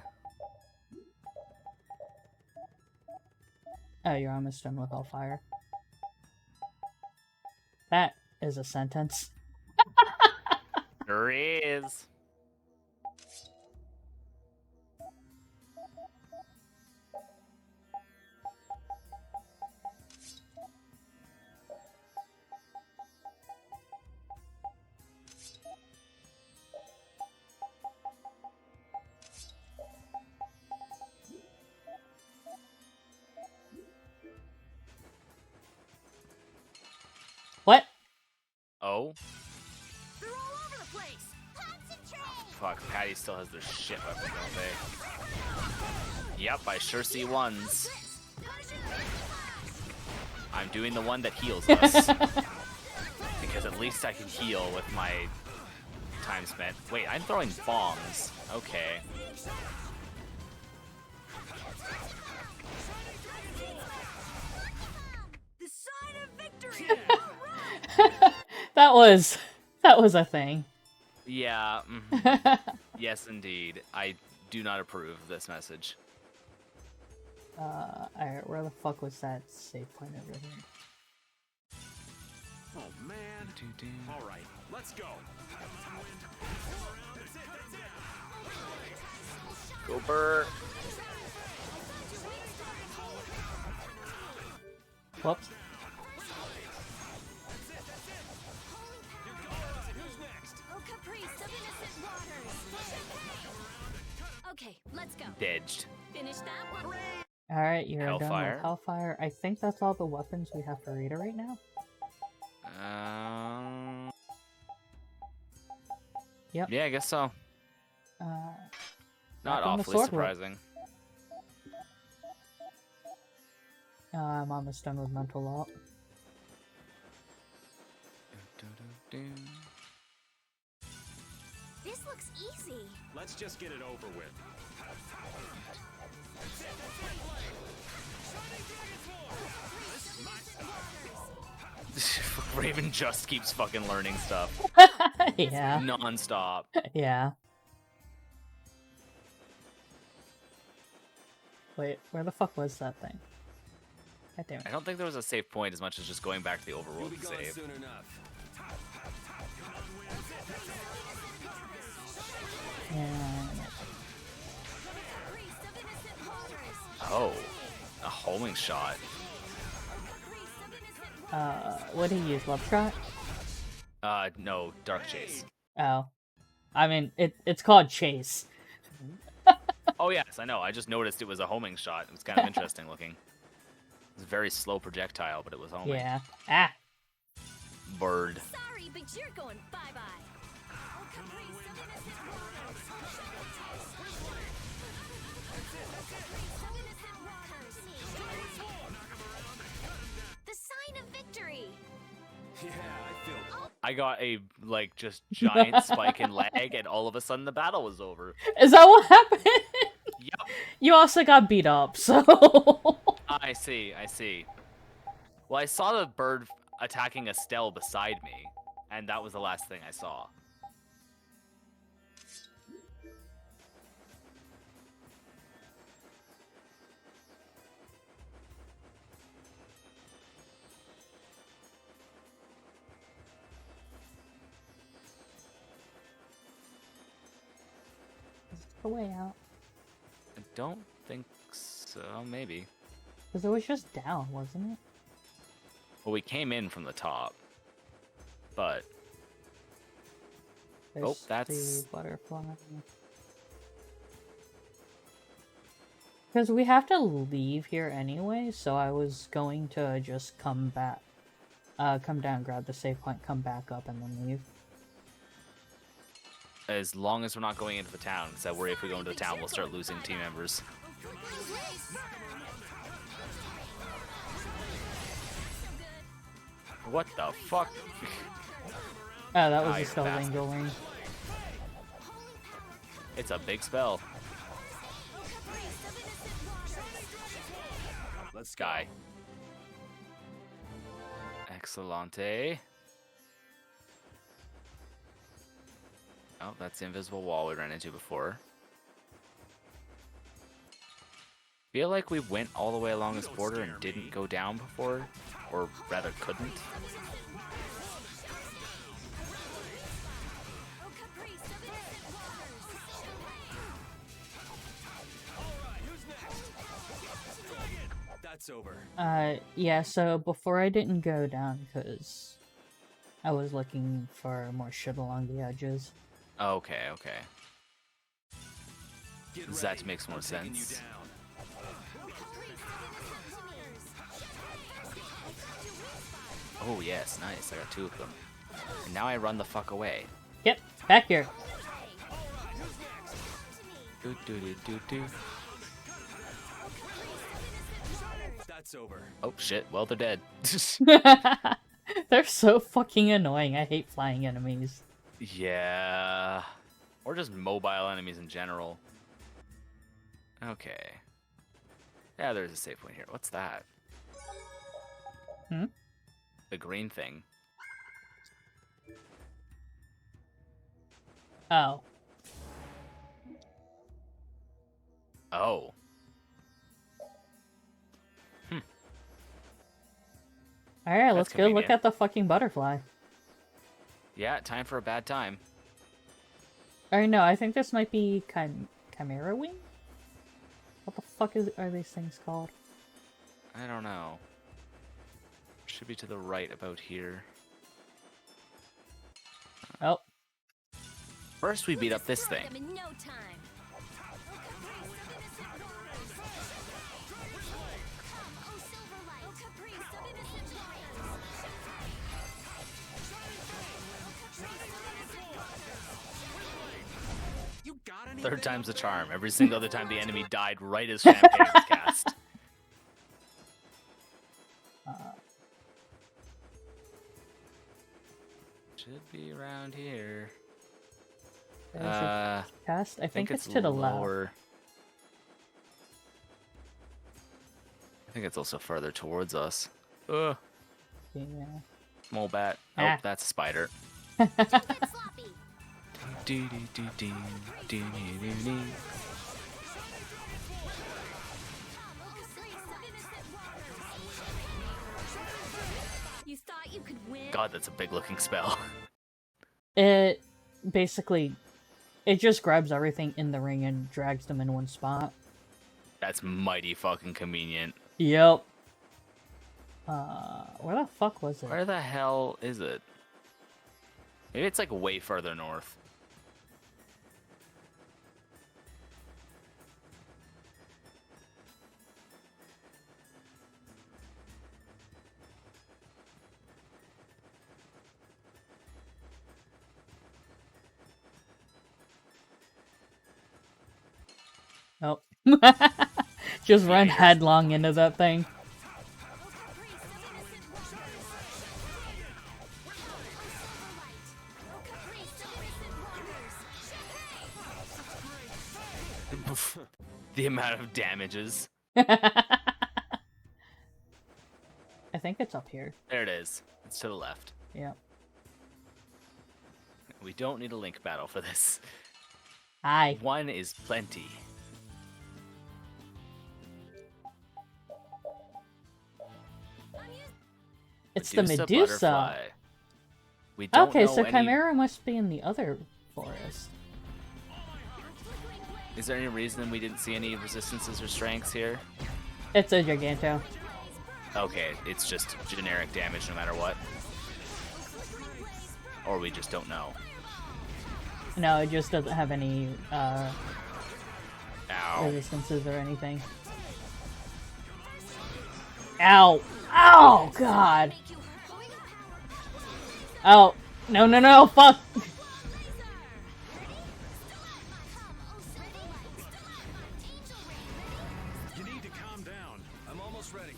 Oh, you're almost done with Hellfire. That is a sentence. Sure is. What? Oh? They're all over the place. Concentrate. Fuck, Patty still has their shit weapon, don't they? Yep, I sure see ones. I'm doing the one that heals us. Because at least I can heal with my time spent. Wait, I'm throwing bombs. Okay. The sign of victory. that was a thing. Yeah. Yes, indeed. I do not approve of this message. Alright, where the fuck was that save point over here? Oh man. All right, let's go. Go Burr. Whoops. Okay, let's go. Didged. Finish that one. Alright, you're done Hellfire. with Hellfire. I think that's all the weapons we have for Rita right now. Yep. Yeah, I guess so. back Not on the awfully sword surprising. I'm almost done with Mental Law. This looks easy. Let's just get it over with. Raven just keeps fucking learning stuff. Yeah. Non-stop. Yeah. Wait, where the fuck was that thing? God damn it. I don't think there was a save point as much as just going back to the overworld to save. Soon enough. Yeah. Oh, a homing shot. What do you use? Love Shot? No, Dark Chase. Oh. I mean, it's called Chase. Oh yes, I know. I just noticed it was a homing shot. It was kind of interesting looking. It was a very slow projectile, but it was homing. Yeah. Ah. Bird. Sorry, but you're going bye-bye. The sign of victory. Yeah, I feel. I got a like just giant spike in lag, and all of a sudden the battle was over. Is that what happened? Yep. You also got beat up, so... I see, I see. Well, I saw the bird attacking Estelle beside me, and that was the last thing I saw. the way out? I don't think so. Maybe. Because it was just down, wasn't it? Well, we came in from the top, but There's that's the butterfly. Because we have to leave here anyway, so I was going to just come back, come down, grab the save point, come back up, and then leave. as long as we're not going into the town, because I worry if we go into the town, we'll start losing team members. What the fuck? Oh, that was Ah, a you spell bastard. lingering. It's a big spell. Let's Guy. Excellente. Oh, that's the invisible wall we ran into before. Feel like we went all the way along this border and didn't go down before, or rather couldn't. That's over. Yeah, so before I didn't go down because I was looking for more shit along the edges. Okay, okay. That makes more sense. Oh yes, nice. I got 2 of them. And now I run the fuck away. Yep, back here. Do do do do do. That's over. Oh shit, well they're dead. They're so fucking annoying. I hate flying enemies. Yeah. Or just mobile enemies in general. Okay. Yeah, there's a save point here. What's that? Hmm? The green thing. Oh. Oh. Alright, let's go look convenient. at the fucking butterfly. Yeah, time for a bad time. Or no, I think this might be Chimera Wing? What the fuck are these things called? I don't know. Should be to the right about here. Oh. First we beat up this thing. Them in no time. You got any? Third time's the charm. Every single other time the enemy died right as champagne was cast. Should be around here. Is it cast? I think it's to the lower. left. I think it's also further towards us. Ugh. Yeah. Small bat. Oh, Ah. that's a spider. Do, do, do, do, do, do, do. You thought you could win? God, that's a big looking spell. It basically, it just grabs everything in the ring and drags them in one spot. That's mighty fucking convenient. Yep. Where the fuck was it? Where the hell is it? Maybe it's like way further north. Nope. Just run headlong into that thing. The amount of damages. I think it's up here. There it is. It's to the left. Yep. We don't need a link battle for this. Hi. 1 is plenty. It's the Medusa. Butterfly. We don't Okay, know so any... Chimera must be in the other forest. Is there any reason we didn't see any resistances or strengths here? It's a Giganto. Okay, it's just generic damage no matter what. Or we just don't know. No, it just doesn't have any Ow. resistances or anything. Ow! Ow! God! Oh! No, no, no! Fuck! You need to calm down. I'm almost ready.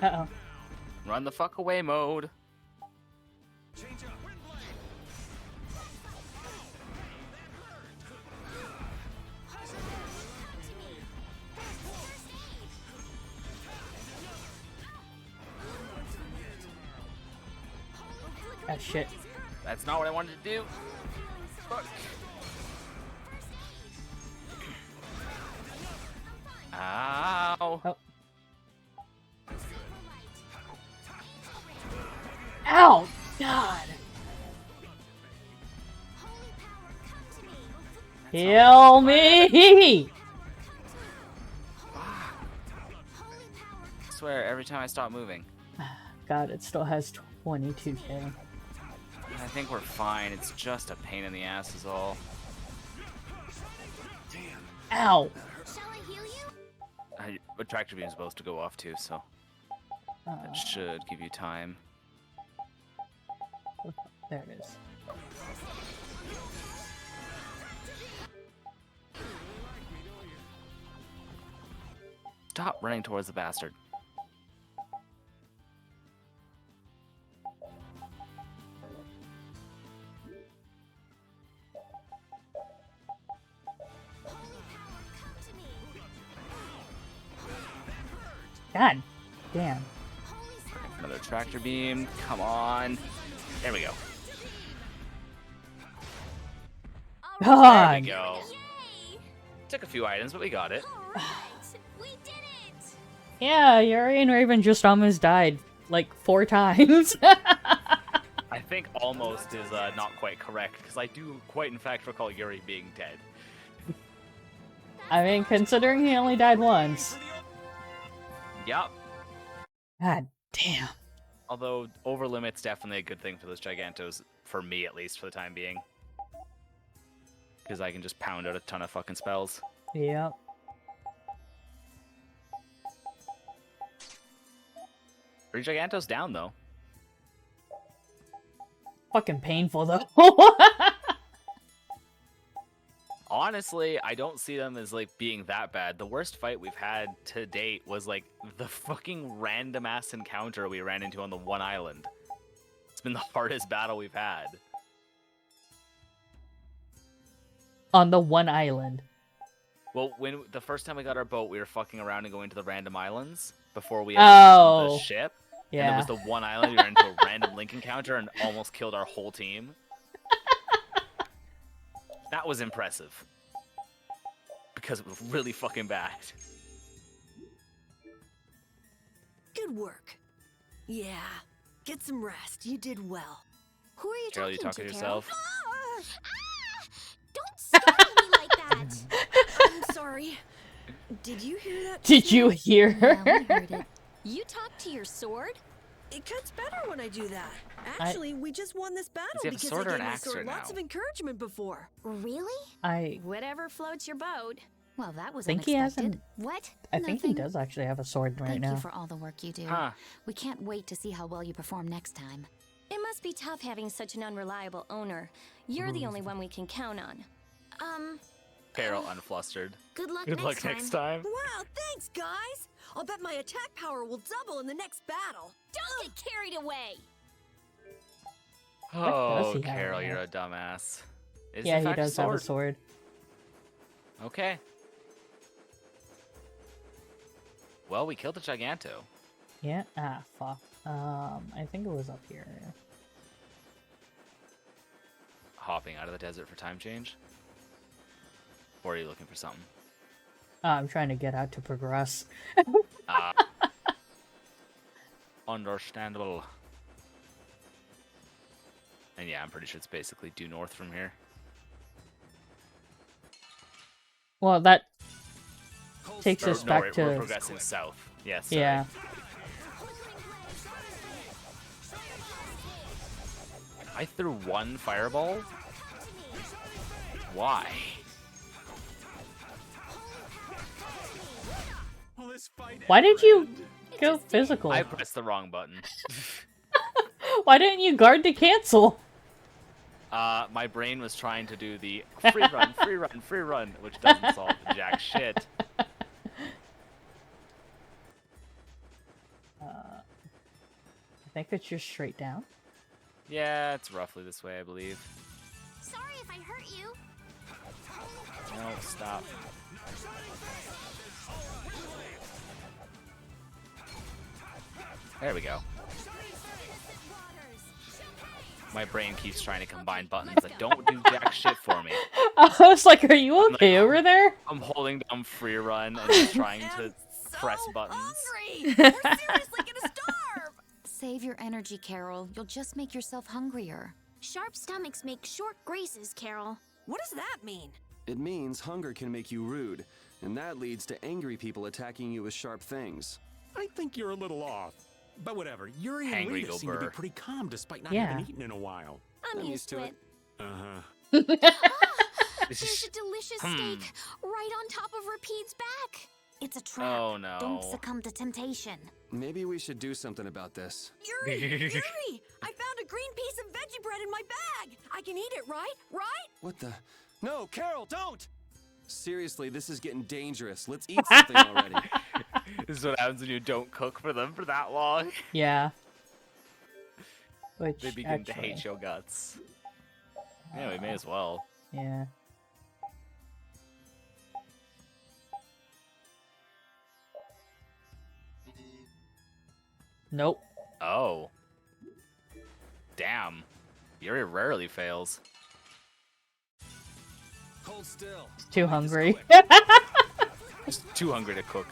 Uh-oh. Run the fuck away mode. Ah, shit. That's not what I wanted to do. Fuck. Ow. Oh. Ow! God! Heal me! I swear, every time I stop moving. God, it still has 22k. I think we're fine. It's just a pain in the ass is all. Ow! Attractor beam is supposed to go off too, so that should give you time. There it is. Stop running towards the bastard. God damn. Another tractor beam. Come on. There we go. There God! we go. Took a few items, but we got it. Yeah, Yuri and Raven just almost died, like 4 times. I think almost is not quite correct, because I do quite in fact recall Yuri being dead. I mean, considering he only died once. Yup. God damn. Although, over limit's definitely a good thing for those Gigantos, for me at least, for the time being. Because I can just pound out a ton of fucking spells. Yep. Three Gigantos down, though. Fucking painful, though. Honestly, I don't see them as, like, being that bad. The worst fight we've had to date was, like, the fucking random-ass encounter we ran into on the one island. It's been the hardest battle we've had. On the one island. Well, when the first time we got our boat, we were fucking around and going to the random islands before we had the ship. Yeah. And it was the one island we ran into a random link encounter and almost killed our whole team. That was impressive. Because it was really fucking bad. Good work. Yeah. Get some rest. You did well. Who are you Carol, talking you talking to Carol? yourself? Don't startle me like that! I'm sorry. Did you hear that? Did you hear her? Yeah, we heard it. You talk to your sword? It cuts better when I do that. Actually, we just won this battle Does he have a because sword I or gave an my axe sword right lots now? of encouragement before. Really? Whatever floats your boat. Well, that was think he has unexpected. an- What? I think he Nothing. does actually have a sword right Thank now. you for all the work you do. Huh. We can't wait to see how well you perform next time. It must be tough having such an unreliable owner. You're the only one we can count on. Carol unflustered. Good luck Good next luck time. next time. Wow, thanks, guys! I'll bet my attack power will double in the next battle. Don't get carried away! Oh, he have Carol, in you're there? a dumbass. Is Yeah, in he fact does have a sword. Okay. Well, we killed the Giganto. Yeah? Ah, fuck. I think it was up here. Hopping out of the desert for time change? Or are you looking for something? I'm trying to get out to progress. Understandable. And yeah, I'm pretty sure it's basically due north from here. Well, that takes us back we're to... progressing south. Yes. Yeah. I threw one fireball? Why? Why did you go physical? I pressed the wrong button. Why didn't you guard to cancel? My brain was trying to do the free run, free run, free run, which doesn't solve jack shit. I think it's just straight down. Yeah, it's roughly this way, I believe. Sorry if I hurt you. No, stop. There we go. My brain keeps trying to combine buttons that don't do jack shit for me. I was like, are you okay over there? I'm holding down free run and just trying to press buttons. We're seriously gonna starve! Save your energy, Carol. You'll just make yourself hungrier. Sharp stomachs make short graces, Carol. What does that mean? It means hunger can make you rude, and that leads to angry people attacking you with sharp things. I think you're a little off. But whatever, Yuri and Rita seem to be pretty calm despite not having eaten in a while. I'm used to it. Uh-huh. There's a delicious steak right on top of Rapide's back. It's a trap. Oh no. Don't succumb to temptation. Maybe we should do something about this. Yuri! I found a green piece of veggie bread in my bag! I can eat it, right? Right? What the? No, Carol, don't! Seriously, this is getting dangerous. Let's eat something already. This is what happens when you don't cook for them for that long. Yeah. Which, they begin to hate your guts. Yeah, we may as well. Yeah. Nope. Oh. Damn. Yuri rarely fails. Hold still. Too hungry. Just too hungry to cook.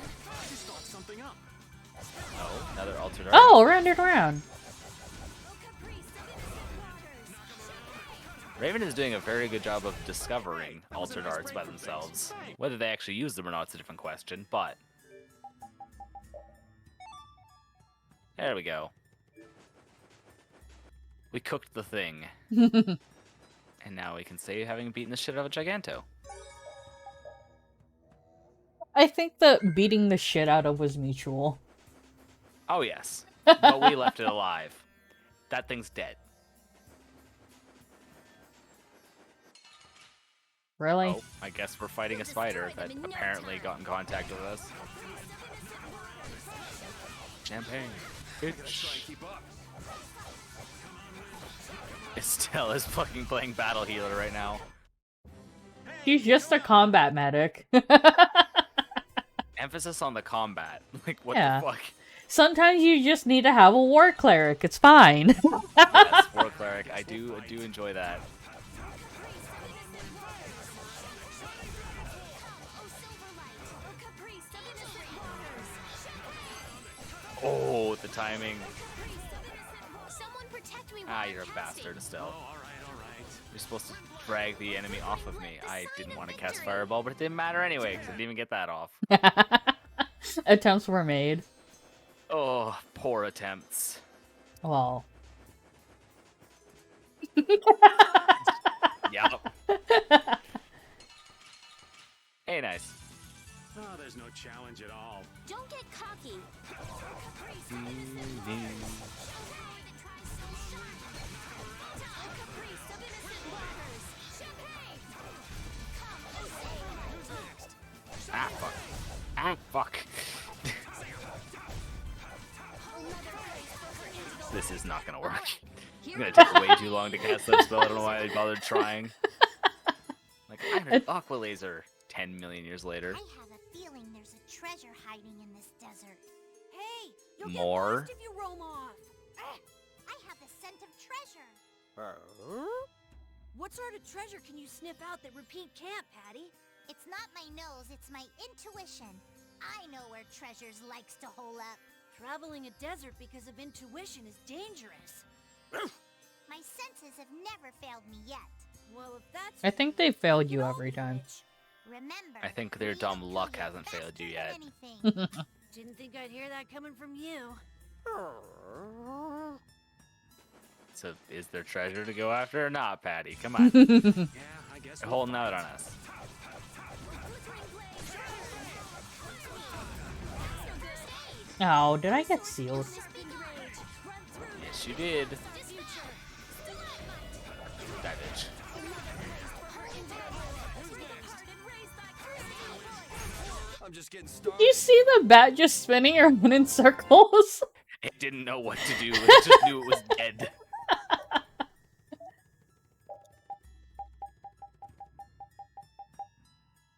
Oh, another altered art. Oh, around and around. Raven is doing a very good job of discovering altered arts by themselves. Whether they actually use them or not is a different question, but... There we go. We cooked the thing. And now we can say having beaten the shit out of a Giganto. I think that beating the shit out of was mutual. Oh yes. But we left it alive. That thing's dead. Really? Oh, I guess we're fighting a spider that apparently got in contact with us. Champagne. Bitch. Estelle is fucking playing battle healer right now. She's just a combat medic. Emphasis on the combat. Like, what Yeah. the fuck? Sometimes you just need to have a war cleric. It's fine. Yes, war cleric. I do enjoy that. Oh, the timing. Ah, you're a bastard, Estelle. You're supposed to drag the enemy off of me. I didn't want to cast Fireball, but it didn't matter anyway, because I didn't even get that off. Attempts were made. Oh, poor attempts. Well. Yup. Hey, nice. Oh, there's no challenge at all. Don't get cocky. Ah, fuck. Ah, fuck. This is not gonna work. It's gonna take way too long to cast that spell. I don't know why I bothered trying. Like, I heard Aqua Laser 10 million years later. I have a feeling feeling there's a treasure hiding in this desert. Hey, you'll More? get lost if you roam off. I have the scent of treasure. What sort of treasure can you sniff out that Repeat can't, Patty? It's not my nose, it's my intuition. I know where treasures likes to hole up. Traveling a desert because of intuition is dangerous. My senses have never failed me yet. Well, if that's I think they failed you every time. Remember, I think their dumb luck hasn't failed you yet. didn't think I'd hear that coming from you. So, is there treasure to go after or not, Patty? Come on. Yeah, I guess They're holding out on us. Oh, did I get sealed? Yes, you did. That bitch. I'm just getting Did started. you see the bat just spinning around in circles? It didn't know what to do. It just knew it was dead.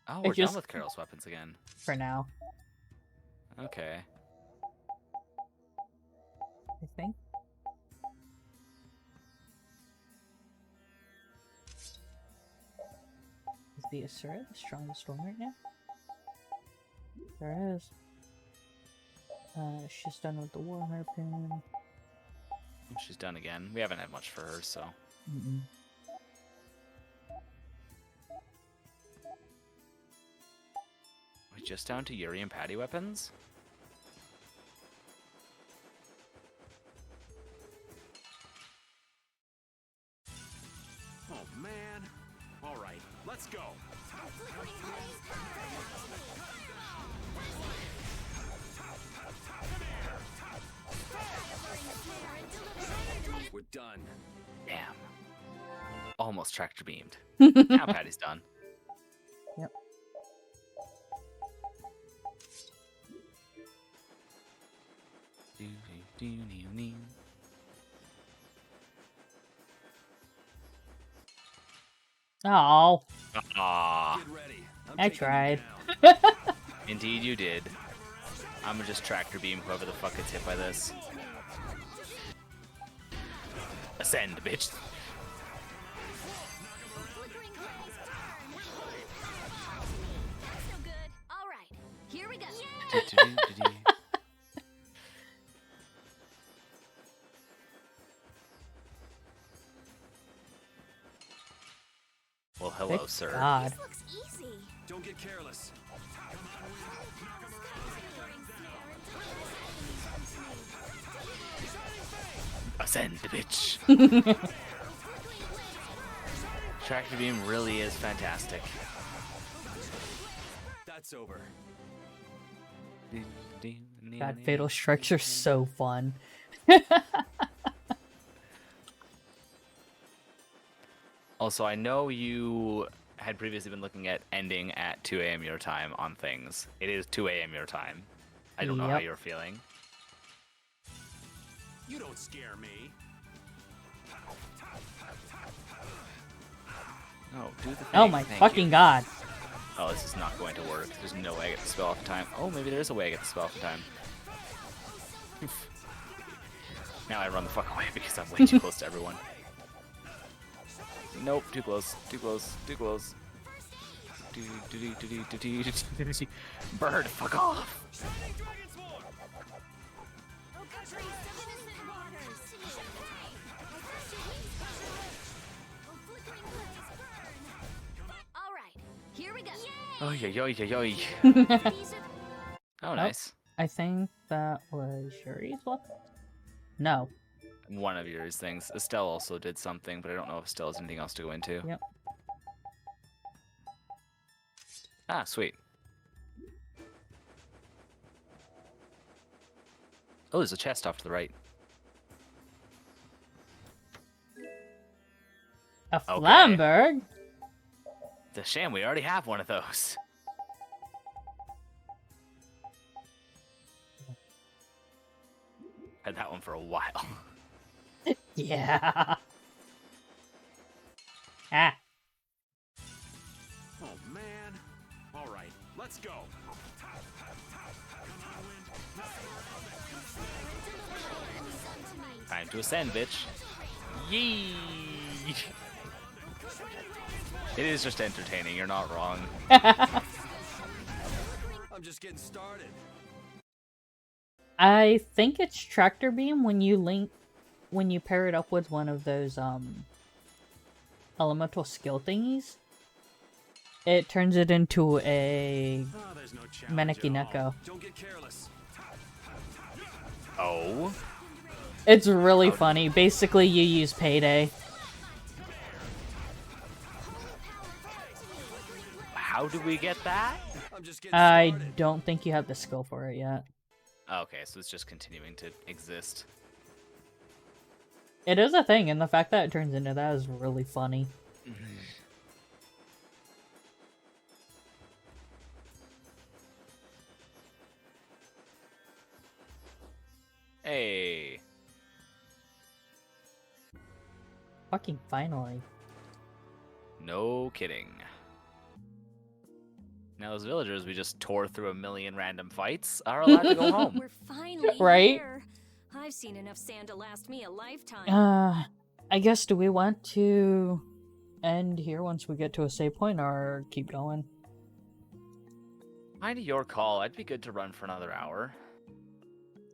Oh, we're done with Carol's weapons again. For now, Okay. I think. Is the Asura the strongest one right now? There is. She's done with the war harpoon. She's done again. We haven't had much for her, so. Mm-mm. We're just down to Yuri and Patty weapons? Oh, man. All right, let's go. We're done. Damn. Almost tractor beamed. Now Patty's done. Yep. Oh, Aww. Get ready. I'm I taking you tried. down. Indeed you did. I'm gonna just tractor beam whoever the fuck gets hit by this. Ascend, bitch. All right, here we go. Well, hello, thank sir. God. Looks easy. Don't get careless. Ascend, bitch. Tractor beam really is fantastic. That's over. God, fatal strikes are so fun. Also, I know you had previously been looking at ending at 2 a.m. your time on things. It is 2 a.m. your time. I don't know how Yep. you're feeling. You don't scare me. No, do the thing. Oh my Thank fucking you. God. Oh, this is not going to work. There's no way I get the spell off in time. Oh, maybe there is a way I get the spell off in time. Now I run the fuck away because I'm way too close to everyone. Nope, too close, too close, too close. Bird, fuck off! All right, here we go. Oh, yo, yo, yo, yo. Oh, nice. I think that was Yuri's weapon? No. One of yours things. Estelle also did something, but I don't know if Estelle has anything else to go into. Yep. Ah, sweet. Oh, there's a chest off to the right. A Okay. Flamberg? It's a shame we already have one of those. Had that one for a while. Yeah. Ah. Oh, man. All right, let's go. Time to ascend, bitch. Yee! It is just entertaining, you're not wrong. I'm just getting started. I think it's tractor beam when you pair it up with one of those elemental skill thingies. It turns it into a Manekineko. Don't get careless. Oh? It's really funny. Basically, you use Payday. How do we get that? I don't think you have the skill for it yet. Okay, so it's just continuing to exist. It is a thing, and the fact that it turns into that is really funny. Hey. Fucking finally. No kidding. Now those villagers we just tore through a million random fights are allowed to go home. We're finally Right? here. I've seen enough sand to last me a lifetime. I guess, do we want to end here once we get to a save point, or keep going? Kinda your call. I'd be good to run for another hour.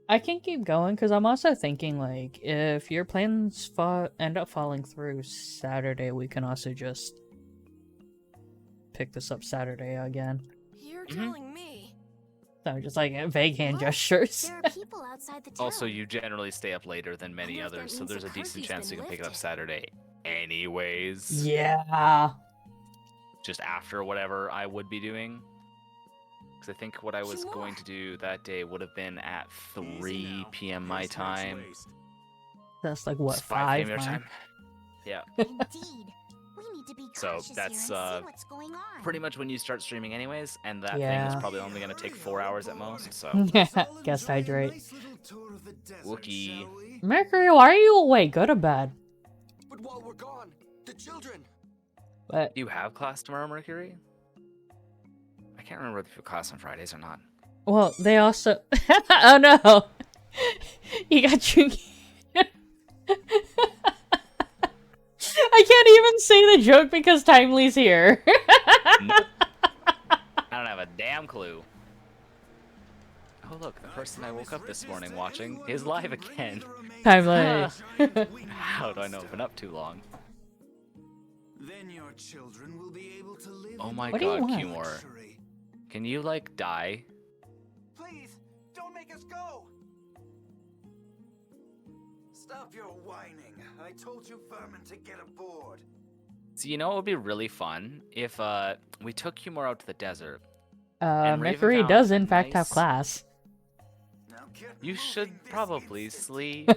I can keep going, because I'm also thinking, like, if your plans end up falling through Saturday, we can also just pick this up Saturday again. You're telling me. So just like vague hand gestures. There are people outside the town. Also, you generally stay up later than many others, so there's a decent chance you can pick it up Saturday anyways. Yeah. Just after whatever I would be doing. Because I think what I was going to do that day would have been at 3 p.m. my time. That's like, what, 5 5 your mine? time? Yeah. Indeed. We need to be So cautious that's here and see what's going on. pretty much when you start streaming anyways, and that thing Yeah. is probably only going to take 4 hours at most, so... Guest hydrate. Wookie. Mercury, why are you awake? Go to bed. But while we're gone, the children. But Do you have class tomorrow, Mercury? I can't remember if you have class on Fridays or not. well, they also. Oh no! You got you. I can't even say the joke because Timely's here. Nope. I don't have a damn clue. Oh look, the person I woke up this morning watching is live again. Timely. How do I know I've been up too long? Then your children will be able to live Oh my What do you god, want? Cumor. Can you, like, die? Please, don't make us go! Stop your whining. I told you vermin to get aboard. So you know what would be really fun? If, we took Cumor out to the desert. And Raven Mercury found does a in fact have nice- class. You should probably sleep.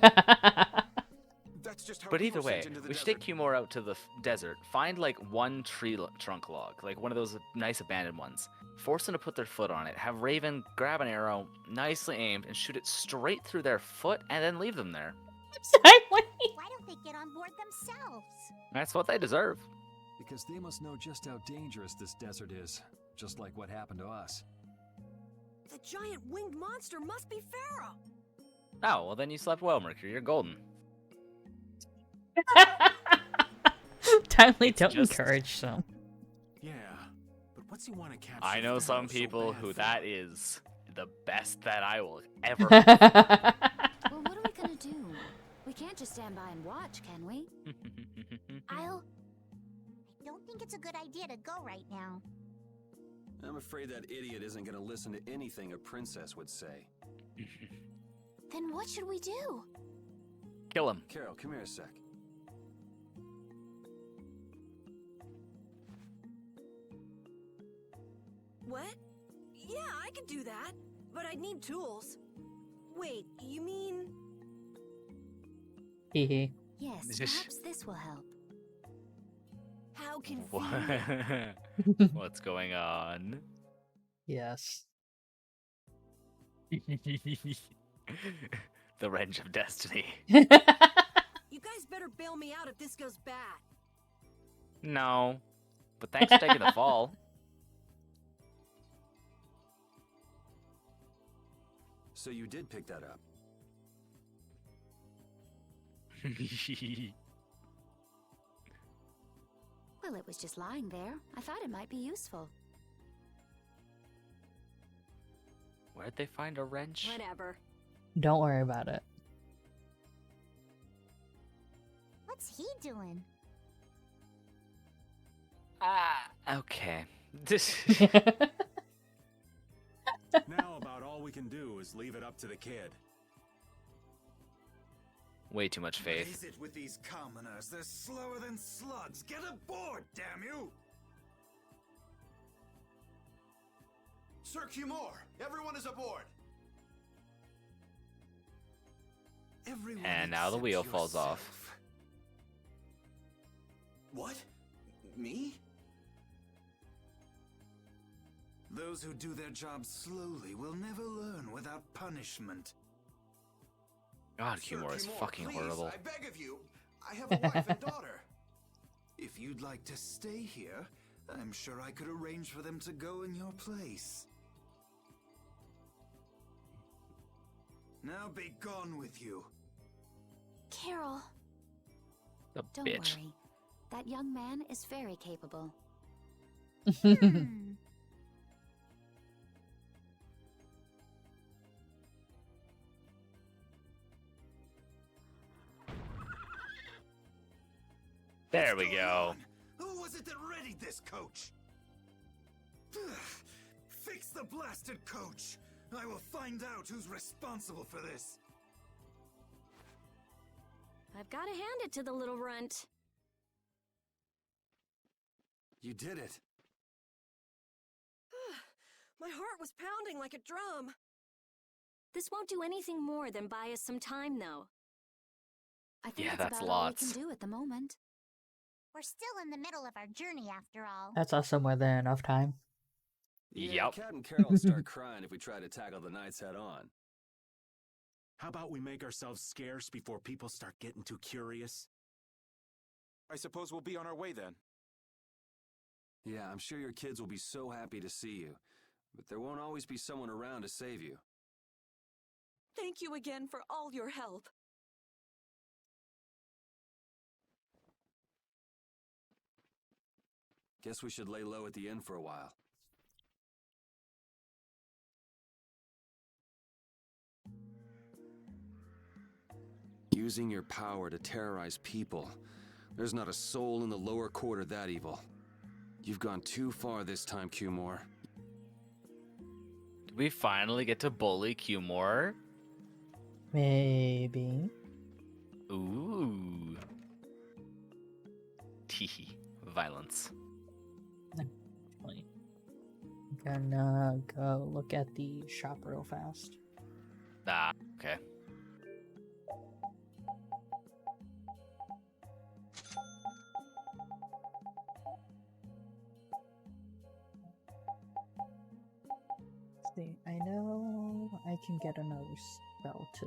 That's just how But we either force way, into the we should desert. take Cumor out to the desert, find like one trunk log, like one of those nice abandoned ones, force them to put their foot on it, have Raven grab an arrow, nicely aimed, and shoot it straight through their foot, and then leave them there. Why don't they get on board themselves? That's what they deserve. Because they must know just how dangerous this desert is, just like what happened to us. The giant winged monster must be Pharaoh. Oh, well then you slept well, Mercury, you're golden. Timely, don't just- encourage some. Yeah, but what's he want to capture? I know some Pharaoh so people bad who for? that is the best that I will ever Well, what are we gonna do? We can't just stand by and watch, can we? I don't think it's a good idea to go right now. I'm afraid that idiot isn't going to listen to anything a princess would say. Then what should we do? Kill him. Carol, come here a sec. What? Yeah, I could do that, but I'd need tools. Wait, you mean? Hehe. Yes, perhaps this will help. How convenient. What's going on? Yes. The wrench of destiny. You guys better bail me out if this goes bad. No. But thanks for taking the fall. So you did pick that up. Well, it was just lying there. I thought it might be useful. Where'd they find a wrench? Whatever. Don't worry about it. What's he doing? Okay. Now about all we can do is leave it up to the kid. Way too much What faith. is it with these commoners? They're slower than slugs. Get aboard, damn you! Sir Cumore, everyone is aboard. Everyone And now the except wheel falls off. yourself. What? Me? Those who do their jobs slowly will never learn without punishment. God, Sir Cumore is Cumore, fucking please, horrible. I beg of you. I have a wife and daughter. If you'd like to stay here, I'm sure I could arrange for them to go in your place. Now be gone with you. Carol. The Don't bitch. worry. That young man is very capable. There we go. Who was it that readied this coach? Fix the blasted coach. I will find out who's responsible for this. I've got to hand it to the little runt. You did it. My heart was pounding like a drum. This won't do anything more than buy us some time, though. I think Yeah, that's that's about all we lots. can do at the moment. We're still in the middle of our journey after all. That's also more than enough time. Yeah, Yep. Cat and Carol would start crying if we tried to tackle the knights head on. How about we make ourselves scarce before people start getting too curious? I suppose we'll be on our way then. Yeah, I'm sure your kids will be so happy to see you. But there won't always be someone around to save you. Thank you again for all your help. Guess we should lay low at the inn for a while. Using your power to terrorize people. There's not a soul in the lower quarter that evil. You've gone too far this time, Cumore. Did we finally get to bully Cumore? Maybe. Ooh. Teehee. Violence. Actually, I'm gonna go look at the shop real fast. Ah, okay. See, I know I can get another spell to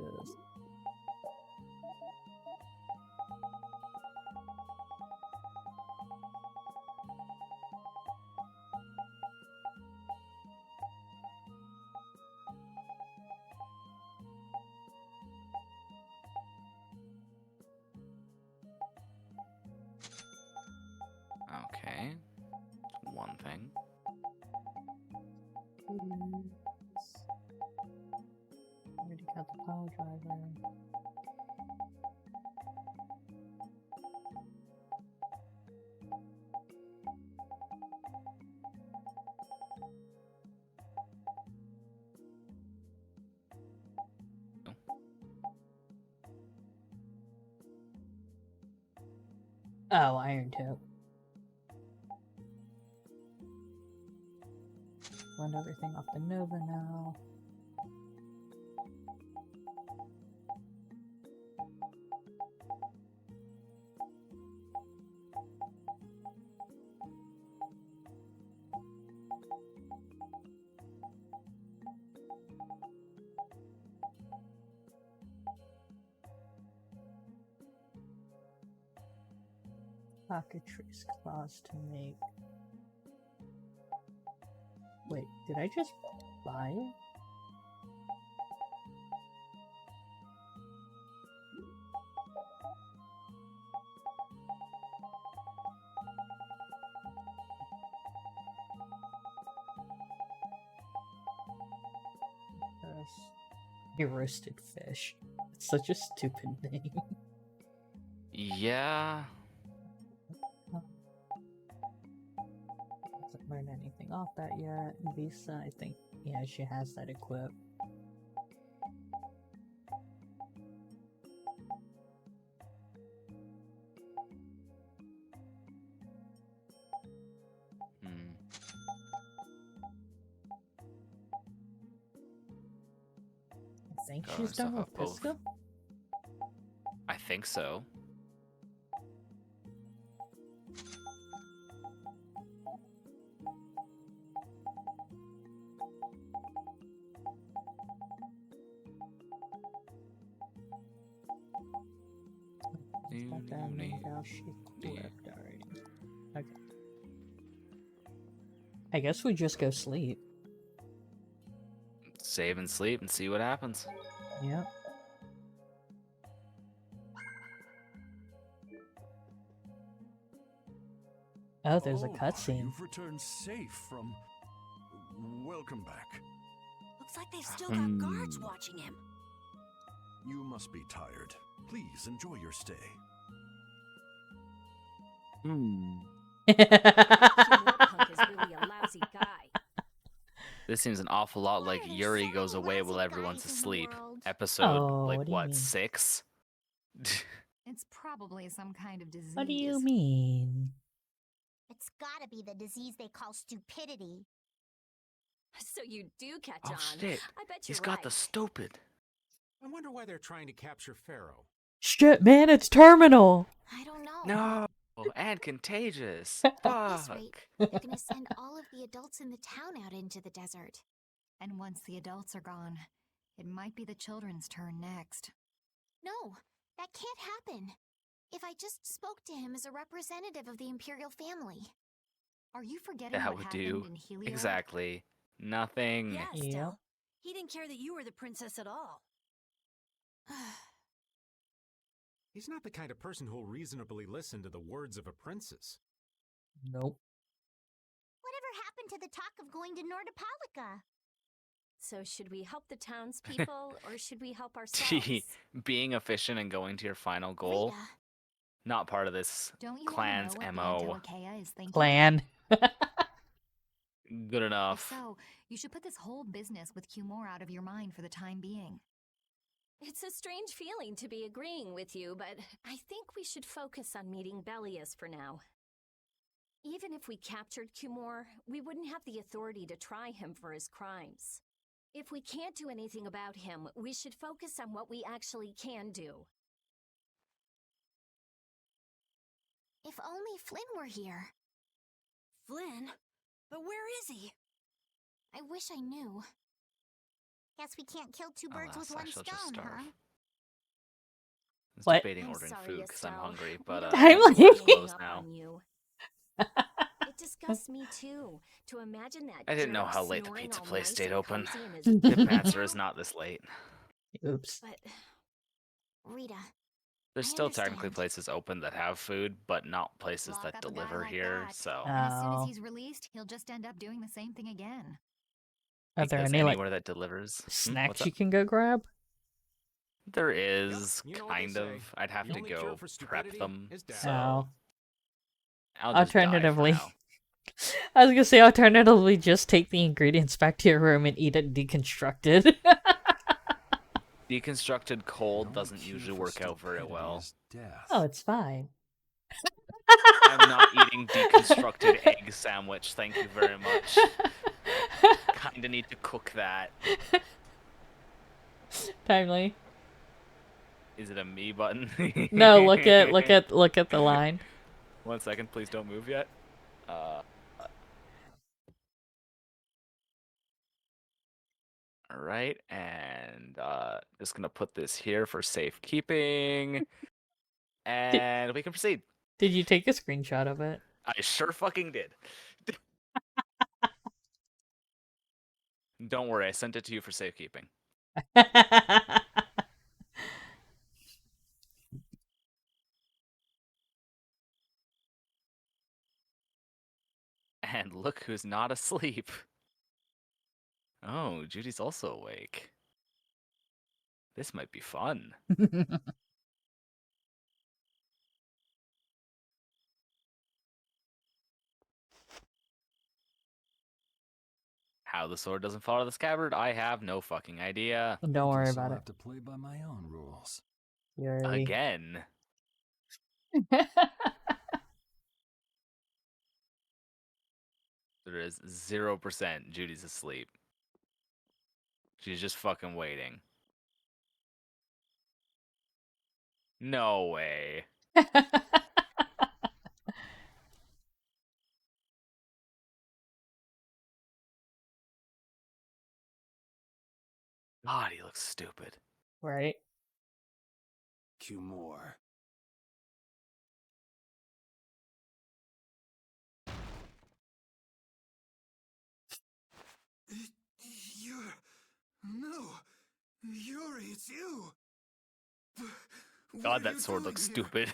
Okay. One thing. already got the power driver. Oh, iron tip. Blend everything off the Nova now. Cockatrice claws to make. Wait, did I just buy it? A roasted fish. It's such a stupid name. Yeah. Hasn't learned anything off that yet. Visa, I think, yeah, she has that equipped. I think she's done with Pisco? I think so. Okay. I guess we just go sleep. Save and sleep and see what happens. Yep. Oh, there's a cutscene. You've returned safe from... Welcome back. Looks like they've still got guards watching him. You must be tired. Please enjoy your stay. Punk is really a lousy guy. This seems an awful lot like Yuri goes away while everyone's asleep. Episode, Oh, like, what do you what, mean? 6? It's probably some kind of disease. What do you mean? It's gotta be the disease they call stupidity. So you do catch Oh, on. shit. I bet He's you're got right. the stupid. I wonder why they're trying to capture Pharaoh. Shit, man, it's terminal. I don't know. No, and contagious. At this Fuck. rate, they're gonna send all of the adults in the town out into the desert. And once the adults are gone, it might be the children's turn next. No, that can't happen. If I just spoke to him as a representative of the Imperial family. Are you forgetting That what would happened do in Heliod? exactly nothing. Yeah, Yep. Estelle. He didn't care that you were the princess at all. He's not the kind of person who'll reasonably listen to the words of a princess. Nope. Whatever happened to the talk of going to Nordopolica? So should we help the townspeople or should we help ourselves? Being efficient and going to your final goal, Rita. not part of this Don't you clan's wanna know MO. what the Antilochea is thinking? Clan. Good If enough. so, you should put this whole business with Cumore out of your mind for the time being. It's a strange feeling to be agreeing with you, but I think we should focus on meeting Belius for now. Even if we captured Cumore, we wouldn't have the authority to try him for his crimes. If we can't do anything about him, we should focus on what we actually can do. If only Flynn were here. Flynn? But where is he? I wish I knew. Guess we can't kill two birds with Alas, I one shall just stone, starve. huh? I was What? debating I'm ordering sorry, food because I'm Estelle. hungry, We but don't I'm want like- to closed hang up now. on you. It disgusts me too to imagine that. I didn't know jerk how late the snoring pizza all place nice stayed and open. cozy in his Dipmancer bed. is not this late. Oops. But Rita, There's I still technically understand. places open that have food, but not places Lock that up a guy deliver like here, that, so... And as soon Oh. as he's released, he'll just end up doing the same thing again. Are there Because any, like, anywhere that delivers... snacks what's you up? can go grab? There is, Yep, you know what they kind say. of. I'd have The to only go cure for prep stupidity them, is death. so... Oh. I'll just die for Alternatively, now. I was gonna say alternatively just take the ingredients back to your room and eat it deconstructed. Deconstructed cold doesn't usually work out very well. Oh, it's fine. I'm not eating deconstructed egg sandwich, thank you very much. Kinda need to cook that. Timely. Is it a me button? No, look at the line. 1 second, please don't move yet. Alright, and just gonna put this here for safekeeping. And we can proceed. Did you take a screenshot of it? I sure fucking did. Don't worry, I sent it to you for safekeeping. And look who's not asleep. Oh, Judy's also awake. This might be fun. How the sword doesn't fall out of the scabbard, I have no fucking idea. Don't worry Guess about I'll it. have to play by my own rules. Yuri. Again. There is 0% Judy's asleep. She's just fucking waiting. No way. God, he looks stupid. Right. Q more. No, Yuri, it's you. God, that sword looks stupid.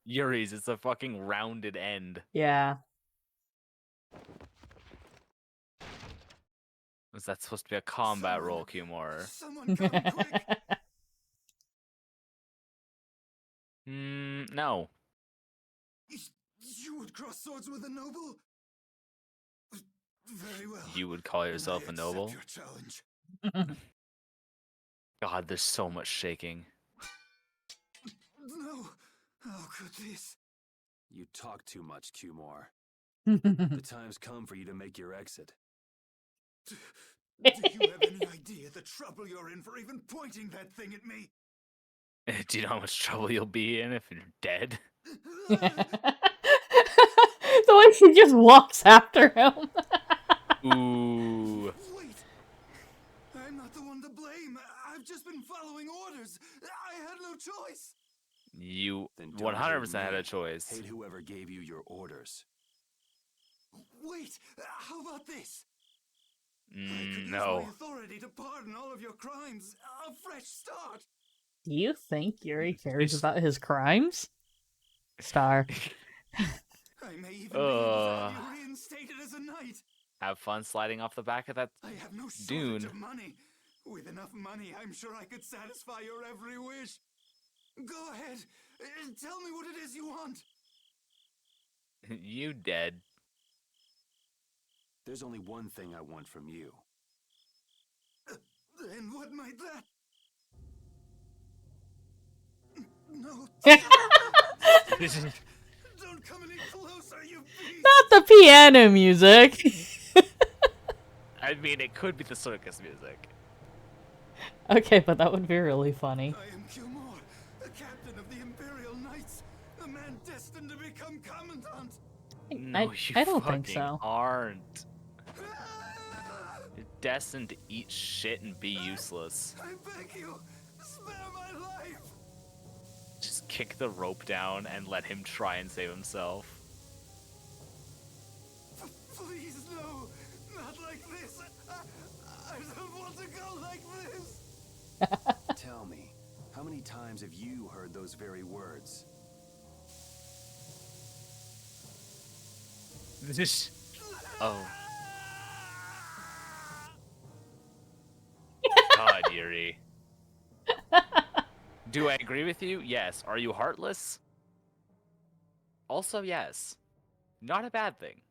Yuri's, it's a fucking rounded end. Yeah. Was that supposed to be a combat roll, Q-more? Someone come quick. No. You would cross swords with a noble? Very well. You would call yourself I a accept noble? your challenge. God, there's so much shaking. No. How could this? You talk too much, Q more. The time's come for you to make your exit. Do you have any idea the trouble you're in for even pointing that thing at me? Do you know how much trouble you'll be in if you're dead? The way she just walks after him. Ooh. Wait! I'm not the one to blame. I've just been following orders. I had no choice. You Then don't 100% hate had me. a choice. Hate whoever gave you your orders. Wait, how about this? I could use No. my authority to pardon all of your crimes. A fresh start. Do you think Yuri cares about his crimes? Star. I may even be able to have you reinstated as a knight. Have fun sliding off the back of that I have no shortage dune. of money. With enough money, I'm sure I could satisfy your every wish. Go ahead. Tell me what it is you want. You dead. There's only one thing I want from you. And what might that? No. Don't come any closer, you beast. Not the piano music. I mean, it could be the circus music. Okay, but that would be really funny. I am Gilmore, the captain of the Imperial Knights, the man destined to become commandant. No, you I don't think fucking so. aren't. You're destined to eat shit and be useless. I beg you, spare my life. Just kick the rope down and let him try and save himself. Please, no, not like this. I don't want to go like this. Tell me, how many times have you heard those very words? Oh. God, Yuri. Do I agree with you? Yes. Are you heartless? Also, yes. Not a bad thing.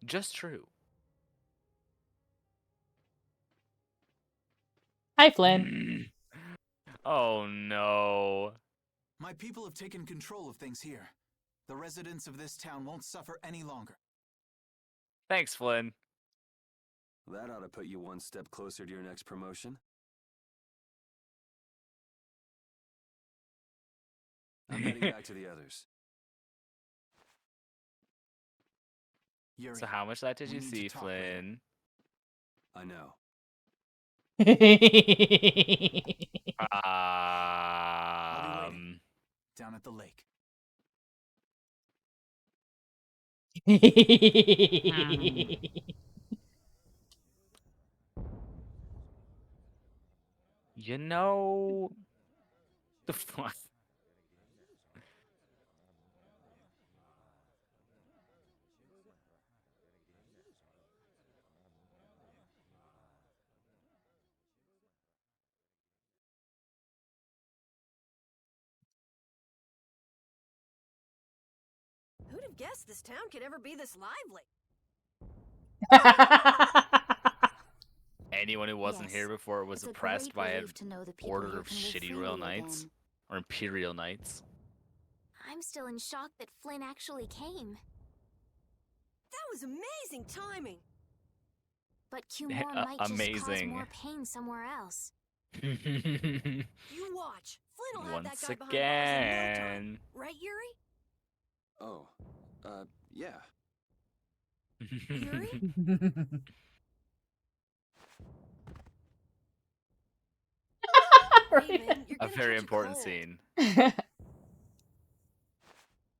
Just true. Hi, Flynn. Oh, no. My people have taken control of things here. The residents of this town won't suffer any longer. Thanks, Flynn. That ought to put you one step closer to your next promotion. I'm heading back to the others. Yuri, So how much of that did we you need to see, talk later. Flynn? I know. I'll be waiting down at the lake. You know... The fuck? guess this town could ever be this lively. Anyone who wasn't Yes, here before was it's a oppressed great by an relief to know the people order here of can live shitty freely royal knights. again. Or Imperial knights. I'm still in shock that Flynn actually came. That was amazing timing. But Q-More might just cause amazing. more pain somewhere else. You watch. Flynn will have Once that guy behind bars in no time. again. Right, Yuri? Oh, yeah. Yuri? Raven, you're A gonna very catch important cold. scene.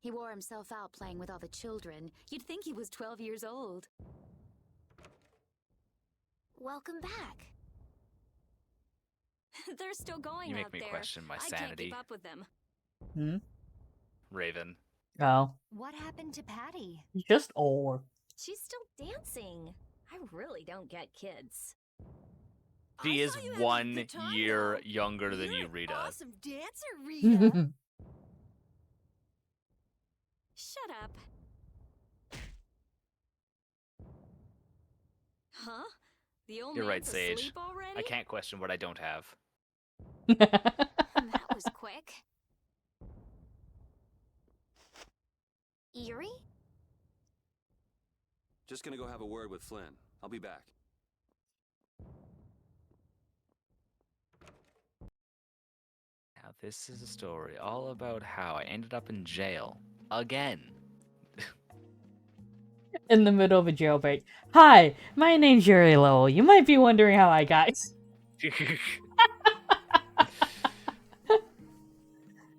He wore himself out playing with all the children. You'd think he was 12 years old. Welcome back. They're still going You make out me there. question my I can't sanity. keep up with them. Hmm? Raven. Oh. What happened to Patty? Just old. She's still dancing. I really don't get kids. She is 1 year younger than you, Rita. Awesome dancer, Rita. Shut up. Huh? The old You're right, man's Sage. asleep already? I can't question what I don't have. That was quick. Yuri? Just gonna go have a word with Flynn. I'll be back. Now this is a story all about how I ended up in jail. Again. In the middle of a jailbreak. Hi, my name's Yuri Lowell. You might be wondering how I got.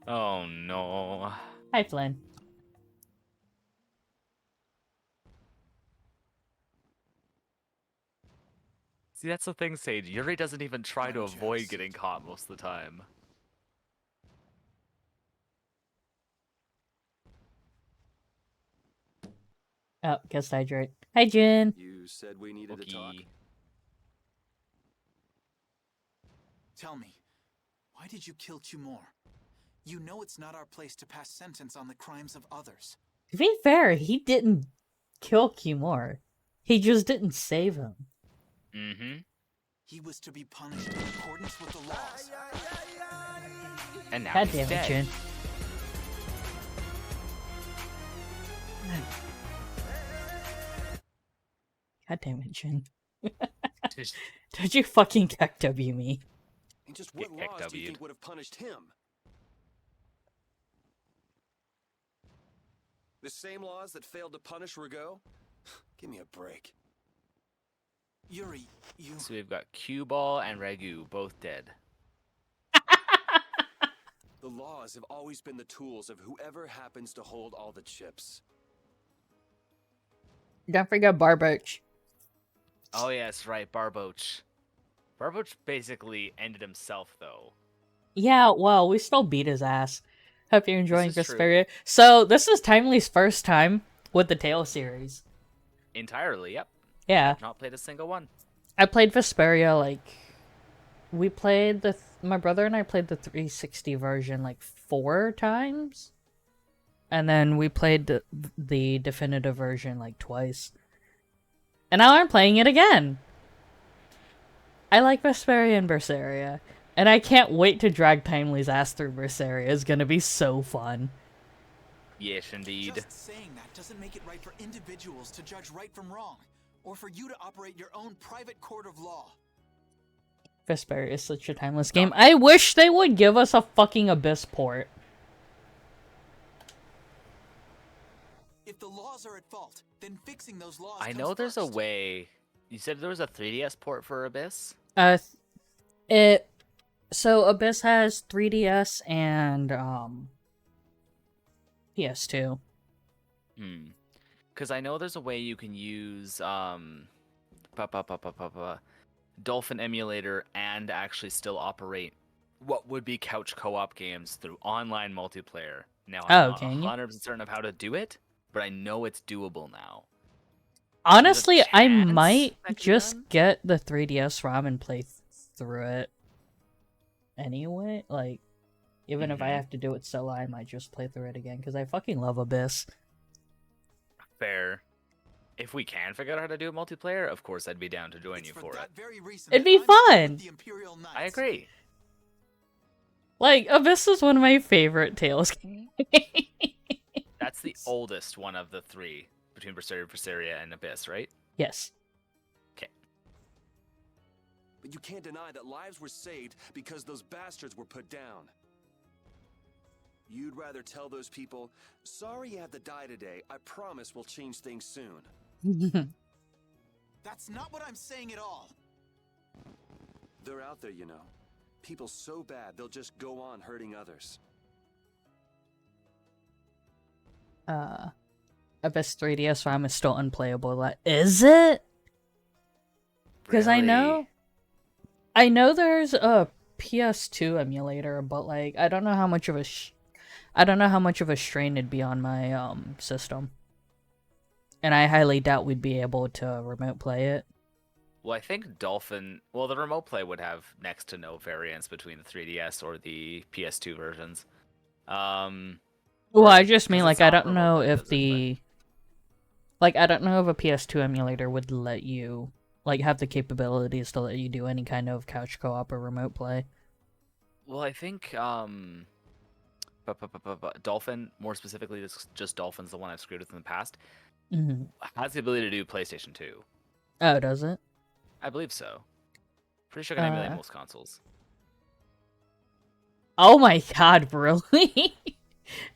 Oh no. Hi, Flynn. See, that's the thing, Sage. Yuri doesn't even try to avoid getting caught most of the time. Oh, guest hydrate. Hi, Jin. You said we needed to talk? Tell me, why did you kill Q-More? You know it's not our place to pass sentence on the crimes of others. To be fair, he didn't kill Q-More. He just didn't save him. Mm-hmm. He was to be punished in accordance with the laws. And now God he's damn it, dead. Jin. God damn it, Jin. Don't you fucking KW me. And just what Get laws do you KW'd. think would have punished him? The same laws that failed to punish Rigaud? Give me a break. Yuri, you... So we've got Cue Ball and Ragu, both dead. The laws have always been the tools of whoever happens to hold all the chips. Don't forget Barboach. Oh yes, right, Barboach. Barboach basically ended himself, though. Yeah, well, we still beat his ass. Hope you're enjoying This is true. Vesperia. So, this is Timely's first time with the Tale series. Entirely, yep. Yeah. Not played a single one. I played Vesperia, like... We played the... My brother and I played the 360 version, like, 4 times? And then we played the definitive version, like, twice. And now I'm playing it again! I like Vesperia and Berseria. And I can't wait to drag Timely's ass through Berseria. It's gonna be so fun. Yes, indeed. Just saying that doesn't make it right for individuals to judge right from wrong, or for you to operate your own private court of law. Vesperia is such a timeless game. I wish they would give us a fucking Abyss port. If the laws are at fault, then fixing those laws I comes know there's a first. way... You said there was a 3DS port for Abyss? So Abyss has 3DS and, PS2. Because I know there's a way you can use, Dolphin Emulator and actually still operate what would be couch co-op games through online multiplayer. Now, I'm can you? not 100% certain of how to do it, but I know it's doable now. Honestly, I chance might that can be just done? get the 3DS ROM and play through it. Anyway, like, even if I have to do it solo, I might just play through it again, because I fucking love Abyss. Fair. If we can figure out how to do a multiplayer, of course I'd be down to join you for it. It'd be fun. I agree. Like, Abyss is one of my favorite Tales games. That's the oldest one of the three between Vesperia and Abyss, right? Yes. Okay. But you can't deny that lives were saved because those bastards were put down. You'd rather tell those people, sorry you had to die today, I promise we'll change things soon. That's not what I'm saying at all. They're out there, you know. People so bad, they'll just go on hurting others. Abyss 3DS ROM is still unplayable. Is it? Because Really? I know there's a PS2 emulator, but like I don't know how much of a strain it'd be on my system. And I highly doubt we'd be able to remote play it. Well, I think the remote play would have next to no variance between the 3DS or the PS2 versions. Well, I just mean like I don't know if I don't know if a PS2 emulator would let you like have the capabilities to let you do any kind of couch co-op or remote play. Well, I think Dolphin, more specifically, just Dolphin's the one I've screwed with in the past, has the ability to do PlayStation 2. Oh, does it? I believe so. Pretty sure I can emulate most consoles. Oh my god, really?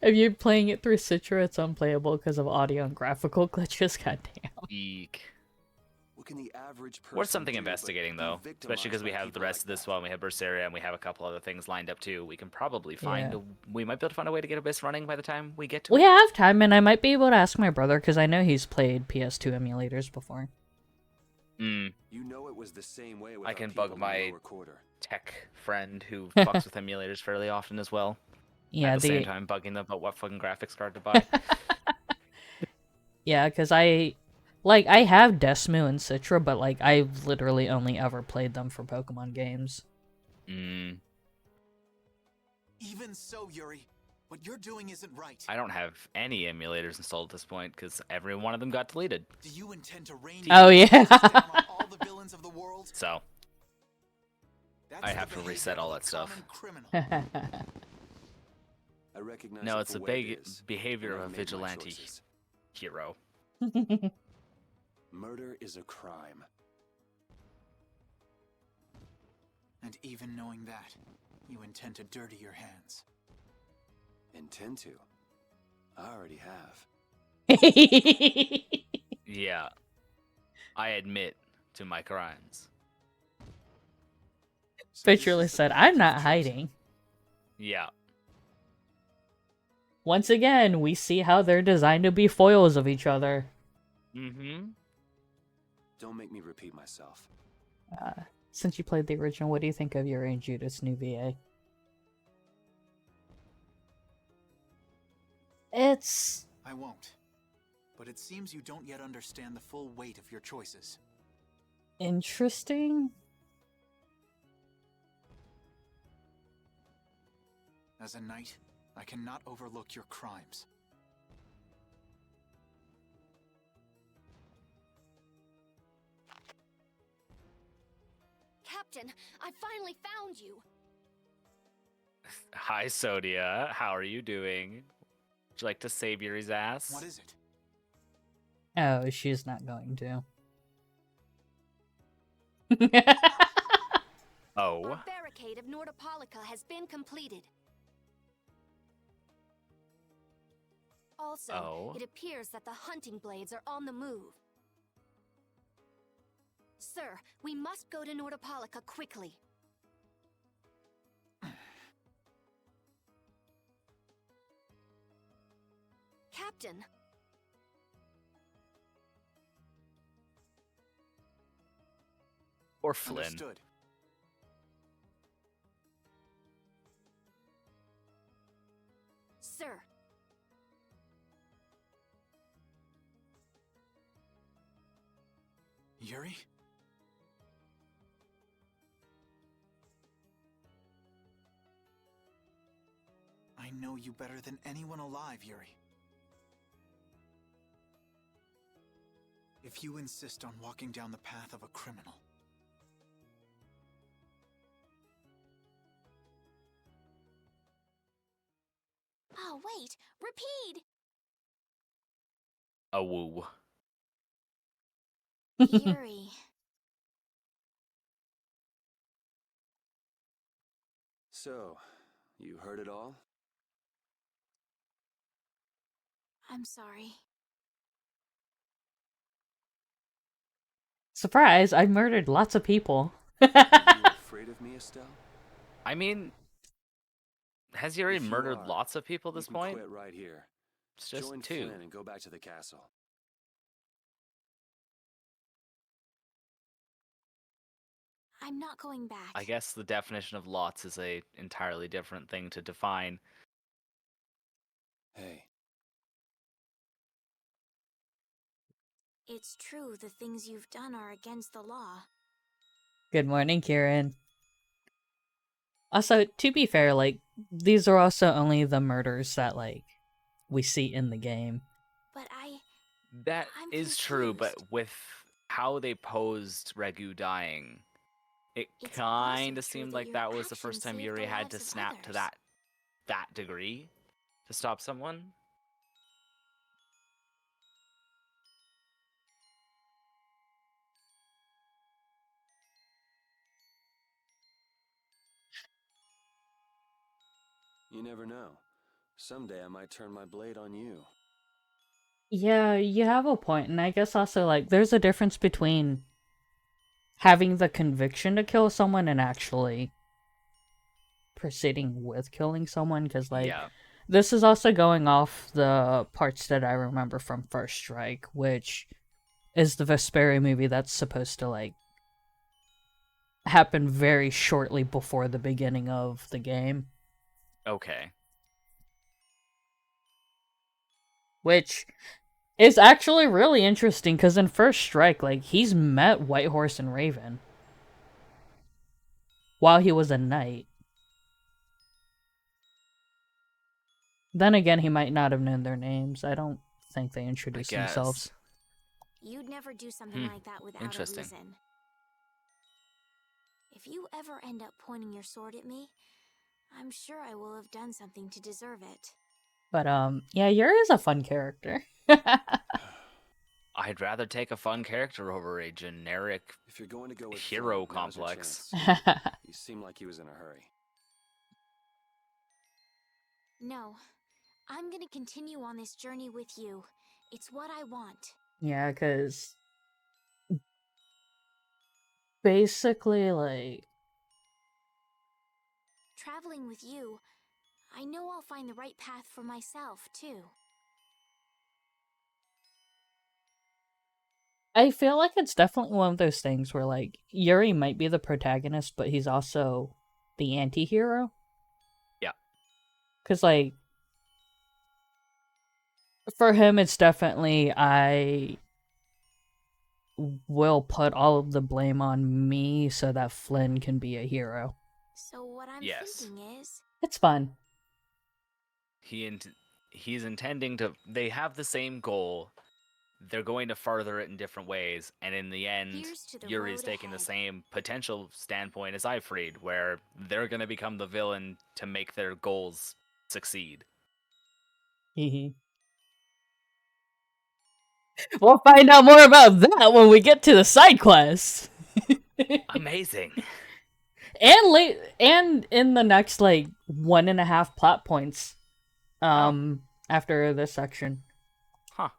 If you're playing it through Citra, it's unplayable because of audio and graphical glitches. Goddamn. Eek. What can the average person Worth something do investigating, but though. be Especially because we victimized by have the people rest of this one. We have Berseria, and we have a couple other things lined up, too. We can probably find Yeah. we might be able to find a way to get Abyss running by the time we get to We it. have time, and I might be able to ask my brother because I know he's played PS2 emulators before. You know it was the same way with I our can people bug in the my lower quarter. tech friend who fucks with emulators fairly often as well. Yeah, At the same time, bugging them about what fucking graphics card to buy. Yeah, because I have Desmu and Citra, but like I've literally only ever played them for Pokemon games. Even so, Yuri, what you're doing isn't right. I don't have any emulators installed at this point because every one of them got deleted. Do you intend to rain Oh, yeah. down on all the villains of the world? So I have to reset all that stuff. I recognize No, it it's for the what it big is, behavior and of I a made my vigilante choices. hero. Murder is a crime. And even knowing that, you intend to dirty your hands. Intend to. I already have. Yeah. I admit to my crimes. Literally said, I'm not hiding. Yeah. Once again, we see how they're designed to be foils of each other. Don't make me repeat myself. Since you played the original, what do you think of Yuri and Judith's new VA? It's... I won't. But it seems you don't yet understand the full weight of your choices. interesting. As a knight, I cannot overlook your crimes. Captain, I finally found you. Hi, Sodia. How are you doing? Would you like to save Yuri's ass? What is it? Oh, she's not going to. Oh. Our barricade of Nordopolica has been completed. Also, it appears that the hunting blades are on the move. Sir, we must go to Nordopolica quickly. Captain. Or Flynn. Understood. Sir. Yuri? I know you better than anyone alive, Yuri. if you insist on walking down the path of a criminal. Oh, wait! Repeat! A woo. Yuri. So, you heard it all? I'm sorry. Surprise, I murdered lots of people. Are you afraid of me, Estelle? I mean, has Yuri If you murdered are, lots of people at this you can point? quit right here. It's just Join 2. Flynn and go back to the castle. I'm not going back. I guess the definition of lots is a entirely different thing to define. Hey. It's true, the things you've done are against the law. Good morning, Kieran. Also, to be fair, like, these are also only the murders that, like, we see in the game. But That I'm is true, but confused. with how they posed Regu dying, it It's kind also of true seemed that like your that was the first actions time saved Yuri the had to lives of snap to others. that degree to stop someone. You never know. Someday I might turn my blade on you. Yeah, you have a point, and I guess also, like, there's a difference between having the conviction to kill someone and actually proceeding with killing someone, because, like, Yeah. this is also going off the parts that I remember from First Strike, which is the Vesperia movie that's supposed to, like, happen very shortly before the beginning of the game. Okay. Which is actually really interesting, because in First Strike, like, he's met Whitehorse and Raven while he was a knight. Then again, he might not have known their names. I don't think they introduced themselves. You'd never do something like that without a Interesting. reason. If you ever end up pointing your sword at me, I'm sure I will have done something to deserve it. But, yeah, Yuri is a fun character. I'd rather take a fun character over a generic If you're going to go with hero Flynn, now's your complex. chance. He seemed like he was in a hurry. No, I'm gonna continue on this journey with you. It's what I want. Yeah, because basically, like, Traveling with you, I know I'll find the right path for myself, too. I feel like it's definitely one of those things where, like, Yuri might be the protagonist, but he's also the anti-hero. Yeah. Because, like, for him, it's definitely, I will put all of the blame on me so that Flynn can be a hero. So what I'm thinking is... It's fun. He's intending to... They have the same goal. They're going to further it in different ways, and in the end, Here's to the Yuri's road taking the ahead. same potential standpoint as Ifrid, where they're going to become the villain to make their goals succeed. We'll find out more about that when we get to the side quests. Amazing. And in the next, like, 1.5 plot points after this section. Huh.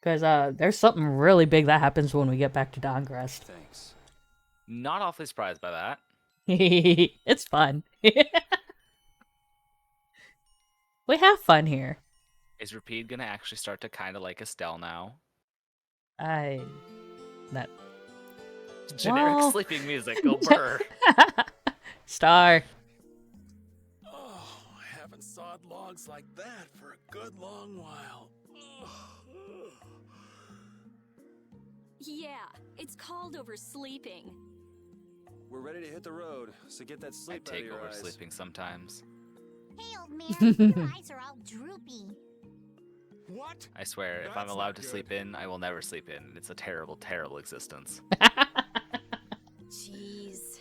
Because there's something really big that happens when we get back to Dongrest. Thanks. Not awfully surprised by that. It's fun. We have fun here. Is Rapide going to actually start to kind of like Estelle now? That... Generic Well... sleeping music, go burr. Star. Oh, I haven't sawed logs like that for a good long while. Yeah, it's called oversleeping. We're ready to hit the road, so get that I sleep out of take your eyes. oversleeping sometimes. Hey, old man, your eyes are all droopy. What? I swear, if I'm That's allowed not to good. sleep in, I will never sleep in. It's a terrible, terrible existence. Jeez.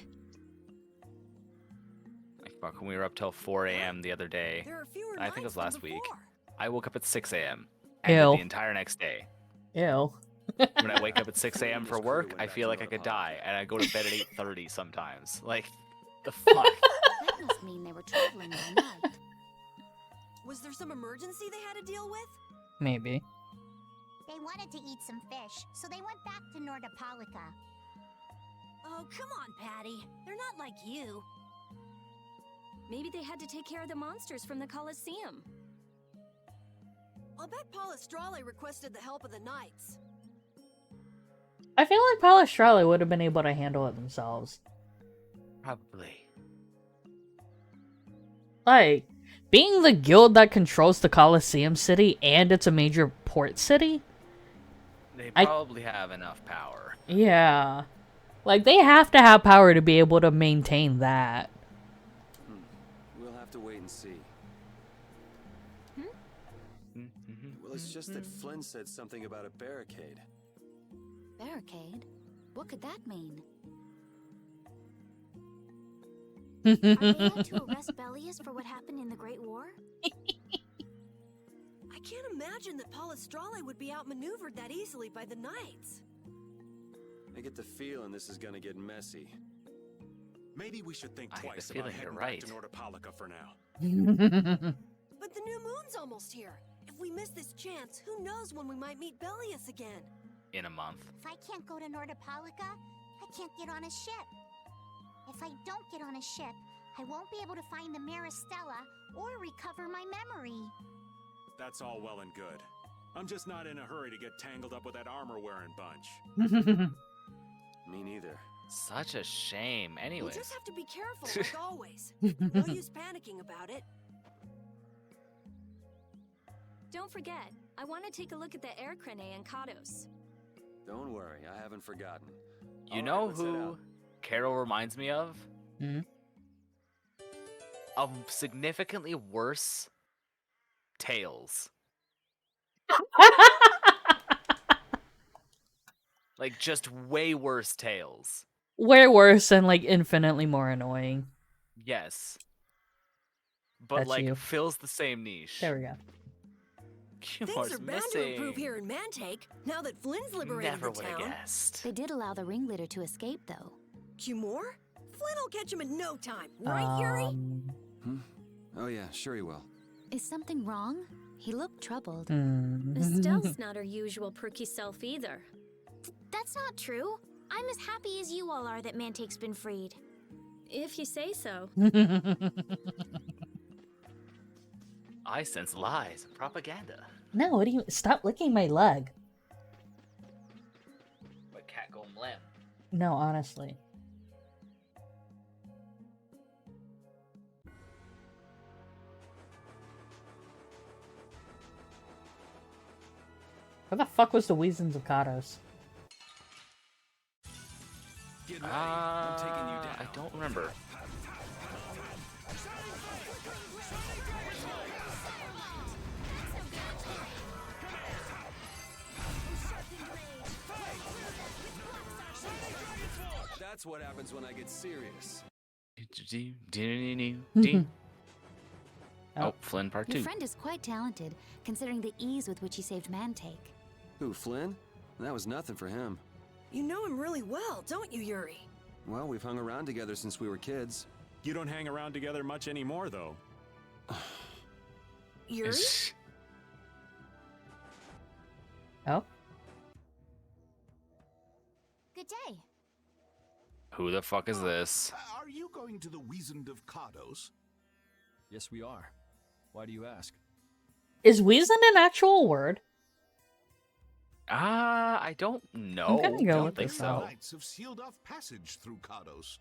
Like, fuck, when we were up till 4 a.m. the other day, There are fewer I think it was nights last than week, before. I woke up at 6 a.m. and did Ew. the entire next day. Ew. When I wake up at 6 a.m. for work, I feel like I could die, and I go to bed at 8:30 sometimes. Like, the fuck? That must mean they were traveling by night. Was there some emergency they had to deal with? Maybe. They wanted to eat some fish, so they went back to Nordopolica. Oh, come on, Patty. They're not like you. Maybe they had to take care of the monsters from the Colosseum. I'll bet Palestrale requested the help of the knights. I feel like Palestrale would have been able to handle it themselves. Probably. Like, being the guild that controls the Colosseum city and it's a major port city? They probably have enough power. Yeah. Like, they have to have power to be able to maintain that. We'll have to wait and see. Well, it's just that Flynn said something about a barricade. Barricade? What could that mean? Are they out to arrest Bellius for what happened in the Great War? I can't imagine that Palestrale would be outmaneuvered that easily by the knights. I get the feeling this is gonna get messy. Maybe we should think I have a twice about feeling heading you're back right. to Nordopolica for now. But the new moon's almost here. If we miss this chance, who knows when we might meet Bellius again? In a month. If I can't go to Nordopolica, I can't get on a ship. If I don't get on a ship, I won't be able to find the Maristella or recover my memory. That's all well and good. I'm just not in a hurry to get tangled up with that armor-wearing bunch. Me neither. Such a shame. We'll Anyways. just have to be careful, like always. No use panicking about it. Don't forget, I want to take a look at the air crane and Kados. Don't worry, I haven't forgotten. You All know right, let's head who out. Carol reminds me of? Hmm? A significantly worse Tails. Like, just way worse Tails. Way worse and, like, infinitely more annoying. Yes. But, That's like, you. fills the same niche. There we go. Things Humor's are bound to improve here in Mantake, now that Flynn's liberated Never the would have town. guessed. They did allow the ringleader to escape, though. Cumore? Flynn will catch him in no time, right, Yuri? Oh yeah, sure he will. Is something wrong? He looked troubled. Estelle's not her usual perky self either. That's not true. I'm as happy as you all are that Mantake's been freed. If you say so. I sense lies and propaganda. No, what do you... Stop licking my leg. But cat go lamb. No, honestly. Where the fuck was the Weasons of Kados? Get ready. I'm taking you down. I don't remember. That's what happens when I get serious. Oh, Flynn part 2. Your friend is quite talented, considering the ease with which he saved Mantake. Who, Flynn? That was nothing for him. You know him really well, don't you, Yuri? Well, we've hung around together since we were kids. You don't hang around together much anymore, though. Yuri? Oh? Good day. Who the fuck is this? Are you going to the Weasand of Kados? Yes, we are. Why do you ask? Is Weasand an actual word? I don't know. I'm gonna go don't with think this so. one. Knights have sealed off passage through Kados.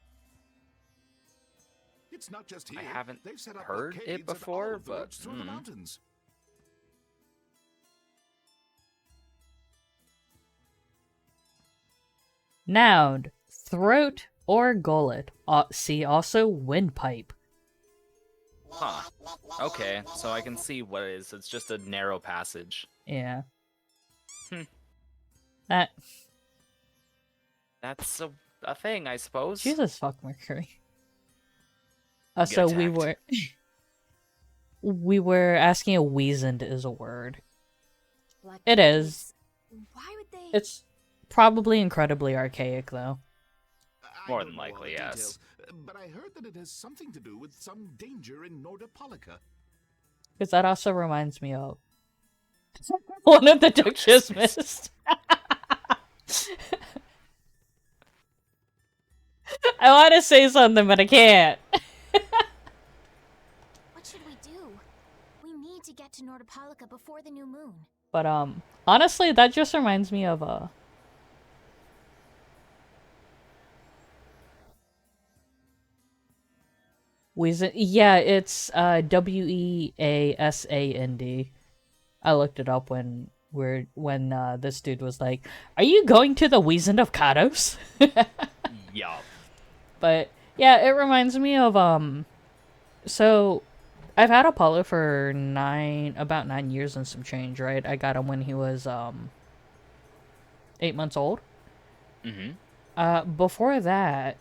It's not just here. I haven't They've set up heard blockades it at all before, of the but roads through the mountains. Noun. Throat or gullet. See also windpipe. Huh. Okay, so I can see what it is. It's just a narrow passage. Yeah. Hmm. That's a thing, I suppose. Jesus fuck Mercury. Get So attacked. we were asking if weazened is a word. It is. Why would they? It's probably incredibly archaic, though. More than likely, yes. Details, but I heard that it has something to do with some danger in Nordopolica. Because that also reminds me of one of the jokes just missed. I want to say something, but I can't. What should we do? We need to get to Nordopolica before the new moon. But honestly, that just reminds me of Weasand. Yeah, it's Weasand. I looked it up when this dude was like, "Are you going to the Weasand of Kados?" Yeah. But yeah, it reminds me of so I've had Apollo for about 9 years and some change, right? I got him when he was 8 months old. Mm-hmm. Before that,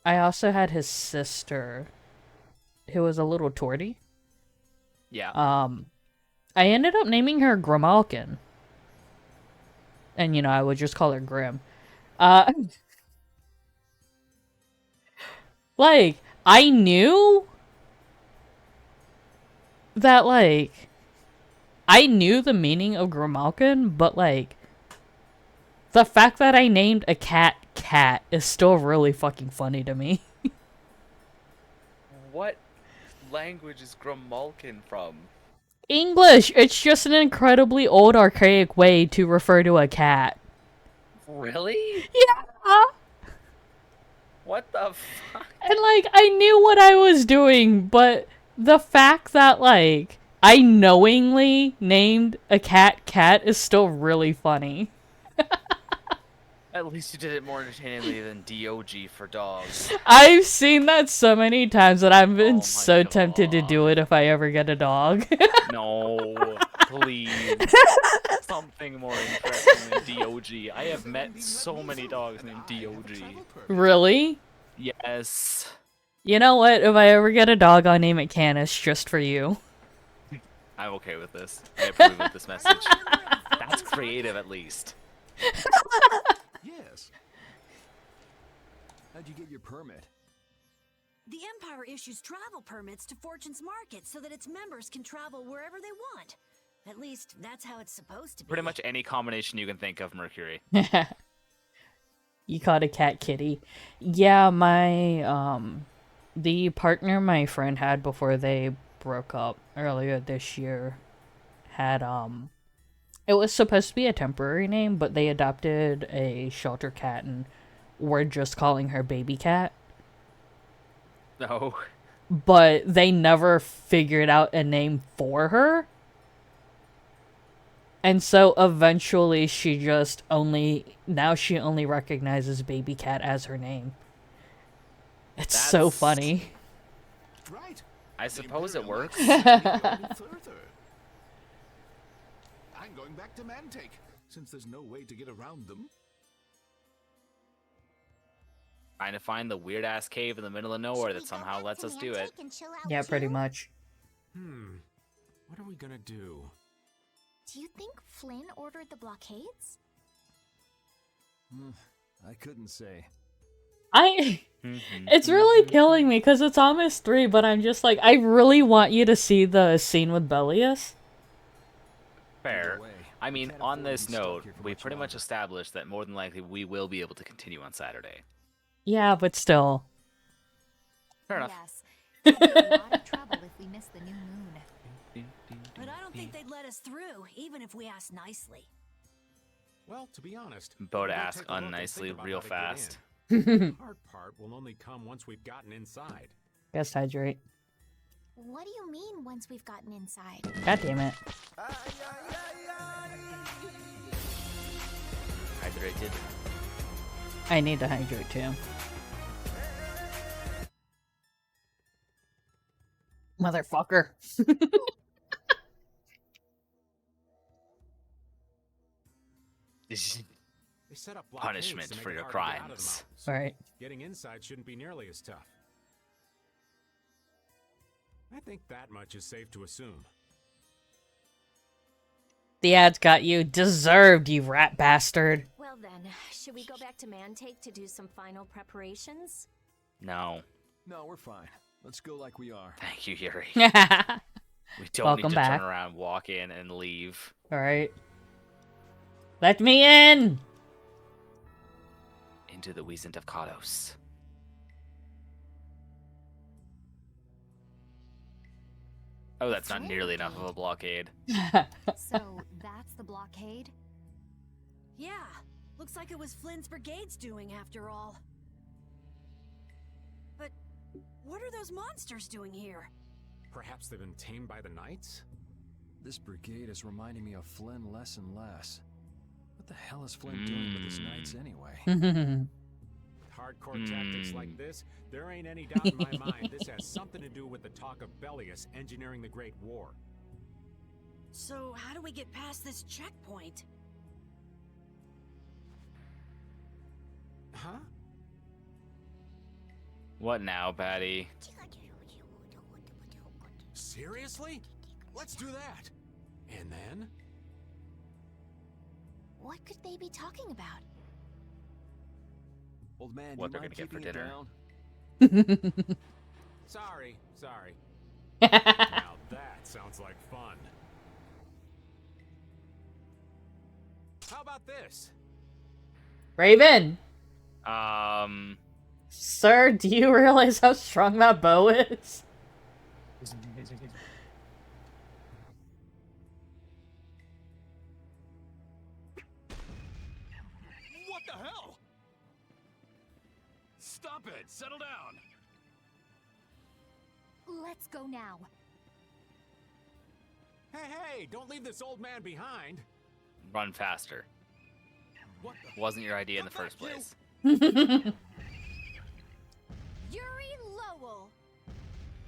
I also had his sister, who was a little torty. Yeah. I ended up naming her Grimalkin. And, you know, I would just call her Grim. Like, I knew that, like, I knew the meaning of Grimalkin, but, like, the fact that I named a cat Cat is still really fucking funny to me. What language is Grimalkin from? English! It's just an incredibly old, archaic way to refer to a cat. Really? Yeah! What the fuck? And, like, I knew what I was doing, but the fact that, like, I knowingly named a cat Cat is still really funny. At least you did it more entertainingly than DOG for dogs. I've seen that so many times that I've been so tempted to do it if I ever get a dog. No, please. Something more interesting than DOG. I have met so many dogs named DOG. Really? Yes. You know what? If I ever get a dog, I'll name it Canis just for you. I'm okay with this. I approve of this message. That's creative, at least. Yes. How'd you get your permit? The Empire issues travel permits to Fortune's Market so that its members can travel wherever they want. At least, that's how it's supposed to be. Pretty much any combination you can think of, Mercury. You caught a cat kitty. Yeah, my, the partner my friend had before they broke up earlier this year had, it was supposed to be a temporary name, but they adopted a shelter cat and were just calling her Baby Cat. No. But they never figured out a name for her. And so eventually she only recognizes Baby Cat as her name. It's so funny. Right. I suppose it works. I'm going back to Mantake, since there's no way to get around them. Trying to find the weird-ass cave in the middle of nowhere that somehow lets us do it. Yeah, pretty much. What are we gonna do? Do you think Flynn ordered the blockades? I couldn't say. It's really killing me because it's almost 3, but I'm just like, I really want you to see the scene with Bellius. Fair. I mean, on this note, we pretty much established that more than likely we will be able to continue on Saturday. Yeah, but still. Fair enough. Yes. We'll be in a lot of trouble if we miss the new moon. But I don't think they'd let us through, even if we asked nicely. Well, to be honest, Bo to we'll ask take a look and unnicely think about real how to get fast. in. The hard part will only come once we've gotten inside. Guess hydrate. What do you mean once we've gotten inside? God damn it. Hydrated. I need to hydrate too. Motherfucker. They set up blockades Punishment to make for it your hard to get out of the crimes. mountains. Right. Getting inside shouldn't be nearly as tough. I think that much is safe to assume. The ad's got you. Deserved, you rat bastard. Well then, should we go back to Mantake to do some final preparations? No. No, we're fine. Let's go like we are. Thank you, Yuri. We don't Welcome need to back. turn around, walk in, and leave. Alright. Let me in! Into the Wiesent of Kados. Oh, that's not nearly enough of a blockade. So, that's the blockade? Yeah, looks like it was Flynn's brigade's doing after all. But what are those monsters doing here? Perhaps they've been tamed by the knights? This brigade is reminding me of Flynn less and less. What the hell is Flynn doing with his knights anyway? Hardcore tactics like this, there ain't any doubt in my mind this has something to do with the talk of Bellius engineering the Great War. So how do we get past this checkpoint? Huh? What now, Patty? Seriously? Let's do that. And then? What could they be talking about? Old man, What you they're mind gonna get for keeping it dinner. down? Sorry. Now that sounds like fun. How about this? Raven! Um... Sir, do you realize how strong that bow is? What the hell? Stop it! Settle down! Let's go now. Hey, don't leave this old man behind! Run faster. What the? Wasn't your idea in the first place. Yuri Lowell!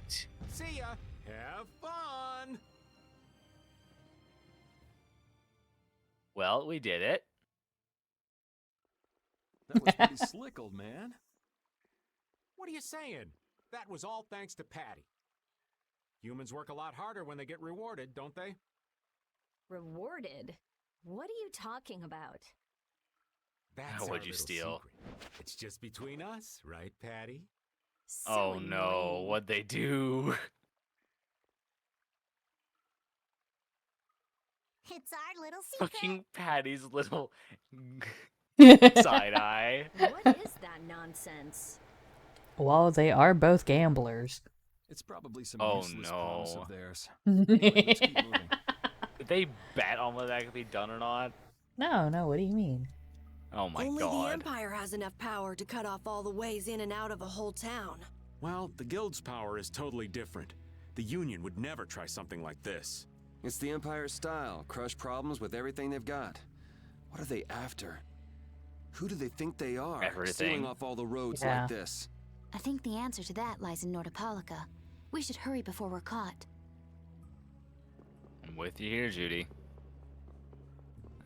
See ya! Have fun! Well, we did it. That was pretty slick, old man. What are you saying? That was all thanks to Patty. Humans work a lot harder when they get rewarded, don't they? Rewarded? What are you talking about? That's What'd our you little steal? secret. It's just between us, right, Patty? Oh Silly no, me. what'd they do? It's our little secret. Fucking Patty's little side eye. What is that nonsense? Well, they are both gamblers. It's probably some Oh, useless promise no. of theirs. Anyway, let's keep moving. Did they bet on whether that could be done or not? No, what do you mean? Oh my Only the god. Empire has enough power to cut off all the ways in and out of a whole town. Well, the Guild's power is totally different. The Union would never try something like this. It's the Empire's style. Crush problems with everything they've got. What are they after? Who do they think they are? Everything. Sealing off all the roads Yeah. like this. I think the answer to that lies in Nordopolica. We should hurry before we're caught. I'm with you here, Judy.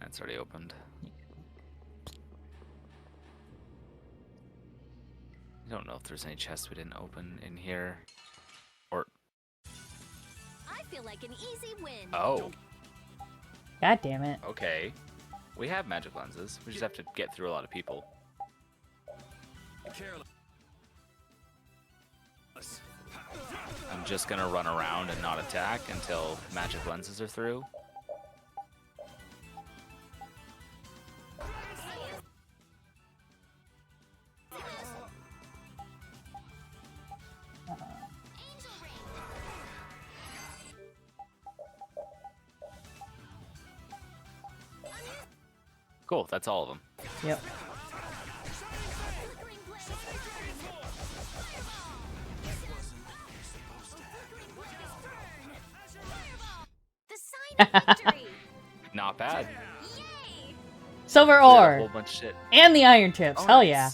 That's already opened. I don't know if there's any chests we didn't open in here. Or... I feel like an easy win. Oh, God damn it. okay. We have magic lenses. We just have to get through a lot of people. I'm just gonna run around and not attack until magic lenses are through. Cool, that's all of them. Yep. The sign of victory! Not bad. Silver Cleared a ore. whole bunch of shit. And the iron tips. Oh, Hell nice. yeah.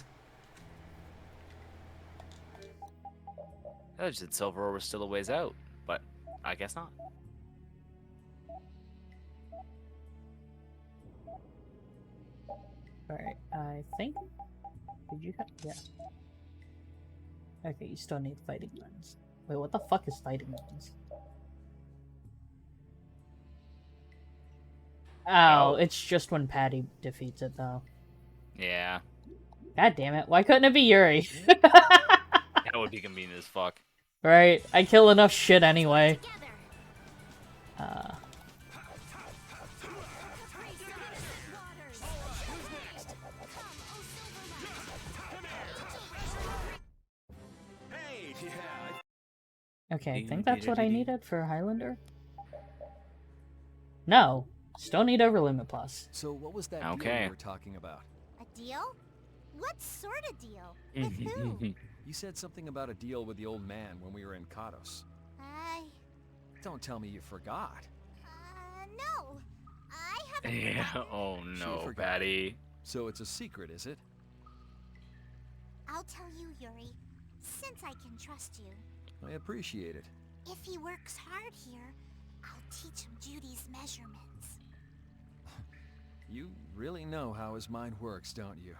I just said silver ore was still a ways out, but I guess not. Alright, I think... Did you have... Yeah. Okay, you still need fighting lens. Wait, what the fuck is fighting lens? Oh, it's just when Patty defeats it, though. Yeah. God damn it, why couldn't it be Yuri? That would be convenient as fuck. Right, I kill enough shit anyway. Okay, I think that's what I needed for Highlander. No, still need Overlimit Plus. So what was that deal you were talking about? A deal? What sort of deal? With who? You said something about a deal with the old man when we were in Katos. Don't tell me you forgot. No. I haven't. Yeah. Oh no, Patty. So it's a secret, is it? I'll tell you, Yuri, since I can trust you. I appreciate it. If he works hard here, I'll teach him Judy's measurements. You really know how his mind works, don't you?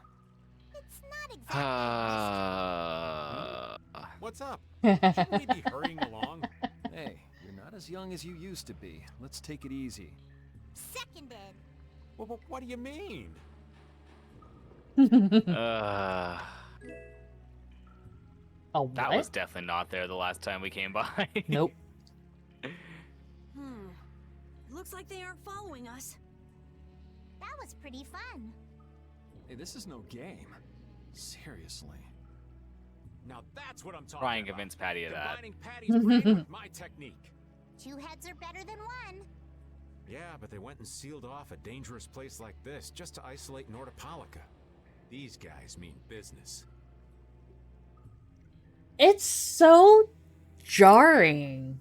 It's not exactly. What's up? Shouldn't we be hurrying along? Hey, you're not as young as you used to be. Let's take it easy. Seconded. Well, what do you mean? Oh, that was definitely not there the last time we came by. Nope. Looks like they aren't following us. That was pretty fun. Hey, this is no game. Seriously. Now that's what I'm talking Try and about. convince Patty of that. Combining Patty's brain with my technique. 2 heads are better than 1. Yeah, but they went and sealed off a dangerous place like this just to isolate Nordopolica. These guys mean business. It's so jarring.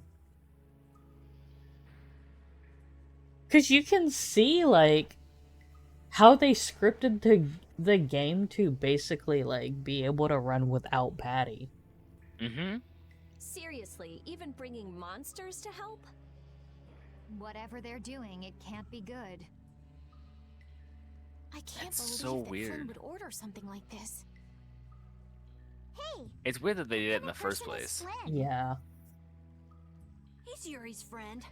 Because you can see, like, how they scripted the game to basically, like, be able to run without Patty. Mm-hmm. Seriously, even bringing monsters to help? Whatever they're doing, it can't be good. I can't That's believe so that weird. Flynn would order something like this. Hey! It's weird that they did it in the first place. Yeah. He's Yuri's friend.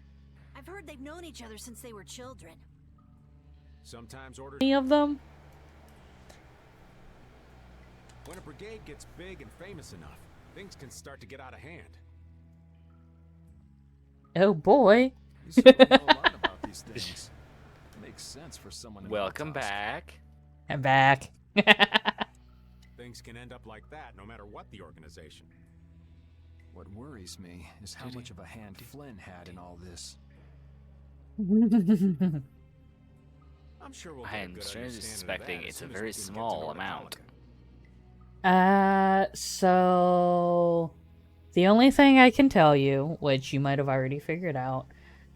I've heard they've known each other since they were children. Sometimes orders. Any of them? When a brigade gets big and famous enough, things can start to get out of hand. Oh boy. You certainly know a lot about these things. Makes sense for someone. Welcome back. I'm back. Things can end up like that no matter what the organization. What worries me is how much of a hand Flynn had in all this. I'm sure we'll I get a am good strangely understanding of suspecting that as it's a soon as very we can get to small amount. So the only thing I can tell you, which you might have already figured out,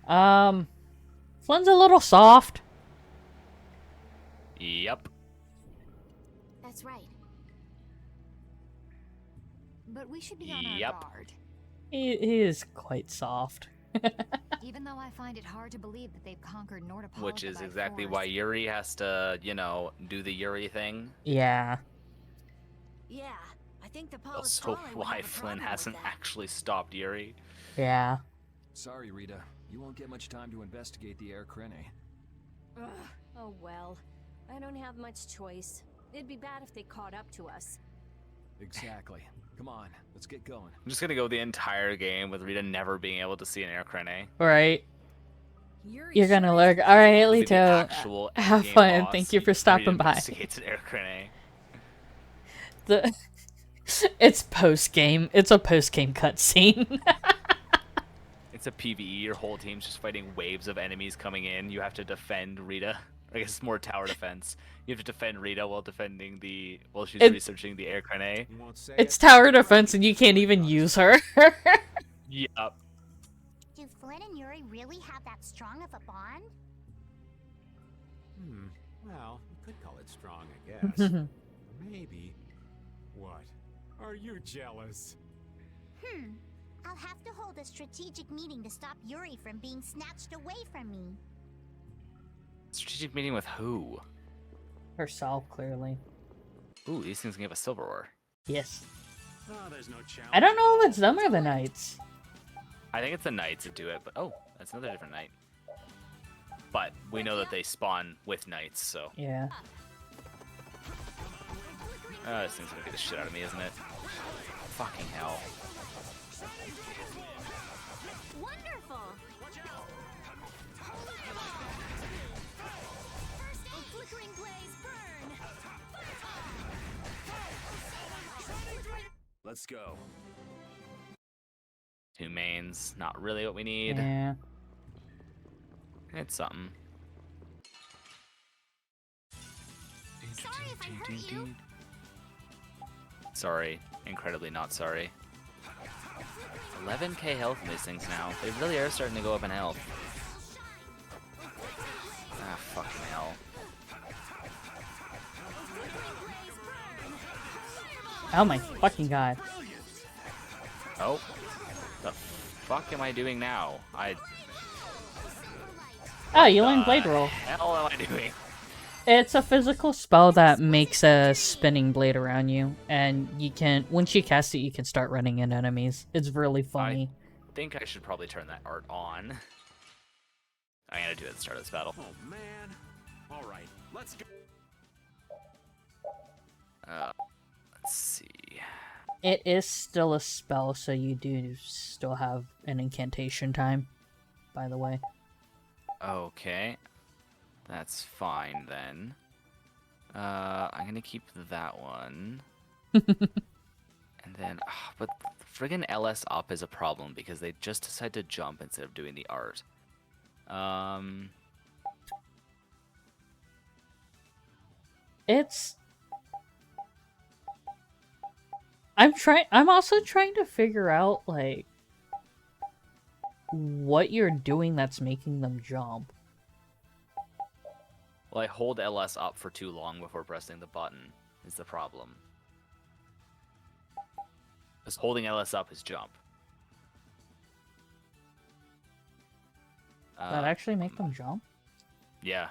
Flynn's a little soft. Yep. That's right. But we should be on our Yep. guard. He is quite soft. Even though I find it hard to believe that they've conquered Nordopolica Which is by exactly force. why Yuri has to, you know, do the Yuri thing. Yeah. Yeah, I think the Also, Polystali would why have a Flynn problem with hasn't that. actually stopped Yuri. Yeah. Sorry, Rita. You won't get much time to investigate the air crane. Ugh, oh well. I don't have much choice. It'd be bad if they caught up to us. Exactly. Come on, let's get going. I'm just gonna go the entire game with Rita never being able to see an air crane. Right. You're gonna look. Alright, Lito. Have game fun. boss, Thank you for Rita stopping by. investigates an air crane. It's post-game. It's a post-game cutscene. It's a PvE. Your whole team's just fighting waves of enemies coming in. You have to defend Rita. I guess it's more tower defense. You have to defend Rita while she's researching the air crane. It's tower defense and you can't even use her. Yep. Do Flynn and Yuri really have that strong of a bond? Well, you could call it strong, I guess. Maybe. What? Are you jealous? I'll have to hold a strategic meeting to stop Yuri from being snatched away from me. Strategic meeting with who? Herself, clearly. Ooh, these things can give us silver ore. Yes. Oh, there's no challenge. I don't know if it's them or the knights. I think it's the knights that do it, but oh, that's another different knight. But we know that they spawn with knights, so. Yeah. Oh, this thing's gonna get the shit out of me, isn't it? Fucking hell. Wonderful. First, flickering blaze burn. Let's go. 2 mains, not really what we need. Yeah. It's something. Sorry if I hurt you. Sorry, incredibly not sorry. 11k health in these things now. They really are starting to go up in health. Ah, fucking hell. Oh my fucking god. Oh. The fuck am I doing now? Oh, you learned Blade Roll. Hell am I doing? It's a physical spell that makes a spinning blade around you, and you can, once you cast it, you can start running in enemies. It's really funny. I think I should probably turn that art on. I'm gonna do it at the start of this battle. Oh man. All right, let's go. Let's see. It is still a spell, so you do still have an incantation time, by the way. Okay. That's fine then. I'm gonna keep that one. And then, but friggin' LS up is a problem because they just decide to jump instead of doing the art. It's... I'm also trying to figure out, like, what you're doing that's making them jump. Well, I hold LS up for too long before pressing the button is the problem. Because holding LS up is jump. That actually make them jump? Yeah.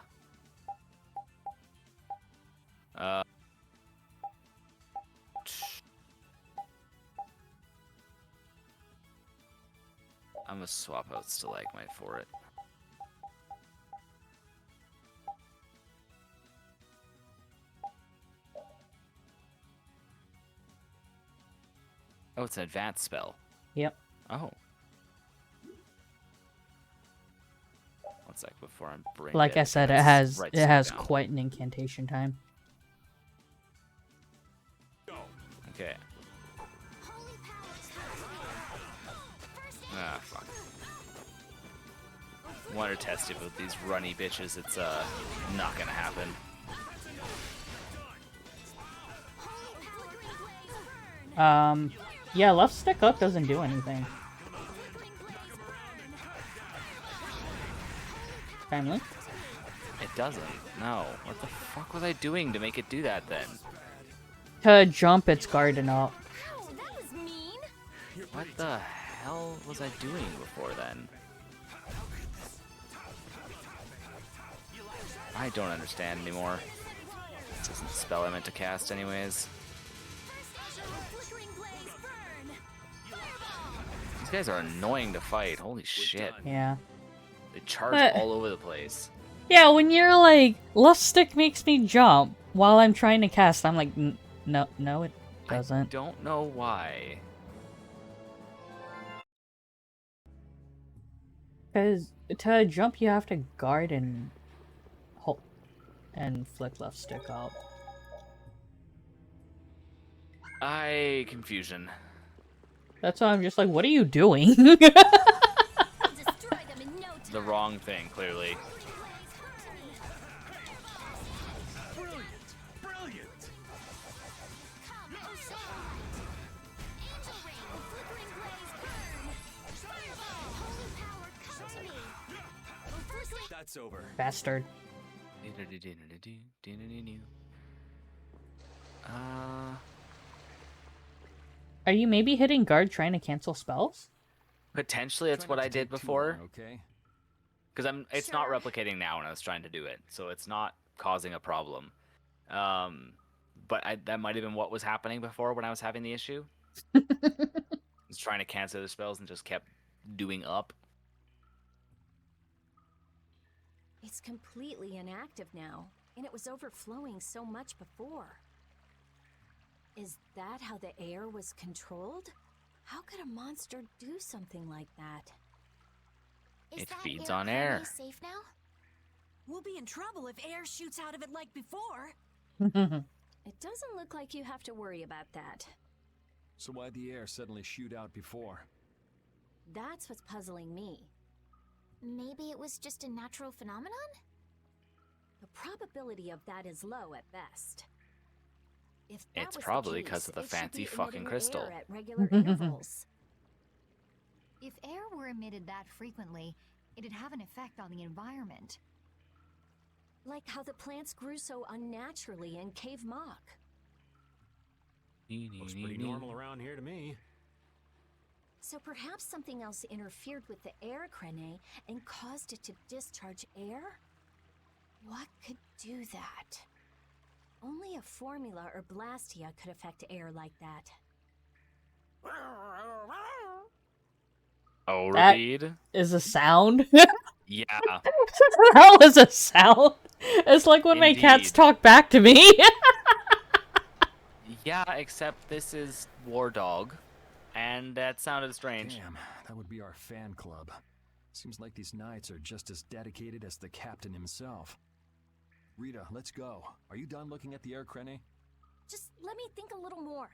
I'm gonna swap out Stalagmite for it. Oh, it's an advanced spell. Yep. Oh. One sec before I'm bringing Like I said, it has quite an incantation time. Okay. Ah, fuck. Wanted to test it with these runny bitches. It's not gonna happen. Yeah, left stick up doesn't do anything. Timely? It doesn't. No. What the fuck was I doing to make it do that then? To jump its garden up. What the hell was I doing before then? I don't understand anymore. This isn't the spell I meant to cast anyways. These guys are annoying to fight. Holy shit. Yeah. They charge But- all over the place. Yeah, when you're like, left stick makes me jump while I'm trying to cast, I'm like, no, it doesn't. I don't know why. Because to jump, you have to guard and hold and flick left stick up. Confusion. That's why I'm just like, what are you doing? The wrong thing, clearly. That's over. Bastard. Are you maybe hitting guard trying to cancel spells? Potentially, that's what I did before. Okay. Because it's not replicating now when I was trying to do it, so it's not causing a problem. But that might have been what was happening before when I was having the issue. Was trying to cancel the spells and just kept doing up. It's completely inactive now, and it was overflowing so much before. Is that how the air was controlled? How could a monster do something like that? It feeds on air. Safe now? We'll be in trouble if air shoots out of it like before. It doesn't look like you have to worry about that. So why'd the air suddenly shoot out before? That's what's puzzling me. Maybe it was just a natural phenomenon? The probability of that is low at best. If that It's was probably the because case, of the it should fancy be fucking emitting crystal. air at regular intervals. If air were emitted that frequently, it'd have an effect on the environment. Like how the plants grew so unnaturally in Cave Mock. Looks pretty normal around here to me. So perhaps something else interfered with the air crane and caused it to discharge air? What could do that? Only a formula or Blastia could affect air like that. Oh, That repeat. is a sound. Yeah. That was a sound. It's like when my cats Indeed. talk back to me. Yeah, except this is War Dog, and that sounded strange. Damn, that would be our fan club. Seems like these knights are just as dedicated as the captain himself. Rita, let's go. Are you done looking at the air crane? Just let me think a little more.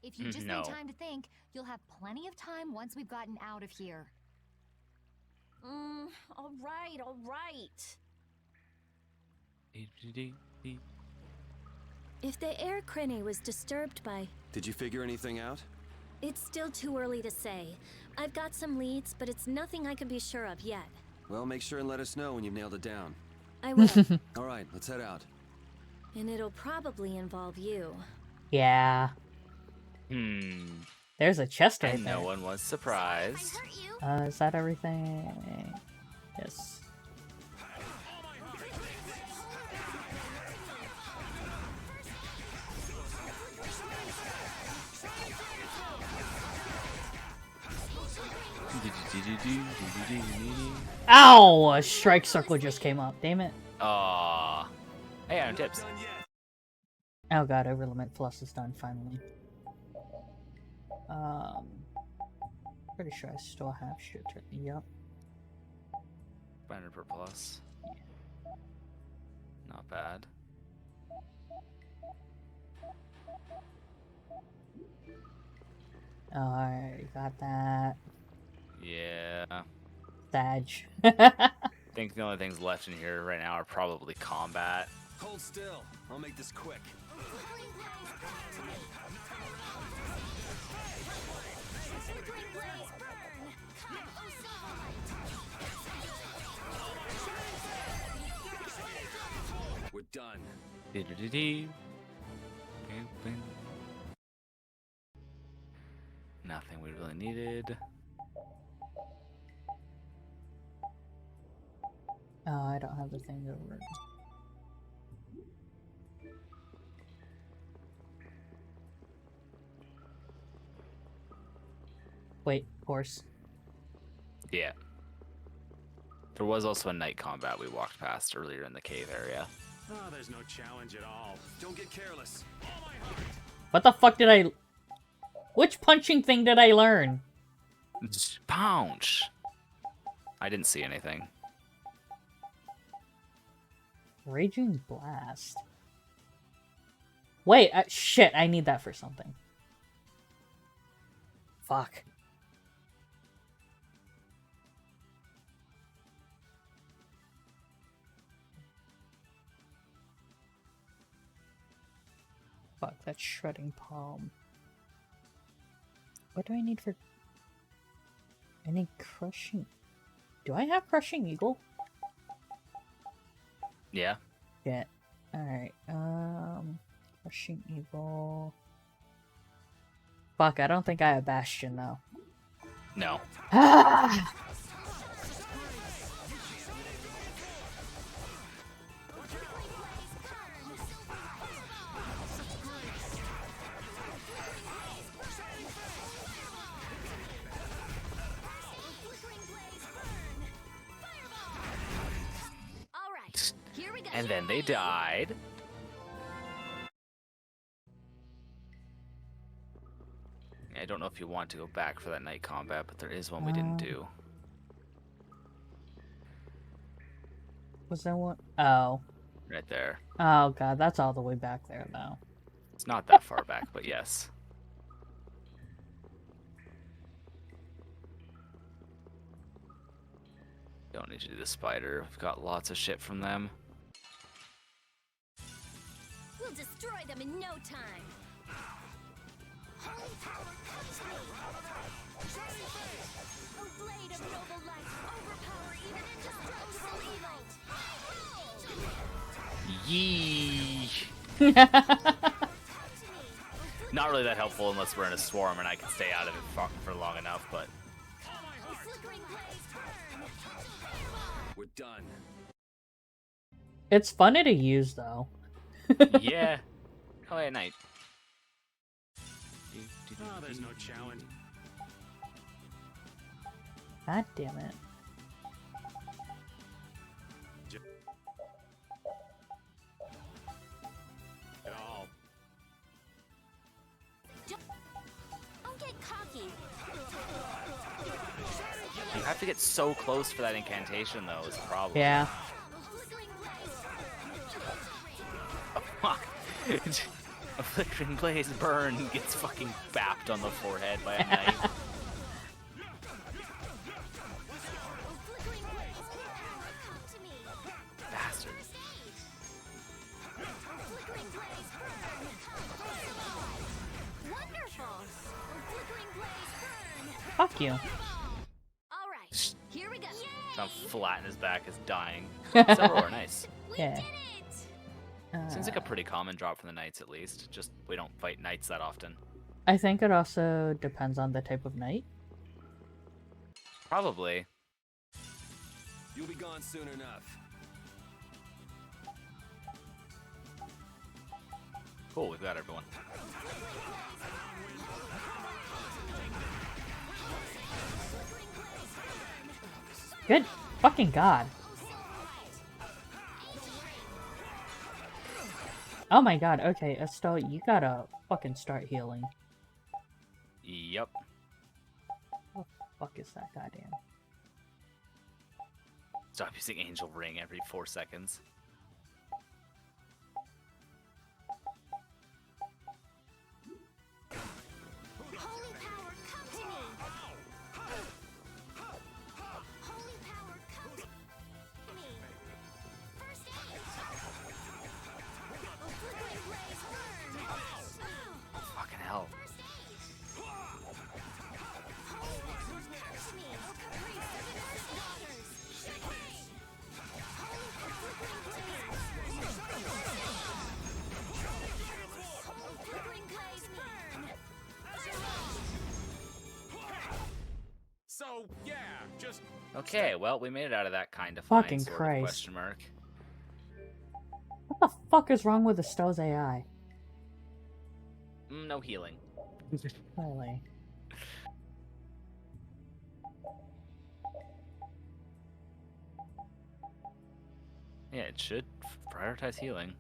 If you just No. need time to think, you'll have plenty of time once we've gotten out of here. All right. If the air crane was disturbed by... Did you figure anything out? It's still too early to say. I've got some leads, but it's nothing I can be sure of yet. Well, make sure and let us know when you've nailed it down. I will. All right, let's head out. And it'll probably involve you. Yeah. There's a chest right And there. no one was surprised. Is that everything? Yes. Ow! A strike circle just came up. Damn it. Aw. Hey, Iron Tips. Oh god, Overlimit Plus is done finally. Pretty sure I still have shit. Yep. 500 per plus. Not bad. Oh, I already got that. Yeah. Sag. I think the only things left in here right now are probably combat. Hold still. I'll make this quick. We're done. Nothing we really needed. Oh, I don't have the thing over. Wait, horse. Yeah. There was also a night combat we walked past earlier in the cave area. Oh, there's no challenge at all. Don't get careless. What the fuck did I... Which punching thing did I learn? Pounce! I didn't see anything. Raging Blast. Wait, shit, I need that for something. Fuck. Fuck, that's Shredding Palm. What do I need for... I need Crushing... Do I have Crushing Eagle? Yeah. Yeah. Alright, Crushing Eagle... Fuck, I don't think I have Bastion, though. No. Ah! And then they died. I don't know if you want to go back for that night combat, but there is one we didn't do. Was there one? Oh. Right there. Oh god, that's all the way back there though. It's not that far back, but yes. Don't need to do the spider. We've got lots of shit from them. We'll destroy them in no time. Holy power comes to me. O blade of noble light, overpower even indestructible evil. Yee. Not really that helpful unless we're in a swarm and I can stay out of it for long enough, but... We're done. It's funny to use though. Yeah. Oh, at night. Oh, there's no challenge. God damn it. At all. Don't get cocky. You have to get so close for that incantation, though, is a problem. Yeah. Oh, fuck. A flickering blaze burn gets fucking bapped on the forehead by a knife. Bastard. Fuck you. Alright, here we go. Sound flat in his back is dying. Several are nice. Yeah. Seems like a pretty common drop from the knights, at least. Just, we don't fight knights that often. I think it also depends on the type of knight. Probably. You'll be gone soon enough. Cool, we've got everyone. Good fucking god. Oh my god, okay, Estelle, you gotta fucking start healing. Yep. What the fuck is that goddamn? Stop using Angel Ring every 4 seconds. Holy power, come to me. Holy power, come to me. First aid. Oh, flickering blaze, burn. Fucking hell. First aid. Holy power, come to me. Oh, caprice of the Norse daughters. Holy flickering blaze. Oh, flickering blaze, burn. So, yeah, just... Okay, well, we made it out of that kind of Fucking sort of Christ. question mark. What the fuck is wrong with Estelle's AI? No healing. Really? Yeah, it should prioritize healing.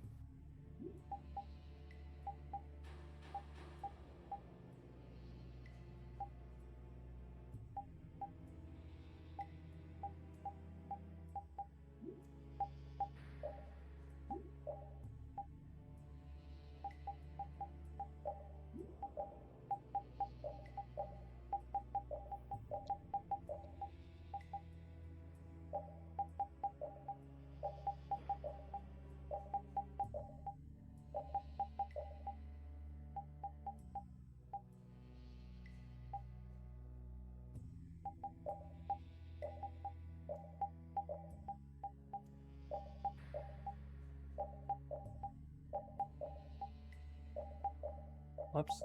Whoops.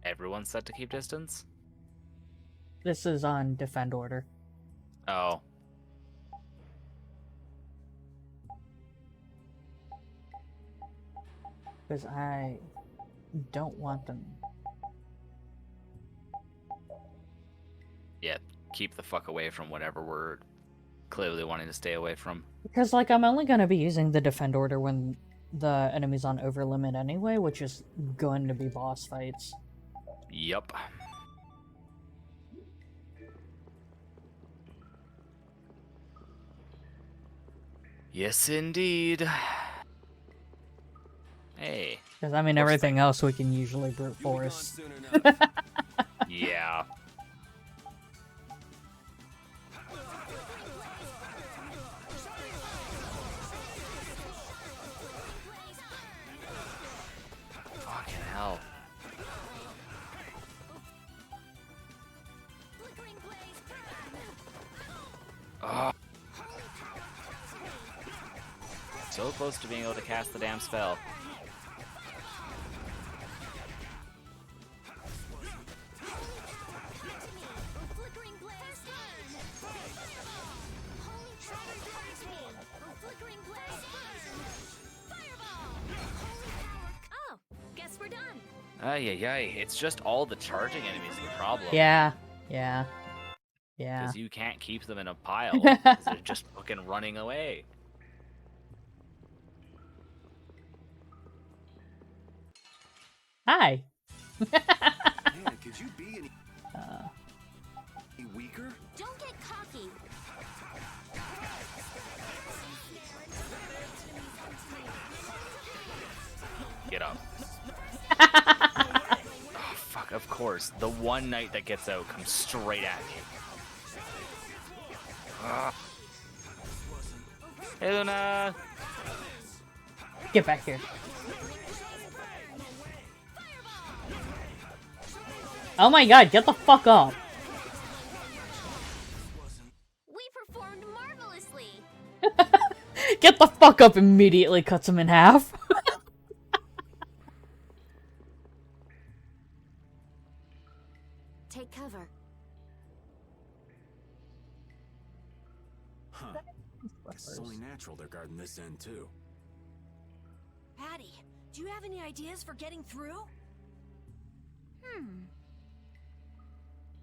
Everyone's set to keep distance? This is on defend order. Oh. Because I don't want them. Yeah, keep the fuck away from whatever we're clearly wanting to stay away from. Because, like, I'm only gonna be using the defend order when the enemy's on over limit anyway, which is going to be boss fights. Yup. Yes, indeed. Hey. Because, I mean, everything else we can usually brute force. Yeah. Fucking hell. Oh. So close to being able to cast the damn spell. Oh, guess we're done. Ay. It's just all the charging enemies are the problem. Yeah. Because you can't keep them in a pile. 'Cause they're just fucking running away. Hi. Man, could you be any weaker? Don't get cocky. Get up. Oh, fuck, of course. The one knight that gets out comes straight at me. Hey, Luna! Get back here. Oh my god, get the fuck up. We performed marvelously. Get the fuck up immediately cuts him in half. Take cover. Huh. Guess it's only natural they're guarding this end too. Patty, do you have any ideas for getting through?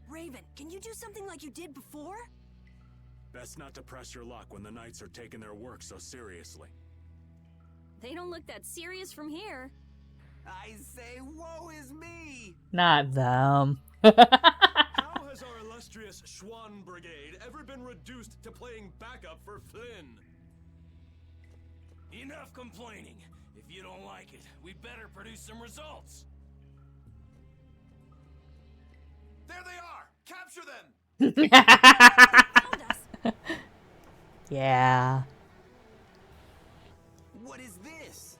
Raven, can you do something like you did before? Best not to press your luck when the knights are taking their work so seriously. They don't look that serious from here. I say, woe is me! Not them. How has our illustrious Schwann Brigade ever been reduced to playing backup for Flynn? Enough complaining. If you don't like it, we better produce some results. There they are! Capture them! Yeah. What is this?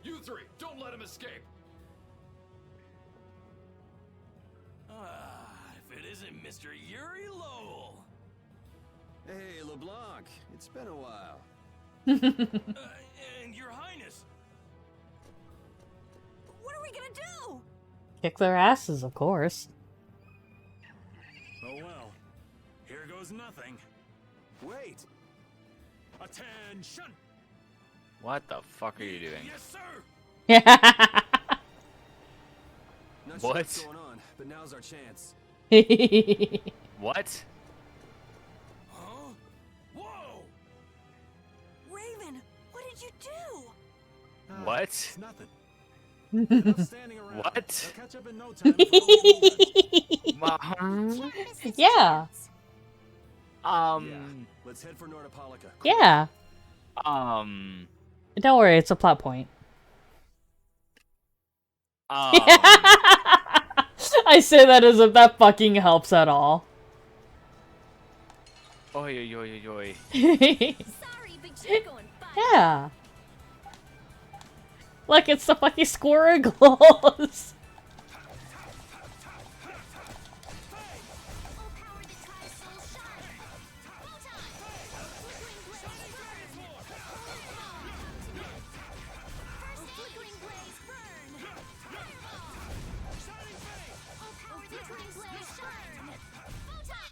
You three, don't let him escape! If it isn't Mr. Yuri Lowell. Hey, LeBlanc, it's been a while. And Your Highness. What are we gonna do? Kick their asses, of course. Oh well. Here goes nothing. Wait! Attention! What the fuck are you doing? Yes, sir! Not sure What? what's going on, but now's our chance. What? Huh? Whoa! Raven, what did you do? What? It's nothing. Enough standing around. What? They'll catch up in no time. Yeah. Let's head for Nordopolica. Yeah. Don't worry, it's a plot point. I say that as if that fucking helps at all. Oi. Sorry, big ship going by. Yeah. Look, it's the fucking squirrels.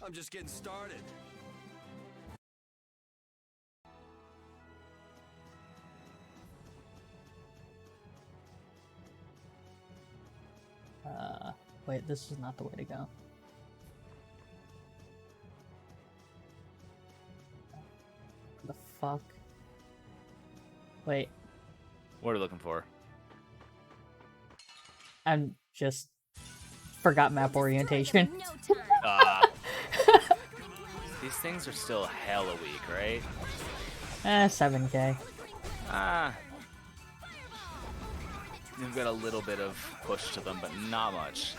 I'm just getting started. Wait, this is not the way to go. fuck? Wait, What are you looking for? I'm just forgot map orientation. These things are still hella weak, right? 7k. You've got a little bit of push to them, but not much.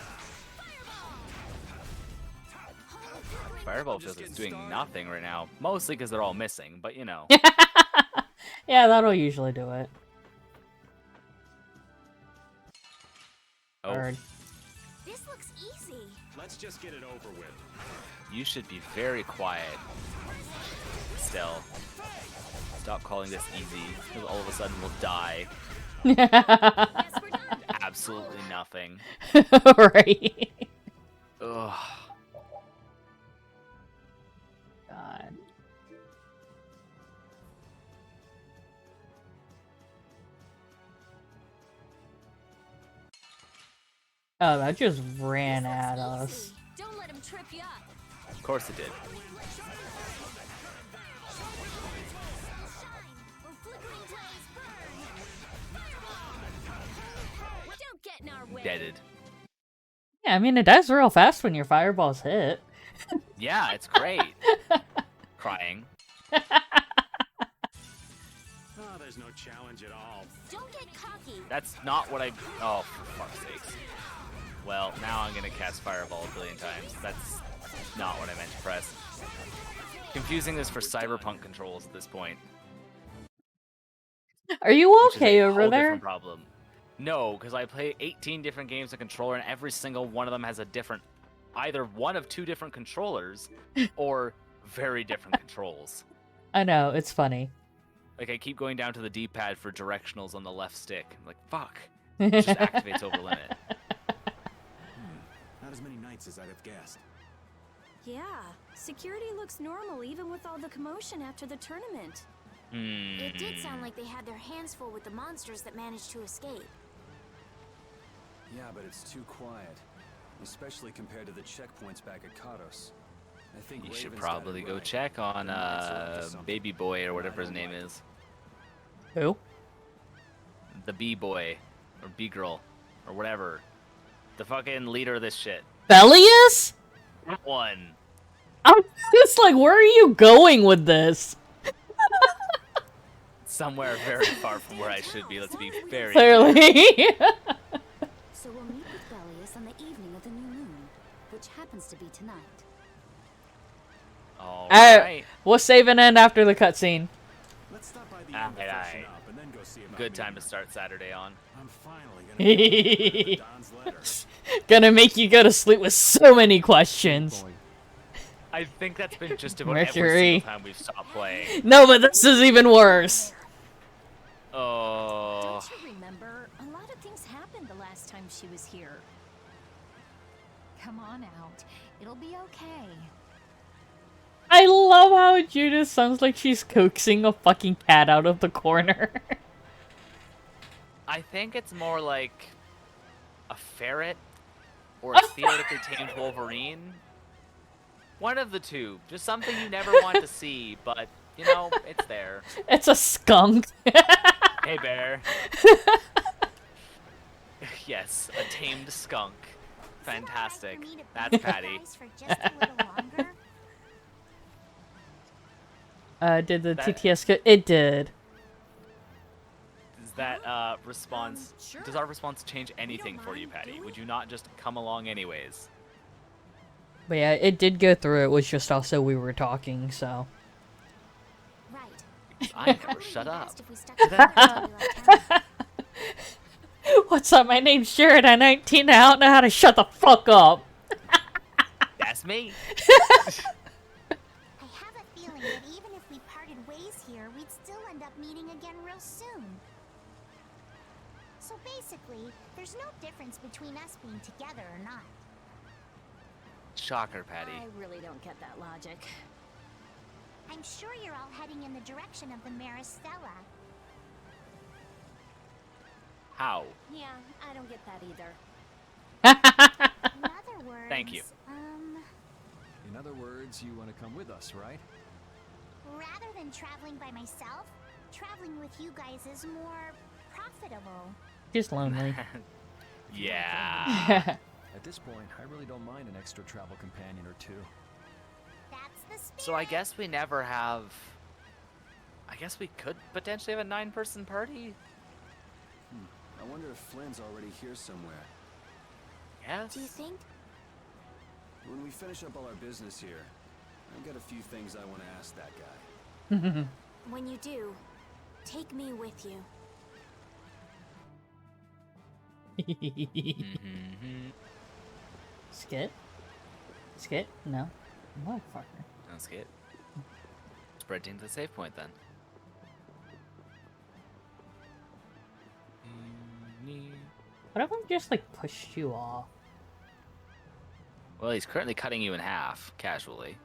Fireball feels like it's doing nothing right now. Mostly because they're all missing, but you know. Yeah, that'll usually do it. Oh. Bird. This looks easy. Let's just get it over with. You should be very quiet. Estelle. Stop calling this easy, because all of a sudden we'll die. Absolutely nothing. Right. Ugh. God. Oh, that just ran at us. Don't let him trip you up. Of course it did. Don't get in our way. Deaded. Yeah, I mean, it dies real fast when your fireballs hit. Yeah, it's great. Crying. Oh, there's no challenge at all. Don't get cocky. That's not what I... Oh, for fuck's sakes. Well, now I'm gonna cast Fireball a billion times. That's not what I meant to press. Confusing this for Cyberpunk controls at this point. Are you okay over Whole there? different problem. No, because I play 18 different games of controller, and every single one of them has a different... Either one of two different controllers, or very different controls. I know, it's funny. Like, I keep going down to the D-pad for directionals on the left stick. I'm like, fuck. It just activates over limit. Not as many nights as I'd have guessed. Yeah, security looks normal even with all the commotion after the tournament. It did sound like they had their hands full with the monsters that managed to escape. Yeah, but it's too quiet. Especially compared to the checkpoints back at Kados. I think You should Raven's got it probably go right. check on, It's up to Baby Boy or whatever his name is. Who? The B-Boy. Or B-Girl. Or whatever. The fucking leader of this shit. Bellius? That one. I'm just like, where are you going with this? Somewhere very far from where I should be. Let's be very Clearly. So we'll meet with Bellius on the evening of the new moon, which happens to be tonight. Alright. We'll save an end after the cutscene. Let's stop by the inn to freshen Aye. up and then go see about Good time to meeting. start Saturday on. I'm finally gonna Don's letter. Gonna make you go to sleep with so many questions. I think that's been just about Mercury. every single time we've stopped playing. No, but this is even worse. Oh. Don't you remember? A lot of things happened the last time she was here. Come on out. It'll be okay. I love how Judith sounds like she's coaxing a fucking cat out of the corner. I think it's more like a ferret or a theoretically tamed Wolverine. One of the two. Just something you never want to see, but, you know, it's there. It's a skunk. Hey, bear. Yes, a tamed skunk. Fantastic. That's Patty. Did the That- TTS go? It did. Does that response... Does our response change anything for you, Patty? Would you not just come along anyways? But yeah, it did go through. It was just also we were talking, so. I never shut up. What's up? My name's Jared. I'm 19. I don't know how to shut the fuck up. That's me. I have a feeling that even if we parted ways here, we'd still end up meeting again real soon. So basically, there's no difference between us being together or not. Shocker, Patty. I really don't get that logic. I'm sure you're all heading in the direction of the Maristella. How? Yeah, I don't get that either. In other words, Thank you. In other words, you want to come with us, right? Rather than traveling by myself, traveling with you guys is more profitable. Just lonely. Yeah. At this point, I really don't mind an extra travel companion or two. That's the spirit. So I guess we never have... I guess we could potentially have a 9-person party? I wonder if Flynn's already here somewhere. Yes. Do you think? When we finish up all our business here, I've got a few things I want to ask that guy. When you do, take me with you. Skit? Skit? No. Motherfucker. No skit. Sprinting to the save point then. What if I just like pushed you off? Well, he's currently cutting you in half, casually.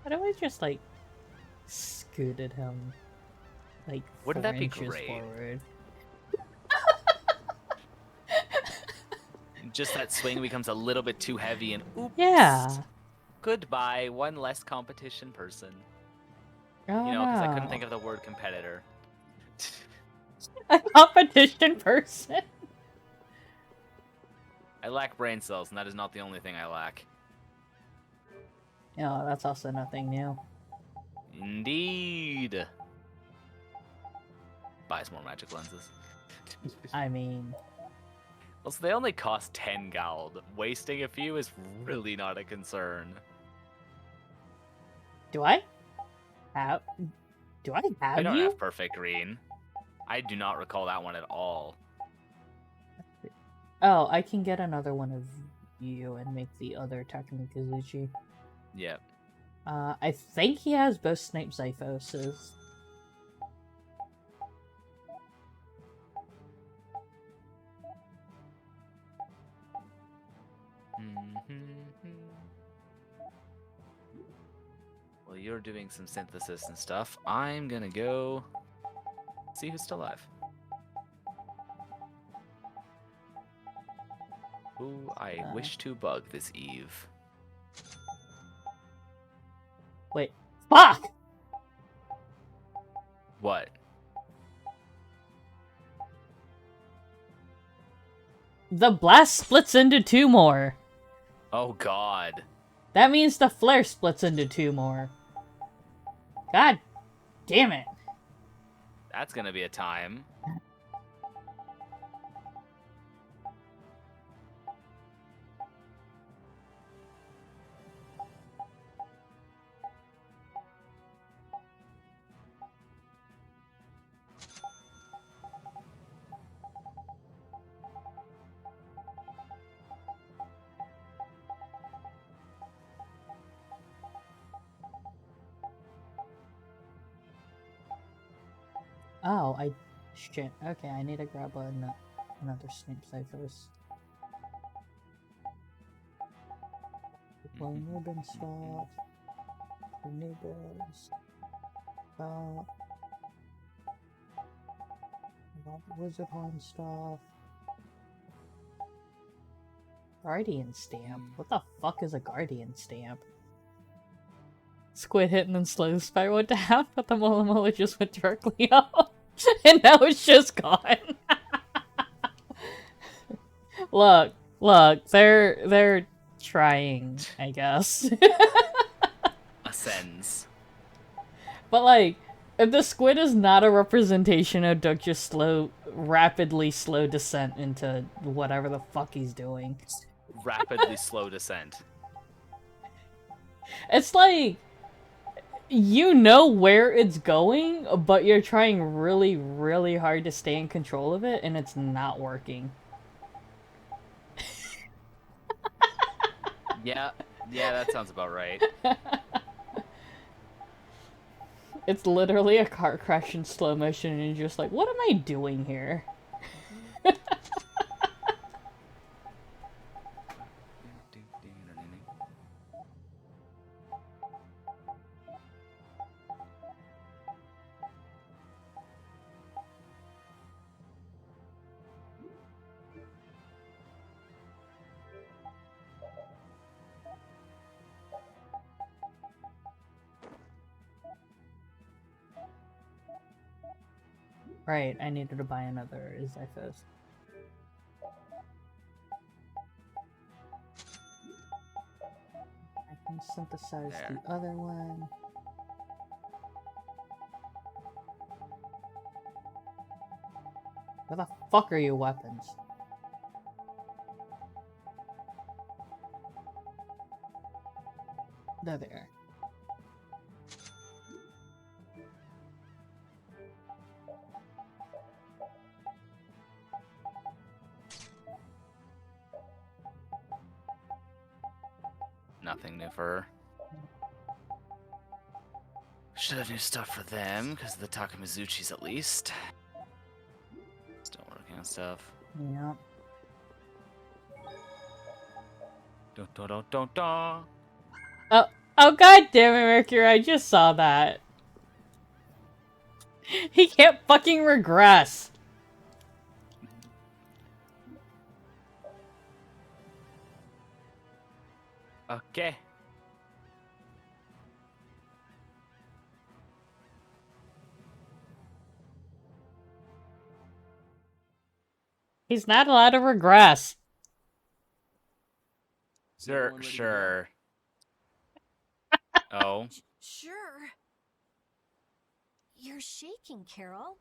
What if I just like scooted him like Wouldn't 4 that be inches great? forward? Just that swing becomes a little bit too heavy and oops. Yeah. Goodbye, one less competition person. Oh, You know, because I couldn't no. think of the word competitor. A competition person. I lack brain cells, and that is not the only thing I lack. Yeah, that's also nothing new. Indeed. Buy some more magic lenses. I mean, Also, they only cost 10 gold. Wasting a few is really not a concern. do I have I don't you? have perfect green. I do not recall that one at all. Oh, I can get another one of you and make the other Takamikizuchi. Yep. I think he has both Snape Zyphoses. Well, you're doing some synthesis and stuff. I'm gonna go see who's still alive. Who I wish to bug this eve. Wait. Fuck! What? The blast splits into 2 more. Oh god. That means the flare splits into 2 more. God damn it. That's gonna be a time. Oh, shit. Okay, I need to grab another Snape Zyphos. Glowing ribbon stop. Neighbors. Stop. Wizard horn stuff. Guardian stamp? What the fuck is a guardian stamp? Squid hit and then slow spiral down, but the Mola Mola just went directly up. And now it's just gone. Look, they're trying, I guess. Ascends. But like, if the squid is not a representation of Doug just rapidly slow descent into whatever the fuck he's doing. Rapidly slow descent. It's like, you know where it's going, but you're trying really, really hard to stay in control of it, and it's not working. Yeah, that sounds about right. It's literally a car crash in slow motion, and you're just like, what am I doing here? Right, I needed to buy another Zyphos. I can synthesize the other one. Where the fuck are your weapons? There they are. Nothing new for her. Should have new stuff for them, because of the Takamizuchis at least. Still working on stuff. Yeah. Don't. Oh god damn it, Mercury, I just saw that. He can't fucking regress. Okay. He's not allowed to regress. Sure. Oh. Sure. You're shaking, Carol.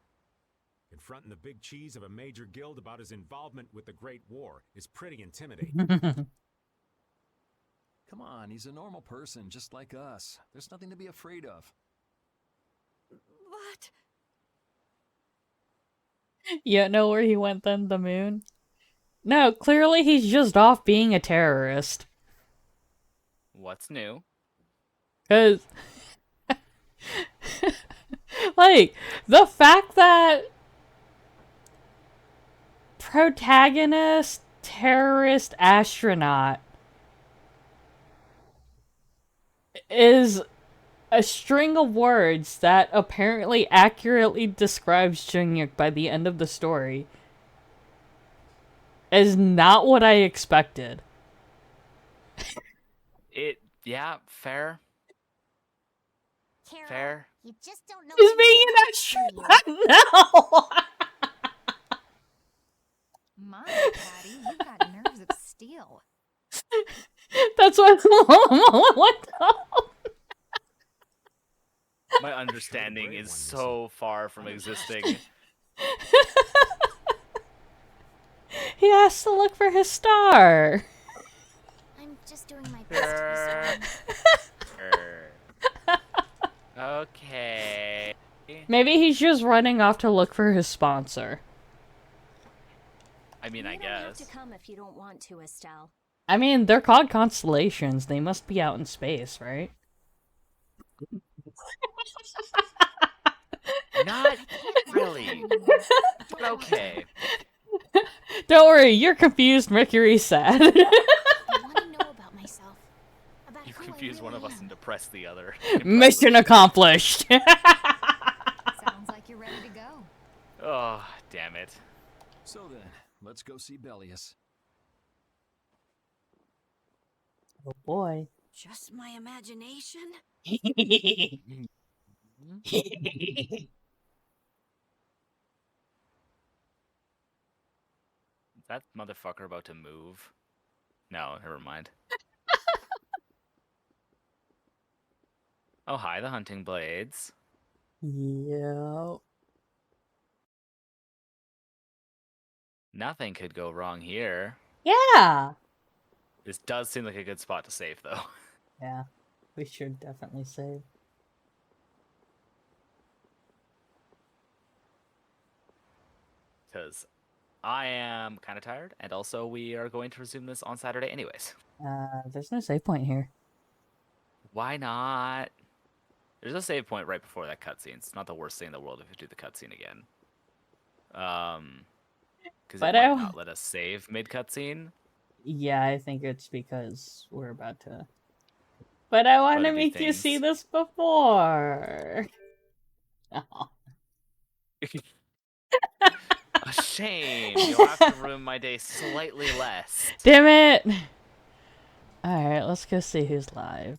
Confronting the big cheese of a major guild about his involvement with the Great War is pretty intimidating. Come on, he's a normal person, just like us. There's nothing to be afraid of. But... You don't know where he went then, the moon? No, clearly he's just off being a terrorist. What's new? Cause... like, the fact that... protagonist, terrorist, astronaut... is a string of words that apparently accurately describes Jungyuk by the end of the story is not what I expected. Yeah, fair. Carol, Fair. you just don't know. He's being an astronaut now! My, Patty, you got nerves of steel. That's what what the... My understanding is so far from existing. He has to look for his star. I'm just doing my best to be Okay. Maybe he's just running off to look for his sponsor. I mean, I You don't have guess. to come if you don't want to, Estelle. I mean, they're called constellations. They must be out in space, right? Not really. But okay. Don't worry, you're confused, Mercury's sad. I want to know about myself. About You who I confuse one really of us am. and depress the other. Mission accomplished. Sounds like you're ready to go. Oh, damn it. So then, let's go see Bellius. Oh boy. Just my imagination? Is that motherfucker about to move? No, never mind. Oh, hi, the hunting blades. Yeah. Nothing could go wrong here. Yeah. This does seem like a good spot to save, though. Yeah. We should definitely save. Because I am kind of tired, and also we are going to resume this on Saturday anyways. There's no save point here. Why not? There's a save point right before that cutscene. It's not the worst thing in the world if you do the cutscene again. Because it might not let us save mid-cutscene. Yeah, I think it's because we're about to... But I want to make you see this before. Oh. A shame. You'll have to ruin my day slightly less. Damn it! Alright, let's go see who's live.